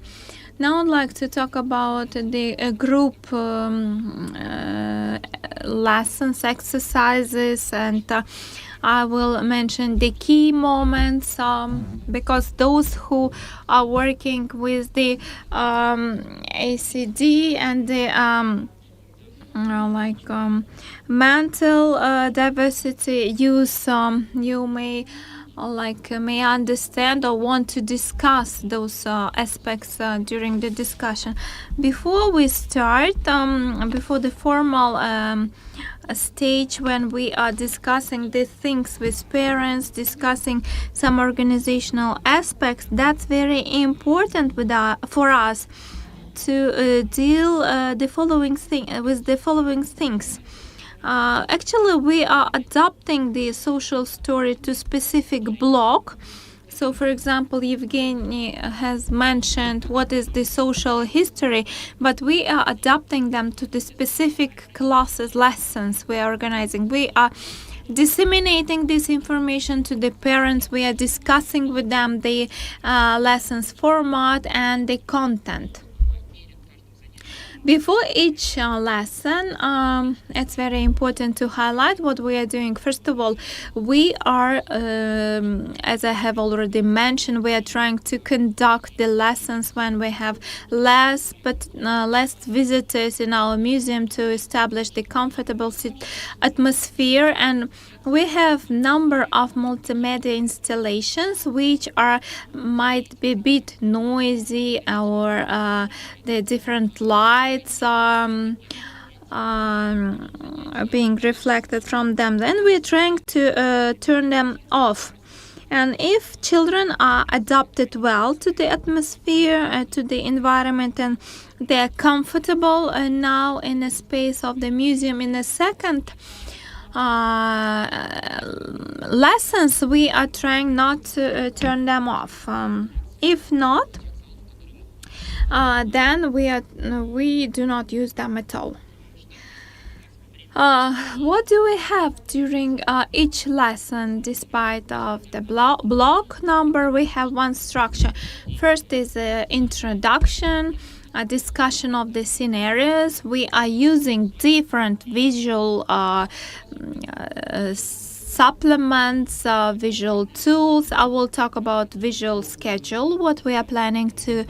Now I'd like to talk about the group lessons, exercises, and I will mention the key moments because those who are working with the ACD and the mental diversity use, you may understand or want to discuss those aspects during the discussion. Before we start, before the formal stage when we are discussing these things with parents, discussing some organizational aspects, that's very important for us to deal with the following things. Actually, we are adapting the social story to specific block. So, for example, Evgeny has mentioned what is the social history, but we are adapting them to the specific classes, lessons we are organizing. We are disseminating this information to the parents. We are discussing with them the lessons format and the content. Before each lesson, it's very important to highlight what we are doing. First of all, we are, as I have already mentioned, we are trying to conduct the lessons when we have less visitors in our museum to establish the comfortable atmosphere. And we have number of multimedia installations which might be a bit noisy, or the different lights being reflected from them. Then we're trying to turn them off. And if children are adapted well to the atmosphere, to the environment, and they're comfortable now in the space of the museum, in the second lessons, we are trying not to turn them off. If not, then we do not use them at all. What do we have during each lesson? Despite of the block number, we have one structure. First is the introduction, a discussion of the scenarios. We are using different visual supplements, visual tools. I will talk about visual schedule, what we are planning to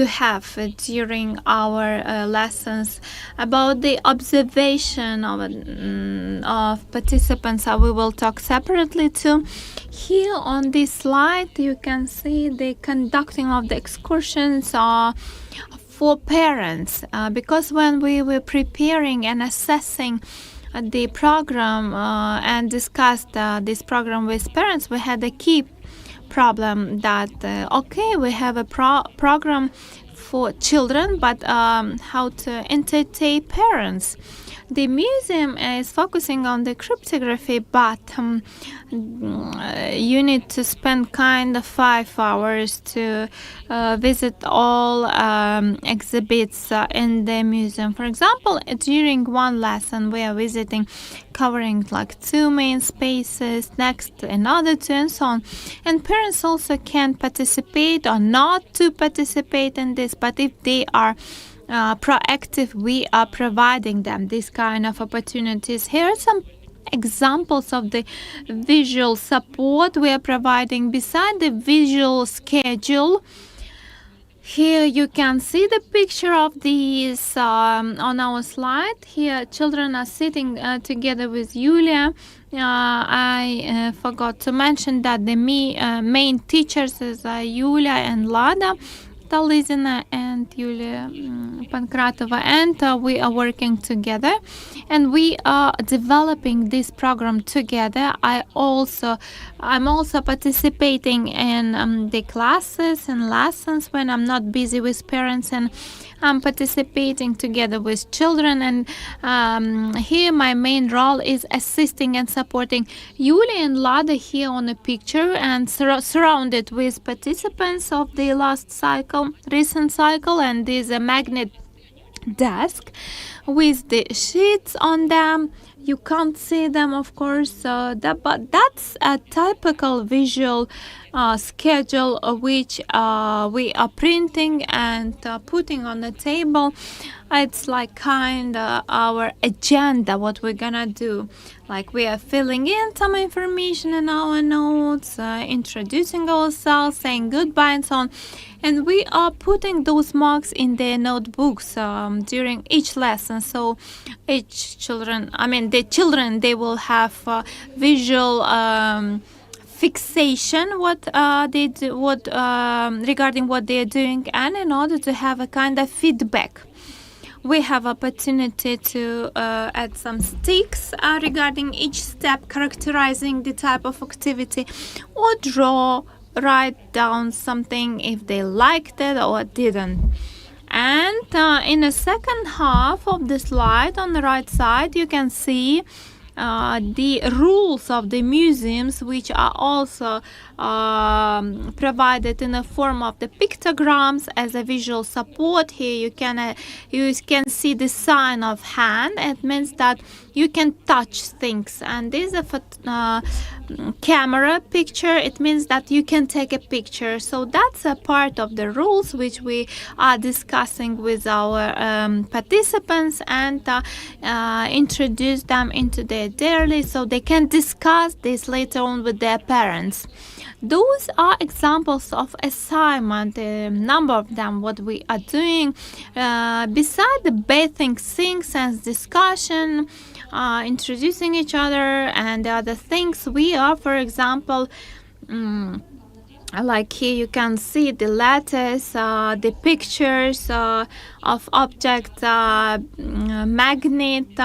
have during our lessons. About the observation of participants, we will talk separately too. Here on this slide, you can see the conducting of the excursions for parents, because when we were preparing and assessing the program and discussed this program with parents, we had a key problem that we have a program for children, but how to entertain parents. The museum is focusing on the cryptography, but you need to spend kind of 5 hours to visit all exhibits in the museum. For example, during one lesson we are visiting, covering like 2 main spaces, next another 2, and so on. And parents also can participate or not to participate in this, but if they are proactive, we are providing them this kind of opportunities. Here are some examples of the visual support we are providing beside the visual schedule. Here you can see the picture of these on our slide. Here children are sitting together with Yulia. I forgot to mention that the main teachers is Yulia and Lada Talizina and Yulia Pankratova, and we are working together and we are developing this program together. I'm also participating in the classes and lessons when I'm not busy with parents, and I'm participating together with children, and here my main role is assisting and supporting Yulia and Lada here on the picture, and surrounded with participants of the recent cycle, and there's a magnet desk with the sheets on them. You can't see them, of course, but that's a typical visual schedule which we are printing and putting on the table. It's like kind of our agenda, what we're gonna do. Like we are filling in some information in our notes, introducing ourselves, saying goodbye and so on. And we are putting those marks in their notebooks during each lesson. So the children, they will have visual fixation they do, regarding what they are doing, and in order to have a kind of feedback. We have opportunity to add some sticks regarding each step, characterizing the type of activity, or write down something if they liked it or didn't. And in the second half of the slide on the right side, you can see the rules of the museums, which are also provided in the form of the pictograms as a visual support. Here you can see the sign of hand. It means that you can touch things, and this is a camera picture. It means that you can take a picture. So that's a part of the rules which we are discussing with our participants, and introduce them into their daily, so they can discuss this later on with their parents. Those are examples of assignment, a number of them, what we are doing. Beside the basic things and discussion, introducing each other and the other things, we are, for example, like here you can see the letters, the pictures of objects, magnet,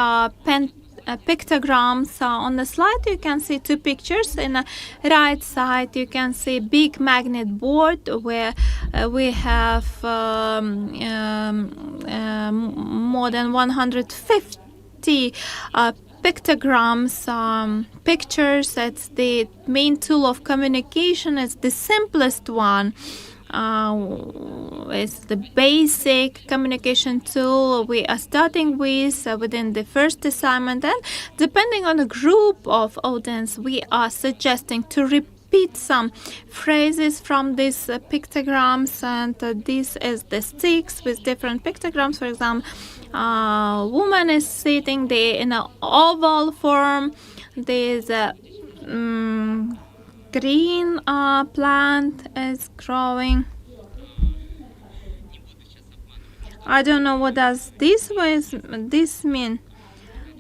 pictograms. On the slide you can see 2 pictures. In the right side you can see big magnet board where we have more than 150 pictograms, pictures. It's the main tool of communication. It's the simplest one. It's the basic communication tool we are starting with within the first assignment, and depending on the group of audience, we are suggesting to repeat some phrases from these pictograms, and this is the sticks with different pictograms. For example, woman is sitting there in an oval form. There's a green plant is growing. I don't know what does this mean.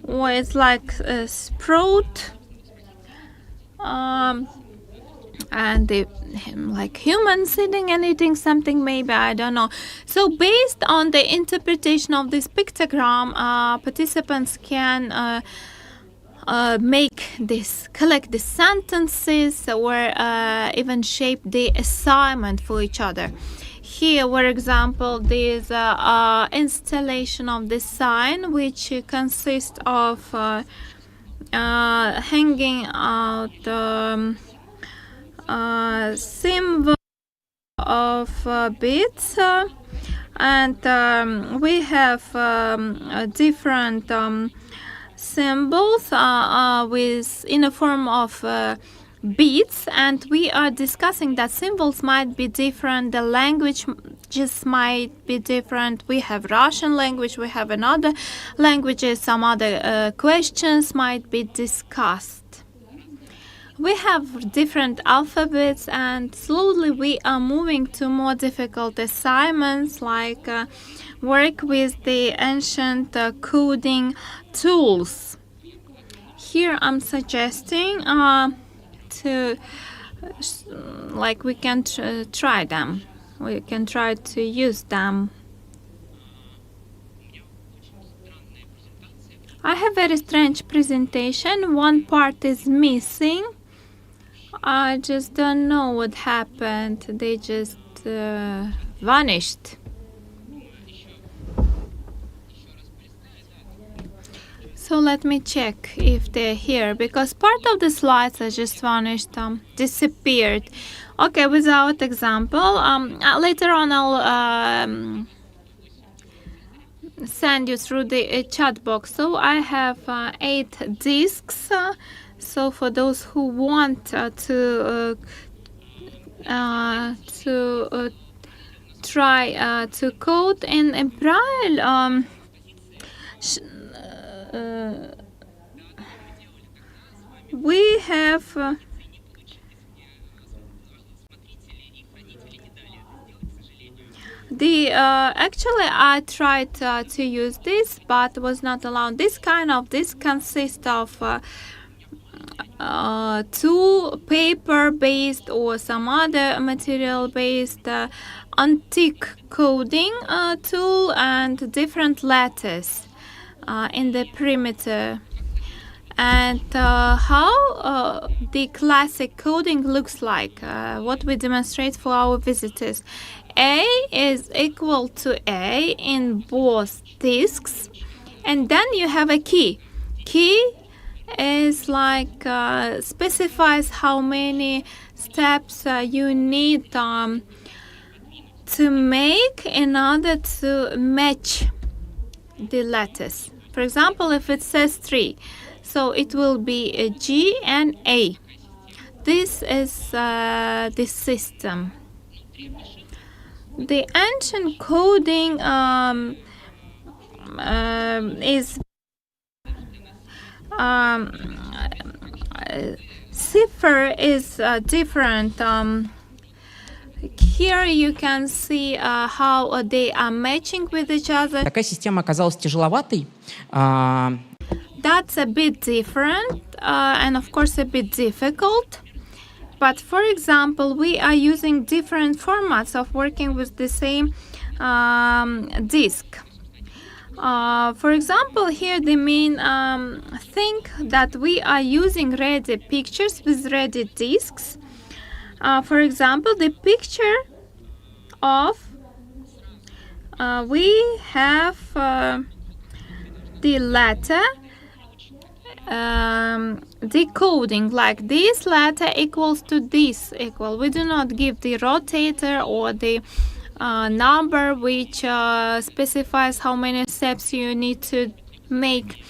Or it's like a sprout, and like human sitting and eating something, maybe, I don't know. So based on the interpretation of this pictogram, participants can collect the sentences, or even shape the assignment for each other. here, for example, there's a installation of the sign, which consists of hanging out symbol of bits, and we have different symbols with in a form of beats, and we are discussing that symbols might be different, the language just might be different. We have Russian language, we have another languages, some other questions might be discussed. We have different alphabets, and slowly we are moving to more difficult assignments, like work with the ancient coding tools. Here I'm suggesting to like we can try them. We can try to use them. I have very strange presentation. One part is missing. I just don't know what happened. They just vanished. So let me check if they're here, because part of the slides are just vanished, disappeared. Okay, without example. Later on I'll send you through the chat box. So I have 8 discs. So for those who want to try to code in Braille, we have actually I tried to use this, but was not allowed. This consists of 2 paper-based or some other material-based antique coding tool and different letters in the perimeter. And how the classic coding looks like, what we demonstrate for our visitors. A is equal to A in both disks, and then you have a key. Key is like specifies how many steps you need to make in order to match the letters. For example, if it says 3, so it will be a G and A. This is the system. The ancient coding is cipher is different. Here you can see how they are matching with each other. Такая система оказалась тяжеловатой. That's a bit different and of course a bit difficult. But for example, we are using different formats of working with the same disk. For example, here the main thing that we are using ready pictures with ready disks. For example, the picture of we have the letter decoding, like this letter equals to this equal. We do not give the rotator or the number which specifies how many steps you need to make.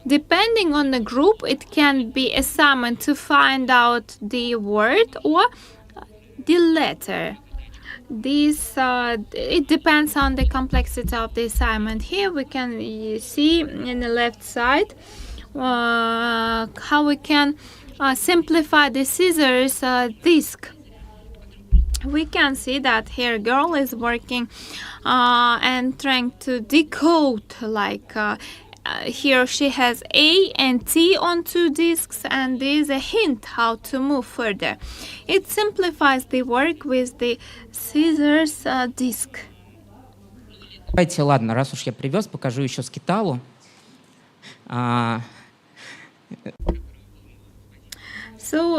Depending on the group, it can be assignment to find out the word or the letter. This it depends on the complexity of the assignment. Here we can see in the left side how we can simplify the scissors disk. We can see that here girl is working and trying to decode, like here she has A and T on 2 disks, and there is a hint how to move further. It simplifies the work with the scissors disk. Давайте, ладно, раз уж я привез, покажу еще скиталу. So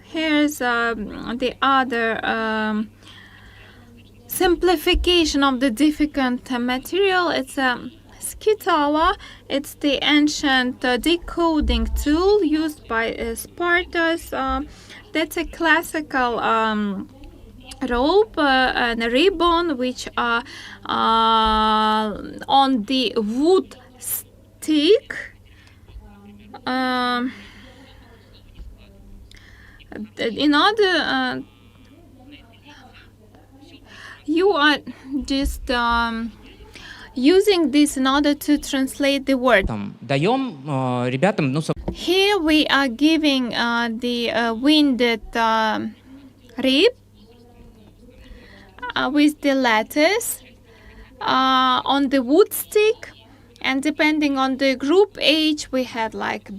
here here's the other simplification of the difficult material. It's a Skitala. It's the ancient decoding tool used by Spartans. That's a classical rope and a ribbon which are on the wood stick. In order, you are just using this in order to translate the word. Даем ребятам, ну, Here we are giving the winded rib with the letters on the wood stick, and depending on the group age, we had like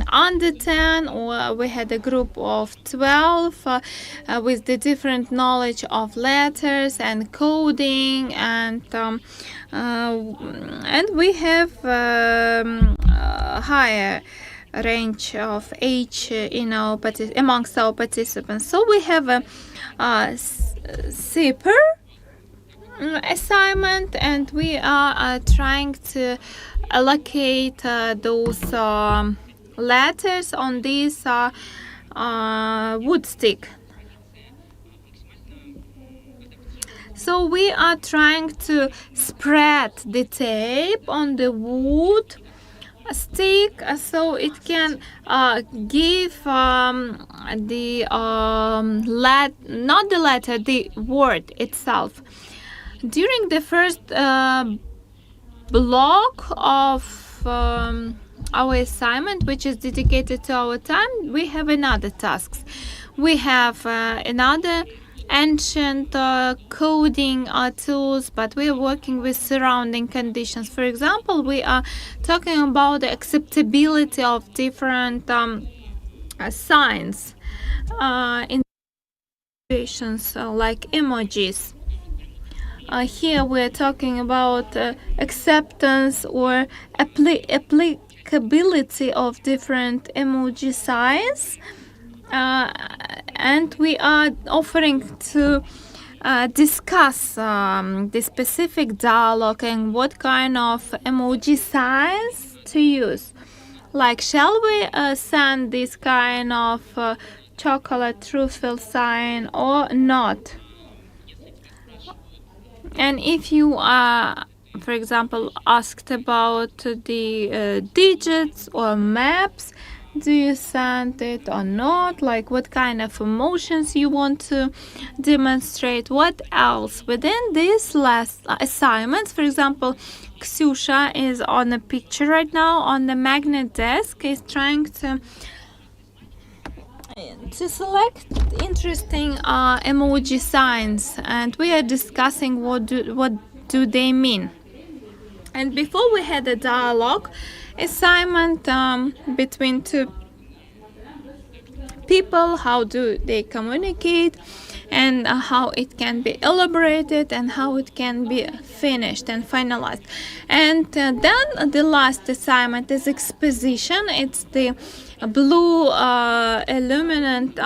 under 10, or we had a group of 12 with the different knowledge of letters and coding, and we have higher range of age in our amongst our participants. So we have a SIPR assignment, and we are trying to allocate those letters on this wood stick. So we are trying to spread the tape on the wood stick so it can give the word itself. During the first block of our assignment, which is dedicated to our time, we have another tasks. We have another ancient coding tools, but we are working with surrounding conditions. For example, we are talking about the acceptability of different signs in situations like emojis. Here we're talking about acceptance or applicability of different emoji signs, and we are offering to discuss the specific dialogue and what kind of emoji signs to use. Like, shall we send this kind of chocolate truthful sign or not? And if you are, for example, asked about the digits or maps, do you send it or not? Like, what kind of emotions you want to demonstrate? What else? Within these last assignments, for example, Ksyusha is on a picture right now on the magnet desk, is trying to select interesting emoji signs, and we are discussing what do they mean. And before we had a dialogue assignment between two people, how do they communicate, and how it can be elaborated and how it can be finished and finalized. And then the last assignment is exposition. It's the blue illuminant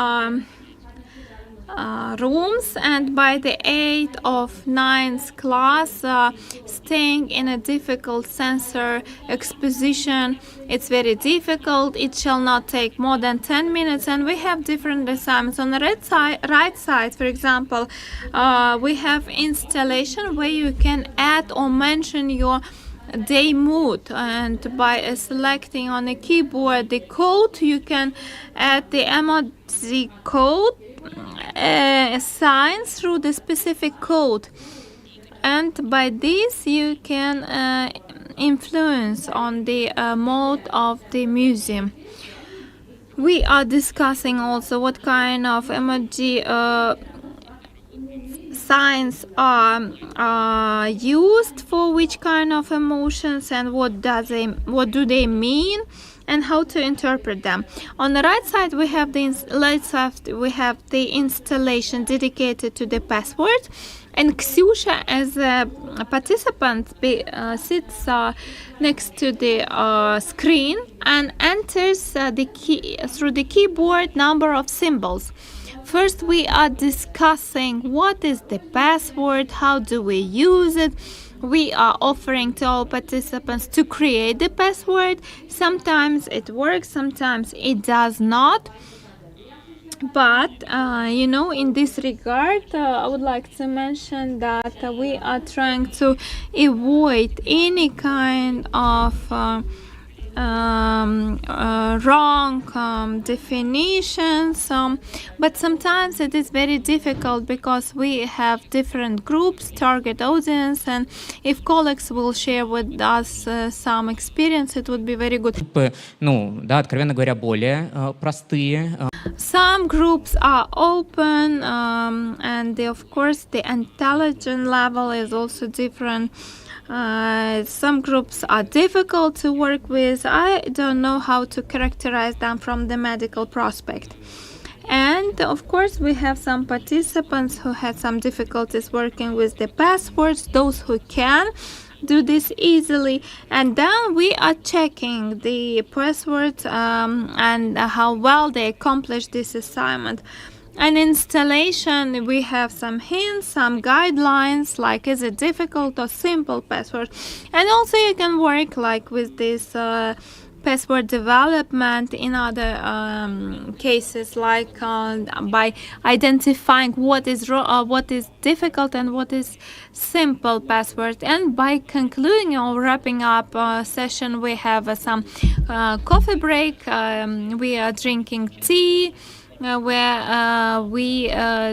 rooms, and by the 8th of 9th class, staying in a difficult sensor exposition, it's very difficult. It shall not take more than 10 minutes, and we have different assignments. On the right side, for example, we have installation where you can add or mention your day mood, and by selecting on the keyboard the code, you can add the emoji code signs through the specific code, and by this you can influence on the mode of the museum. We are discussing also what kind of emoji signs are used for which kind of emotions, and what do they mean, and how to interpret them. On the right side, we have the installation dedicated to the password, And Ksyusha, as a participant, sits next to the screen and enters through the keyboard number of symbols. First, we are discussing what is the password, how do we use it. We are offering to all participants to create the password. Sometimes it works, sometimes it does not. But, in this regard, I would like to mention that we are trying to avoid any kind of wrong definitions, but sometimes it is very difficult because we have different groups, target audience, and if colleagues will share with us some experience, it would be very good. Откровенно говоря, более простые. Some groups are open, and of course the intelligence level is also different. Some groups are difficult to work with. I don't know how to characterize them from the medical prospect. And of course we have some participants who had some difficulties working with the passwords, those who can do this easily, and then we are checking the passwords and how well they accomplish this assignment. An installation, we have some hints, some guidelines, like is it difficult or simple password. And also you can work like with this password development in other cases, like by identifying what is difficult and what is simple password. And by concluding or wrapping up session, we have some coffee break. We are drinking tea, where we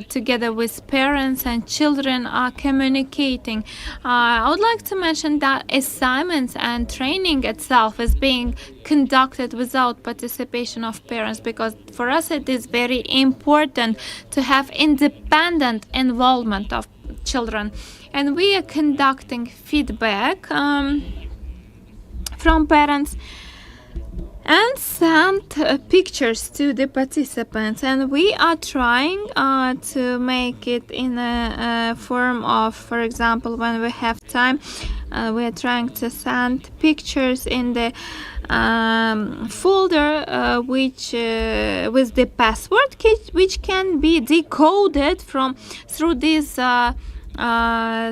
together with parents and children are communicating. I would like to mention that assignments and training itself is being conducted without participation of parents, because for us it is very important to have independent involvement of children, and we are conducting feedback from parents and send pictures to the participants, and we are trying to make it in a form of, for example, when we have time, we are trying to send pictures in the folder which with the password which can be decoded through this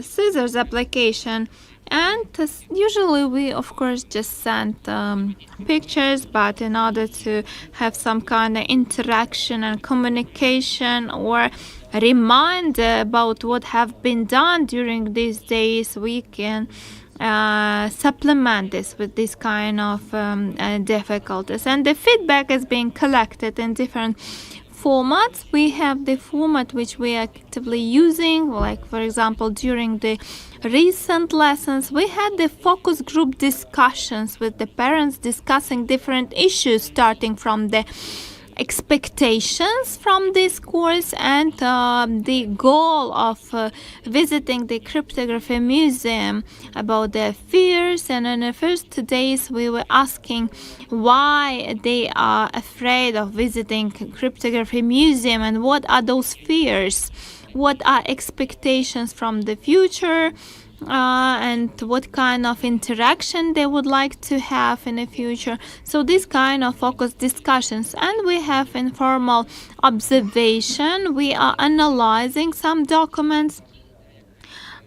scissors application. And usually we of course just send pictures, but in order to have some kind of interaction and communication or reminder about what have been done during these days, we can supplement this with this kind of difficulties. And the feedback is being collected in different formats. We have the format which we are actively using, like for example during the recent lessons we had the focus group discussions with the parents discussing different issues, starting from the expectations from this course and the goal of visiting the Cryptography Museum, about their fears. And in the first 2 days we were asking why they are afraid of visiting Cryptography Museum and what are those fears, what are expectations from the future, and what kind of interaction they would like to have in the future. So this kind of focus discussions. And we have informal observation. We are analyzing some documents,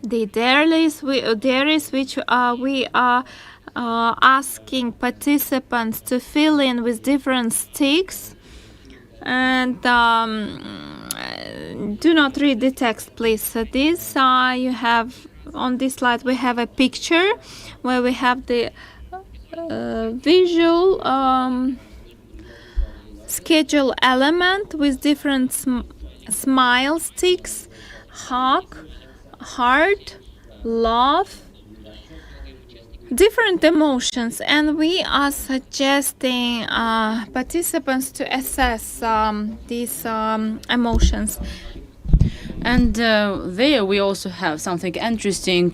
the diaries which we are asking participants to fill in with different sticks. And do not read the text, please. So this you have on this slide, we have a picture where we have the visual schedule element with different smile sticks, hug, heart, love, different emotions, and we are suggesting participants to assess these emotions. And there we also have something interesting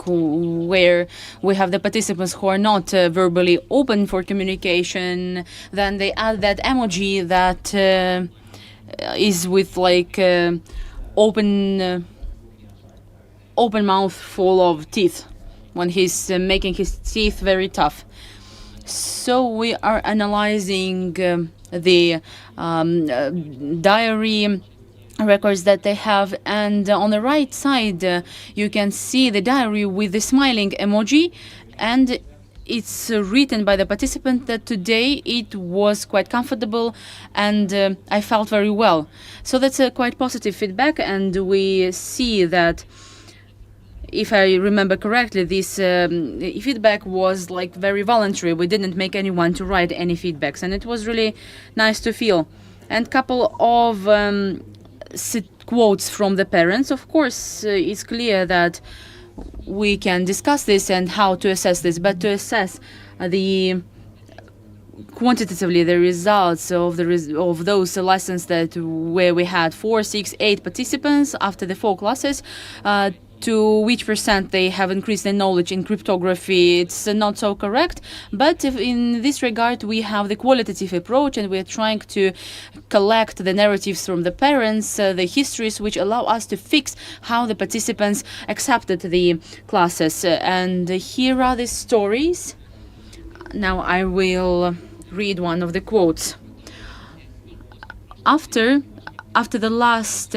where we have the participants who are not verbally open for communication. Then they add that emoji that is with like open open mouth full of teeth when he's making his teeth very tough. So we are analyzing the diary records that they have, and on the right side you can see the diary with the smiling emoji, and it's written by the participant that today it was quite comfortable and I felt very well. So that's a quite positive feedback, and we see that, if I remember correctly, this feedback was like very voluntary. We didn't make anyone to write any feedbacks, and it was really nice to feel. And couple of quotes from the parents. Of course, it's clear that we can discuss this and how to assess this, but to assess the quantitatively the results of those lessons that where we had 4, 6, 8 participants after the 4 classes, to which % they have increased their knowledge in cryptography, it's not so correct. But in this regard, we have the qualitative approach, and we're trying to collect the narratives from the parents, the histories, which allow us to fix how the participants accepted the classes. And here are the stories. Now I will read one of the quotes. After the last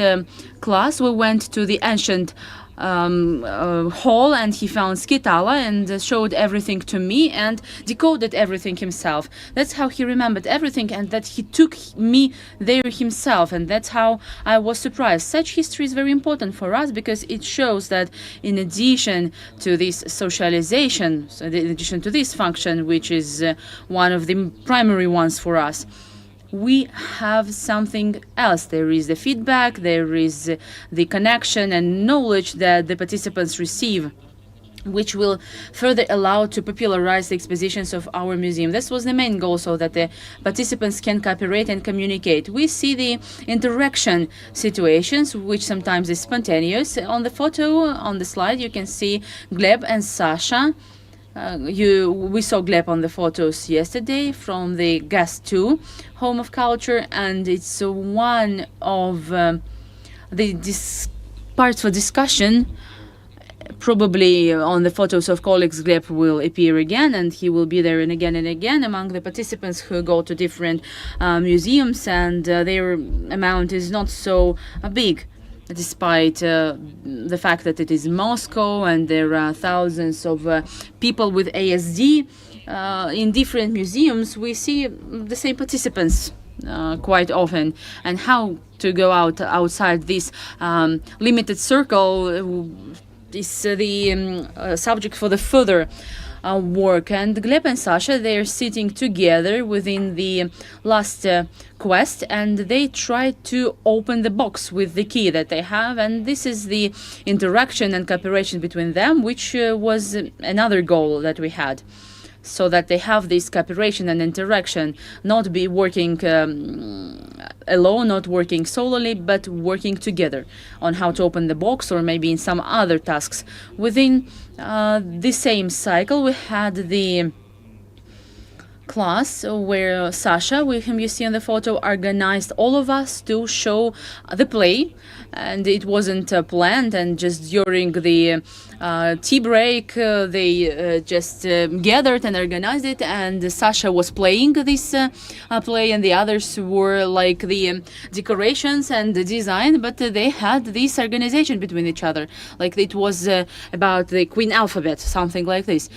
class, we went to the ancient hall, and he found Skitala and showed everything to me and decoded everything himself. That's how he remembered everything, and that he took me there himself, and that's how I was surprised. Such history is very important for us because it shows that in addition to this socialization, so in addition to this function, which is one of the primary ones for us, we have something else. There is the feedback, there is the connection and knowledge that the participants receive, which will further allow to popularize the expositions of our museum. This was the main goal, so that the participants can cooperate and communicate. We see the interaction situations, which sometimes is spontaneous. On the photo, on the slide, you can see Gleb and Sasha. We saw Gleb on the photos yesterday from the GAS 2 Home of Culture, and it's one of the parts for discussion. Probably on the photos of colleagues, Gleb will appear again, and he will be there and again among the participants who go to different museums, and their amount is not so big, despite the fact that it is Moscow and there are thousands of people with ASD in different museums. We see the same participants quite often, and how to go outside this limited circle is the subject for the further work. And Gleb and Sasha, they're sitting together within the last quest, and they try to open the box with the key that they have, and this is the interaction and cooperation between them, which was another goal that we had, so that they have this cooperation and interaction, not be working alone, not working solely, but working together on how to open the box, or maybe in some other tasks. Within the same cycle, we had the class where Sasha, with whom you see on the photo, organized all of us to show the play, and it wasn't planned, and just during the tea break they just gathered and organized it, and Sasha was playing this play, and the others were like the decorations and the design, but they had this organization between each other, like it was about the Queen alphabet, something like this.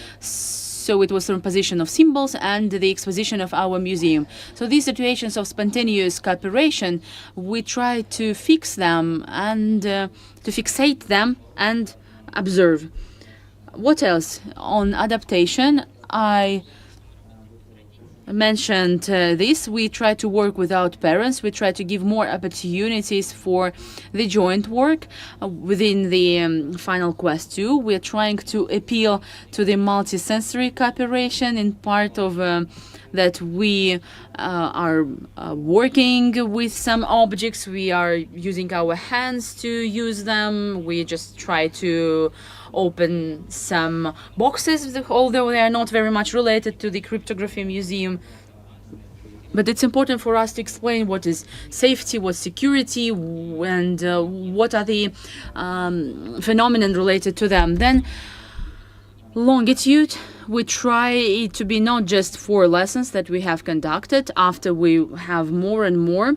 So it was from position of symbols and the exposition of our museum. So these situations of spontaneous cooperation, we try to fix them and to fixate them and observe. What else? On adaptation, I mentioned this. We try to work without parents. We try to give more opportunities for the joint work within the final quest 2. We're trying to appeal to the multisensory cooperation in part of that we are working with some objects. We are using our hands to use them. We just try to open some boxes, although they are not very much related to the Cryptography Museum. But it's important for us to explain what is safety, what's security, and what are the phenomena related to them. Then longitude, we try it to be not just 4 lessons that we have conducted. After we have more and more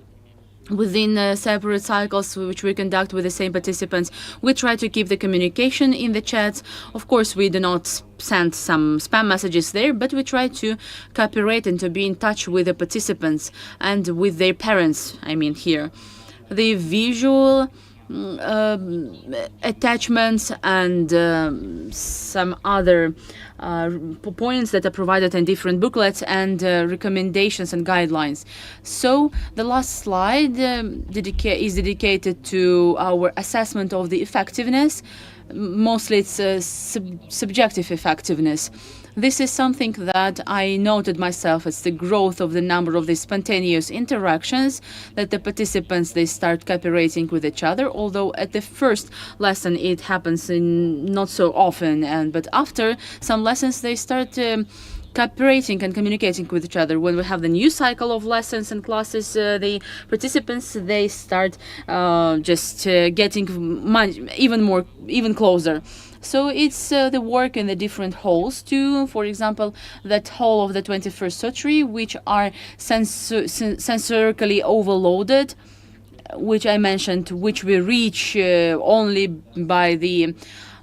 within separate cycles which we conduct with the same participants, we try to keep the communication in the chats. Of course, we do not send some spam messages there, but we try to cooperate and to be in touch with the participants and with their parents, I mean here. The visual attachments and some other points that are provided in different booklets and recommendations and guidelines. So the last slide is dedicated to our assessment of the effectiveness. Mostly it's subjective effectiveness. This is something that I noted myself. It's the growth of the number of the spontaneous interactions that the participants, they start cooperating with each other, although at the first lesson it happens not so often, but after some lessons they start cooperating and communicating with each other. When we have the new cycle of lessons and classes, the participants, they start just getting even closer. So it's the work in the different halls too. For example, that hall of the 21st century, which are sensorically overloaded, which I mentioned, which we reach only by the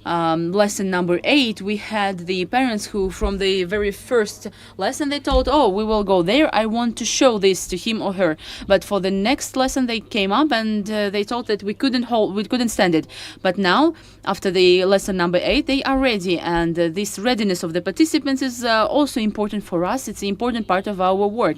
lesson number 8. We had the parents who from the very first lesson they told, oh, we will go there, I want to show this to him or her. But for the next lesson they came up and they told that we couldn't stand it. But now, after the lesson number 8, they are ready, and this readiness of the participants is also important for us. It's an important part of our work.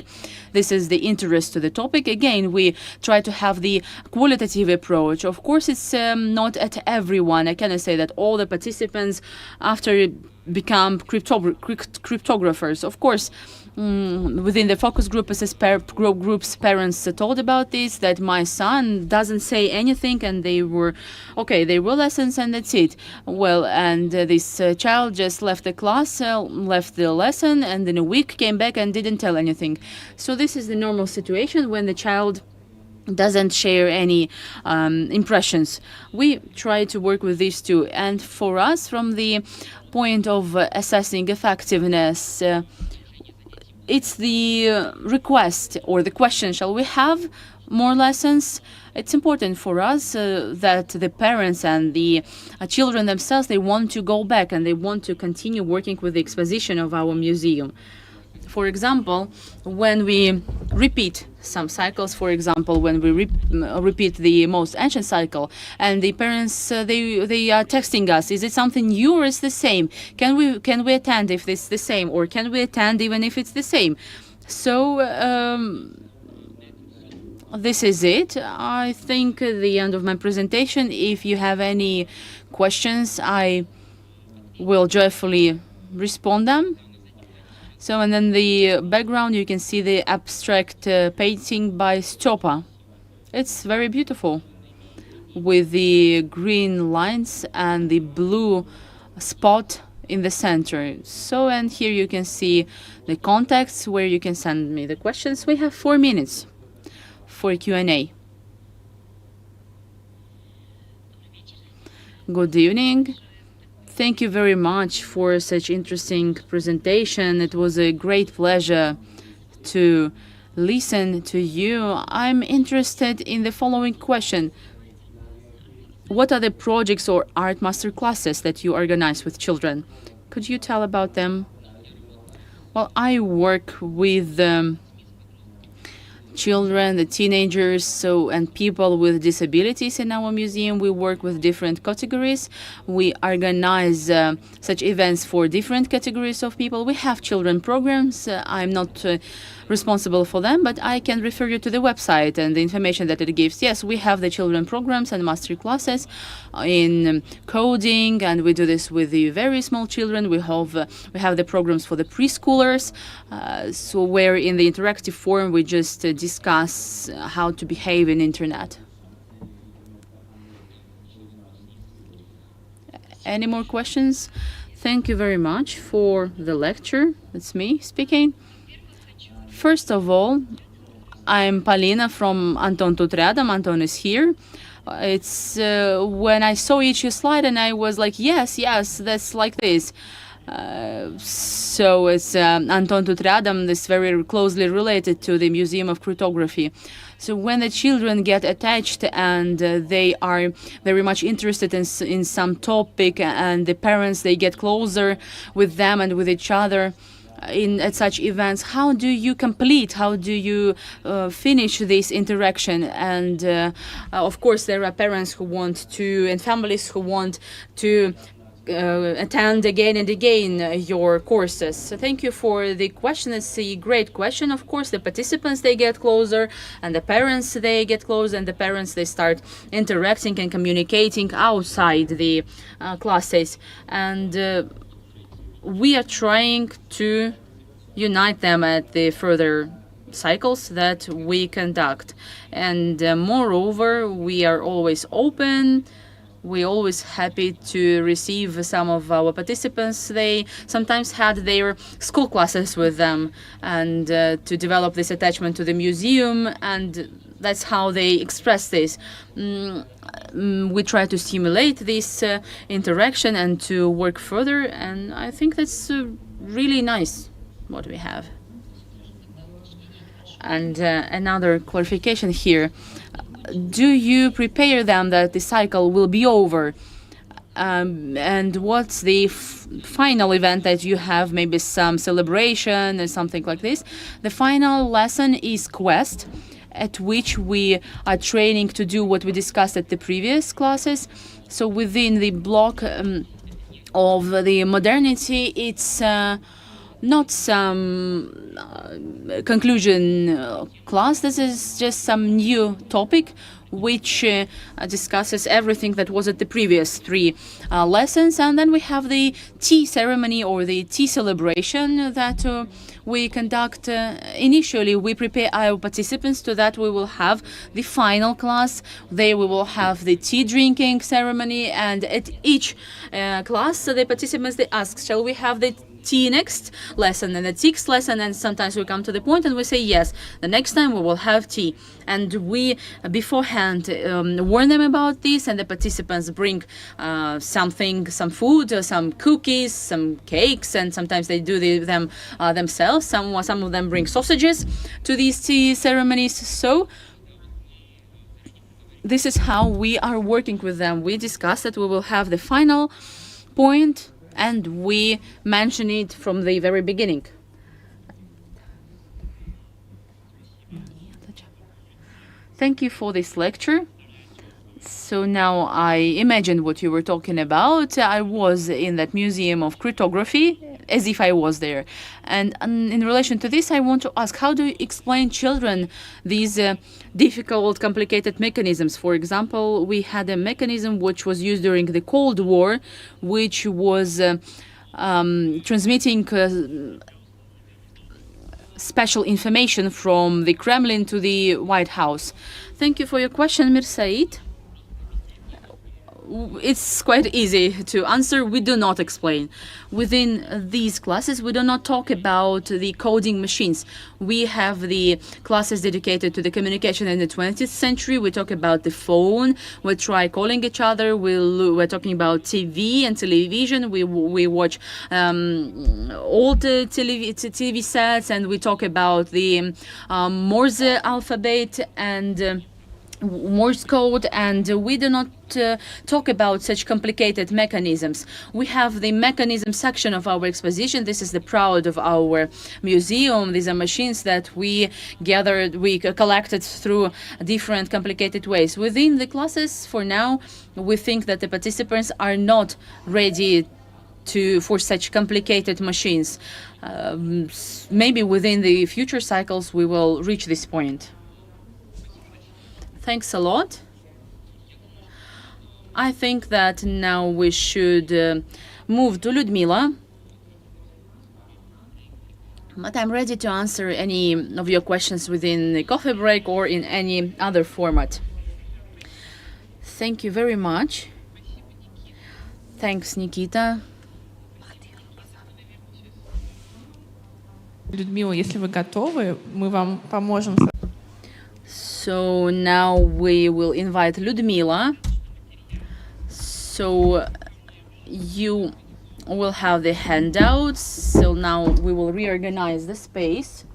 This is the interest to the topic. Again, we try to have the qualitative approach. Of course, it's not at everyone. I cannot say that all the participants after become cryptographers. Of course, within the focus group, groups, parents told about this, that my son doesn't say anything, and they were lessons and that's it. Well, and this child just left the class, left the lesson, and in a week came back and didn't tell anything. So this is the normal situation when the child doesn't share any impressions. We try to work with these two, and for us, from the point of assessing effectiveness, it's the request or the question, shall we have more lessons? It's important for us that the parents and the children themselves, they want to go back and they want to continue working with the exposition of our museum. For example, when we repeat some cycles, for example, when we repeat the most ancient cycle, and the parents they are texting us, is it something new or is the same? Can we attend if it's the same, or can we attend even if it's the same? So this is it. I think the end of my presentation. If you have any questions, I will joyfully respond them. So, and then the background, you can see the abstract painting by Stopa. It's very beautiful, with the green lines and the blue spot in the center. So, and here you can see the contacts where you can send me the questions. We have 4 minutes for Q&A. Good evening. Thank you very much for such interesting presentation. It was a great pleasure to listen to you. I'm interested in the following question. What are the projects or art master classes that you organize with children? Could you tell about them? Well, I work with children, the teenagers, and people with disabilities in our museum. We work with different categories. We organize such events for different categories of people. We have children programs. I'm not responsible for them, but I can refer you to the website and the information that it gives. Yes, we have the children programs and master classes in coding, and we do this with the very small children. We have the programs for the preschoolers, so where in the interactive form we just discuss how to behave in internet. Any more questions? Thank you very much for the lecture. It's me speaking. First of all, I'm Polina from Anton Tut Ryadom. Anton is here. It's when I saw each slide and I was like, yes, that's like this. So it's Anton Tut Ryadom, this very closely related to the Museum of Cryptography. So when the children get attached and they are very much interested in some topic, and the parents, they get closer with them and with each other at such events, how do you finish this interaction? And of course there are parents who want to, and families who want to attend again and again your courses. So thank you for the question. It's a great question. Of course, the participants, they get closer, and the parents, they get closer, and the parents, they start interacting and communicating outside the classes. And we are trying to unite them at the further cycles that we conduct. And moreover, we are always open. We're always happy to receive some of our participants. They sometimes had their school classes with them, and to develop this attachment to the museum, and that's how they express this. We try to stimulate this interaction and to work further, and I think that's really nice what we have. And another clarification here. Do you prepare them that the cycle will be over? And what's the final event that you have? Maybe some celebration or something like this. The final lesson is Quest, at which we are training to do what we discussed at the previous classes. So within the block of the modernity, it's not some conclusion class. This is just some new topic which discusses everything that was at the previous three lessons. And then we have the tea ceremony or the tea celebration that we conduct. Initially, we prepare our participants to that. We will have the final class. There we will have the tea drinking ceremony. And at each class, the participants, they ask, shall we have the tea next lesson and the sixth lesson? And sometimes we come to the point and we say yes, the next time we will have tea. And we beforehand warn them about this, and the participants bring something, some food, some cookies, some cakes, and sometimes they do them themselves. Some of them bring sausages to these tea ceremonies. So this is how we are working with them. We discussed that we will have the final point, and we mention it from the very beginning. Thank you for this lecture. So now I imagined what you were talking about. I was in that Museum of Cryptography, as if I was there. And in relation to this, I want to ask, how do you explain children these difficult, complicated mechanisms? For example, we had a mechanism which was used during the Cold War, which was transmitting special information from the Kremlin to the White House. Thank you for your question, Mir Said. It's quite easy to answer. We do not explain. Within these classes, we do not talk about the coding machines. We have the classes dedicated to the communication in the 20th century. We talk about the phone. We try calling each other. We're talking about TV and television. We watch old TV sets, and we talk about the Morse alphabet and Morse code, and we do not talk about such complicated mechanisms. We have the mechanism section of our exposition. This is the proud of our museum. These are machines that we gathered, we collected through different complicated ways. Within the classes, for now, we think that the participants are not ready for such complicated machines. Maybe within the future cycles, we will reach this point. Thanks a lot. I think that now we should move to Lyudmila. But I'm ready to answer any of your questions within the coffee break or in any other format. Thank you very much. Thanks, Nikita. Людмила, если вы готовы, мы вам поможем. So now we will invite Lyudmila. So you will have the handouts. So now we will reorganize the space.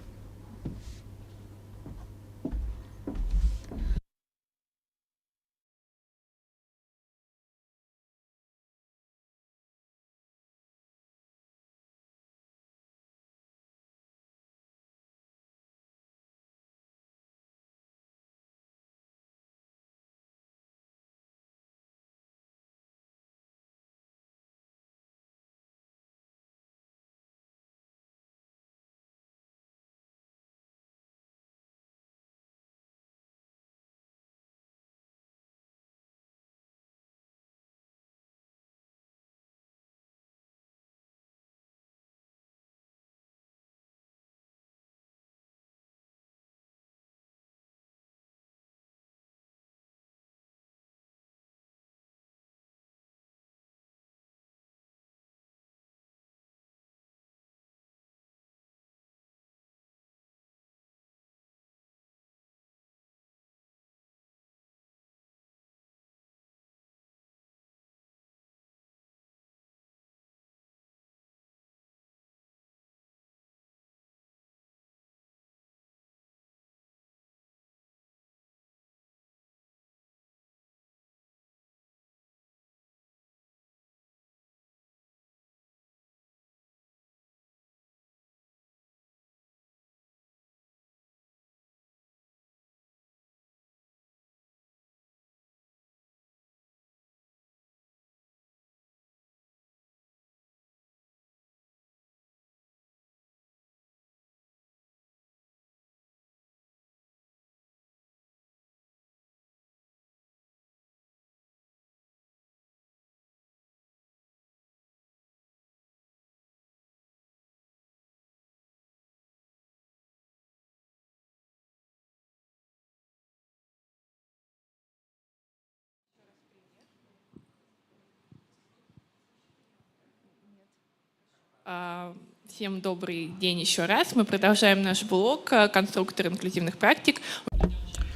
Всем добрый день еще раз. Мы продолжаем наш блог «Конструктор инклюзивных практик».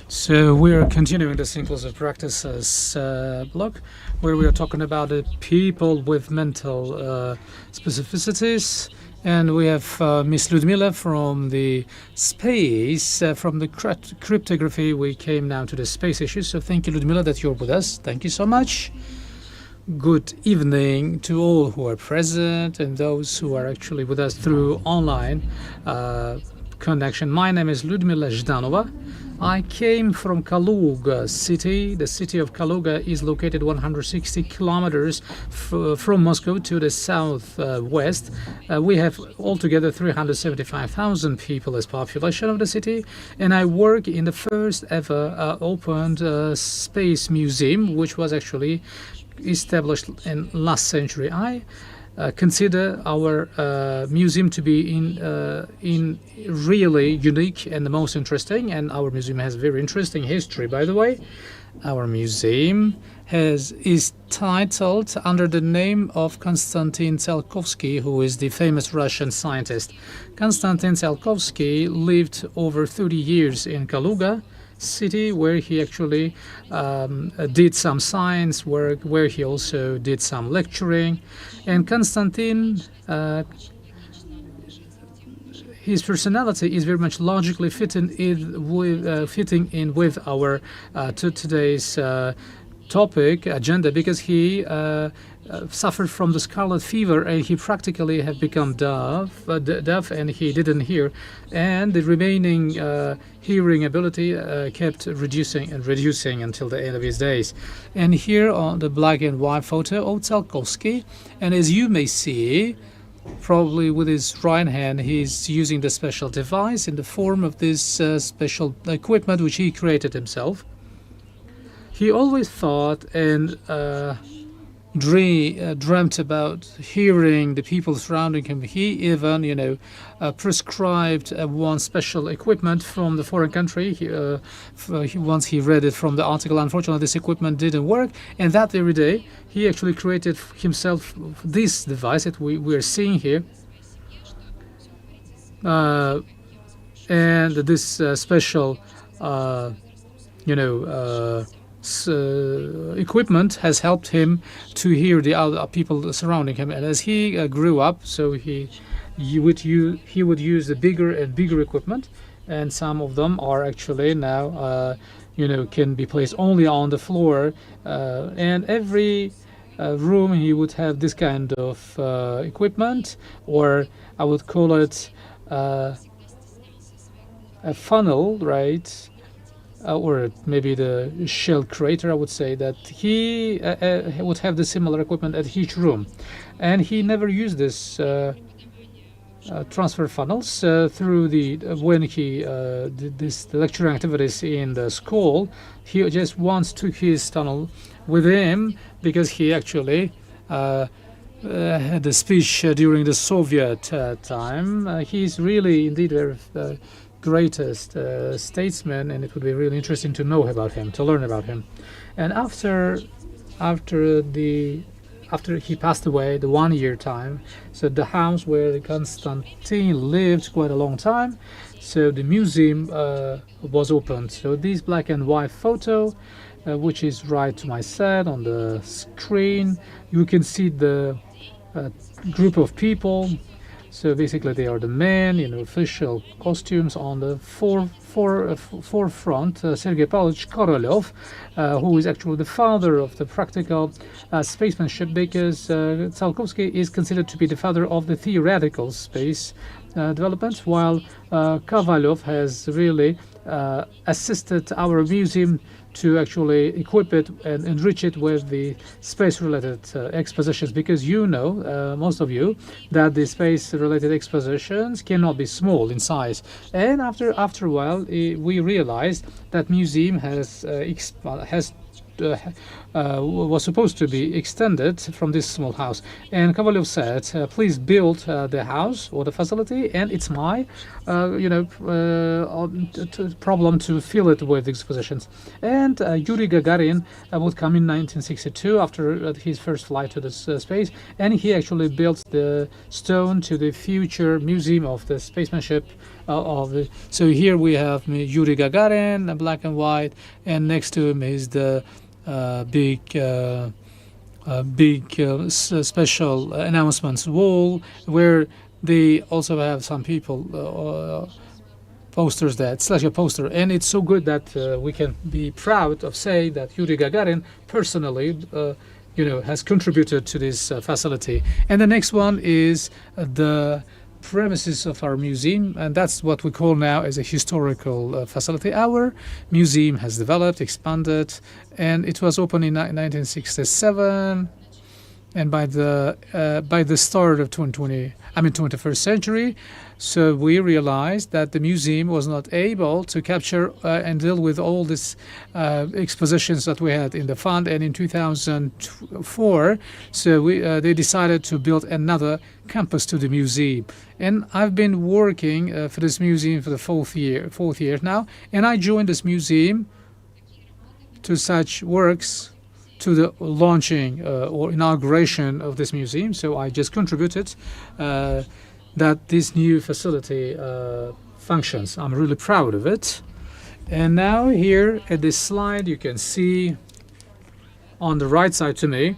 So we are continuing this inclusive practices blog, where we are talking about the people with mental specificities. And we have Miss Lyudmila from the space, from the cryptography. We came now to the space issue. So thank you, Lyudmila, that you're with us. Thank you so much. Good evening to all who are present and those who are actually with us through online connection. My name is Lyudmila Zhdanova. I came from Kaluga city. The city of Kaluga is located 160 kilometers from Moscow to the southwest. We have altogether 375,000 people as population of the city, and I work in the first ever opened space museum, which was actually established in last century. I consider our museum to be in really unique and the most interesting, and our museum has very interesting history, by the way. Our museum is titled under the name of Konstantin Tsiolkovsky, who is the famous Russian scientist. Konstantin Tsiolkovsky lived over 30 years in Kaluga city, where he actually did some science work, where he also did some lecturing. And Konstantin, his personality is very much logically fitting in with our today's topic agenda, because he suffered from the scarlet fever, and he practically had become deaf, and he didn't hear, and the remaining hearing ability kept reducing until the end of his days. And here on the black and white photo of Tsiolkovsky, and as you may see, probably with his right hand, he's using the special device in the form of this special equipment which he created himself. He always thought and dreamt about hearing the people surrounding him. He even, prescribed one special equipment from the foreign country. Once he read it from the article, unfortunately, this equipment didn't work, and that very day, he actually created himself this device that we are seeing here. and this special equipment has helped him to hear the other people surrounding him. And as he grew up, so he would use the bigger and bigger equipment, and some of them are actually now can be placed only on the floor, and every room he would have this kind of equipment, or I would call it a funnel, right? Or maybe the shell crater. I would say that he would have the similar equipment at each room, and he never used this transfer funnels through when he did the lecturing activities in the school. He just once took his tunnel with him, because he actually had a speech during the Soviet time. He's really indeed the greatest statesman, and it would be really interesting to know about him, to learn about him. And after he passed away, the 1 year time, so the house where Konstantin lived quite a long time, so the museum was opened. So this black and white photo, which is right to my side on the screen, you can see the group of people. So basically they are the men in official costumes. On the forefront, Sergei Pavlovich Korolev, who is actually the father of the practical spacemanship, because Tsiolkovsky is considered to be the father of the theoretical space development, while Kovalyov has really assisted our museum to actually equip it and enrich it with the space-related expositions, because most of you, that the space-related expositions cannot be small in size. And after a while, we realized that museum was supposed to be extended from this small house. And Kovalyov said, please build the house or the facility, and it's my problem to fill it with expositions. And Yuri Gagarin would come in 1962 after his first flight to the space, and he actually built the stone to the future museum of the spacemanship so here we have Yuri Gagarin, black and white, and next to him is the big special announcements wall, where they also have some people posters there. It's like a poster, and it's so good that we can be proud of saying that Yuri Gagarin personally has contributed to this facility. And the next one is the premises of our museum, and that's what we call now as a historical facility. Our museum has developed, expanded, and it was opened in 1967. And by the start of 21st century, so we realized that the museum was not able to capture and deal with all these expositions that we had in the fund. And in 2004, so they decided to build another campus to the museum. And I've been working for this museum for the fourth year now, and I joined this museum to such works, to the launching or inauguration of this museum. So I just contributed that this new facility functions. I'm really proud of it. And now here at this slide, you can see on the right side to me,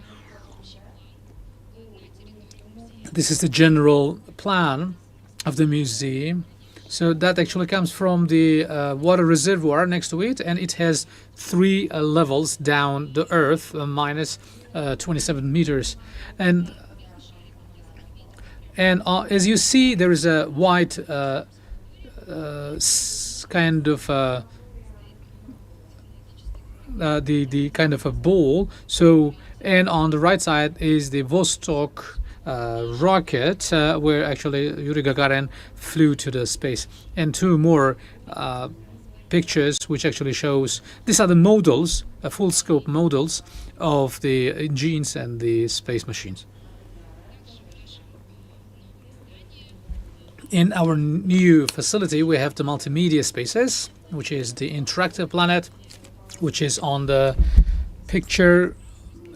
this is the general plan of the museum. So that actually comes from the water reservoir next to it, and it has 3 levels down the earth, minus 27 meters. And as you see, there is a white kind of the kind of a bowl. So, and on the right side is the Vostok rocket, where actually Yuri Gagarin flew to the space, and 2 more pictures which actually shows these are the models, full scope models of the engines and the space machines. In our new facility, we have the multimedia spaces, which is the interactive planet, which is on the picture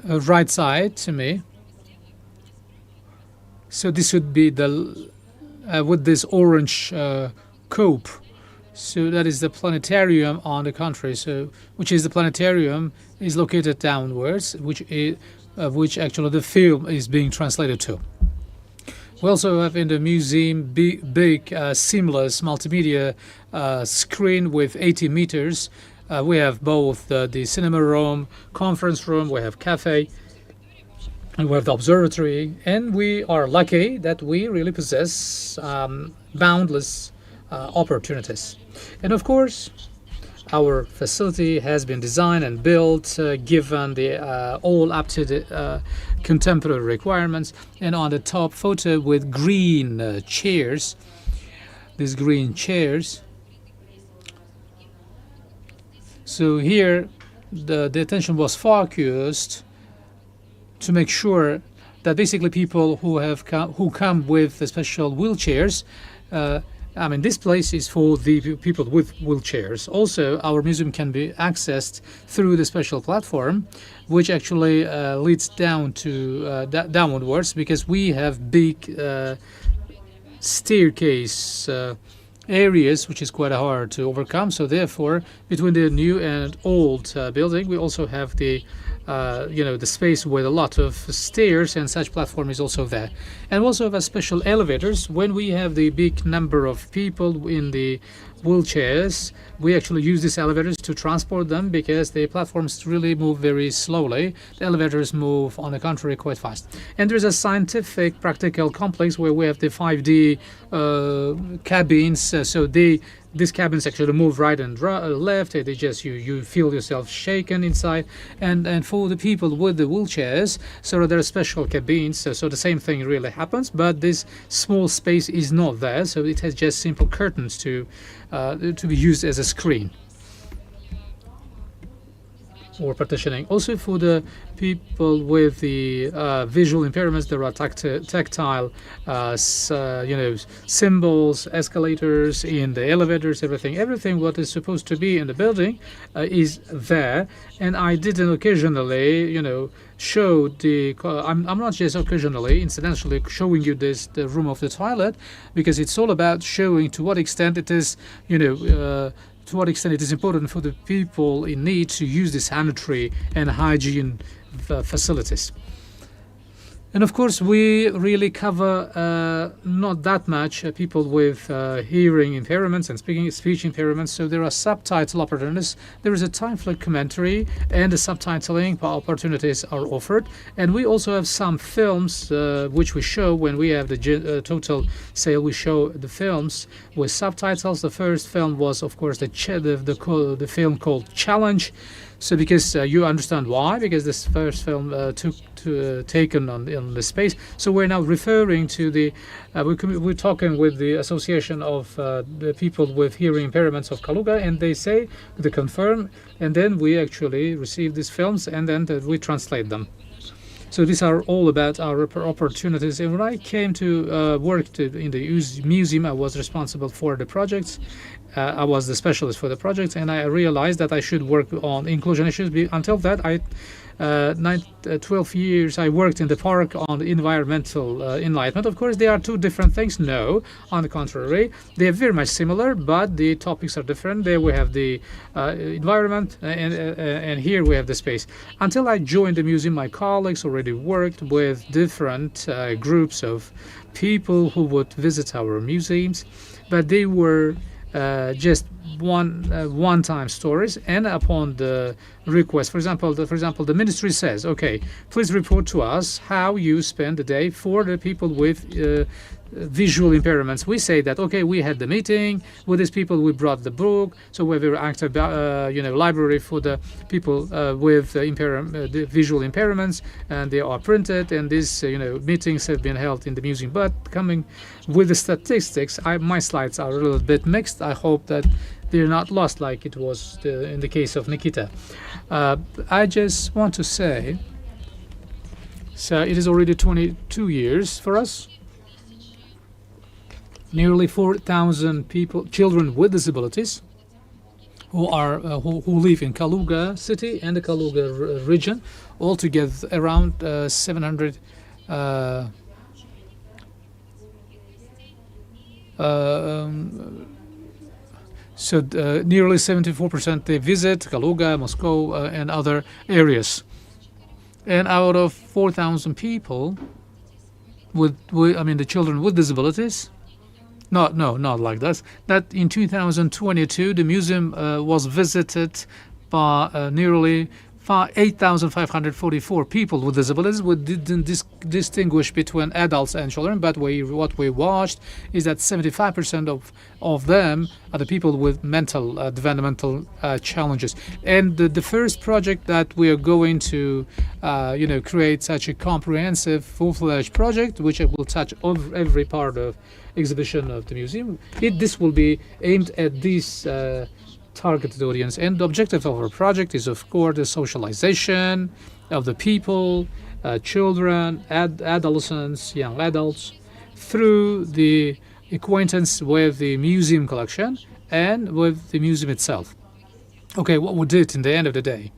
right side to me. So this would be the with this orange cope. So that is the planetarium on the country. So which is the planetarium is located downwards, which actually the film is being translated to. We also have in the museum big seamless multimedia screen with 80 meters. We have both the cinema room, conference room, we have cafe, and we have the observatory. And we are lucky that we really possess boundless opportunities. And of course, our facility has been designed and built given the all up-to-date contemporary requirements. And on the top photo with green chairs, these green chairs. So here the attention was focused to make sure that basically people who come with special wheelchairs, I mean, this place is for the people with wheelchairs. Also, our museum can be accessed through the special platform, which actually leads down to downwards, because we have big staircase areas, which is quite hard to overcome. So therefore, between the new and old building, we also have the the space with a lot of stairs, and such platform is also there. And we also have special elevators. When we have the big number of people in the wheelchairs, we actually use these elevators to transport them, because the platforms really move very slowly. The elevators move, on the contrary, quite fast. And there's a scientific practical complex where we have the 5D cabins. So these cabins actually move right and left. They just you feel yourself shaken inside. And for the people with the wheelchairs, so there are special cabins. So the same thing really happens, but this small space is not there. So it has just simple curtains to be used as a screen or partitioning. Also for the people with the visual impairments, there are tactile symbols, escalators in the elevators, everything what is supposed to be in the building is there. And I didn't occasionally show the I'm not just occasionally, incidentally showing you the room of the toilet, because it's all about showing to what extent it is to what extent it is important for the people in need to use the sanitary and hygiene facilities. And of course, we really cover not that much people with hearing impairments and speech impairments. So there are subtitle opportunities. There is a time-flick commentary, and the subtitling opportunities are offered. And we also have some films which we show when we have the total sale. We show the films with subtitles. The first film was, of course, the film called Challenge. So because you understand why, because this first film taken on the space. So we're now referring to the we're talking with the Association of the people with hearing impairments of Kaluga, and they say they confirm, and then we actually receive these films, and then we translate them. So these are all about our opportunities. And when I came to work in the museum, I was responsible for the projects. I was the specialist for the projects, and I realized that I should work on inclusion issues. Until that, 12 years I worked in the park on environmental enlightenment. Of course, they are two different things. No, on the contrary, they are very much similar, but the topics are different. There we have the environment, and here we have the space. Until I joined the museum, my colleagues already worked with different groups of people who would visit our museums, but they were just one-time stories. And upon the request, for example, the ministry says, okay, please report to us how you spend the day for the people with visual impairments. We say that, okay, we had the meeting with these people, we brought the book, so we have a very active library for the people with the visual impairments, and they are printed, and these meetings have been held in the museum. But coming with the statistics, my slides are a little bit mixed. I hope that they're not lost like it was in the case of Nikita. I just want to say, so it is already 22 years for us. Nearly 4,000 people, children with disabilities, who live in Kaluga city and the Kaluga region, altogether around 700 Nearly 74% they visit Kaluga, Moscow, and other areas. And out of 4,000 people the children with disabilities, not like that. That in 2022, the museum was visited by nearly 8,544 people with disabilities. We didn't distinguish between adults and children, but what we watched is that 75% of them are the people with mental developmental challenges. And the first project that we are going to create such a comprehensive, full-fledged project, which will touch every part of exhibition of the museum. This will be aimed at these targeted audience, and the objective of our project is, of course, the socialization of the people, children, adolescents, young adults, through the acquaintance with the museum collection and with the museum itself. Okay, what we did in the end of the day.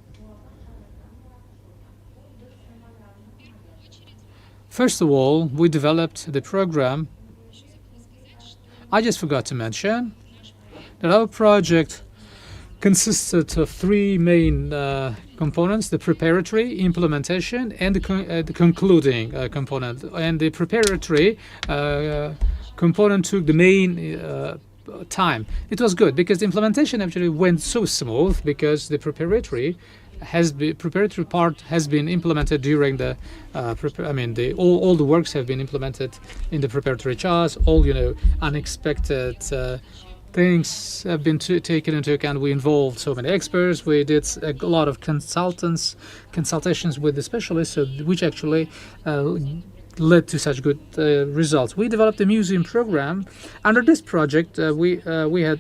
First of all, we developed the program. I just forgot to mention that our project consisted of three main components: the preparatory, implementation, and the concluding component. And the preparatory component took the main time. It was good because the implementation actually went so smooth because the preparatory part has been implemented during the all the works have been implemented in the preparatory charts. All unexpected things have been taken into account. We involved so many experts. We did a lot of consultations with the specialists, which actually led to such good results. We developed a museum program. Under this project, we had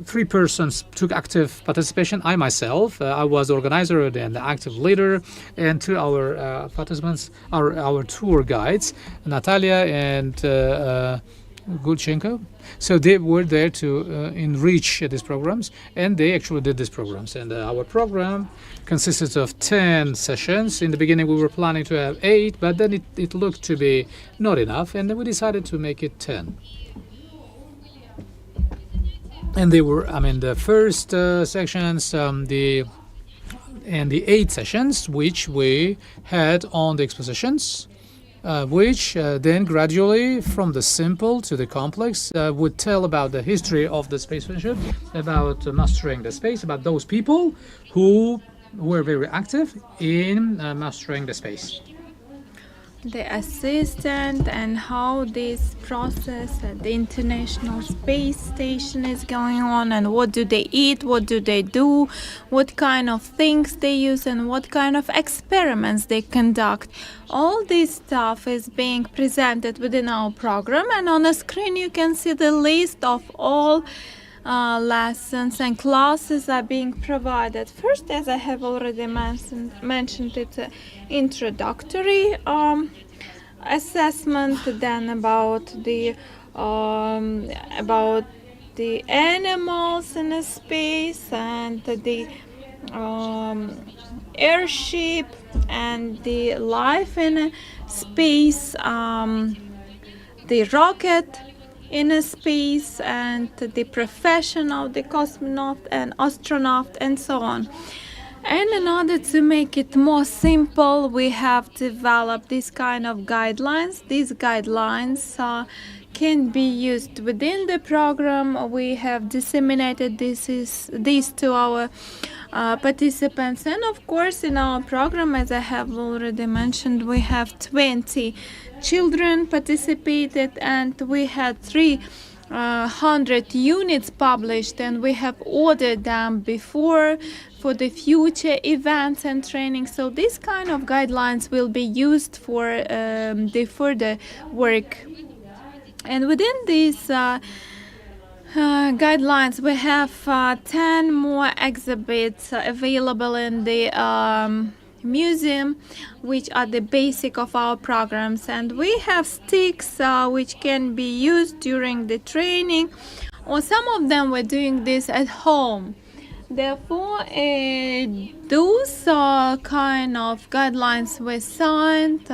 3 persons took active participation. I myself, I was the organizer and the active leader, and 2 our participants are our tour guides, Natalia and Gulchenko. So they were there to enrich these programs, and they actually did these programs. And our program consisted of 10 sessions. In the beginning, we were planning to have 8, but then it looked to be not enough, and then we decided to make it 10. And they were, the first sections, the 8 sessions, which we had on the expositions, which then gradually, from the simple to the complex, would tell about the history of the space friendship, about mastering the space, about those people who were very active in mastering the space. The assistant and how this process at the International Space Station is going on, and what do they eat, what do they do, what kind of things they use, and what kind of experiments they conduct. All this stuff is being presented within our program, and on the screen you can see the list of all lessons and classes are being provided. First, as I have already mentioned, it's an introductory assessment, then about the animals in the space, and the airship, and the life in space, the rocket in a space, and the profession of the cosmonaut and astronaut, and so on. And in order to make it more simple, we have developed this kind of guidelines. These guidelines can be used within the program. We have disseminated these to our participants, and of course in our program, as I have already mentioned, we have 20 children participated, and we had 300 units published, and we have ordered them before for the future events and training. So these kind of guidelines will be used for the further work. And within these guidelines, we have 10 more exhibits available in the museum, which are the basic of our programs, and we have sticks which can be used during the training, or some of them were doing this at home. Therefore, those kind of guidelines were signed,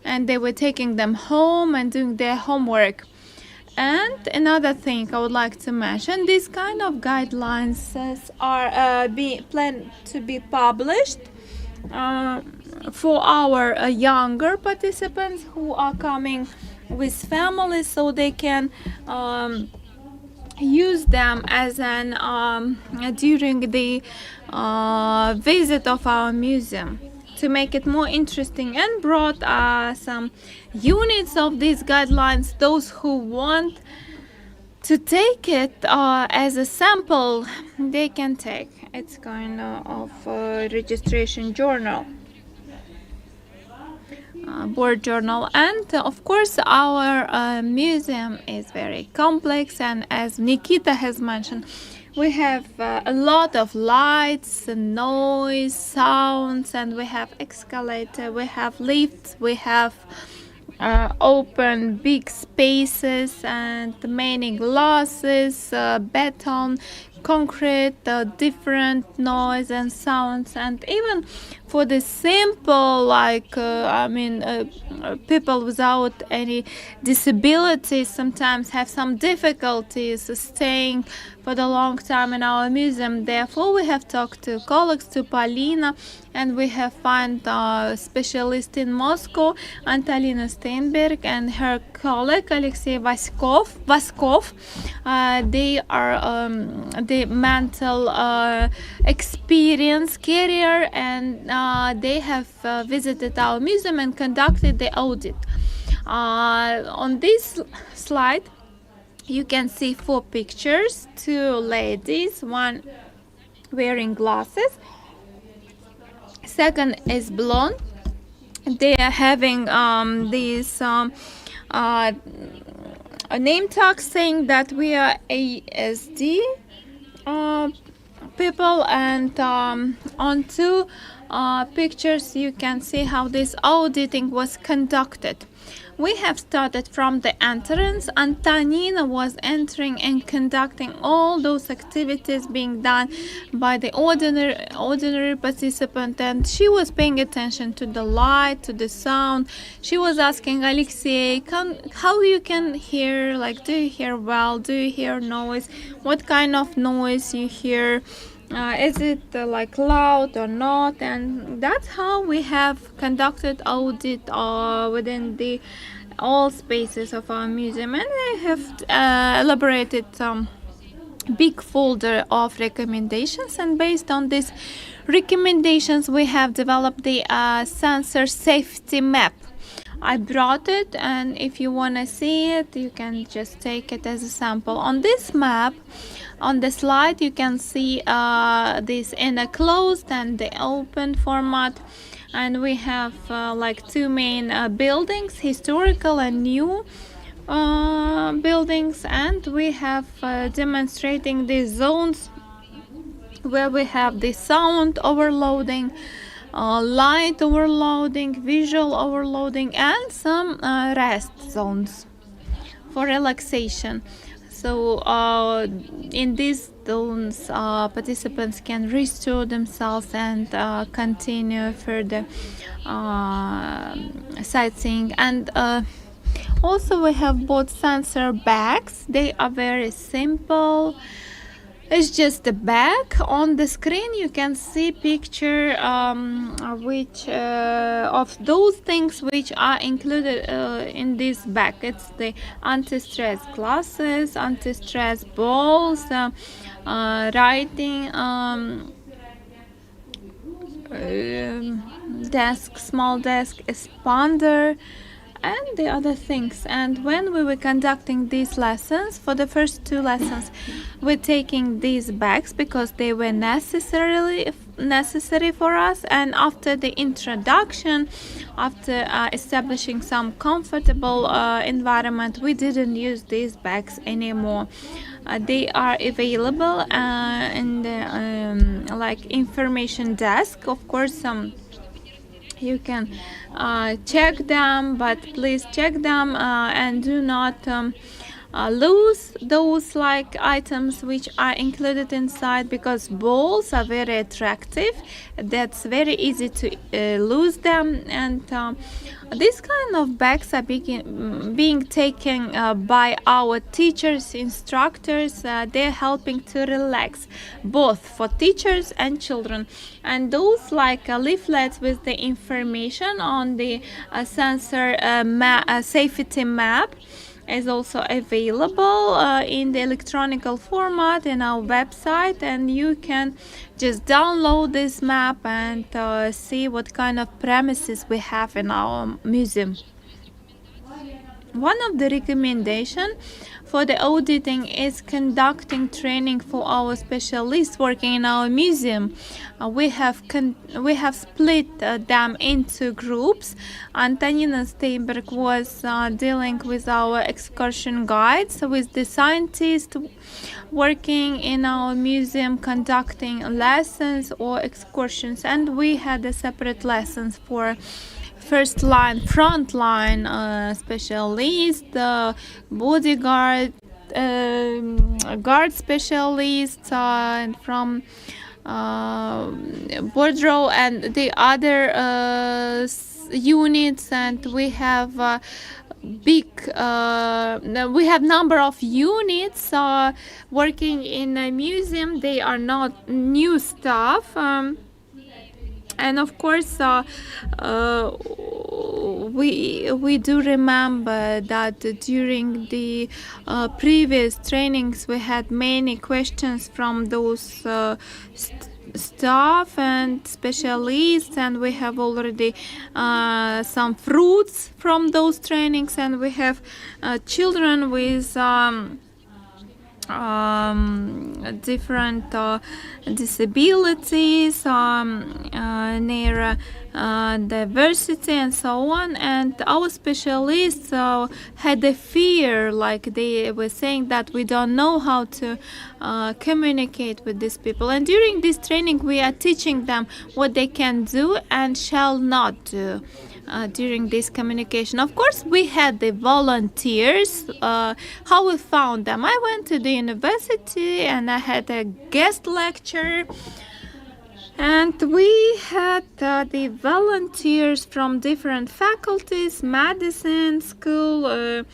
and they were taking them home and doing their homework. And another thing I would like to mention, these kind of guidelines are planned to be published for our younger participants who are coming with families, so they can use them as an during the visit of our museum, to make it more interesting, and brought some units of these guidelines. Those who want to take it as a sample, they can take. It's kind of a registration journal, board journal. And of course our museum is very complex, and as Nikita has mentioned, we have a lot of lights, noise, sounds, and we have escalator, we have lifts, we have open big spaces and many glasses, beton, concrete, different noise and sounds. And even for the simple, like people without any disabilities sometimes have some difficulties staying for the long time in our museum. Therefore, we have talked to colleagues, to Polina, and we have found a specialist in Moscow, Antalina Steinberg, and her colleague Alexei Vaskov. They are the mental experience carrier, and they have visited our museum and conducted the audit. On this slide, you can see 4 pictures, 2 ladies, one wearing glasses, second is blonde. They are having these name tags saying that we are ASD people, and on 2 pictures you can see how this auditing was conducted. We have started from the entrance. Antonina was entering and conducting all those activities being done by the ordinary participant, and she was paying attention to the light, to the sound. She was asking Alexei, how you can hear, like, do you hear well, do you hear noise, what kind of noise you hear, is it like loud or not? And that's how we have conducted audit within the all spaces of our museum. And I have elaborated some big folder of recommendations, and based on these recommendations we have developed the sensor safety map. I brought it, and if you want to see it, you can just take it as a sample. On this map, on the slide, you can see this in a closed and the open format, and we have like 2 main buildings, historical and new buildings, and we have demonstrating these zones where we have the sound overloading, light overloading, visual overloading, and some rest zones for relaxation. So in these zones, participants can restore themselves and continue further sightseeing. And also we have both sensor bags. They are very simple. It's just a bag. On the screen you can see picture which of those things which are included in this bag. It's the anti-stress glasses, anti-stress balls, writing desk, small desk, expander, and the other things. And when we were conducting these lessons, for the first 2 lessons, we're taking these bags because they were necessary for us. And after the introduction, after establishing some comfortable environment, we didn't use these bags anymore. They are available in the like information desk. Of course, you can check them, but please check them and do not lose those like items which are included inside, because balls are very attractive. That's very easy to lose them, and these kind of bags are being taken by our teachers, instructors. They're helping to relax both for teachers and children. And those like leaflets with the information on the sensor safety map is also available in the electronic format in our website, and you can just download this map and see what kind of premises we have in our museum. One of the recommendations for the auditing is conducting training for our specialists working in our museum. We have split them into groups. Antonina Steinberg was dealing with our excursion guides, with the scientists working in our museum conducting lessons or excursions, and we had a separate lessons for first line, front line specialist, bodyguard, guard specialists, and from wardrobe and the other units. And we have we have number of units working in a museum. They are not new staff. And of course, we do remember that during the previous trainings we had many questions from those staff and specialists, and we have already some fruits from those trainings, and we have children with different disabilities, neurodiversity, and so on. And our specialists had a fear, like they were saying that we don't know how to communicate with these people. And during this training we are teaching them what they can do and shall not do during this communication. Of course, we had the volunteers. How we found them? I went to the university and I had a guest lecture, and we had the volunteers from different faculties: medicine school,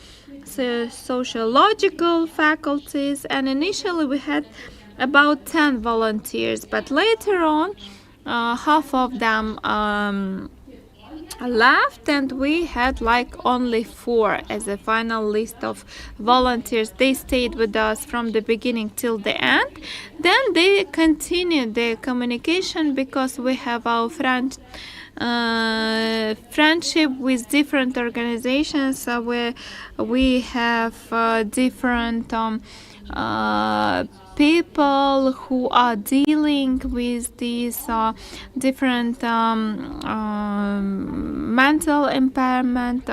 sociological faculties, and initially we had about 10 volunteers, but later on half of them left, and we had like only 4 as a final list of volunteers. They stayed with us from the beginning till the end. Then they continued their communication, because we have our friendship with different organizations where we have different people who are dealing with these different mental impairment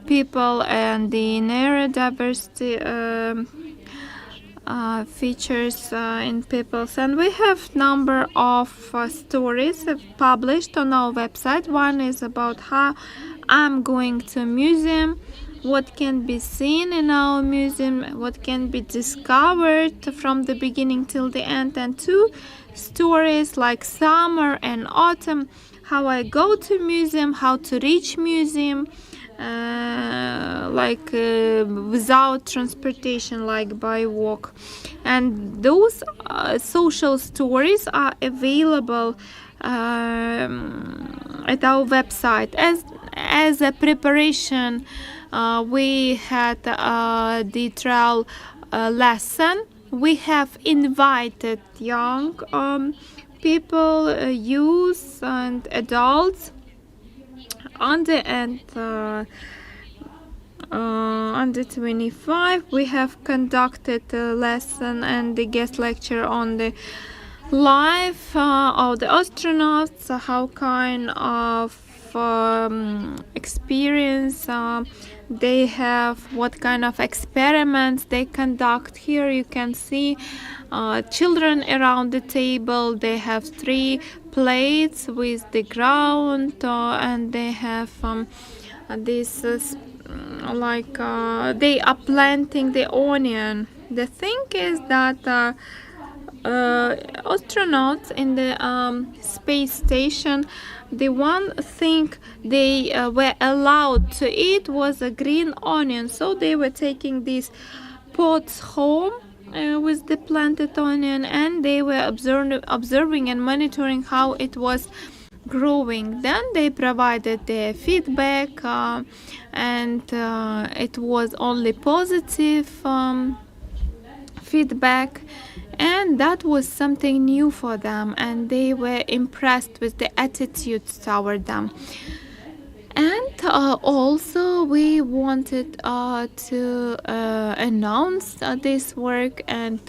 people and the neurodiversity features in peoples. And we have number of stories published on our website. One is about how I'm going to a museum, what can be seen in our museum, what can be discovered from the beginning till the end, and 2 stories like summer and autumn, how I go to museum, how to reach museum, without transportation, like by walk. And those social stories are available at our website. As a preparation, we had the trial lesson. We have invited young people, youth and adults under 25. We have conducted a lesson and the guest lecture on the life of the astronauts, how kind of experience they have, what kind of experiments they conduct. Here you can see children around the table. They have 3 plates with the ground, and they have this they are planting the onion. The thing is that astronauts in the space station, the one thing they were allowed to eat was a green onion. So they were taking these pots home with the planted onion, and they were observing and monitoring how it was growing. Then they provided their feedback, and it was only positive feedback, and that was something new for them, and they were impressed with the attitudes toward them. And also we wanted to announce this work, and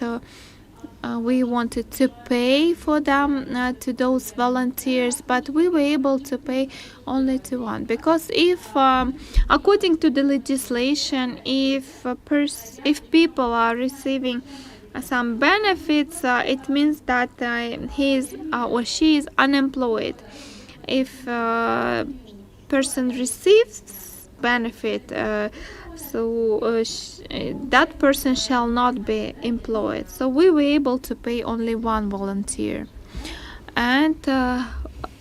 we wanted to pay for them, to those volunteers, but we were able to pay only to one, because if according to the legislation, if people are receiving some benefits, it means that he is or she is unemployed. If person receives benefit, that person shall not be employed. So we were able to pay only one volunteer. And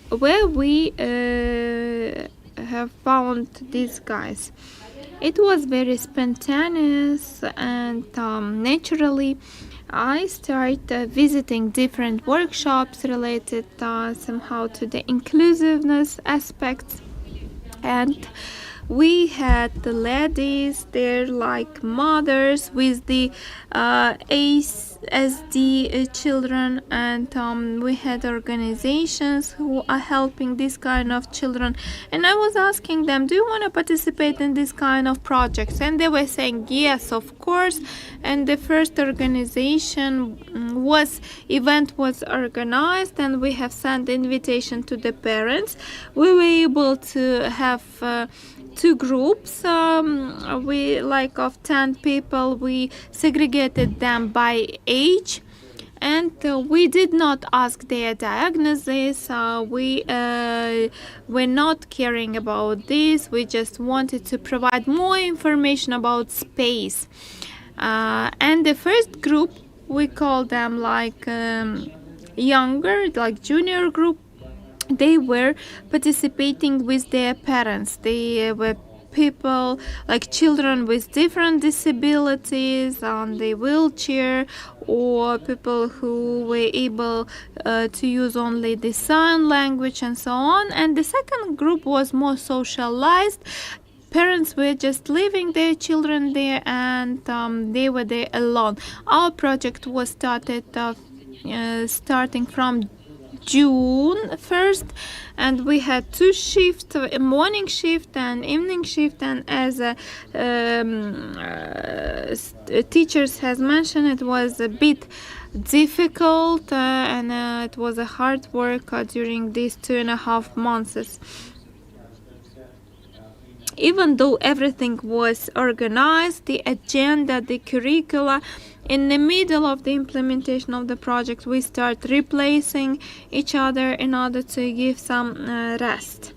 where we have found these guys, it was very spontaneous, and naturally I started visiting different workshops related somehow to the inclusiveness aspects. And we had the ladies there, like mothers with the ASD children, and we had organizations who are helping this kind of children. And I was asking them, do you want to participate in this kind of projects? And they were saying yes, of course. And the first event was organized, and we have sent the invitation to the parents. We were able to have two groups, of 10 people. We segregated them by age, and we did not ask their diagnosis. We were not caring about this. We just wanted to provide more information about space. And the first group, we call them younger, like junior group. They were participating with their parents. They were people, like children with different disabilities on the wheelchair, or people who were able to use only the sign language and so on. And the second group was more socialized. Parents were just leaving their children there, and they were there alone. Our project was starting from June 1st, and we had two shifts, a morning shift and evening shift. And as teachers has mentioned, it was a bit difficult, and it was a hard work during these 2.5 months. Even though everything was organized, the agenda, the curricula, in the middle of the implementation of the project, we start replacing each other in order to give some rest.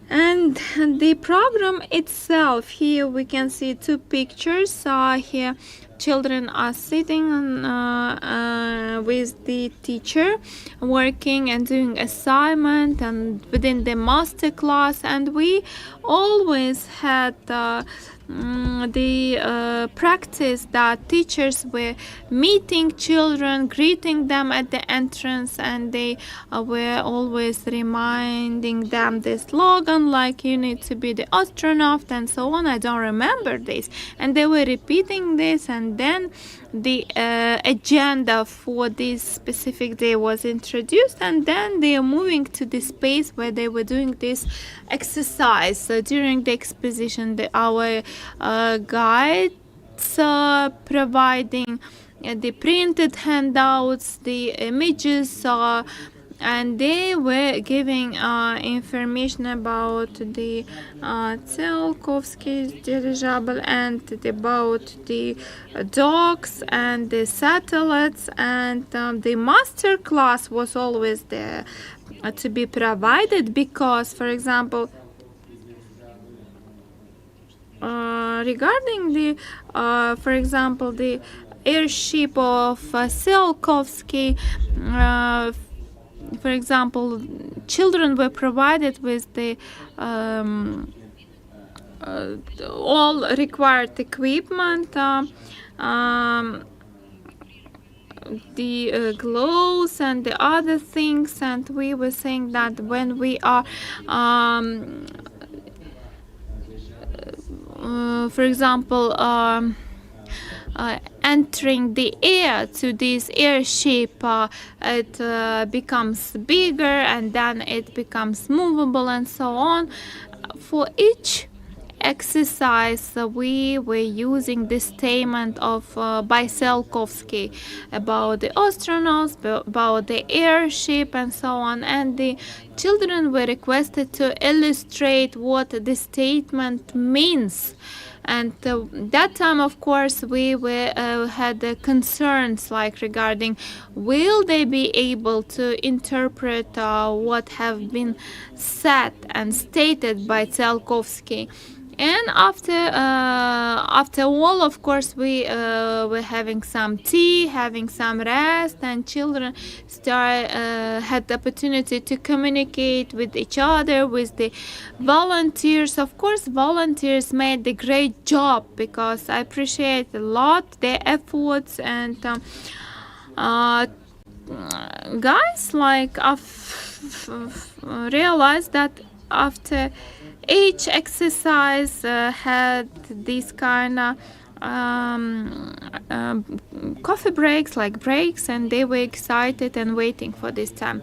And the program itself, here we can see two pictures. Here children are sitting with the teacher, working and doing assignment, and within the master class. And we always had the practice that teachers were meeting children, greeting them at the entrance, and they were always reminding them the slogan, like you need to be the astronaut and so on. I don't remember this, and they were repeating this. And then the agenda for this specific day was introduced, and then they are moving to the space where they were doing this exercise. So during the exposition, our guides providing the printed handouts, the images, and they were giving information about the Tsiolkovsky dirigible, and about the dogs and the satellites. And the master class was always there to be provided, because, for example, regarding the, for example, the airship of Tsiolkovsky, for example, children were provided with the all required equipment, the clothes and the other things, and we were saying that when we are for example entering the air to this airship, it becomes bigger and then it becomes movable and so on. For each exercise we were using this statement of by Tsiolkovsky about the astronauts, about the airship and so on, and the children were requested to illustrate what this statement means. And that time, of course, we were had concerns like regarding will they be able to interpret what have been said and stated by Tsiolkovsky. And after all, of course, we were having some tea, having some rest, and children had the opportunity to communicate with each other, with the volunteers. Of course, volunteers made a great job because I appreciate a lot their efforts, and guys, like I've realized that after each exercise had these kind of coffee breaks, like breaks, and they were excited and waiting for this time.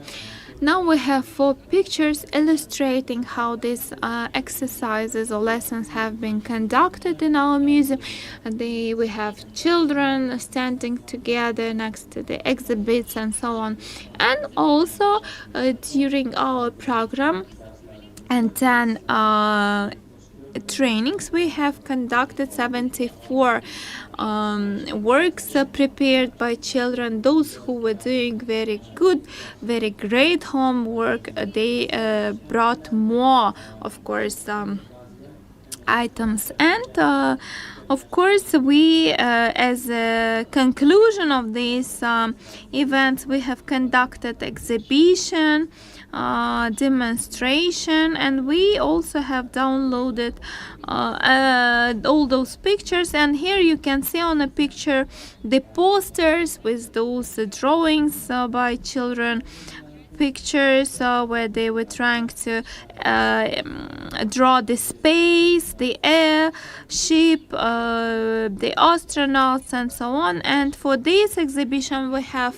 Now we have 4 pictures illustrating how these exercises or lessons have been conducted in our museum. We have children standing together next to the exhibits and so on. And also during our program and 10 trainings, we have conducted 74 works prepared by children. Those who were doing very good, very great homework, they brought more, of course, items. And of course, we as a conclusion of these events, we have conducted exhibition, demonstration, and we also have downloaded all those pictures. And here you can see on a picture the posters with those drawings by children, pictures where they were trying to draw the space, the airship, the astronauts, and so on. And for this exhibition we have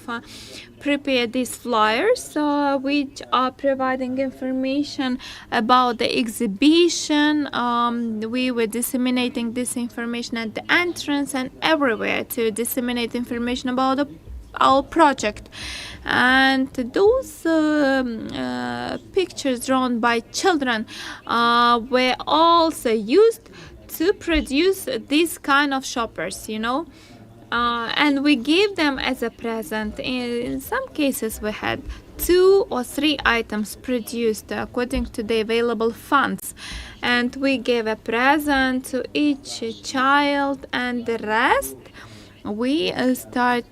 prepared these flyers which are providing information about the exhibition. We were disseminating this information at the entrance and everywhere to disseminate information about our project. And those pictures drawn by children were also used to produce these kind of shoppers, you know. And we gave them as a present. In some cases we had 2 or 3 items produced according to the available funds, and we gave a present to each child, and the rest we start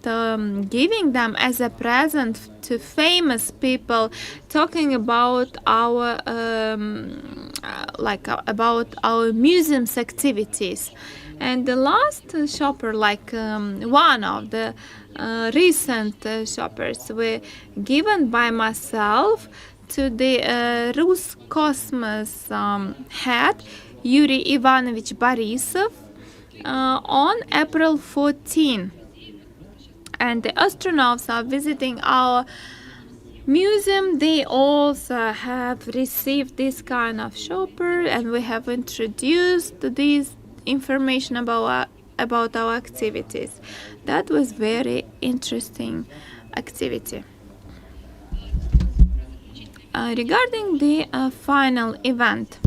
giving them as a present to famous people, talking about our about our museum's activities. And the last shopper, one of the recent shoppers, were given by myself to the Roscosmos head, Yuri Ivanovich Borisov, on April 14. And the astronauts are visiting our museum. They also have received this kind of shopper, and we have introduced this information about our activities. That was very interesting activity. Regarding the final event,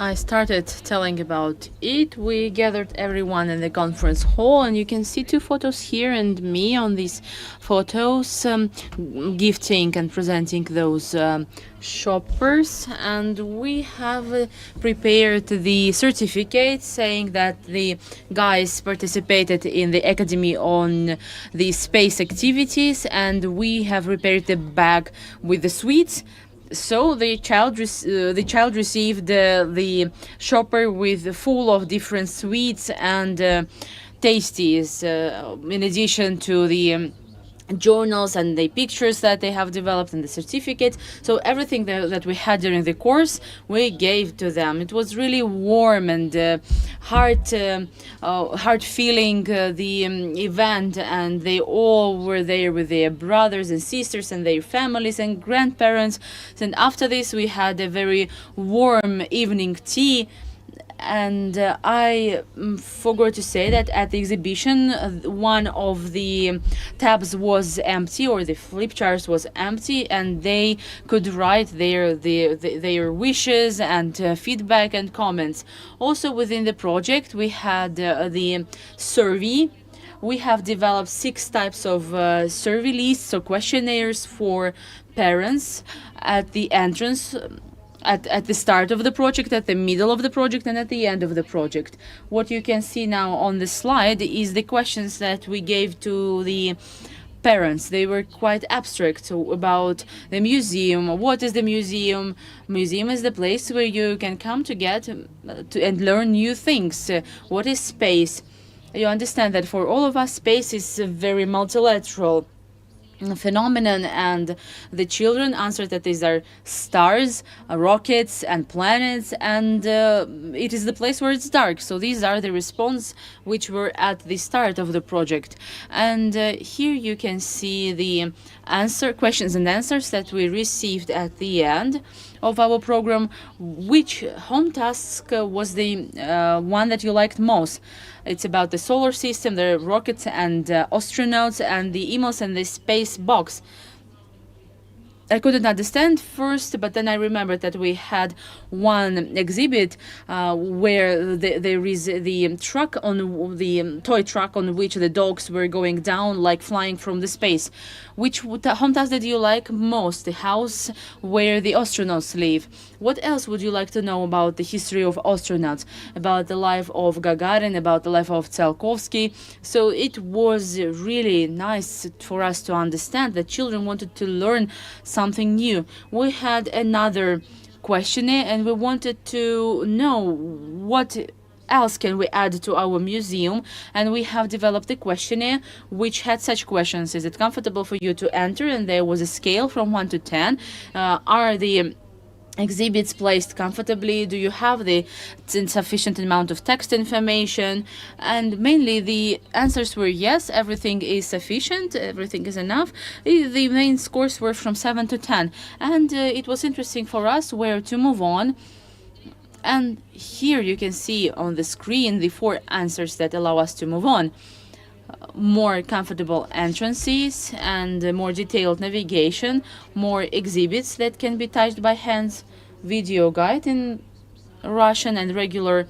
I started telling about it. We gathered everyone in the conference hall, and you can see two photos here and me on these photos, gifting and presenting those shoppers. And we have prepared the certificate saying that the guys participated in the academy on the space activities, and we have prepared the bag with the sweets. So the child received the shopper with full of different sweets and tasties, in addition to the journals and the pictures that they have developed and the certificate. So everything that we had during the course, we gave to them. It was really warm and heart feeling the event, and they all were there with their brothers and sisters and their families and grandparents. And after this, we had a very warm evening tea. And I forgot to say that at the exhibition, one of the tabs was empty, or the flip charts was empty, and they could write their wishes and feedback and comments. Also within the project, we had the survey. We have developed 6 types of survey lists or questionnaires for parents at the entrance, at the start of the project, at the middle of the project, and at the end of the project. What you can see now on the slide is the questions that we gave to the parents. They were quite abstract about the museum. What is the museum? Museum is the place where you can come to get and learn new things. What is space? You understand that for all of us, space is very multilateral phenomenon, and the children answered that these are stars, rockets and planets, and it is the place where it's dark. So these are the response which were at the start of the project. And here you can see the questions and answers that we received at the end of our program. Which home task was the one that you liked most? It's about the solar system, the rockets and astronauts, and the emails and the space box. I couldn't understand first, but then I remembered that we had one exhibit where there is the truck on the toy truck on which the dogs were going down, like flying from the space. Which home task did you like most? The house where the astronauts live. What else would you like to know about the history of astronauts, about the life of Gagarin, about the life of Tsiolkovsky? So it was really nice for us to understand that children wanted to learn something new. We had another questionnaire, and we wanted to know what else can we add to our museum, and we have developed a questionnaire which had such questions. Is it comfortable for you to enter? And there was a scale from 1 to 10. Are the exhibits placed comfortably? Do you have the sufficient amount of text information? And mainly the answers were yes, everything is sufficient, everything is enough. The main scores were from 7 to 10, and it was interesting for us where to move on. And here you can see on the screen the 4 answers that allow us to move on. More comfortable entrances and more detailed navigation, more exhibits that can be touched by hands, video guide in Russian, and regular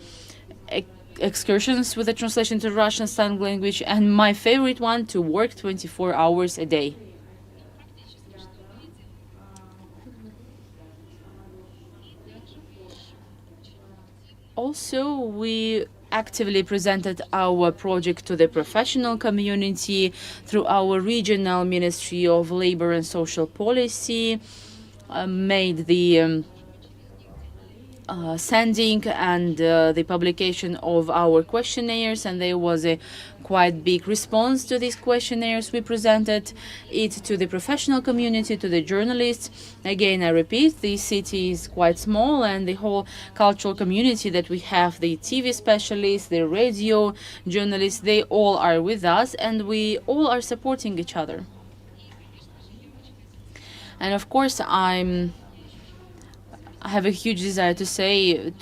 excursions with a translation to Russian sign language, and my favorite one, to work 24 hours a day. Also, we actively presented our project to the professional community through our regional Ministry of Labor and Social Policy, made the sending and the publication of our questionnaires, and there was a quite big response to these questionnaires. We presented it to the professional community, to the journalists. Again, I repeat, the city is quite small, and the whole cultural community that we have, the TV specialists, the radio journalists, they all are with us, and we all are supporting each other. And of course, I have a huge desire to say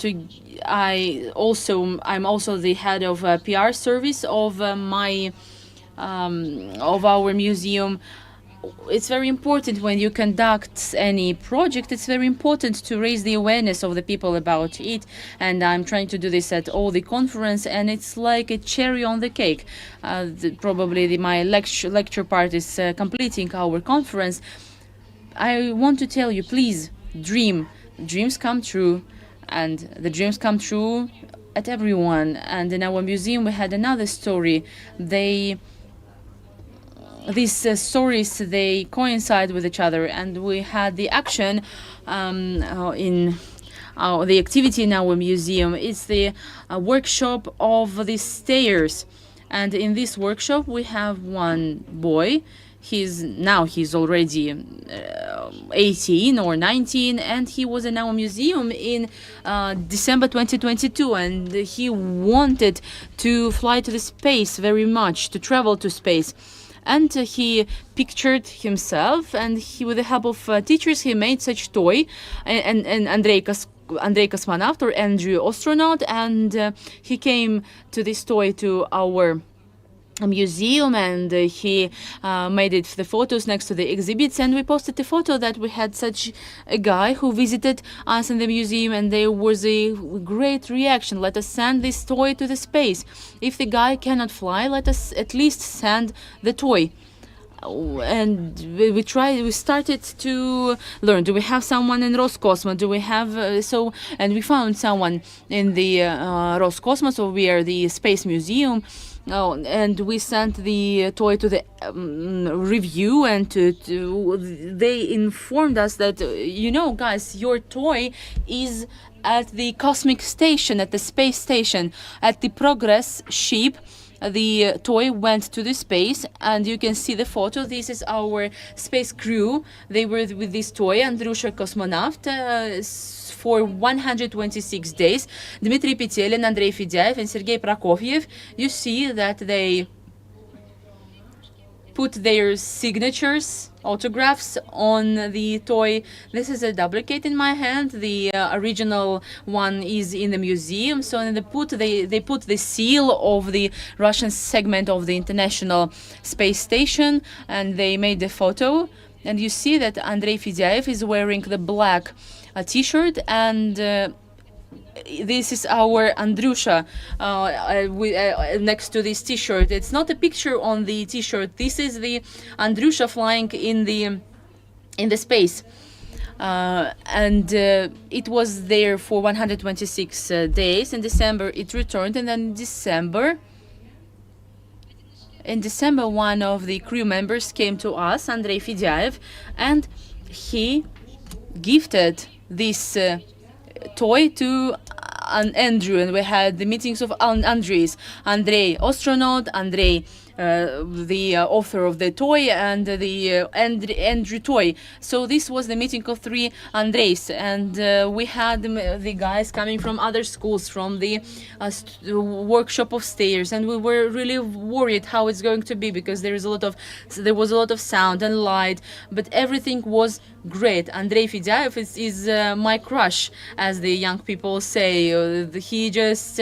I'm also the head of PR service of our museum. it's very important when you conduct any project, it's very important to raise the awareness of the people about it. And I'm trying to do this at all the conference, and it's like a cherry on the cake. Probably my lecture part is completing our conference. I want to tell you, please, dreams come true, and the dreams come true at everyone. And in our museum we had another story. These stories, they coincide with each other, and we had the action in the activity in our museum. It's the workshop of the stairs, and in this workshop we have one boy. He's already 18 or 19, and he was in our museum in December 2022, and he wanted to fly to the space very much, to travel to space. And he pictured himself, and with the help of teachers, he made such toy. And Andrei Cosmonaut, or Andrew Astronaut, and he came to this toy to our museum, and he made it the photos next to the exhibits, and we posted the photo that we had such a guy who visited us in the museum, and there was a great reaction. Let us send this toy to the space. If the guy cannot fly, let us at least send the toy. And we started to learn. Do we have someone in Roscosmos? Do we have and we found someone in the Roscosmos, or we are the Space Museum. And we sent the toy to the review, and they informed us that, guys, your toy is at the cosmic station, at the space station, at the Progress ship. The toy went to the space, and you can see the photo. This is our space crew. They were with this toy, Andrusha Cosmonaut, for 126 days. Dmitry Petelin, Andrei Fedyaev, and Sergei Prokofiev. You see that they put their signatures, autographs on the toy. This is a duplicate in my hand. The original one is in the museum. So they put the seal of the Russian segment of the International Space Station, and they made the photo. And you see that Andrei Fedyaev is wearing the black T-shirt, and this is our Andrusha next to this T-shirt. It's not a picture on the T-shirt. This is the Andrusha flying in the space, and it was there for 126 days. In December, it returned, and then in December, one of the crew members came to us, Andrei Fedyaev, and he gifted this toy to Andrew, and we had the meetings of Andreys, Andrei Astronaut, Andrei the author of the toy, and the Andrew toy. So this was the meeting of three Andreys, and we had the guys coming from other schools, from the workshop of stairs, and we were really worried how it's going to be, because there was a lot of sound and light, but everything was great. Andrei Fedyaev is my crush, as the young people say. He just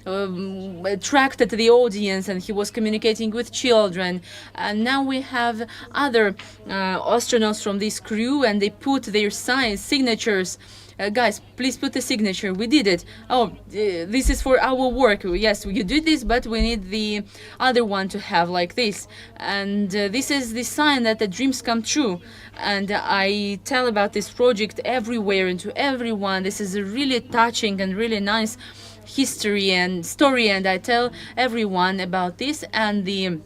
attracted the audience, and he was communicating with children. And now we have other astronauts from this crew, and they put their signatures. Guys, please put the signature. We did it. Oh, this is for our work. Yes, you did this, but we need the other one to have like this. And this is the sign that the dreams come true. And I tell about this project everywhere and to everyone. This is a really touching and really nice history and story, and I tell everyone about this. And the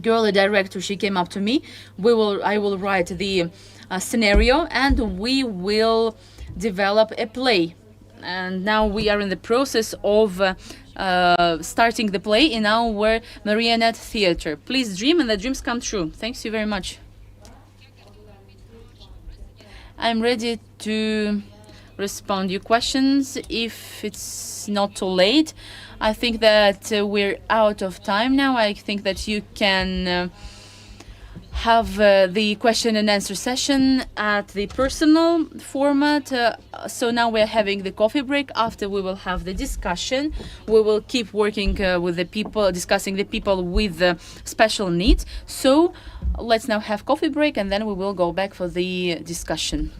girl, the director, she came up to me. I will write the scenario, and we will develop a play. And now we are in the process of starting the play in our marionette theater. Please dream, and the dreams come true. Thanks you very much. I'm ready to respond to your questions if it's not too late. I think that we're out of time now. I think that you can have the question and answer session at the personal format. So now we're having the coffee break. After we will have the discussion. We will keep working with the people, discussing the people with special needs. So let's now have coffee break and then we will go back for the discussion.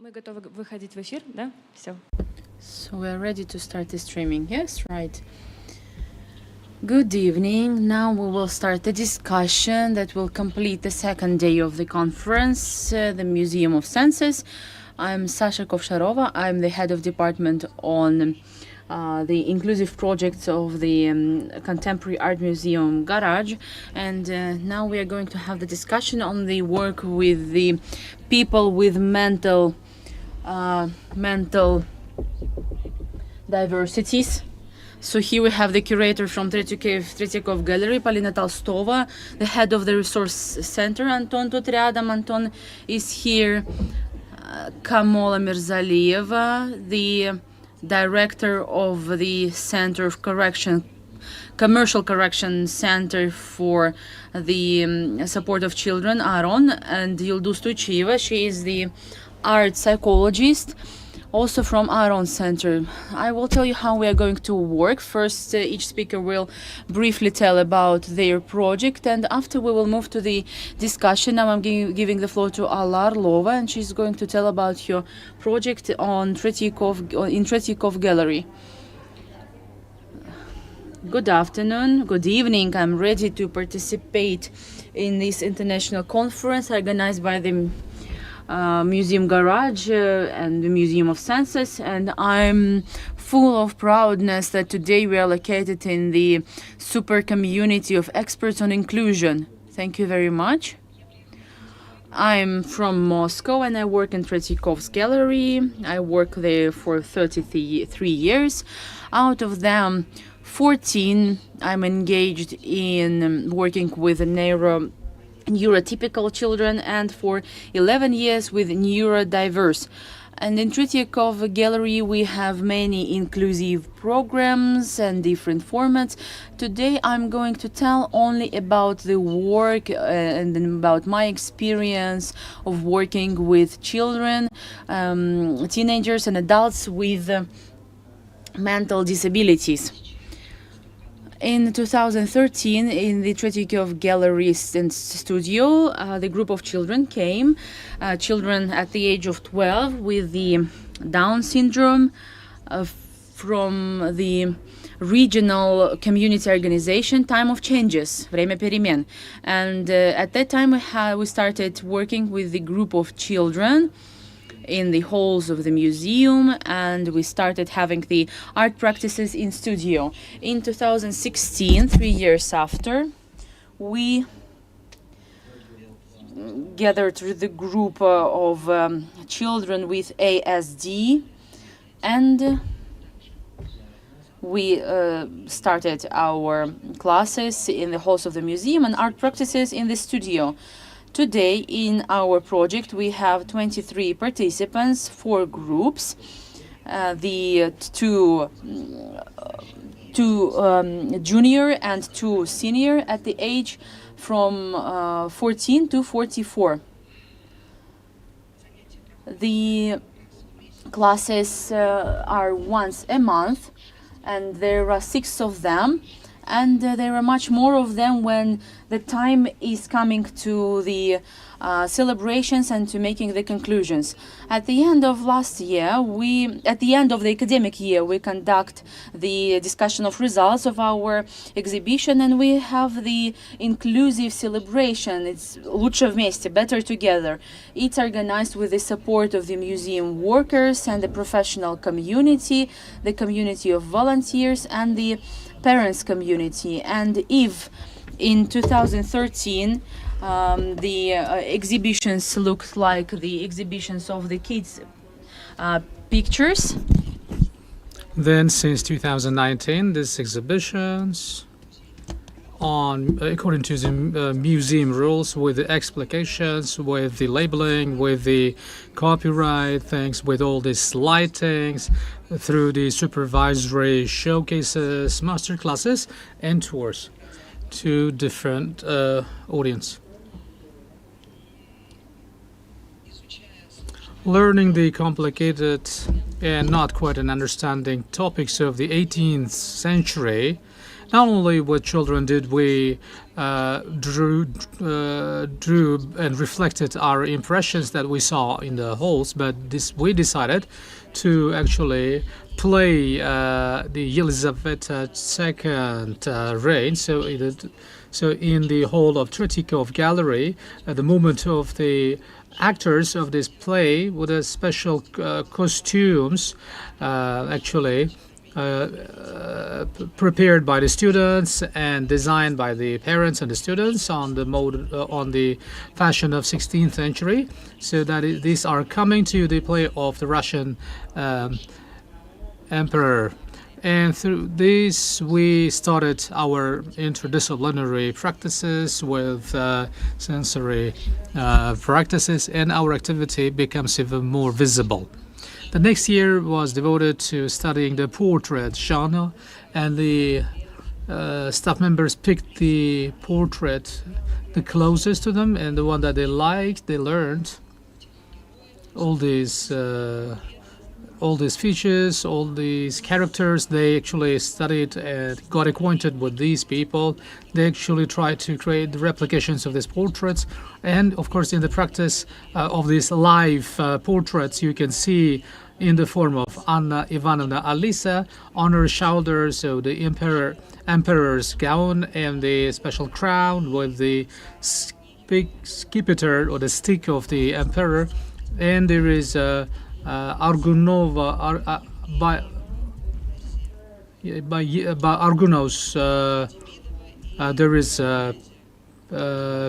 Мы готовы выходить в эфир, да? Все. So we're ready to start the streaming. Yes, right. Good evening. Now we will start the discussion that will complete the second day of the conference, the Museum of Senses. I'm Sasha Kovsharova. I'm the head of department on the inclusive projects of the Contemporary Art Museum Garage. And now we are going to have the discussion on the work with the people with mental diversities. So here we have the curator from Tretyakov Gallery, Polina Tolstova, the head of the resource center, Anton Tut Ryadom. Anton is here. Kamola Mirzalieva, the director of the Center of Correction, Commercial Correction Center for the Support of Children, Aron, and Yildiz Tuychieva. She is the art psychologist, also from our own center. I will tell you how we are going to work. First, each speaker will briefly tell about their project, and after we will move to the discussion. Now I'm giving the floor to Alla Arlova, and she's going to tell about your project on Tretyakov Gallery. Good afternoon, good evening. I'm ready to participate in this international conference organized by the Museum Garage and the Museum of Senses, and I'm full of proudness that today we are located in the super community of experts on inclusion. Thank you very much. I'm from Moscow and I work in Tretyakov's Gallery. I work there for 33 years. Out of them, 14 I'm engaged in working with neurotypical children, and for 11 years with Neurodiverse. And in Tretyakov Gallery we have many inclusive programs and different formats. Today I'm going to tell only about the work and about my experience of working with children, teenagers and adults with mental disabilities. In 2013, in the Tretyakov Gallery and studio, the group of children came, children at the age of 12 with the Down syndrome from the regional community organization Time of Changes, Время перемен. And at that time we started working with the group of children in the halls of the museum, and we started having the art practices in studio. In 2016, 3 years after, we gathered with the group of children with ASD, and we started our classes in the halls of the museum and art practices in the studio. Today, in our project, we have 23 participants, 4 groups. The two junior and 2 senior at the age from 14 to 44. The classes are once a month, and there are 6 of them. And there are much more of them when the time is coming to the celebrations and to making the conclusions. At the end of last year, at the end of the academic year, we conduct the discussion of results of our exhibition, and we have the inclusive celebration. It's Лучше вместе, better together. It's organized with the support of the museum workers and the professional community, the community of volunteers, and the parents community. And if in 2013 the exhibitions looked like the exhibitions of the kids' pictures, then since 2019 these exhibitions on according to the museum rules, with the explications, with the labeling, with the copyright things, with all these lightings, through the supervisory showcases, master classes, and tours to different audience. Learning the complicated and not quite an understanding topics of the 18th century not only what children did we drew and reflected our impressions that we saw in the halls, but we decided to actually play the Yelizaveta II reign. So in the hall of Tretyakov Gallery, the movement of the actors of this play with the special costumes actually prepared by the students and designed by the parents and the students on the mode on the fashion of 16th century. So that these are coming to the play of the Russian emperor. And through this, we started our interdisciplinary practices with sensory practices, and our activity becomes even more visible. The next year was devoted to studying the portrait genre, and the staff members picked the portrait the closest to them and the one that they liked. They learned all these features, all these characters. They actually studied and got acquainted with these people. They actually tried to create the replications of these portraits. And of course, in the practice of these live portraits, you can see in the form of Anna Ivanovna Alisa on her shoulders, so the emperor's gown and the special crown with the big scepter or the stick of the emperor. And there is Argunova by Argunos. There is a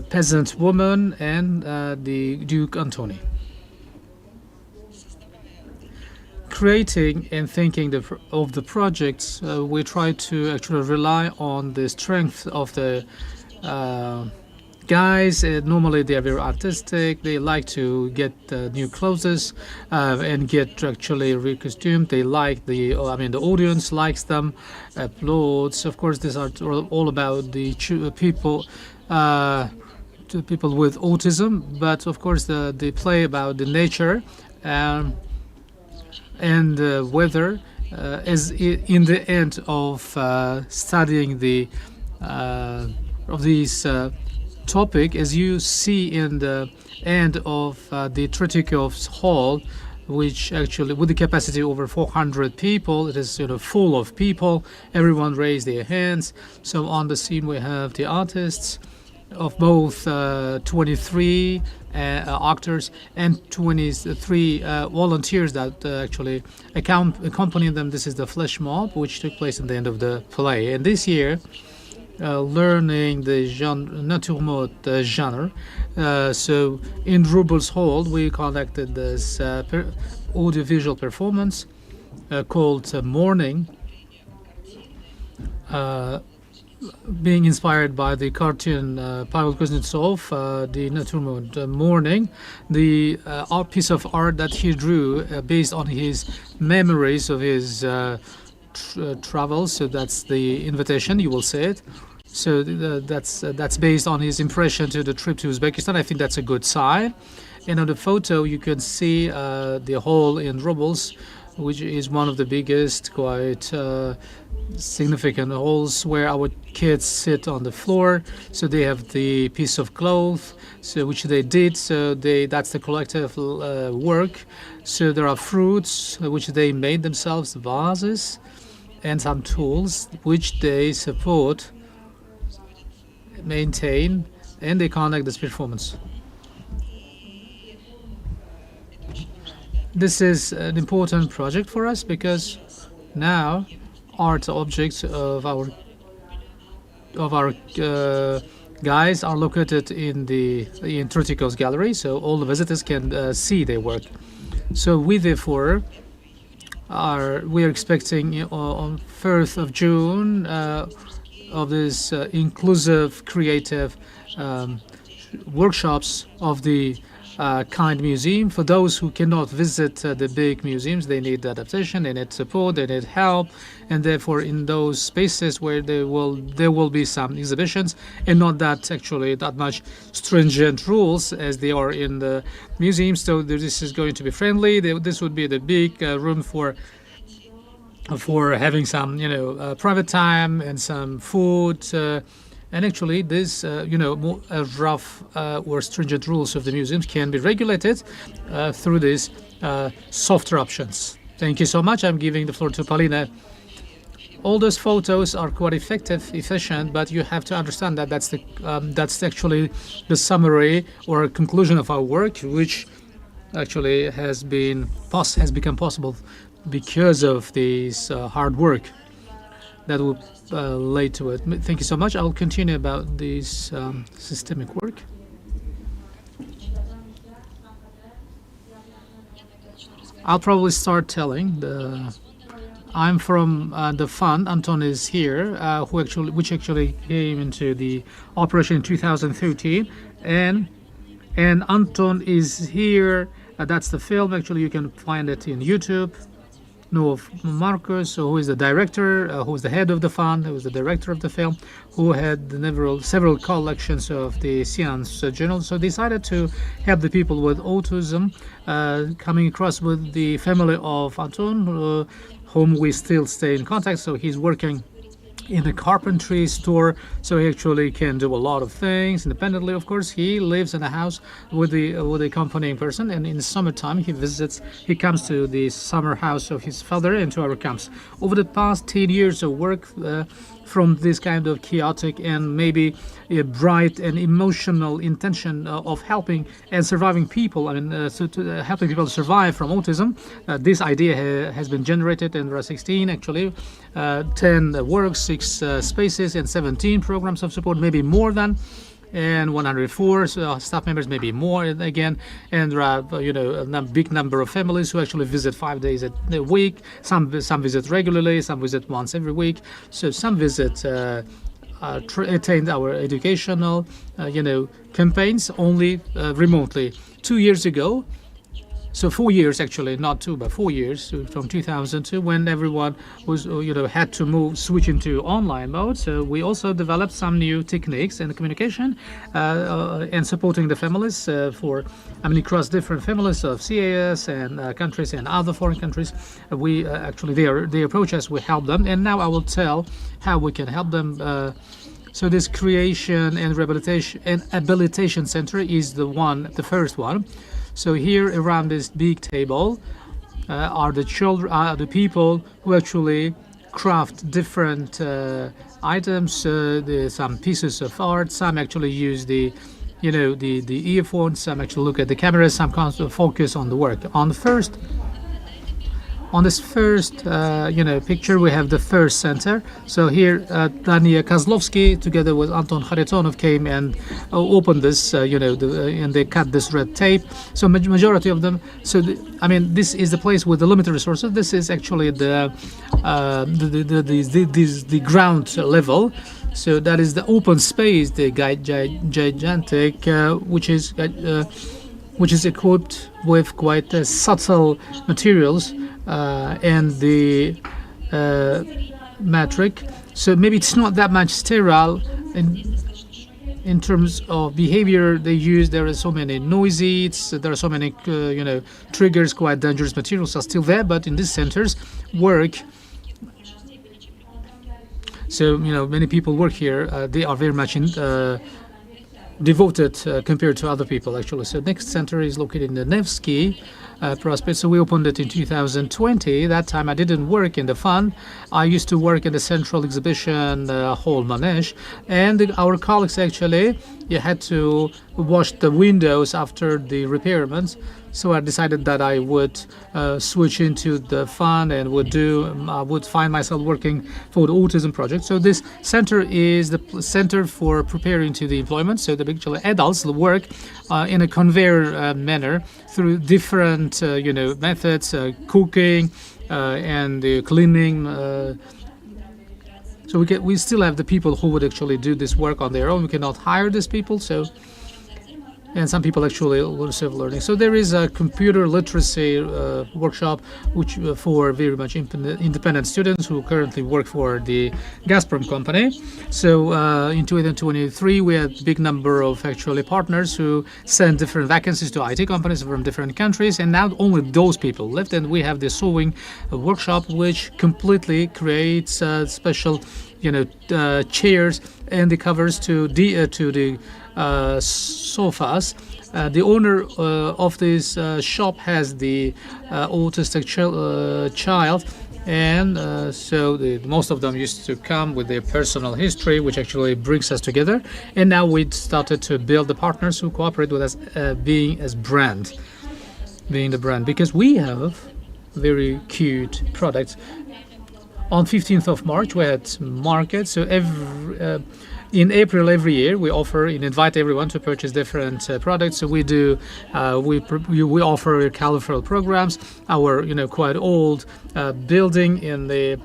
peasant woman and the Duke Antony. Creating and thinking of the projects, we try to actually rely on the strength of the guys. Normally they are very artistic. They like to get new clothes and get actually recostumed. They like the audience likes them, applauds. Of course, these are all about the people with autism. But of course, they play about the nature and weather as in the end of studying the of these topic, as you see in the end of the Tretyakov's hall, which actually with the capacity over 400 people, it is full of people. Everyone raised their hands. So on the scene we have the artists of both 23 actors and 23 volunteers that actually accompany them. This is the flash mob, which took place at the end of the play. And this year, learning the naturmort genre. So in Rubel's Hall, we conducted this audiovisual performance called Morning, being inspired by the cartoon Pavel Kuznetsov, the naturmort Morning, the piece of art that he drew based on his memories of his travels. So that's the invitation, you will see it. So that's based on his impression to the trip to Uzbekistan. I think that's a good sign. And on the photo, you can see the hall in Rubles, which is one of the biggest, quite significant halls where our kids sit on the floor. So they have the piece of cloth, which they did. So that's the collective work. So there are fruits which they made themselves, vases, and some tools which they support, maintain, and they conduct this performance. This is an important project for us because now art objects of our guys are located in Tretyakov's gallery, so all the visitors can see their work. So we therefore we are expecting on 1st of June of this inclusive creative workshops of the Kind Museum. For those who cannot visit the big museums, they need adaptation, they need support, they need help, and therefore in those spaces where there will be some exhibitions and not that much stringent rules as they are in the museums. So this is going to be friendly. This would be the big room for for having some, private time and some food. And actually, this, more rough or stringent rules of the museums can be regulated through these softer options. Thank you so much. I'm giving the floor to Polina. All those photos are quite effective, efficient, but you have to understand that that's actually the summary or conclusion of our work, which actually has become possible because of this hard work that will lead to it. Thank you so much. I'll continue about this systemic work. I'll probably start telling I'm from the fund. Anton is here, which actually came into the operation in 2013, and Anton is here. That's the film. Actually, you can find it in YouTube. Of Marcus, who is the director, who is the head of the fund, who is the director of the film, who had several collections of the science journals. So decided to help the people with autism, coming across with the family of Anton, whom we still stay in contact. So he's working in the carpentry store, so he actually can do a lot of things independently. Of course, he lives in a house with the accompanying person, and in the summertime he comes to the summer house of his father and to our camps. Over the past 10 years of work, from this kind of chaotic and maybe a bright and emotional intention of helping and surviving people, helping people to survive from autism, this idea has been generated, and there are 16 actually, 10 works, 6 spaces, and 17 programs of support, maybe more than, and 104 staff members, maybe more again, and there are a big number of families who actually visit 5 days a week. Some visit regularly, some visit once every week. So some visit attend our educational campaigns only remotely. 2 years ago. So 4 years actually, not 2, but 4 years, from 2002, when everyone was, had to switch into online mode. So we also developed some new techniques in communication and supporting the families across different families of CAS and countries and other foreign countries. We actually, they approach us, we help them, and now I will tell how we can help them. So this creation and rehabilitation and habilitation center is the first one. So here around this big table are the people who actually craft different items. Some pieces of art. Some actually use the earphones. Some actually look at the cameras. Some focus on the work. On this first picture, we have the first center. So here, Daria Kozlovsky, together with Anton Kharitonov, came and opened this, and they cut this red tape. So majority of them. So this is the place with the limited resources. This is actually the ground level. So that is the open space, the gigantic, which is equipped with quite subtle materials. And the metric, so maybe it's not that much sterile in terms of behavior they use. There are so many noisy, there are so many triggers. Quite dangerous materials are still there, but in these centers work. So many people work here. They are very much devoted compared to other people actually. So next center is located in the Nevsky Prospect. So we opened it in 2020. That time I didn't work in the fund. I used to work in the central exhibition hall Manesh, and our colleagues actually had to wash the windows after the repairments. So I decided that I would switch into the fund and would find myself working for the autism project. So this center is the center for preparing to the employment. So the actual adults work in a conveyor manner through different methods, cooking and cleaning. So we still have the people who would actually do this work on their own. We cannot hire these people. So and some people actually learn self-learning. So there is a computer literacy workshop which for very much independent students who currently work for the Gazprom company. So in 2023 we had a big number of actually partners who sent different vacancies to IT companies from different countries, and now only those people left, and we have the sewing workshop which completely creates special chairs and the covers to the sofas. The owner of this shop has the autistic child, and so most of them used to come with their personal history, which actually brings us together. And now we started to build the partners who cooperate with us, being the brand, because we have very cute products. On 15th of March, we had market. So in April every year, we offer and invite everyone to purchase different products. So we do, we offer colorful programs. Our quite old building in the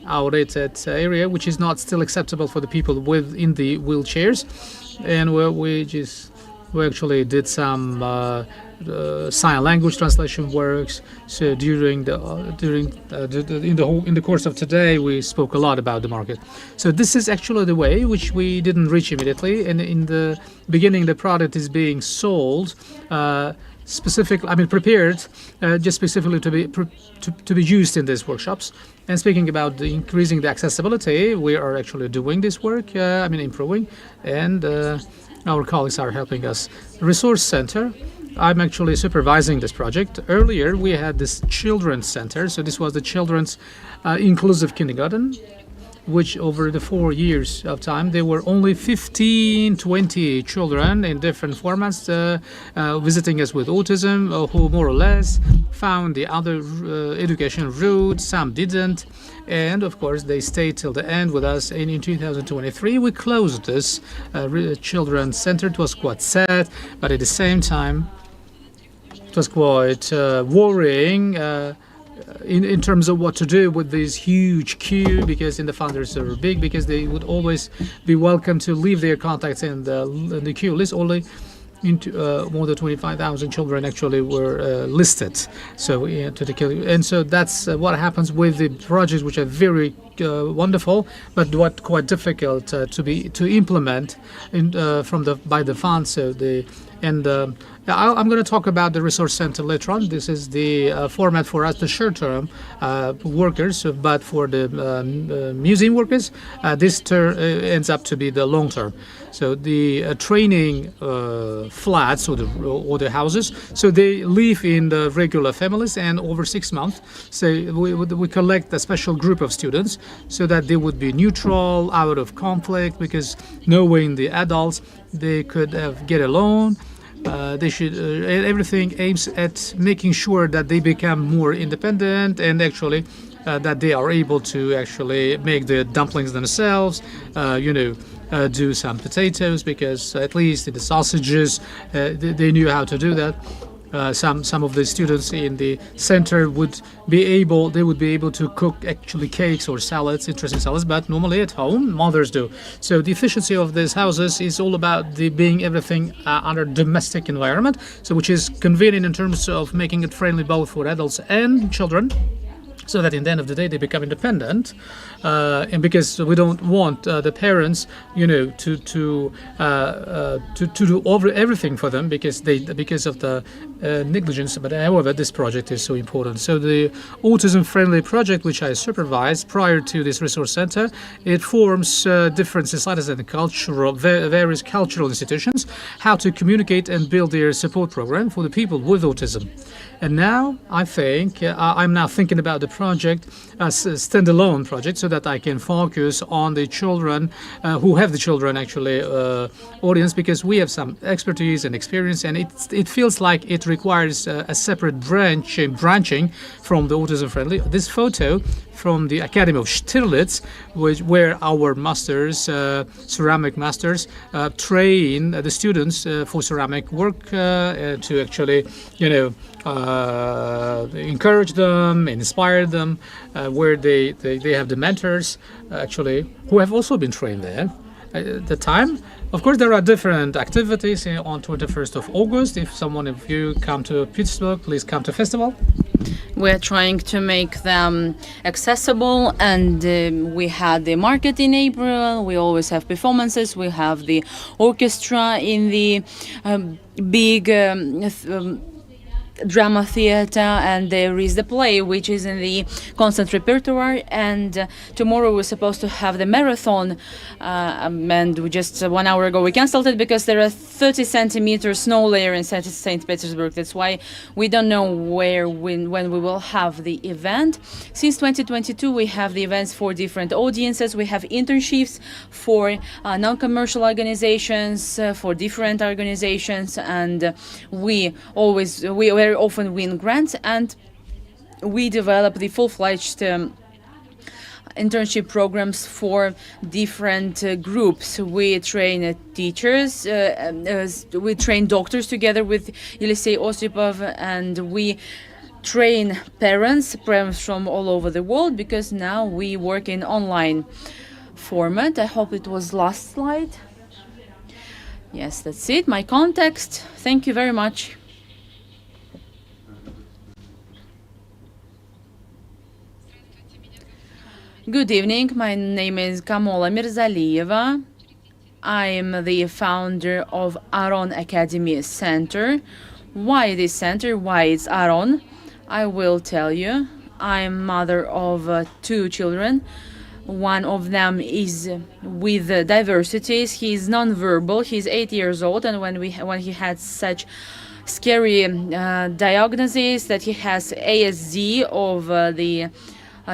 outdated area, which is not still acceptable for the people in the wheelchairs, and we actually did some sign language translation works. So in the course of today, we spoke a lot about the market. So this is actually the way which we didn't reach immediately. And in the beginning, the product is being sold prepared just specifically to be used in these workshops. And speaking about increasing the accessibility, we are actually doing this work. Improving, and our colleagues are helping us. Resource Center. I'm actually supervising this project. Earlier, we had this children's center. So this was the children's inclusive kindergarten, which over the 4 years of time, there were only 15-20 children in different formats visiting us with autism, who more or less found the other education route. Some didn't. And of course, they stayed till the end with us. And in 2023, we closed this children's center. It was quite sad, but at the same time, it was quite worrying in terms of what to do with this huge queue, because the founders are big, because they would always be welcome to leave their contacts in the queue list. Only more than 25,000 children actually were listed. So to the queue, and so that's what happens with the projects, which are very wonderful, but what quite difficult to implement by the funds. So I'm going to talk about the resource center later on. This is the format for us, the short-term workers, but for the museum workers, this ends up to be the long-term. So the training flats or the houses, so they live in the regular families, and over 6 months, so we collect a special group of students so that they would be neutral, out of conflict, because knowing the adults, they could get along. They should everything aims at making sure that they become more independent, and actually that they are able to actually make the dumplings themselves, do some potatoes, because at least in the sausages they knew how to do that. Some of the students in the center would be able to cook actually cakes or salads, interesting salads, but normally at home mothers do. So the efficiency of these houses is all about being everything under domestic environment, so which is convenient in terms of making it friendly both for adults and children, so that in the end of the day they become independent, and because we don't want the parents, to do everything for them because of the negligence. But however, this project is so important. So the autism-friendly project, which I supervised prior to this resource center, it forms different societies and various cultural institutions, how to communicate and build their support program for the people with autism. And now I think I'm now thinking about the project as a standalone project, so that I can focus on the children who have the children actually audience, because we have some expertise and experience, and it feels like it requires a separate branching from the autism friendly. This photo from the Academy of Stirlitz, where our masters, ceramic masters, train the students for ceramic work to actually, encourage them, inspire them, where they have the mentors actually who have also been trained there. the time. Of course, there are different activities on 21st of August. If someone of you come to Pittsburgh, please come to festival. We're trying to make them accessible, and we had the market in April. We always have performances. We have the orchestra in the big drama theater, and there is the play which is in the constant repertoire, and tomorrow we're supposed to have the marathon, and we just 1 hour ago we cancelled it because there are 30 centimeter snow layer in St. Petersburg. That's why we don't know when we will have the event. Since 2022 we have the events for different audiences. We have internships for non-commercial organizations, for different organizations, and we very often win grants, and we develop the full-fledged internship programs for different groups. We train teachers, we train doctors together with Yelysey Osipov, and we train parents from all over the world, because now we work in online format. I hope it was last slide. Yes, that's it. My context. Thank you very much. Good evening. My name is Kamola Mirzalieva. I am the founder of Aron Academy Center. Why this center? Why it's Aron? I will tell you. I'm mother of 2 children. One of them is with diversities. He's non-verbal. He's 8 years old, and when he had such scary diagnosis that he has ASD of the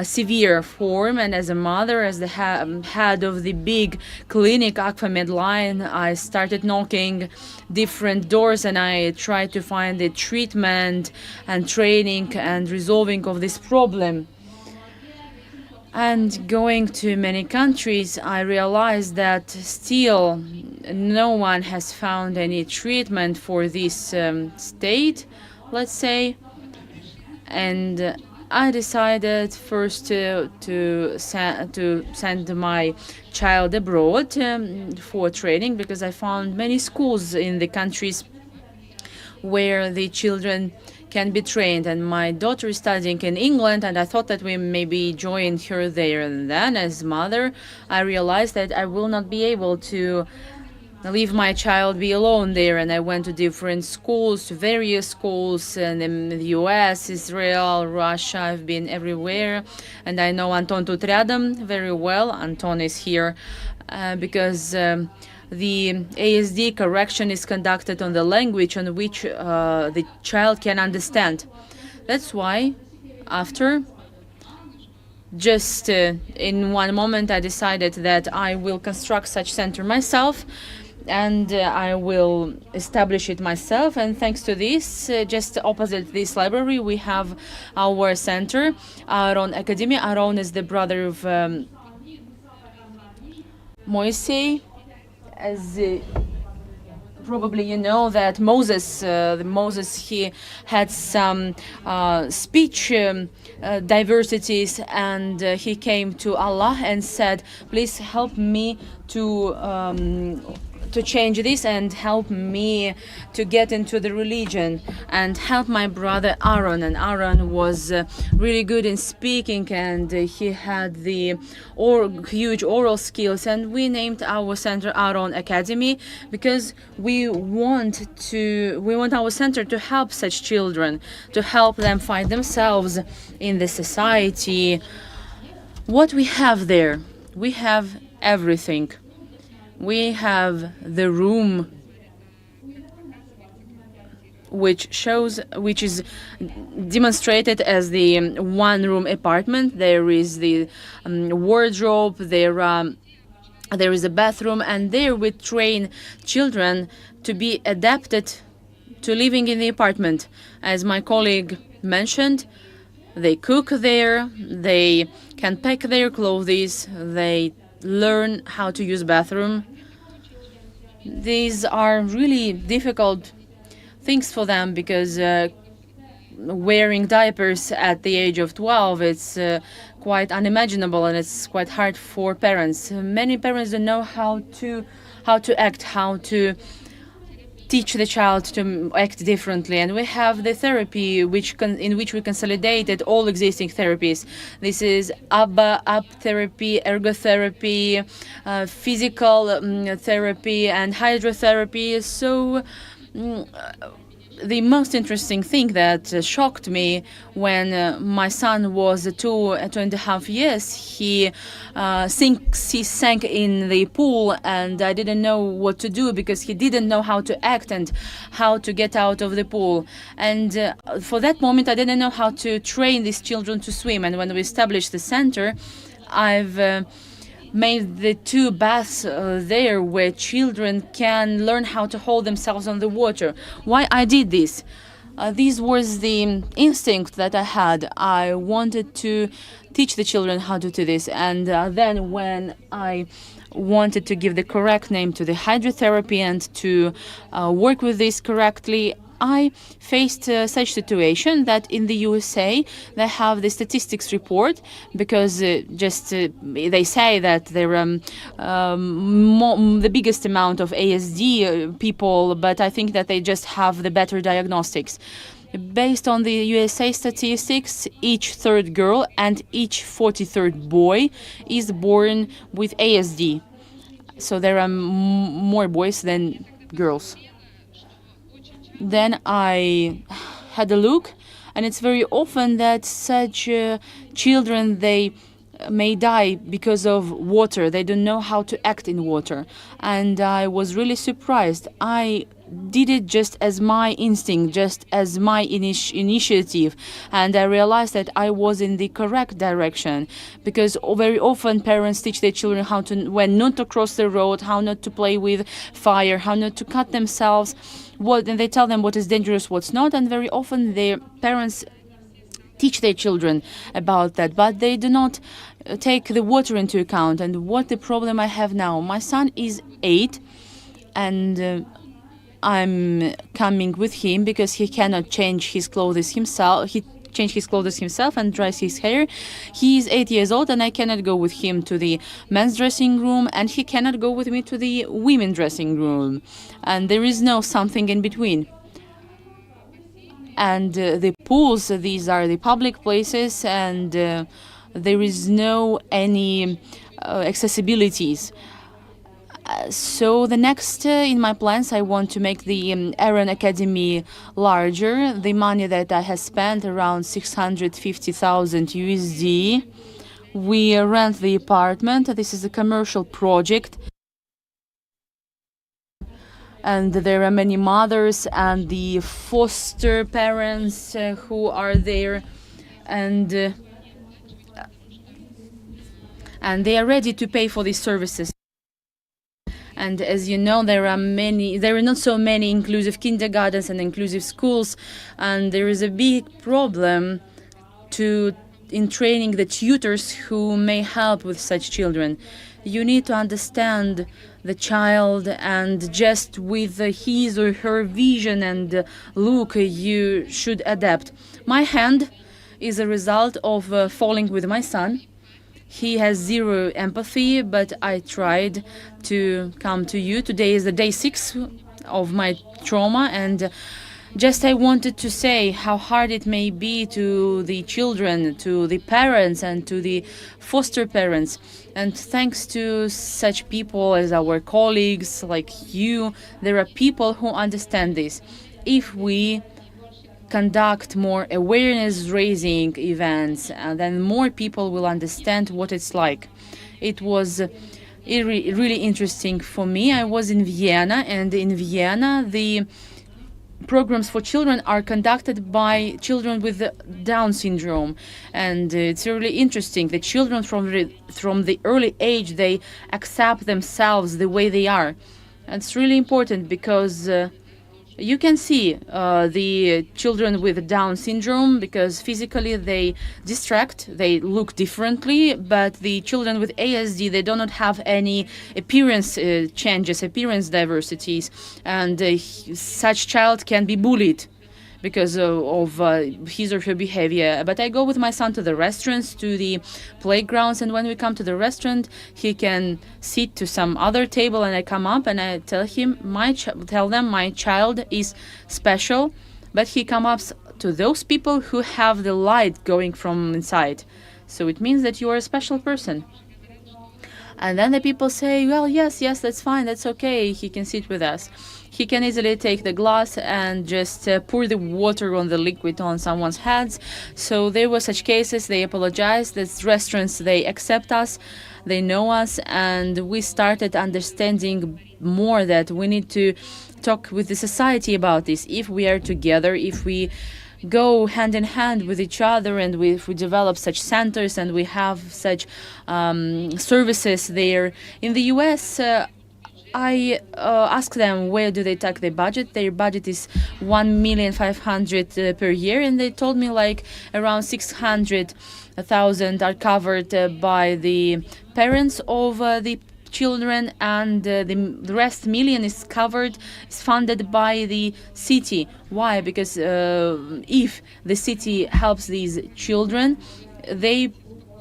severe form, and as a mother, as the head of the big clinic Aquamed line, I started knocking different doors, and I tried to find the treatment and training and resolving of this problem. And going to many countries, I realized that still no one has found any treatment for this state, let's say, and I decided first to send my child abroad for training, because I found many schools in the countries where the children can be trained, and my daughter is studying in England, and I thought that we maybe join her there. And then, as mother, I realized that I will not be able to leave my child be alone there, and I went to different schools, to various schools, and in the US, Israel, Russia. I've been everywhere, and I know Anton Tut Ryadom very well. Anton is here because the ASD correction is conducted on the language on which the child can understand. That's why after just in one moment I decided that I will construct such center myself, and I will establish it myself. And thanks to this, just opposite this library, we have our center, Aron Academy. Aron is the brother of Moisei. As probably you know that Moses, he had some speech diversities, and he came to Allah and said, please help me to change this, and help me to get into the religion, and help my brother Aaron. And Aaron was really good in speaking, and he had the huge oral skills, and we named our center Aaron Academy because we want our center to help such children, to help them find themselves in the society. What we have there, we have everything. We have the room which is demonstrated as the one-room apartment. There is the wardrobe, there is a bathroom, and there we train children to be adapted to living in the apartment. As my colleague mentioned, they cook there, they can pack their clothes, they learn how to use bathroom. These are really difficult things for them because wearing diapers at the age of 12, it's quite unimaginable, and it's quite hard for parents. Many parents don't know how to act, how to teach the child to act differently. And we have the therapy in which we consolidated all existing therapies. This is up therapy, ergotherapy, physical therapy, and hydrotherapy. So the most interesting thing that shocked me when my son was 2.5 years, he sank in the pool, and I didn't know what to do because he didn't know how to act and how to get out of the pool. And for that moment, I didn't know how to train these children to swim. And when we established the center, I've made the 2 baths there where children can learn how to hold themselves on the water. Why I did this? This was the instinct that I had. I wanted to teach the children how to do this. And then when I wanted to give the correct name to the hydrotherapy and to work with this correctly, I faced such situation that in the USA they have the statistics report, because they say that there are the biggest amount of ASD people, but I think that they just have the better diagnostics. Based on the USA statistics, each 3rd girl and each 43rd boy is born with ASD. So there are more boys than girls. Then I had a look, and it's very often that such children, they may die because of water. They don't know how to act in water. And I was really surprised. I did it just as my instinct, just as my initiative, and I realized that I was in the correct direction, because very often parents teach their children when not to cross the road, how not to play with fire, how not to cut themselves, and they tell them what is dangerous, what's not, and very often their parents teach their children about that, but they do not take the water into account. And what the problem I have now, my son is 8, and I'm coming with him because he cannot change his clothes himself. He changed his clothes himself and dries his hair. He is 8 years old, and I cannot go with him to the men's dressing room, and he cannot go with me to the women's dressing room. And there is no something in between. And the pools, these are the public places, and there is no any accessibilities. So the next in my plans, I want to make the Aaron Academy larger. The money that I have spent, around 650,000 USD. We rent the apartment. This is a commercial project. And there are many mothers and the foster parents who are there, and they are ready to pay for these services. And as you know, there are not so many inclusive kindergartens and inclusive schools, and there is a big problem in training the tutors who may help with such children. You need to understand the child, and just with his or her vision and look, you should adapt. My hand is a result of falling with my son. He has zero empathy, but I tried to come to you. Today is the day 6 of my trauma, and just I wanted to say how hard it may be to the children, to the parents, and to the foster parents. And thanks to such people as our colleagues like you, there are people who understand this. If we conduct more awareness-raising events, then more people will understand what it's like. It was really interesting for me. I was in Vienna, and in Vienna, the programs for children are conducted by children with Down syndrome, and it's really interesting. The children from the early age, they accept themselves the way they are. It's really important because you can see the children with Down syndrome, because physically they distract, they look differently, but the children with ASD, they do not have any appearance changes, appearance diversities, and such child can be bullied because of his or her behavior. But I go with my son to the restaurants, to the playgrounds, and when we come to the restaurant, he can sit to some other table, and I come up and I tell him, tell them my child is special, but he comes up to those people who have the light going from inside. So it means that you are a special person. And then the people say, well, yes, that's fine, that's okay, he can sit with us. He can easily take the glass and just pour the water on the liquid on someone's heads. So there were such cases, they apologized, these restaurants, they accept us, they know us, and we started understanding more that we need to talk with the society about this. If we are together, if we go hand in hand with each other, and if we develop such centers and we have such services there. In the US, I asked them where do they take their budget. Their budget is 1,500,000 per year, and they told me like around 600,000 are covered by the parents of the children, and the rest million is funded by the city. Why? Because if the city helps these children, they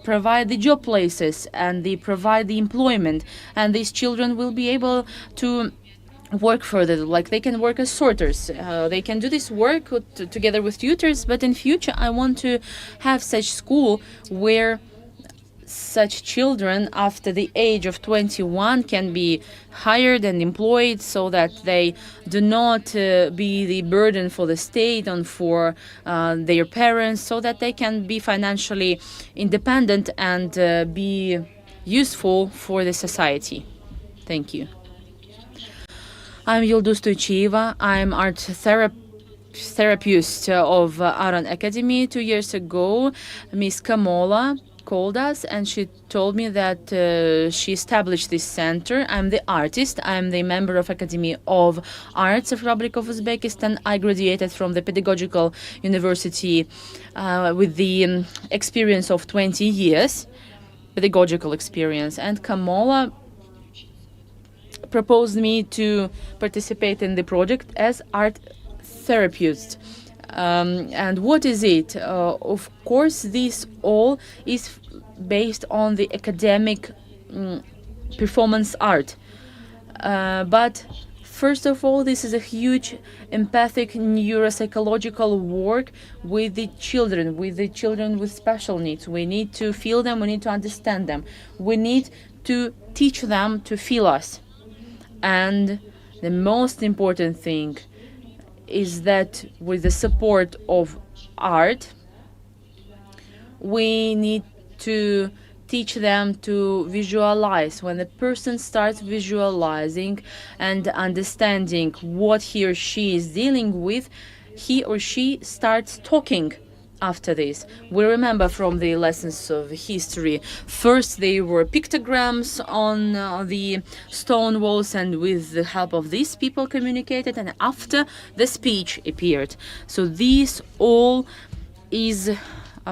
provide the job places and they provide the employment, and these children will be able to work further, like they can work as sorters. They can do this work together with tutors, but in future I want to have such school where such children after the age of 21 can be hired and employed, so that they do not be the burden for the state and for their parents, so that they can be financially independent and be useful for the society. Thank you. I'm Yildiz Tuychieva. I'm art therapist of Aran Academy. 2 years ago, Miss Kamola called us and she told me that she established this center. I'm the artist. I'm the member of Academy of Arts of Republic of Uzbekistan. I graduated from the Pedagogical University with the experience of 20 years, pedagogical experience. And Kamola proposed me to participate in the project as art therapist. And what is it? Of course, this all is based on the academic performance art. But first of all, this is a huge empathic neuropsychological work with the children with special needs. We need to feel them, we need to understand them. We need to teach them to feel us. And the most important thing is that with the support of art, we need to teach them to visualize. When the person starts visualizing and understanding what he or she is dealing with, he or she starts talking. After this, we remember from the lessons of history, first they were pictograms on the stone walls, and with the help of these people communicated, and after the speech appeared. So this all is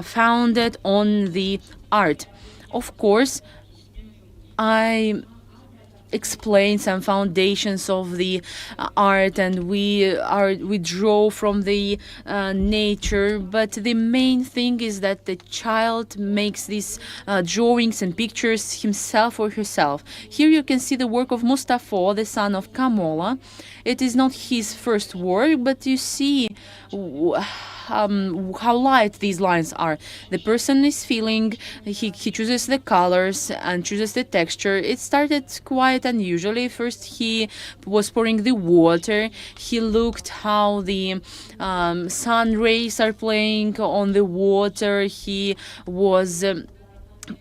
founded on the art. Of course, I explain some foundations of the art, and we draw from the nature, but the main thing is that the child makes these drawings and pictures himself or herself. Here you can see the work of Mustafa, the son of Kamola. It is not his first work, but you see how light these lines are. The person is feeling, he chooses the colors and chooses the texture. It started quite unusually. First he was pouring the water. He looked how the sun rays are playing on the water. He was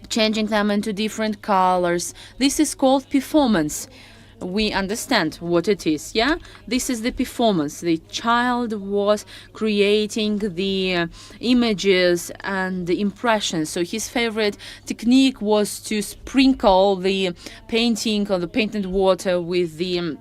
changing them into different colors. This is called performance. We understand what it is, yeah? This is the performance. The child was creating the images and the impressions. So his favorite technique was to sprinkle the painting or the painted water with the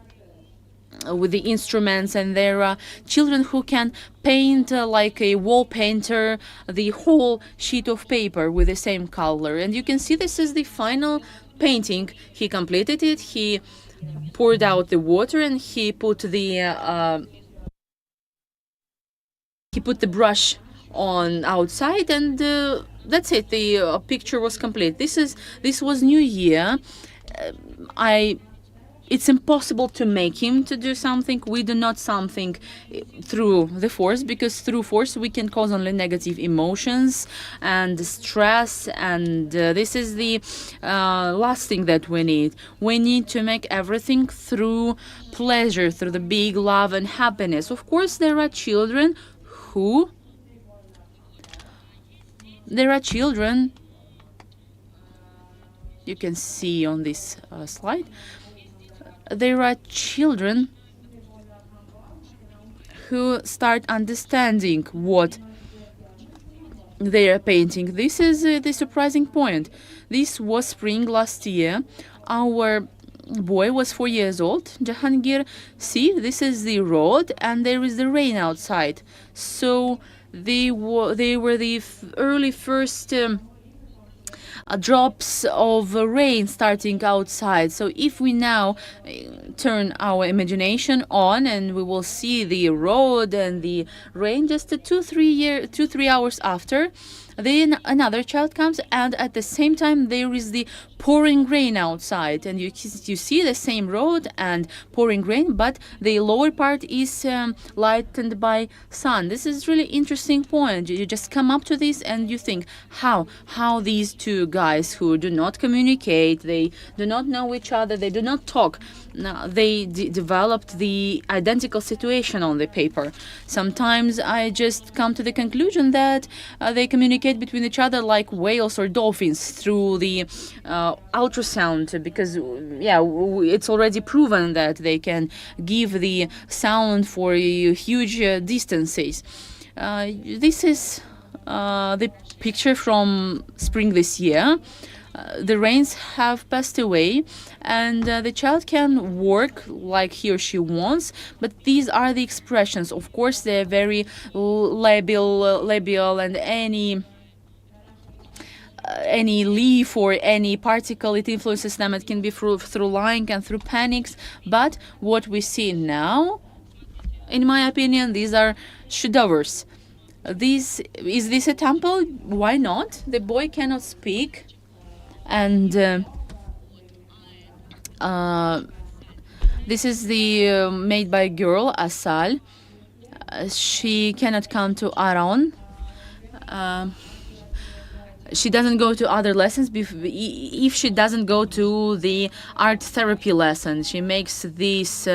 instruments, and there are children who can paint like a wall painter the whole sheet of paper with the same color. And you can see this is the final painting. He completed it. He poured out the water and he put the he put the brush on outside, and that's it. The picture was complete. This was New Year. It's impossible to make him to do something. We do not something through the force, because through force we can cause only negative emotions and stress, and this is the last thing that we need. We need to make everything through pleasure, through the big love and happiness. Of course, there are children you can see on this slide. There are children who start understanding what they are painting. This is the surprising point. This was spring last year. Our boy was 4 years old, Jahangir. See, this is the road, and there is the rain outside. So they were the early first drops of rain starting outside. So if we now turn our imagination on, and we will see the road and the rain just 2-3 hours after, then another child comes, and at the same time there is the pouring rain outside, and you see the same road and pouring rain, but the lower part is lightened by sun. This is really interesting point. You just come up to this and you think how these two guys who do not communicate, they do not know each other, they do not talk, they developed the identical situation on the paper. Sometimes I just come to the conclusion that they communicate between each other like whales or dolphins through the ultrasound, because it's already proven that they can give the sound for huge distances. This is the picture from spring this year. The rains have passed away, and the child can work like he or she wants, but these are the expressions. Of course, they're very labial, and any leaf or any particle, it influences them. It can be through lying and through panics. But what we see now, in my opinion, these are shedevers. Is this a temple? Why not? The boy cannot speak, and this is the made by a girl, Asal. She cannot come to Aron. She doesn't go to other lessons. If she doesn't go to the art therapy lesson, she makes these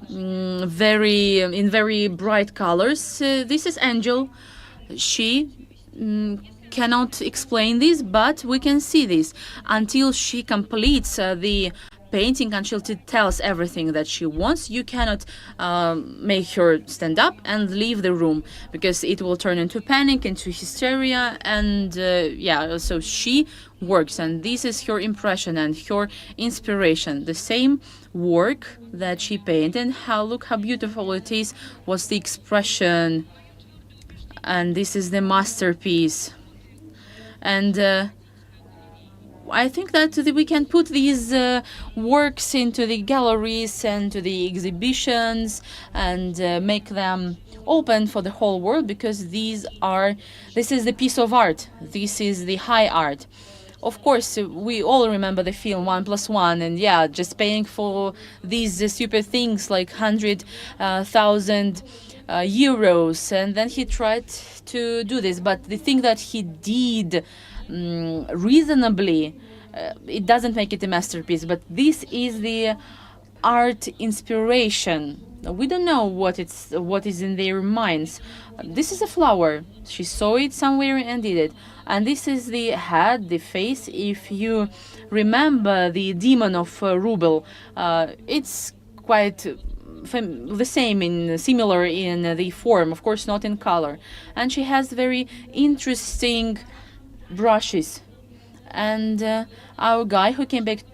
very bright colors. This is Angel. She cannot explain this, but we can see this until she completes the painting, until she tells everything that she wants. You cannot make her stand up and leave the room, because it will turn into panic, into hysteria, and so she works, and this is her impression and her inspiration. The same work that she painted, look how beautiful it is, was the expression, and this is the masterpiece. And I think that we can put these works into the galleries and to the exhibitions, and make them open for the whole world, because this is the piece of art. This is the high art. Of course, we all remember the film 1+1, and just paying for these stupid things like 100,000 euros, and then he tried to do this. But the thing that he did reasonably, it doesn't make it a masterpiece, but this is the art inspiration. We don't know what is in their minds. This is a flower. She saw it somewhere and did it. And this is the head, the face. If you remember the demon of Rubel, it's quite the same, similar in the form, of course not in color. And she has very interesting brushes. And our guy who came back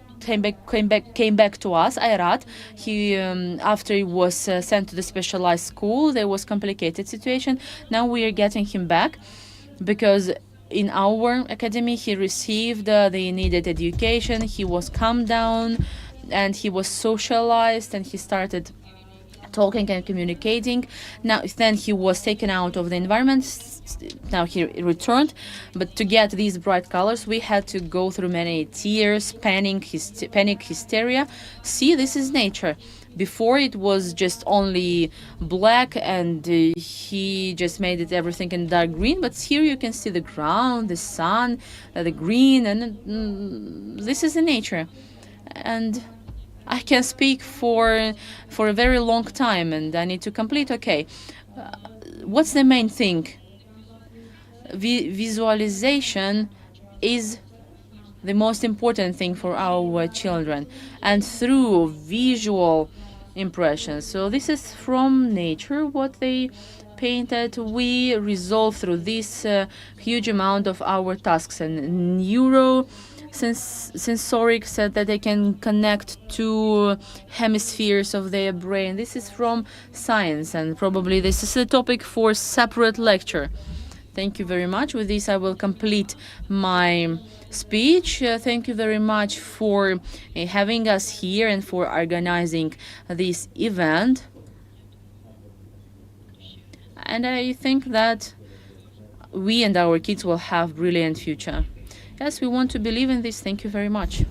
to us, Ayrat, he after he was sent to the specialized school, there was complicated situation. Now we are getting him back, because in our academy he received the needed education. He was calmed down, and he was socialized, and he started talking and communicating. Now, then he was taken out of the environment. Now he returned, but to get these bright colors, we had to go through many tears, panic, hysteria. See, this is nature. Before it was just only black, and he just made it everything in dark green. But here you can see the ground, the sun, the green, and this is the nature. And I can speak for a very long time, and I need to complete. Okay, what's the main thing? Visualization is the most important thing for our children, and through visual impressions. So this is from nature what they painted. We resolve through this huge amount of our tasks, and sensoric said that they can connect to hemispheres of their brain. This is from science, and probably this is a topic for separate lecture. Thank you very much. With this, I will complete my speech. Thank you very much for having us here and for organizing this event. And I think that we and our kids will have brilliant future. Yes, we want to believe in this. Thank you very much.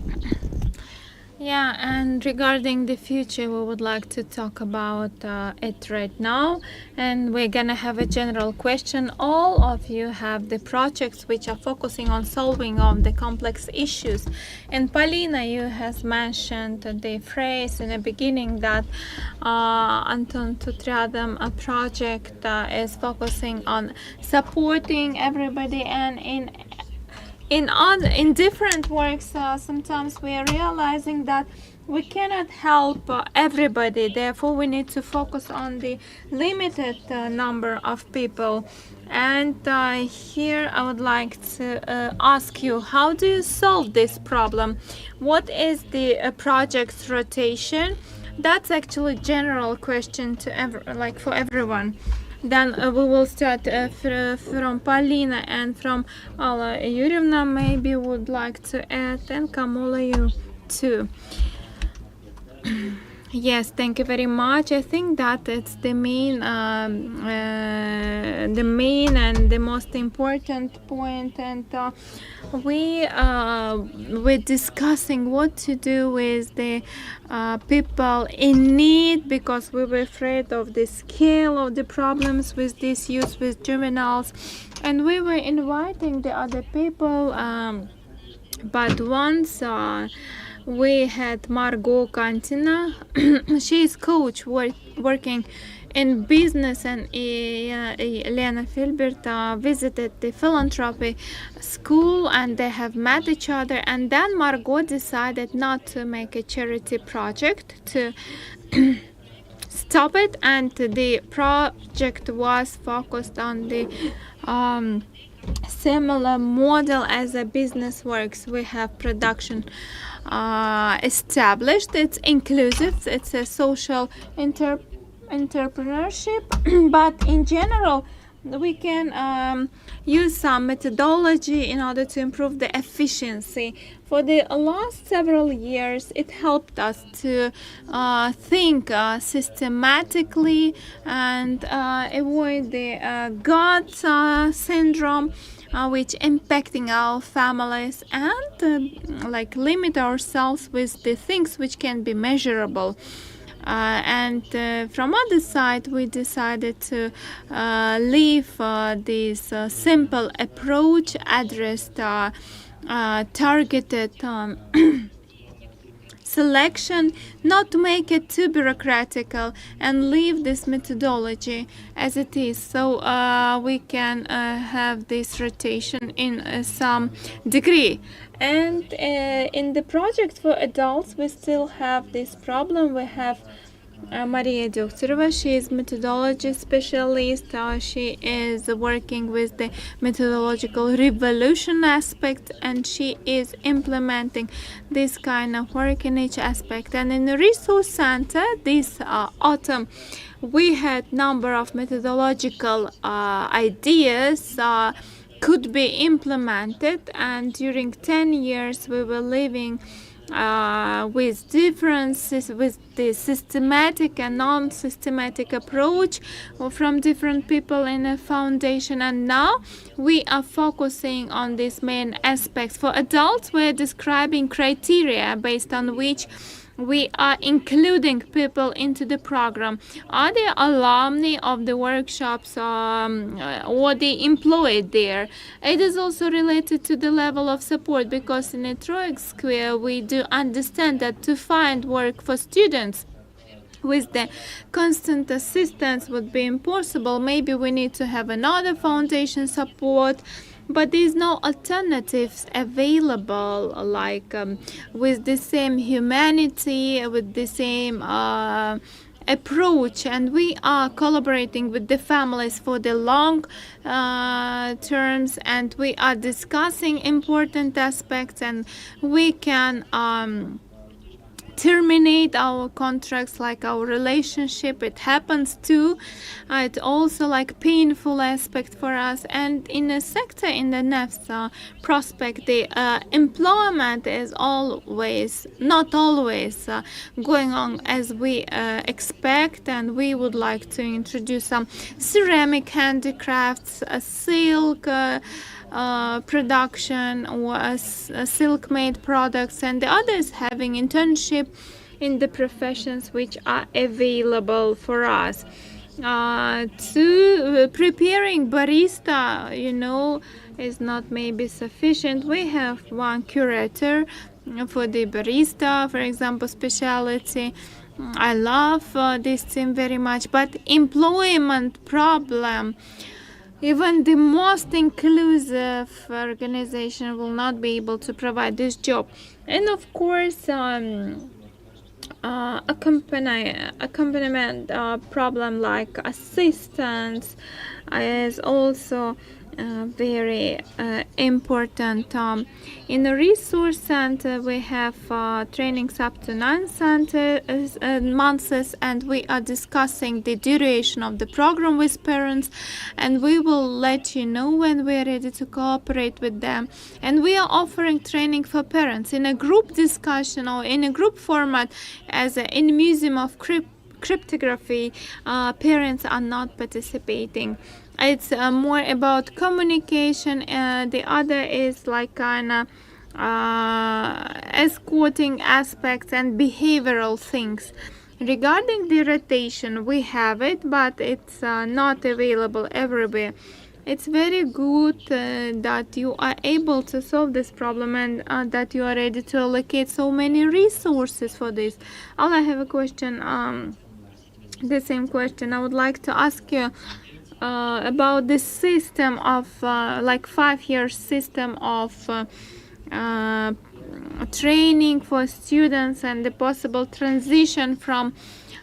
Yeah, and regarding the future, we would like to talk about it right now. And we're going to have a general question. All of you have the projects which are focusing on solving of the complex issues. And Polina, you has mentioned the phrase in the beginning that Anton Tut Ryadom project is focusing on supporting everybody, and in different works, sometimes we are realizing that we cannot help everybody. Therefore, we need to focus on the limited number of people. And here I would like to ask you, how do you solve this problem? What is the project's rotation? That's actually a general question to for everyone. Then we will start from Polina and from Alla Yurievna. Maybe would like to add, and Kamula, you too. Yes, thank you very much. I think that it's the main and the most important point, and we're discussing what to do with the people in need, because we were afraid of the scale of the problems with this youth, with juveniles, and we were inviting the other people, but once we had Margot Kantina. She is coach working in business, and Lena Filbert visited the philanthropy school, and they have met each other. And then Margot decided not to make a charity project, to stop it, and the project was focused on the similar model as a business works. We have production established. It's inclusive. It's a social entrepreneurship, but in general we can use some methodology in order to improve the efficiency. For the last several years, it helped us to think systematically and avoid the God syndrome, which impacting our families, and limit ourselves with the things which can be measurable. And from other side, we decided to leave this simple approach, addressed targeted selection, not to make it too bureaucratical, and leave this methodology as it is, so we can have this rotation in some degree. And in the project for adults, we still have this problem. We have Maria Doktorova. She is methodology specialist. She is working with the methodological revolution aspect, and she is implementing this kind of work in each aspect. And in the resource center this autumn, we had number of methodological ideas could be implemented, and during 10 years we were living with differences, with the systematic and non-systematic approach from different people in a foundation. And now we are focusing on these main aspects. For adults, we're describing criteria based on which we are including people into the program. Are they alumni of the workshops or they employed there? It is also related to the level of support, because in a Troic Square we do understand that to find work for students with the constant assistance would be impossible. Maybe we need to have another foundation support, but there's no alternatives available, like with the same humanity, with the same approach. And we are collaborating with the families for the long terms, and we are discussing important aspects, and we can terminate our contracts, like our relationship. It happens too. It also like painful aspect for us. And in a sector, in the next prospect, the employment is always, not always going on as we expect. And we would like to introduce some ceramic handicrafts, silk production, or silk made products, and the others having internship in the professions which are available for us. To preparing barista, is not maybe sufficient. We have one curator for the barista, for example, specialty. I love this team very much, but employment problem, even the most inclusive organization will not be able to provide this job. And of course, accompaniment problem like assistance is also very important. In the resource center, we have trainings up to 9 months, and we are discussing the duration of the program with parents, and we will let you know when we are ready to cooperate with them. And we are offering training for parents in a group discussion or in a group format, as in Museum of Cryptography. Parents are not participating. It's more about communication. The other is like kind of escorting aspects and behavioral things. Regarding the rotation, we have it, but it's not available everywhere. It's very good that you are able to solve this problem, and that you are ready to allocate so many resources for this. I have a question, the same question. I would like to ask you about this system of like 5-year system of training for students, and the possible transition from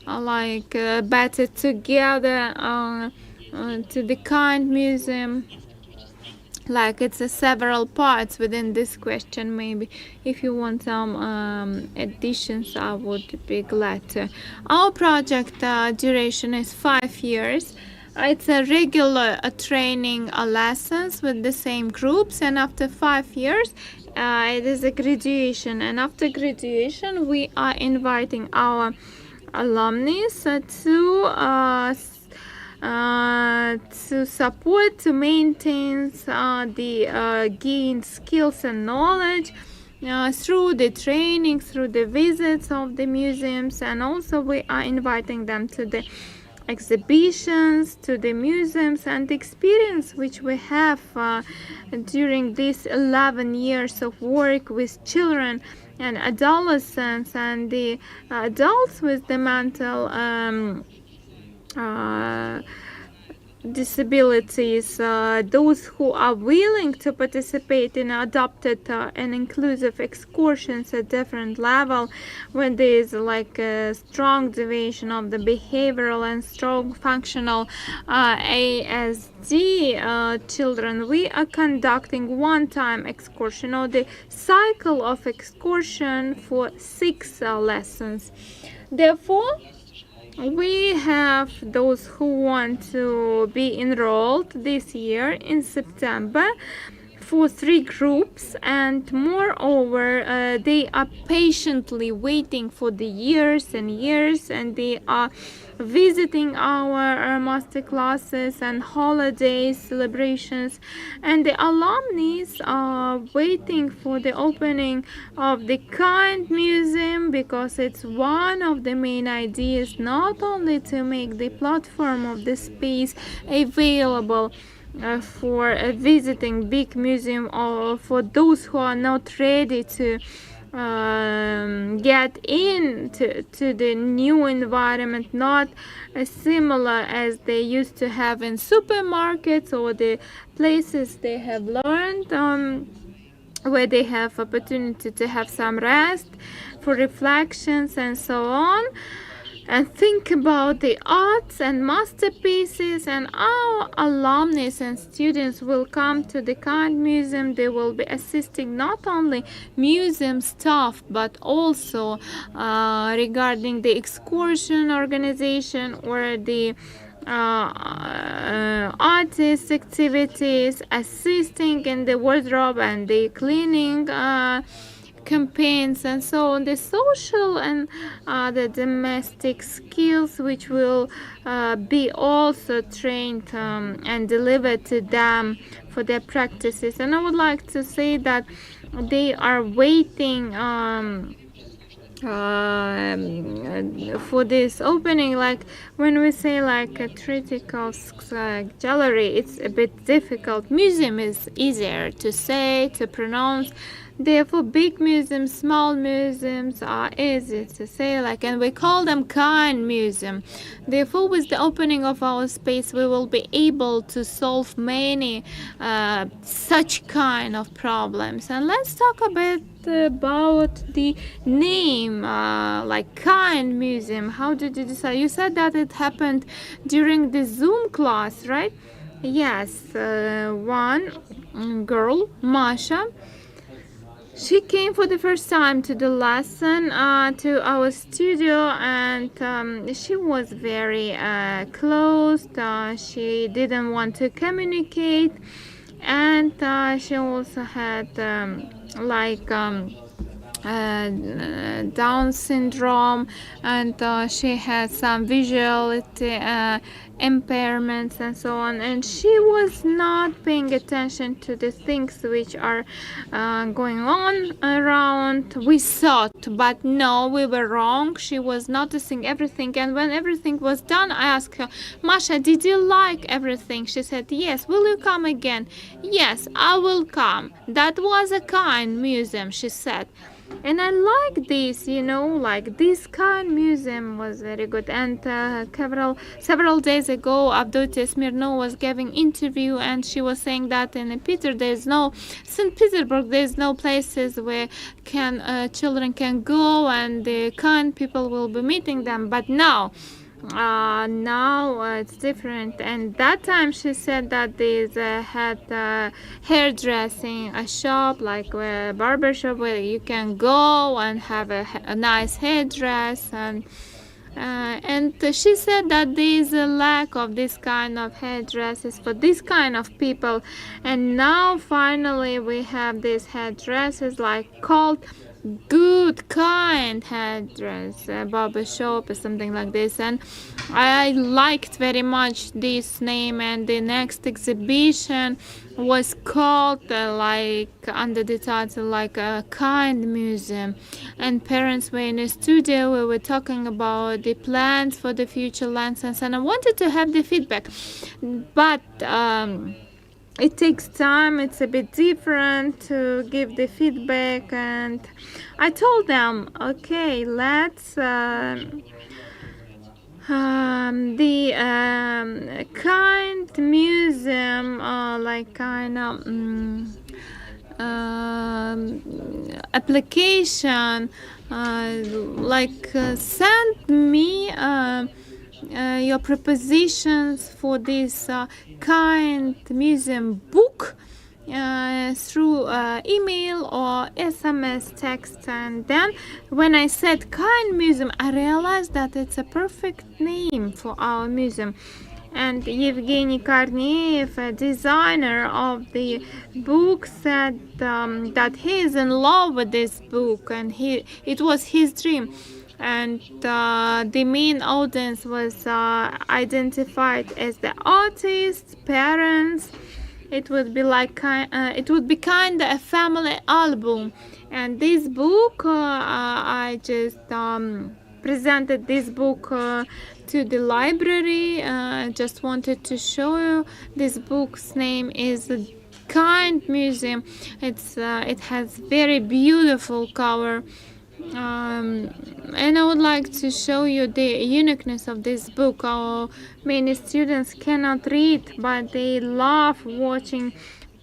Better Together to the Kind Museum. Like it's several parts within this question. Maybe if you want some additions, I would be glad to. Our project duration is 5 years. It's a regular training lessons with the same groups, and after 5 years it is a graduation. And after graduation, we are inviting our alumni to support, to maintain the gained skills and knowledge through the training, through the visits of the museums. And also we are inviting them to the exhibitions, to the museums, and the experience which we have during these 11 years of work with children and adolescents, and the adults with the mental disabilities, those who are willing to participate in adapted and inclusive excursions at different level, when there is like a strong deviation of the behavioral and strong functional ASD children. We are conducting one-time excursion, or the cycle of excursion for 6 lessons. Therefore, we have those who want to be enrolled this year in September for 3 groups, and moreover they are patiently waiting for the years and years, and they are visiting our master classes and holidays, celebrations, and the alumni are waiting for the opening of the Kind Museum, because it's one of the main ideas, not only to make the platform of the space available for visiting big museum, or for those who are not ready to get into the new environment, not similar as they used to have in supermarkets or the places they have learned, where they have opportunity to have some rest for reflections and so on, and think about the arts and masterpieces. And our alumni and students will come to the Kind Museum. They will be assisting not only museum staff, but also regarding the excursion organization or the artist activities, assisting in the wardrobe and the cleaning campaigns, and so on, the social and the domestic skills, which will be also trained and delivered to them for their practices. And I would like to say that they are waiting for this opening. Like when we say like a Tretyakov Gallery, it's a bit difficult. Museum is easier to say, to pronounce. Therefore, big museums, small museums are easy to say, like, and we call them Kind Museum. Therefore, with the opening of our space, we will be able to solve many such kind of problems. And let's talk a bit about the name, like Kind Museum. How did you decide? You said that it happened during the Zoom class, right? Yes, one girl, Masha, she came for the first time to the lesson, to our studio, and she was very closed. She didn't want to communicate, and she also had Down syndrome, and she had some visuality impairments and so on, and she was not paying attention to the things which are going on around. We thought, but no, we were wrong. She was noticing everything, and when everything was done, I asked her, Masha, did you like everything? She said, yes. Will you come again? Yes, I will come. That was a Kind Museum, she said. And I like this, like this Kind Museum was very good. And several days ago, Avdotia Smirnova was giving interview, and she was saying that in St. Petersburg, there's no places where children can go, and the kind people will be meeting them. But now it's different. And that time she said that they had hairdressing, a shop, like a barber shop, where you can go and have a nice hairdress, and she said that there is a lack of this kind of hairdresses for this kind of people. And now finally we have these hairdresses called Good Kind Hairdress, barber shop or something like this. And I liked very much this name, and the next exhibition was called under the title a Kind Museum. And parents were in a studio. We were talking about the plans for the future lessons, and I wanted to have the feedback, but it takes time. It's a bit different to give the feedback, and I told them, okay, let's the Kind Museum, application, send me your propositions for this Kind Museum book through email or SMS text. And then when I said Kind Museum, I realized that it's a perfect name for our museum. And Evgeny Korneev, a designer of the book, said that he is in love with this book, and it was his dream. And the main audience was identified as the artists, parents. It would be like it would be kind of a family album. And this book, I just presented this book to the library. Just wanted to show you. This book's name is Kind Museum. It has very beautiful cover. And I would like to show you the uniqueness of this book. Many students cannot read, but they love watching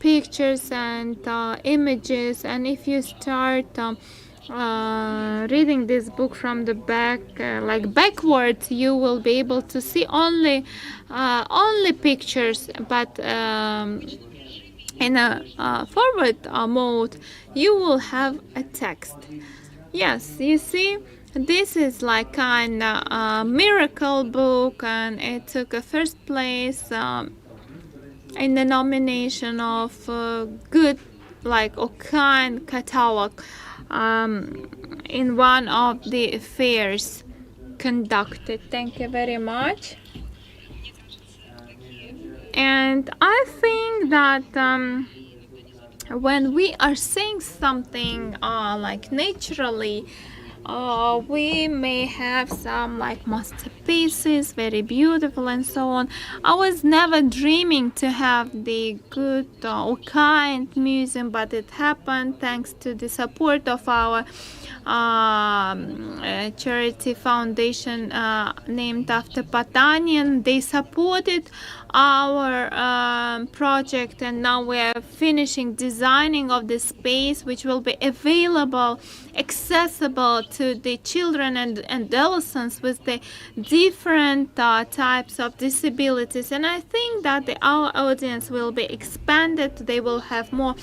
pictures and images. And if you start reading this book from the back, like backwards, you will be able to see only pictures, but in a forward mode, you will have a text. Yes, you see, this is like kind of a miracle book, and it took a first place in the nomination of good, like, or kind catalog in one of the fairs conducted. Thank you very much. And I think that when we are saying something like naturally, we may have some like masterpieces, very beautiful and so on. I was never dreaming to have the good or kind museum, but it happened thanks to the support of our charity foundation named after Potanian. They supported our project, and now we are finishing designing of the space, which will be available, accessible to the children and adolescents with the different types of disabilities. And I think that our audience will be expanded. They will have more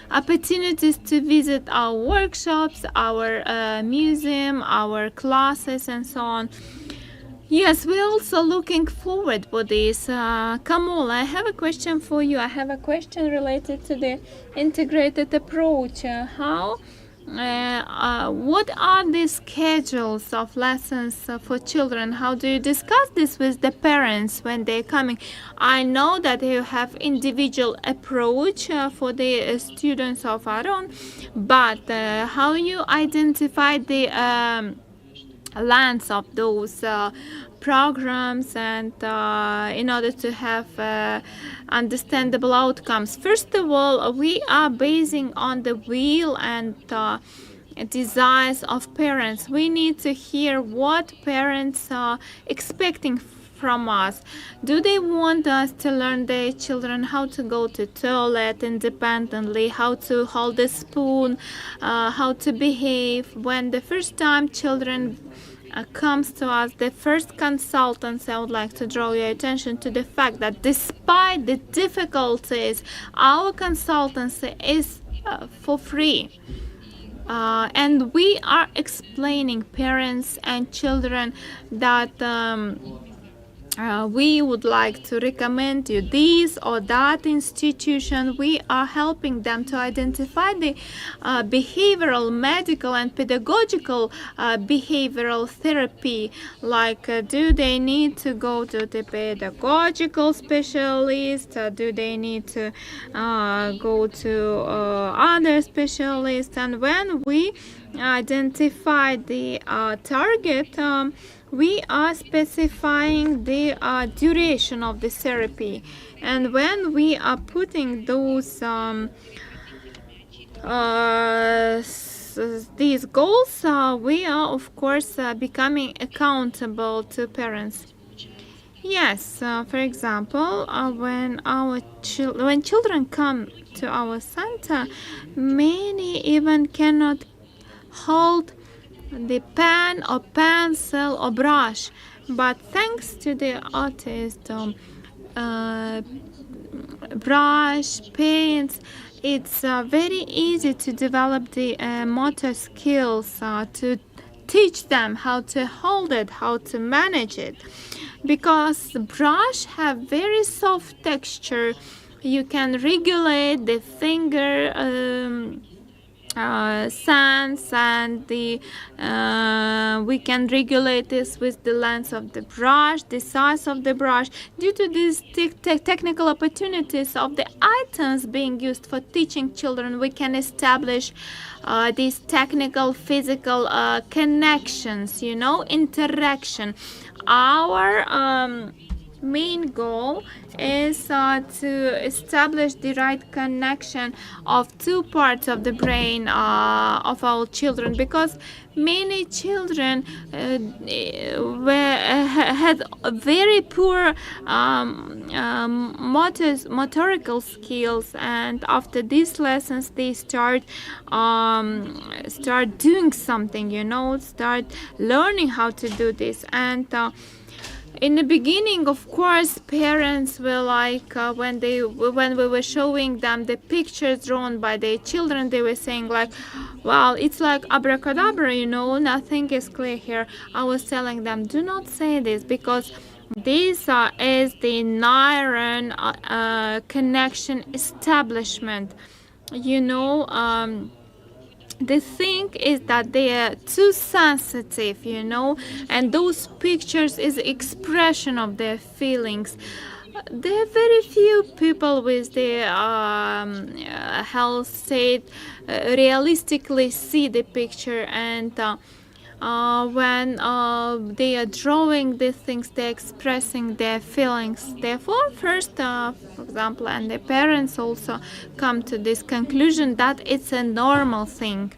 opportunities to visit our workshops, our museum, our classes, and so on. Yes, we're also looking forward for this. Kamol, I have a question for you. I have a question related to the integrated approach. What are the schedules of lessons for children? How do you discuss this with the parents when they're coming? I know that you have individual approach for the students of Aron, but how you identify the length of those programs, and in order to have understandable outcomes? First of all, we are basing on the will and desires of parents. We need to hear what parents are expecting from us. Do they want us to learn their children how to go to toilet independently, how to hold a spoon, how to behave? When the first time children comes to us, the first consultants, I would like to draw your attention to the fact that despite the difficulties, our consultancy is for free. And we are explaining parents and children that we would like to recommend you this or that institution. We are helping them to identify the behavioral, medical, and pedagogical behavioral therapy. Like, do they need to go to the pedagogical specialist? Do they need to go to other specialists? And when we identify the target, we are specifying the duration of the therapy. And when we are putting those these goals, we are of course becoming accountable to parents. Yes, for example, when children come to our center, many even cannot hold the pen or pencil or brush, but thanks to the artist brush, paints, it's very easy to develop the motor skills, to teach them how to hold it, how to manage it. because brush have very soft texture. You can regulate the finger sands, and we can regulate this with the length of the brush, the size of the brush. Due to these technical opportunities of the items being used for teaching children, we can establish these technical physical connections, interaction. Our main goal is to establish the right connection of two parts of the brain of our children, because many children had very poor motorical skills, and after these lessons they start doing something, start learning how to do this. And in the beginning, of course, parents were like, when we were showing them the pictures drawn by their children, they were saying like, well, it's like abracadabra, nothing is clear here. I was telling them, do not say this, because this is the neuron connection establishment. The thing is that they are too sensitive, and those pictures is expression of their feelings. There are very few people with their health state realistically see the picture, and when they are drawing these things, they're expressing their feelings. Therefore, first, for example, and the parents also come to this conclusion that it's a normal thing.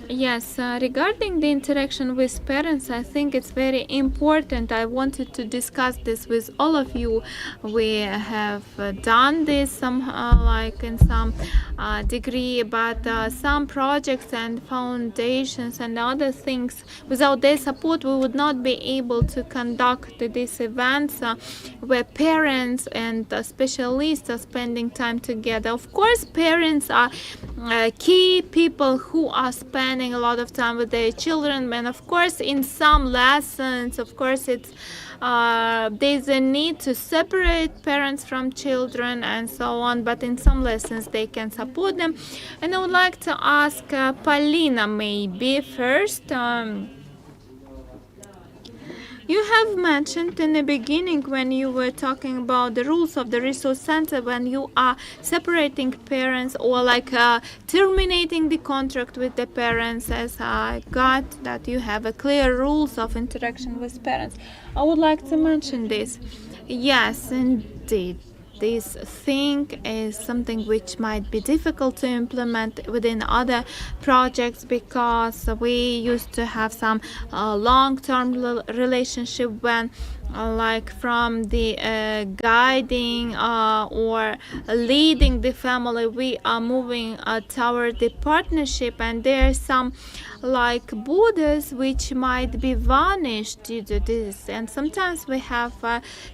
Yes, regarding the interaction with parents, I think it's very important. I wanted to discuss this with all of you. We have done this like in some degree, but some projects and foundations and other things, without their support, we would not be able to conduct these events where parents and specialists are spending time together. Of course, parents are key people who are spending a lot of time with their children, and of course in some lessons, of course, it's there's a need to separate parents from children and so on, but in some lessons they can support them. And I would like to ask Polina maybe first. You have mentioned in the beginning, when you were talking about the rules of the resource center, when you are separating parents or like terminating the contract with the parents, as I got that you have a clear rules of interaction with parents. I would like to mention this. Yes, indeed. This thing is something which might be difficult to implement within other projects, because we used to have some long-term relationship when like from the guiding or leading the family, we are moving toward the partnership, and there are some like borders which might be vanished due to this. And sometimes we have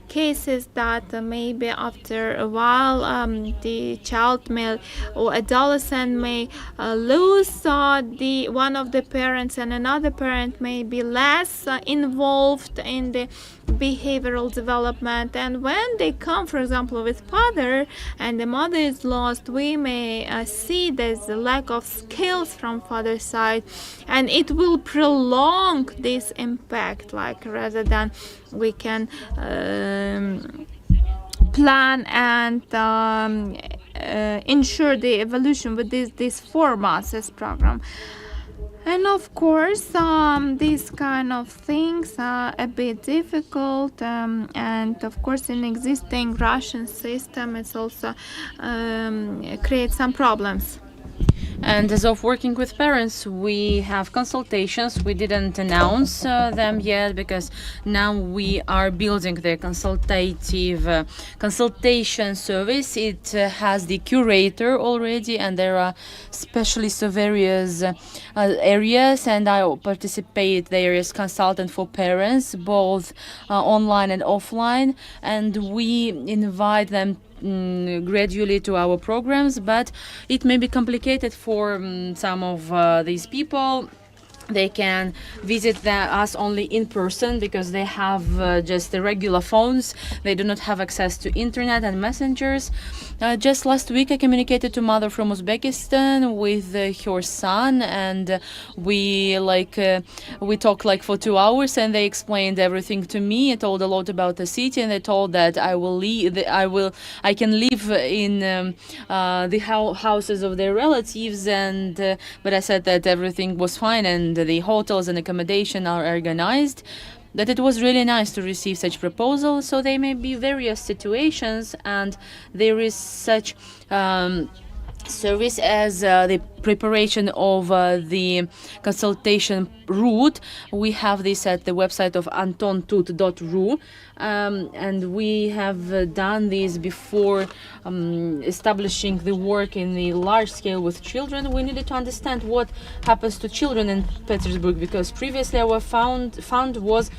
cases that maybe after a while the child may or adolescent may lose the one of the parents, and another parent may be less involved in the behavioral development. And when they come, for example, with father and the mother is lost, we may see there's a lack of skills from father's side, and it will prolong this impact, like rather than we can plan and ensure the evolution with this formats as program. And of course, these kind of things are a bit difficult, and of course in existing Russian system it's also creates some problems. And as of working with parents, we have consultations. We didn't announce them yet, because now we are building the consultation service. It has the curator already, and there are specialists of various areas, and I participate there as consultant for parents, both online and offline, and we invite them gradually to our programs, but it may be complicated for some of these people They can visit us only in person because they have just the regular phones. They do not have access to internet and messengers. Just last week, I communicated to mother from Uzbekistan with her son, and we talked like for 2 hours, and they explained everything to me. I told a lot about the city, and they told that I can live in the houses of their relatives, and but I said that everything was fine and the hotels and accommodation are organized, that it was really nice to receive such proposal. So there may be various situations, and there is such service as the preparation of the consultation route. We have this at the website of antontut.ru, and we have done this before establishing the work in the large scale with children. We needed to understand what happens to children in Petersburg, because previously our fund was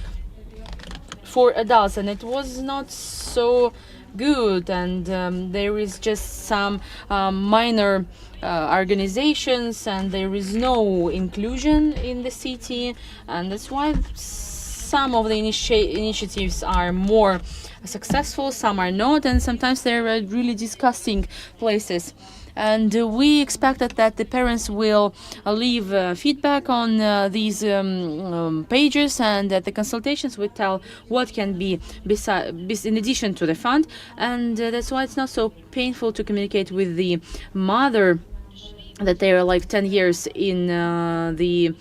for adults, and it was not so good, and there is just some minor organizations, and there is no inclusion in the city, and that's why some of the initiatives are more successful, some are not, and sometimes they're really disgusting places. And we expected that the parents will leave feedback on these pages, and that the consultations will tell what can be in addition to the fund. And that's why it's not so painful to communicate with the mother that they are like 10 years in the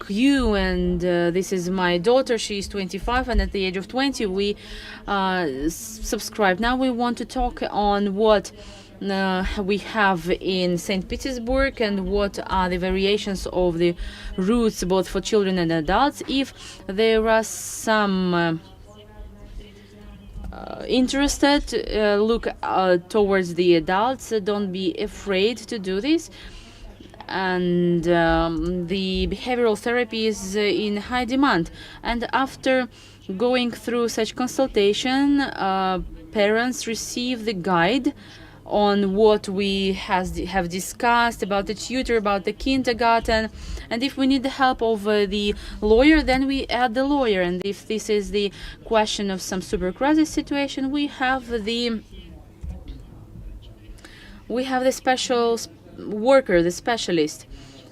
queue, and this is my daughter, she is 25, and at the age of 20 we subscribed. Now we want to talk on what we have in St. Petersburg and what are the variations of the routes both for children and adults. If there are some interested, look towards the adults, don't be afraid to do this. And the behavioral therapy is in high demand, and after going through such consultation, parents receive the guide on what we have discussed about the tutor, about the kindergarten, and if we need the help of the lawyer, then we add the lawyer, and if this is the question of some super crisis situation, we have the special worker, the specialist.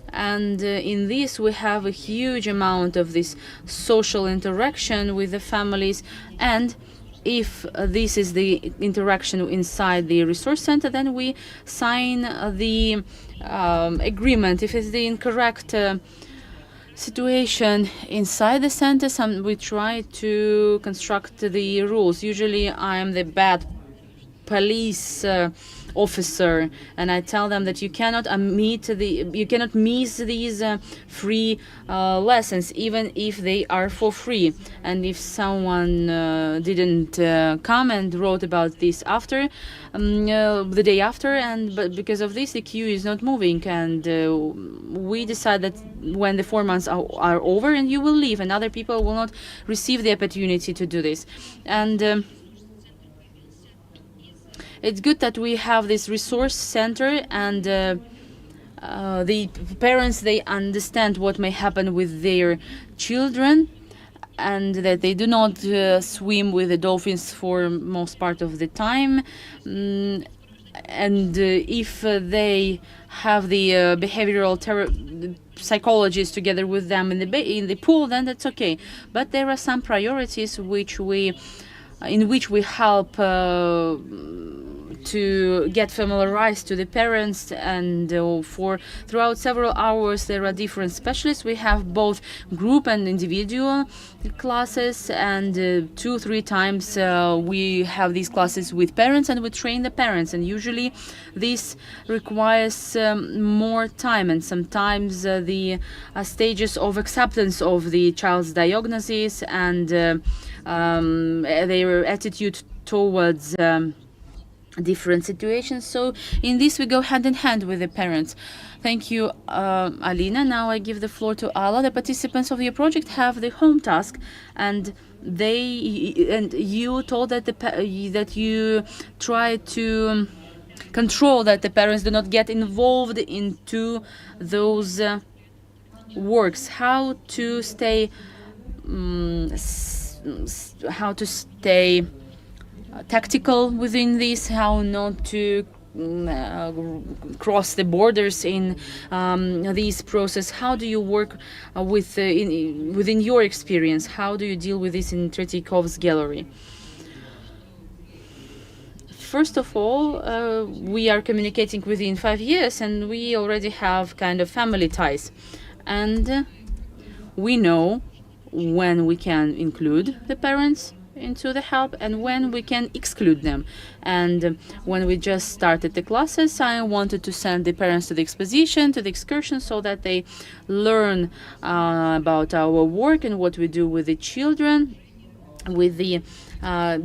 And in this we have a huge amount of this social interaction with the families, and if this is the interaction inside the resource center, then we sign the agreement. If it's the incorrect situation inside the center, we try to construct the rules. Usually I'm the bad police officer, and I tell them that you cannot miss these free lessons, even if they are for free. And if someone didn't come and wrote about this after the day after, but because of this the queue is not moving, and we decide that when the 4 months are over, and you will leave, and other people will not receive the opportunity to do this. And it's good that we have this resource center, and the parents, they understand what may happen with their children, and that they do not swim with the dolphins for most part of the time. And if they have the behavioral psychologists together with them in the pool, then that's okay. But there are some priorities in which we help to get familiarized to the parents, and throughout several hours there are different specialists. We have both group and individual classes, and 2-3 times we have these classes with parents, and we train the parents, and usually this requires more time, and sometimes the stages of acceptance of the child's diagnosis and their attitude towards different situations. So in this we go hand in hand with the parents. Thank you, Alina. Now I give the floor to Alla. The participants of your project have the home task, and you told that you try to control that the parents do not get involved into those works, how to stay tactical within this, how not to cross the borders in this process. How do you work within your experience? How do you deal with this in Tretyakov's gallery? First of all, we are communicating within 5 years, and we already have kind of family ties, and we know when we can include the parents into the help and when we can exclude them. And when we just started the classes, I wanted to send the parents to the exposition, to the excursion, so that they learn about our work and what we do with the children, with the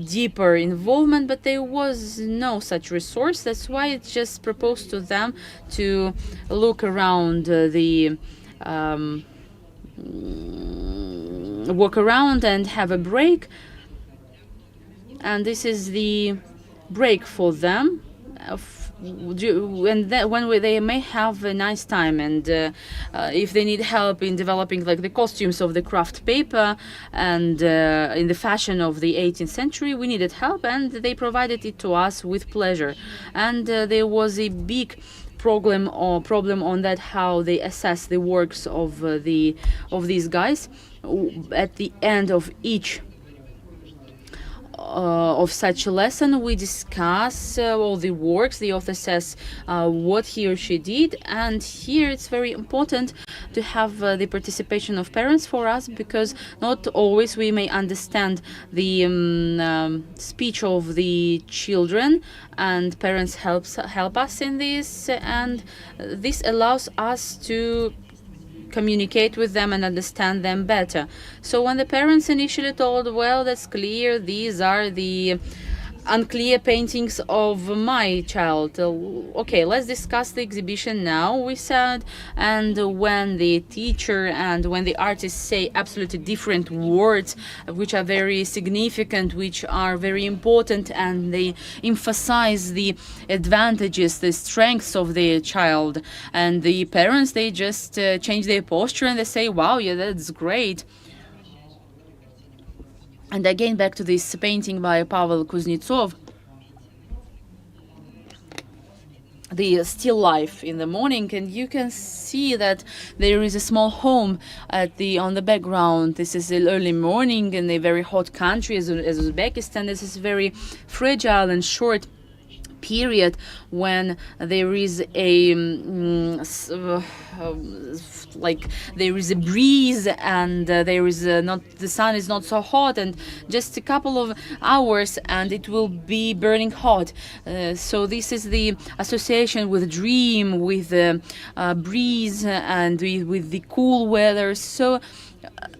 deeper involvement, but there was no such resource. That's why it's just proposed to them to look around walk around and have a break. And this is the break for them, when they may have a nice time, and if they need help in developing like the costumes of the craft paper and in the fashion of the 18th century, we needed help, and they provided it to us with pleasure. And there was a big problem on that, how they assess the works of these guys. At the end of each of such a lesson, we discuss all the works. The author says what he or she did, and here it's very important to have the participation of parents for us, because not always we may understand the speech of the children, and parents help us in this, and this allows us to communicate with them and understand them better. So when the parents initially told, well, that's clear, these are the unclear paintings of my child. Okay, let's discuss the exhibition now, we said. And when the teacher and when the artists say absolutely different words, which are very significant, which are very important, and they emphasize the advantages, the strengths of the child, and the parents, they just change their posture and they say, wow, yeah, that's great. And again, back to this painting by Pavel Kuznetsov, the still life in the morning, and you can see that there is a small home on the background. This is the early morning in a very hot country as Uzbekistan. This is very fragile and short period when there is a there is a breeze, and there is the sun is not so hot, and just a couple of hours and it will be burning hot. So this is the association with dream, with breeze, and with the cool weather. So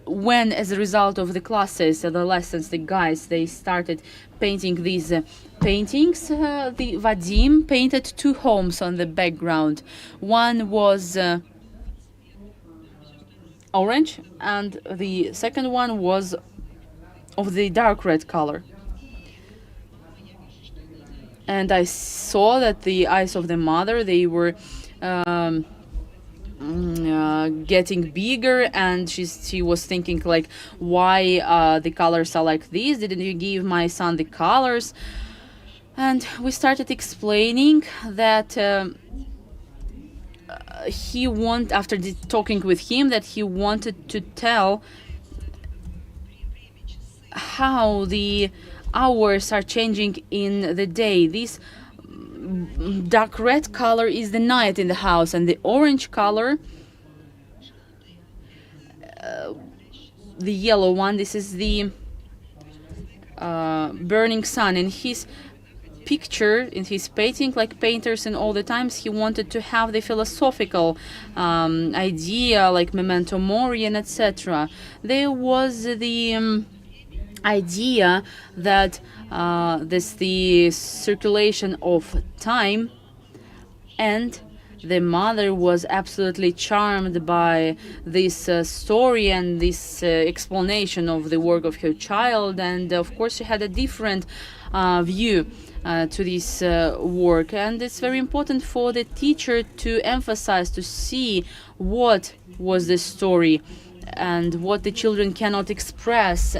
when, as a result of the classes, the lessons, the guys, they started painting these paintings, the Vadim painted two homes on the background. One was orange, and the second one was of the dark red color. And I saw that the eyes of the mother, they were getting bigger, and she was thinking like, why the colors are like this? Didn't you give my son the colors? And we started explaining that after talking with him, that he wanted to tell how the hours are changing in the day. This dark red color is the night in the house, and the orange color, the yellow one, this is the burning sun. In his picture, in his painting, like painters and all the times, he wanted to have the philosophical idea, like memento mori and etc. There was the idea that the circulation of time, and the mother was absolutely charmed by this story and this explanation of the work of her child, and of course she had a different view. to this work, and it's very important for the teacher to emphasize, to see what was the story and what the children cannot express.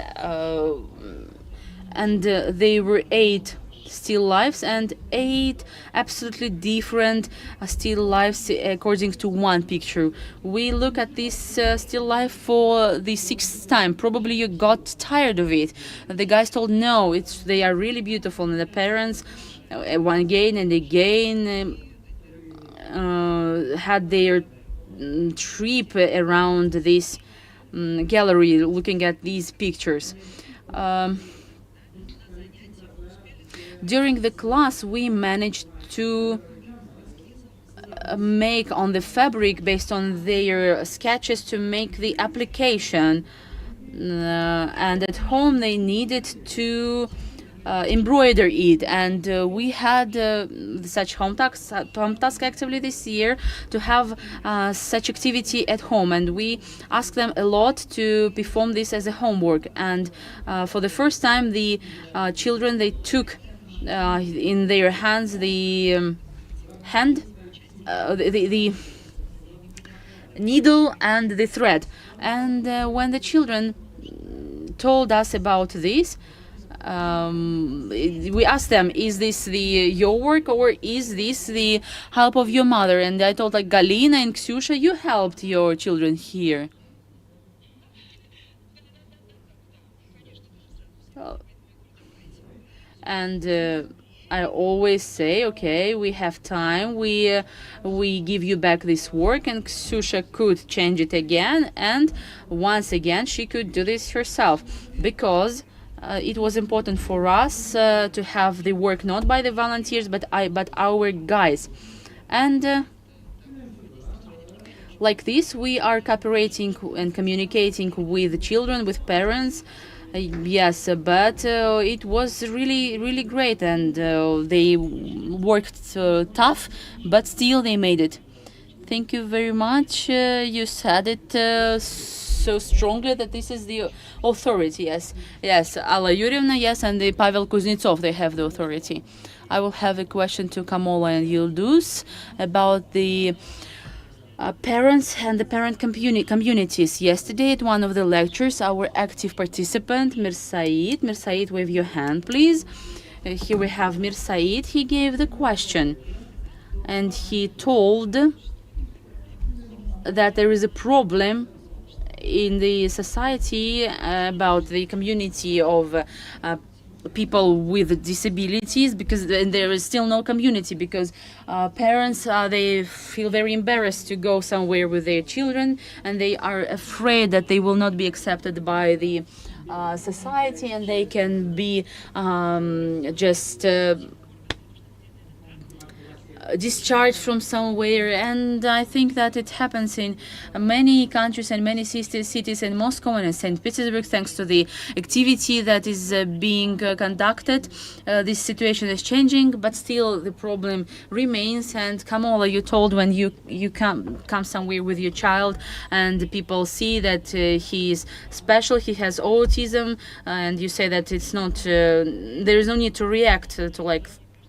And they were 8 still lifes and 8 absolutely different still lifes according to one picture. We look at this still life for the 6th time. Probably you got tired of it. The guys told no, they are really beautiful, and the parents again and again had their trip around this gallery looking at these pictures. During the class, we managed to make on the fabric, based on their sketches, to make the application. And at home, they needed to embroider it. And we had such home task actively this year to have such activity at home. And we asked them a lot to perform this as a homework. And for the first time, the children, they took in their hands the the needle and the thread. And when the children told us about this, we asked them, is this your work or is this the help of your mother? And I told, like, Galina and Ksyusha, you helped your children here. And I always say, okay, we have time, we give you back this work, and Ksyusha could change it again, and once again she could do this herself, because it was important for us to have the work not by the volunteers but our guys. And like this, we are cooperating and communicating with the children, with parents. Yes, but it was really great, and they worked tough, but still they made it. Thank you very much. You said it so strongly that this is the authority. Yes, Alla Yurievna, yes, and the Pavel Kuznetsov, they have the authority. I will have a question to Kamola and Yildiz about the parents and the parent communities. Yesterday at one of the lectures, our active participant, Mirsaid, wave your hand, please. Here we have Mirsaid. He gave the question, and he told that there is a problem in the society about the community of people with disabilities, because there is still no community, because parents they feel very embarrassed to go somewhere with their children, and they are afraid that they will not be accepted by the society, and they can be just discharged from somewhere. And I think that it happens in many countries and many cities in Moscow and in St. Petersburg, thanks to the activity that is being conducted. This situation is changing, but still the problem remains. And Kamola, you told when you come somewhere with your child and people see that he is special, he has autism, and you say that it's not, there is no need to react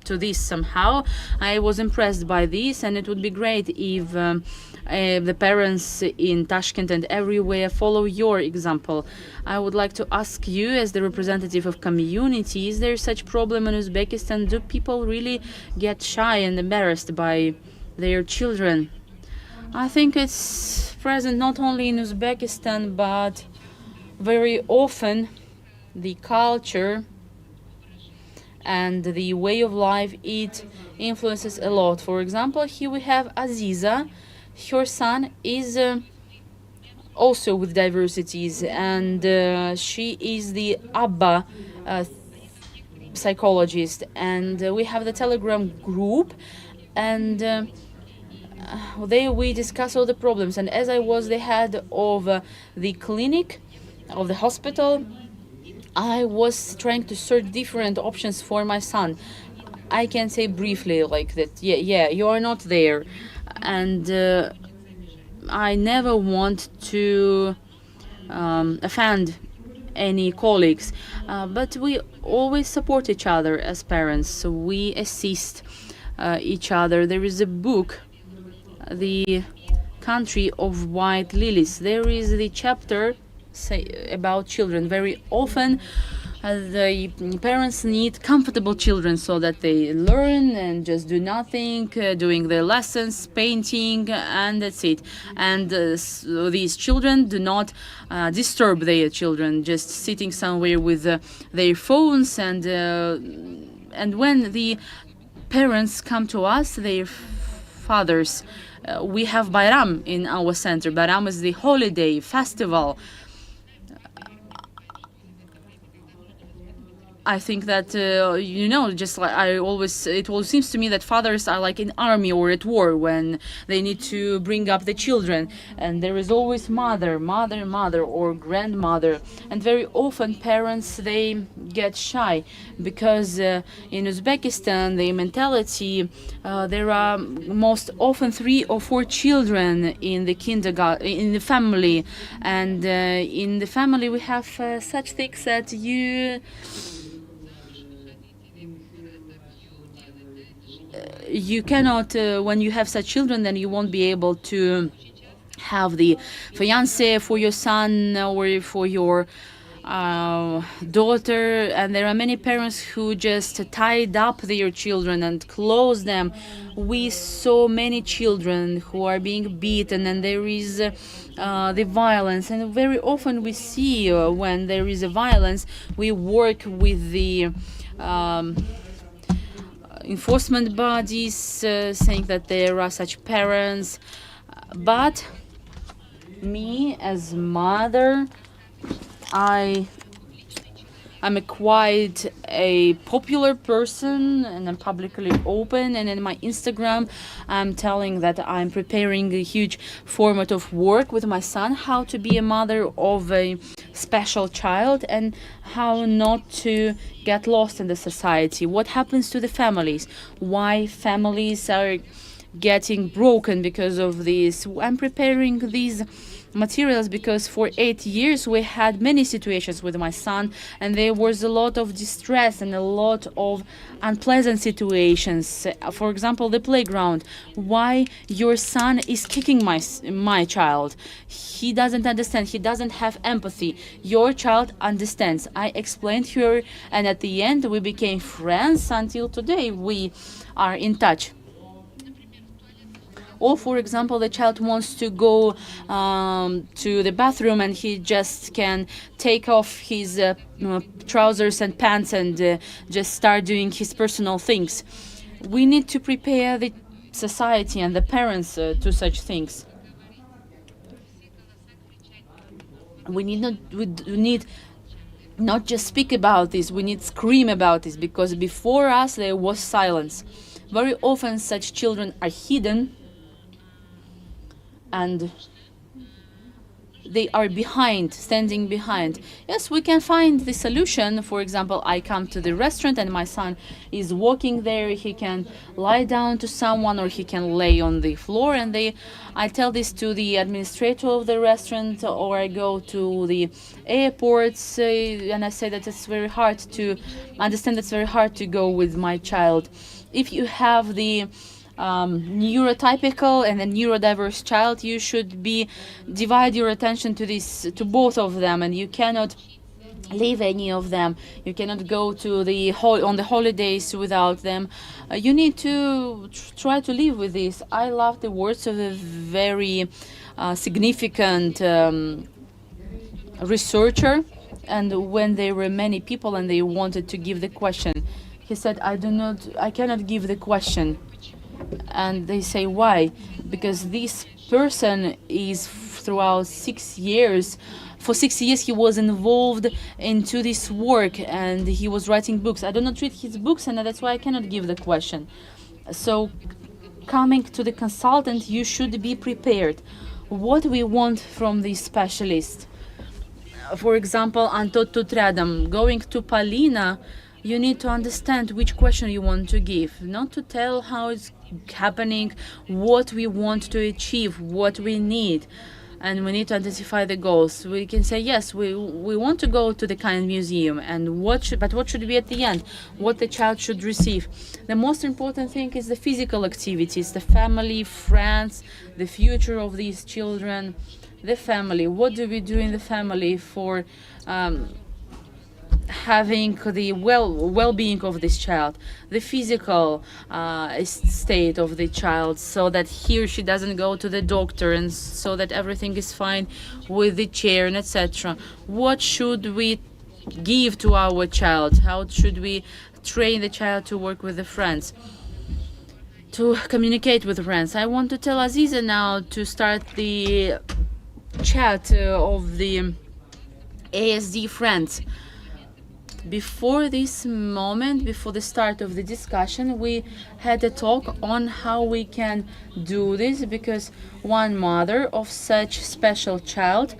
to this somehow. I was impressed by this, and it would be great if the parents in Tashkent and everywhere follow your example. I would like to ask you, as the representative of community, is there such problem in Uzbekistan? Do people really get shy and embarrassed by their children? I think it's present not only in Uzbekistan, but very often the culture and the way of life, it influences a lot. For example, here we have Aziza. Her son is also with diversities, and she is the Abba psychologist, and we have the Telegram group, and we discuss all the problems. And as I was the head of the clinic, of the hospital, I was trying to search different options for my son. I can say briefly like that, yeah, you are not there. And I never want to offend any colleagues, but we always support each other as parents. So we assist each other. There is a book, The Country of White Lilies. There is the chapter about children. Very often the parents need comfortable children so that they learn and just do nothing, doing their lessons, painting, and that's it. And so these children do not disturb their children, just sitting somewhere with their phones. And when the parents come to us, their fathers, we have Bayram in our center. Bayram is the holiday festival. I think that, just like it always seems to me that fathers are like in army or at war when they need to bring up the children. And there is always mother, or grandmother. And very often parents, they get shy because in Uzbekistan, the mentality, there are most often 3 or 4 children in the kindergarten, in the family. And in the family, we have such things that you cannot, when you have such children, then you won't be able to have the fiancé for your son or for your daughter. And there are many parents who just tied up their children and closed them. We saw many children who are being beaten, and there is the violence. And very often we see when there is a violence, we work with the enforcement bodies, saying that there are such parents. But me as mother, I'm quite a popular person, and I'm publicly open, and in my Instagram I'm telling that I'm preparing a huge format of work with my son, how to be a mother of a special child and how not to get lost in the society. What happens to the families? Why families are getting broken because of this? I'm preparing these materials because for 8 years we had many situations with my son, and there was a lot of distress and a lot of unpleasant situations. For example, the playground. Why your son is kicking my child? He doesn't understand. He doesn't have empathy. Your child understands. I explained to her, and at the end we became friends. Until today we are in touch. Or, for example, the child wants to go to the bathroom and he just can take off his trousers and pants and just start doing his personal things. We need to prepare the society and the parents to such things. We need not just speak about this, we need scream about this, because before us there was silence. Very often such children are hidden and they are behind, standing behind. Yes, we can find the solution. For example, I come to the restaurant and my son is walking there. He can lie down to someone or he can lay on the floor, and I tell this to the administrator of the restaurant, or I go to the airports and I say that it's very hard to understand. It's very hard to go with my child. If you have the neurotypical and a neurodiverse child, you should divide your attention to both of them, and you cannot leave any of them. You cannot go to on the holidays without them. You need to try to live with this. I love the words of a very significant researcher, and when there were many people and they wanted to give the question, he said, I cannot give the question. And they say, why? Because this person is throughout 6 years. For 6 years he was involved into this work and he was writing books. I do not read his books, and that's why I cannot give the question. So coming to the consultant, you should be prepared. What we want from the specialist. For example, Anton Tut Ryadom, going to Polina, you need to understand which question you want to give, not to tell how it's happening, what we want to achieve, what we need. and we need to identify the goals. We can say, yes, we want to go to the kind museum, and what should be at the end? What the child should receive? The most important thing is the physical activities, the family, friends, the future of these children, the family. What do we do in the family for having the well-being of this child, the physical state of the child, so that he or she doesn't go to the doctor, and so that everything is fine with the chair and etc. What should we give to our child? How should we train the child to work with the friends, to communicate with friends? I want to tell Aziza now to start the chat of the ASD friends. Before this moment, before the start of the discussion, we had a talk on how we can do this, because one mother of such special child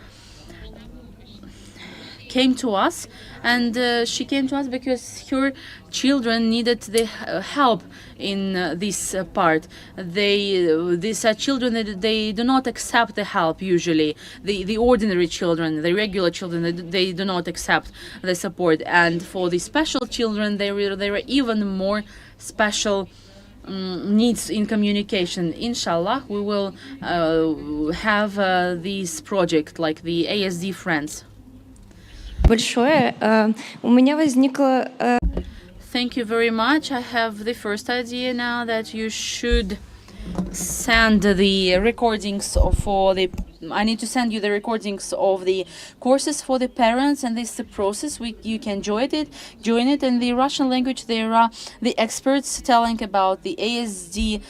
came to us, and she came to us because her children needed the help in this part. These are children that they do not accept the help usually. The ordinary children, the regular children, they do not accept the support. And for the special children, there were even more special needs in communication. Inshallah, we will have this project like the ASD Friends. Большое. У меня возникло... Thank you very much. I have the first idea now that you should send the recordings I need to send you the recordings of the courses for the parents, and this is the process. You can join it. In the Russian language, there are the experts telling about the ASD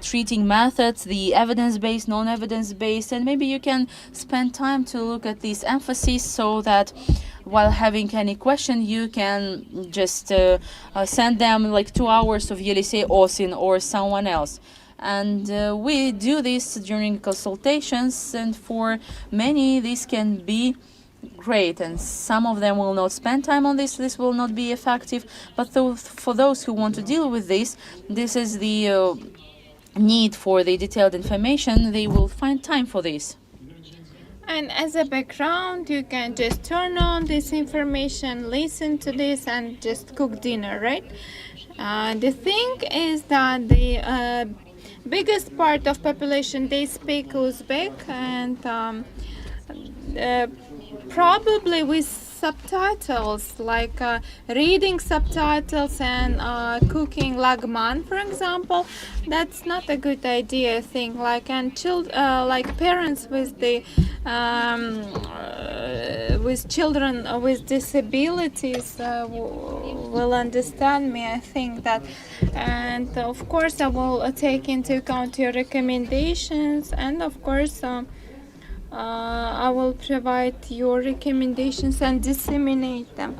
treating methods, the evidence-based, non-evidence-based, and maybe you can spend time to look at these emphases, so that while having any question, you can just send them like 2 hours of Yelisei Osin or someone else. And we do this during consultations, and for many this can be great, and some of them will not spend time on this will not be effective, but for those who want to deal with this is the need for the detailed information. They will find time for this. And as a background, you can just turn on this information, listen to this, and just cook dinner, right? The thing is that the biggest part of population, they speak Uzbek, and probably with subtitles, like reading subtitles and cooking lagman, for example, that's not a good idea, I think. Like, and like parents with the with children with disabilities will understand me, I think that. And of course I will take into account your recommendations, and of course I will provide your recommendations and disseminate them.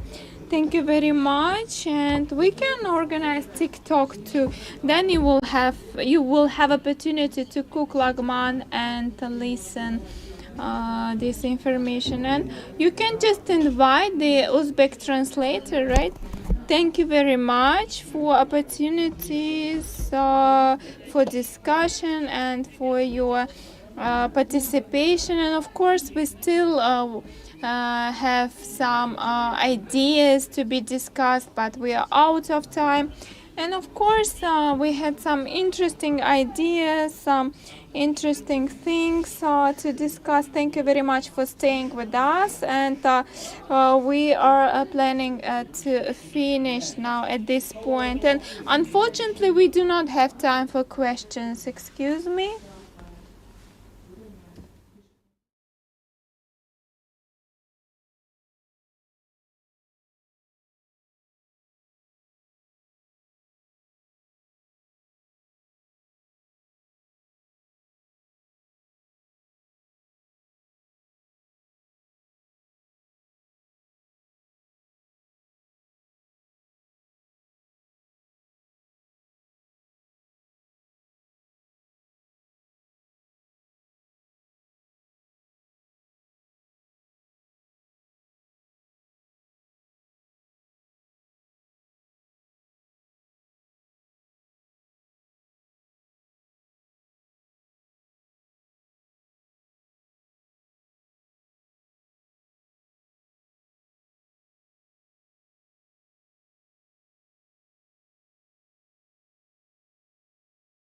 Thank you very much, and we can organize TikTok too. Then you will have opportunity to cook lagman and to listen this information, and you can just invite the Uzbek translator, right? Thank you very much for opportunities for discussion and for your participation. And of course we still have some ideas to be discussed, but we are out of time. And of course we had some interesting ideas, some interesting things to discuss. Thank you very much for staying with us, and we are planning to finish now at this point, and unfortunately we do not have time for questions. Excuse me.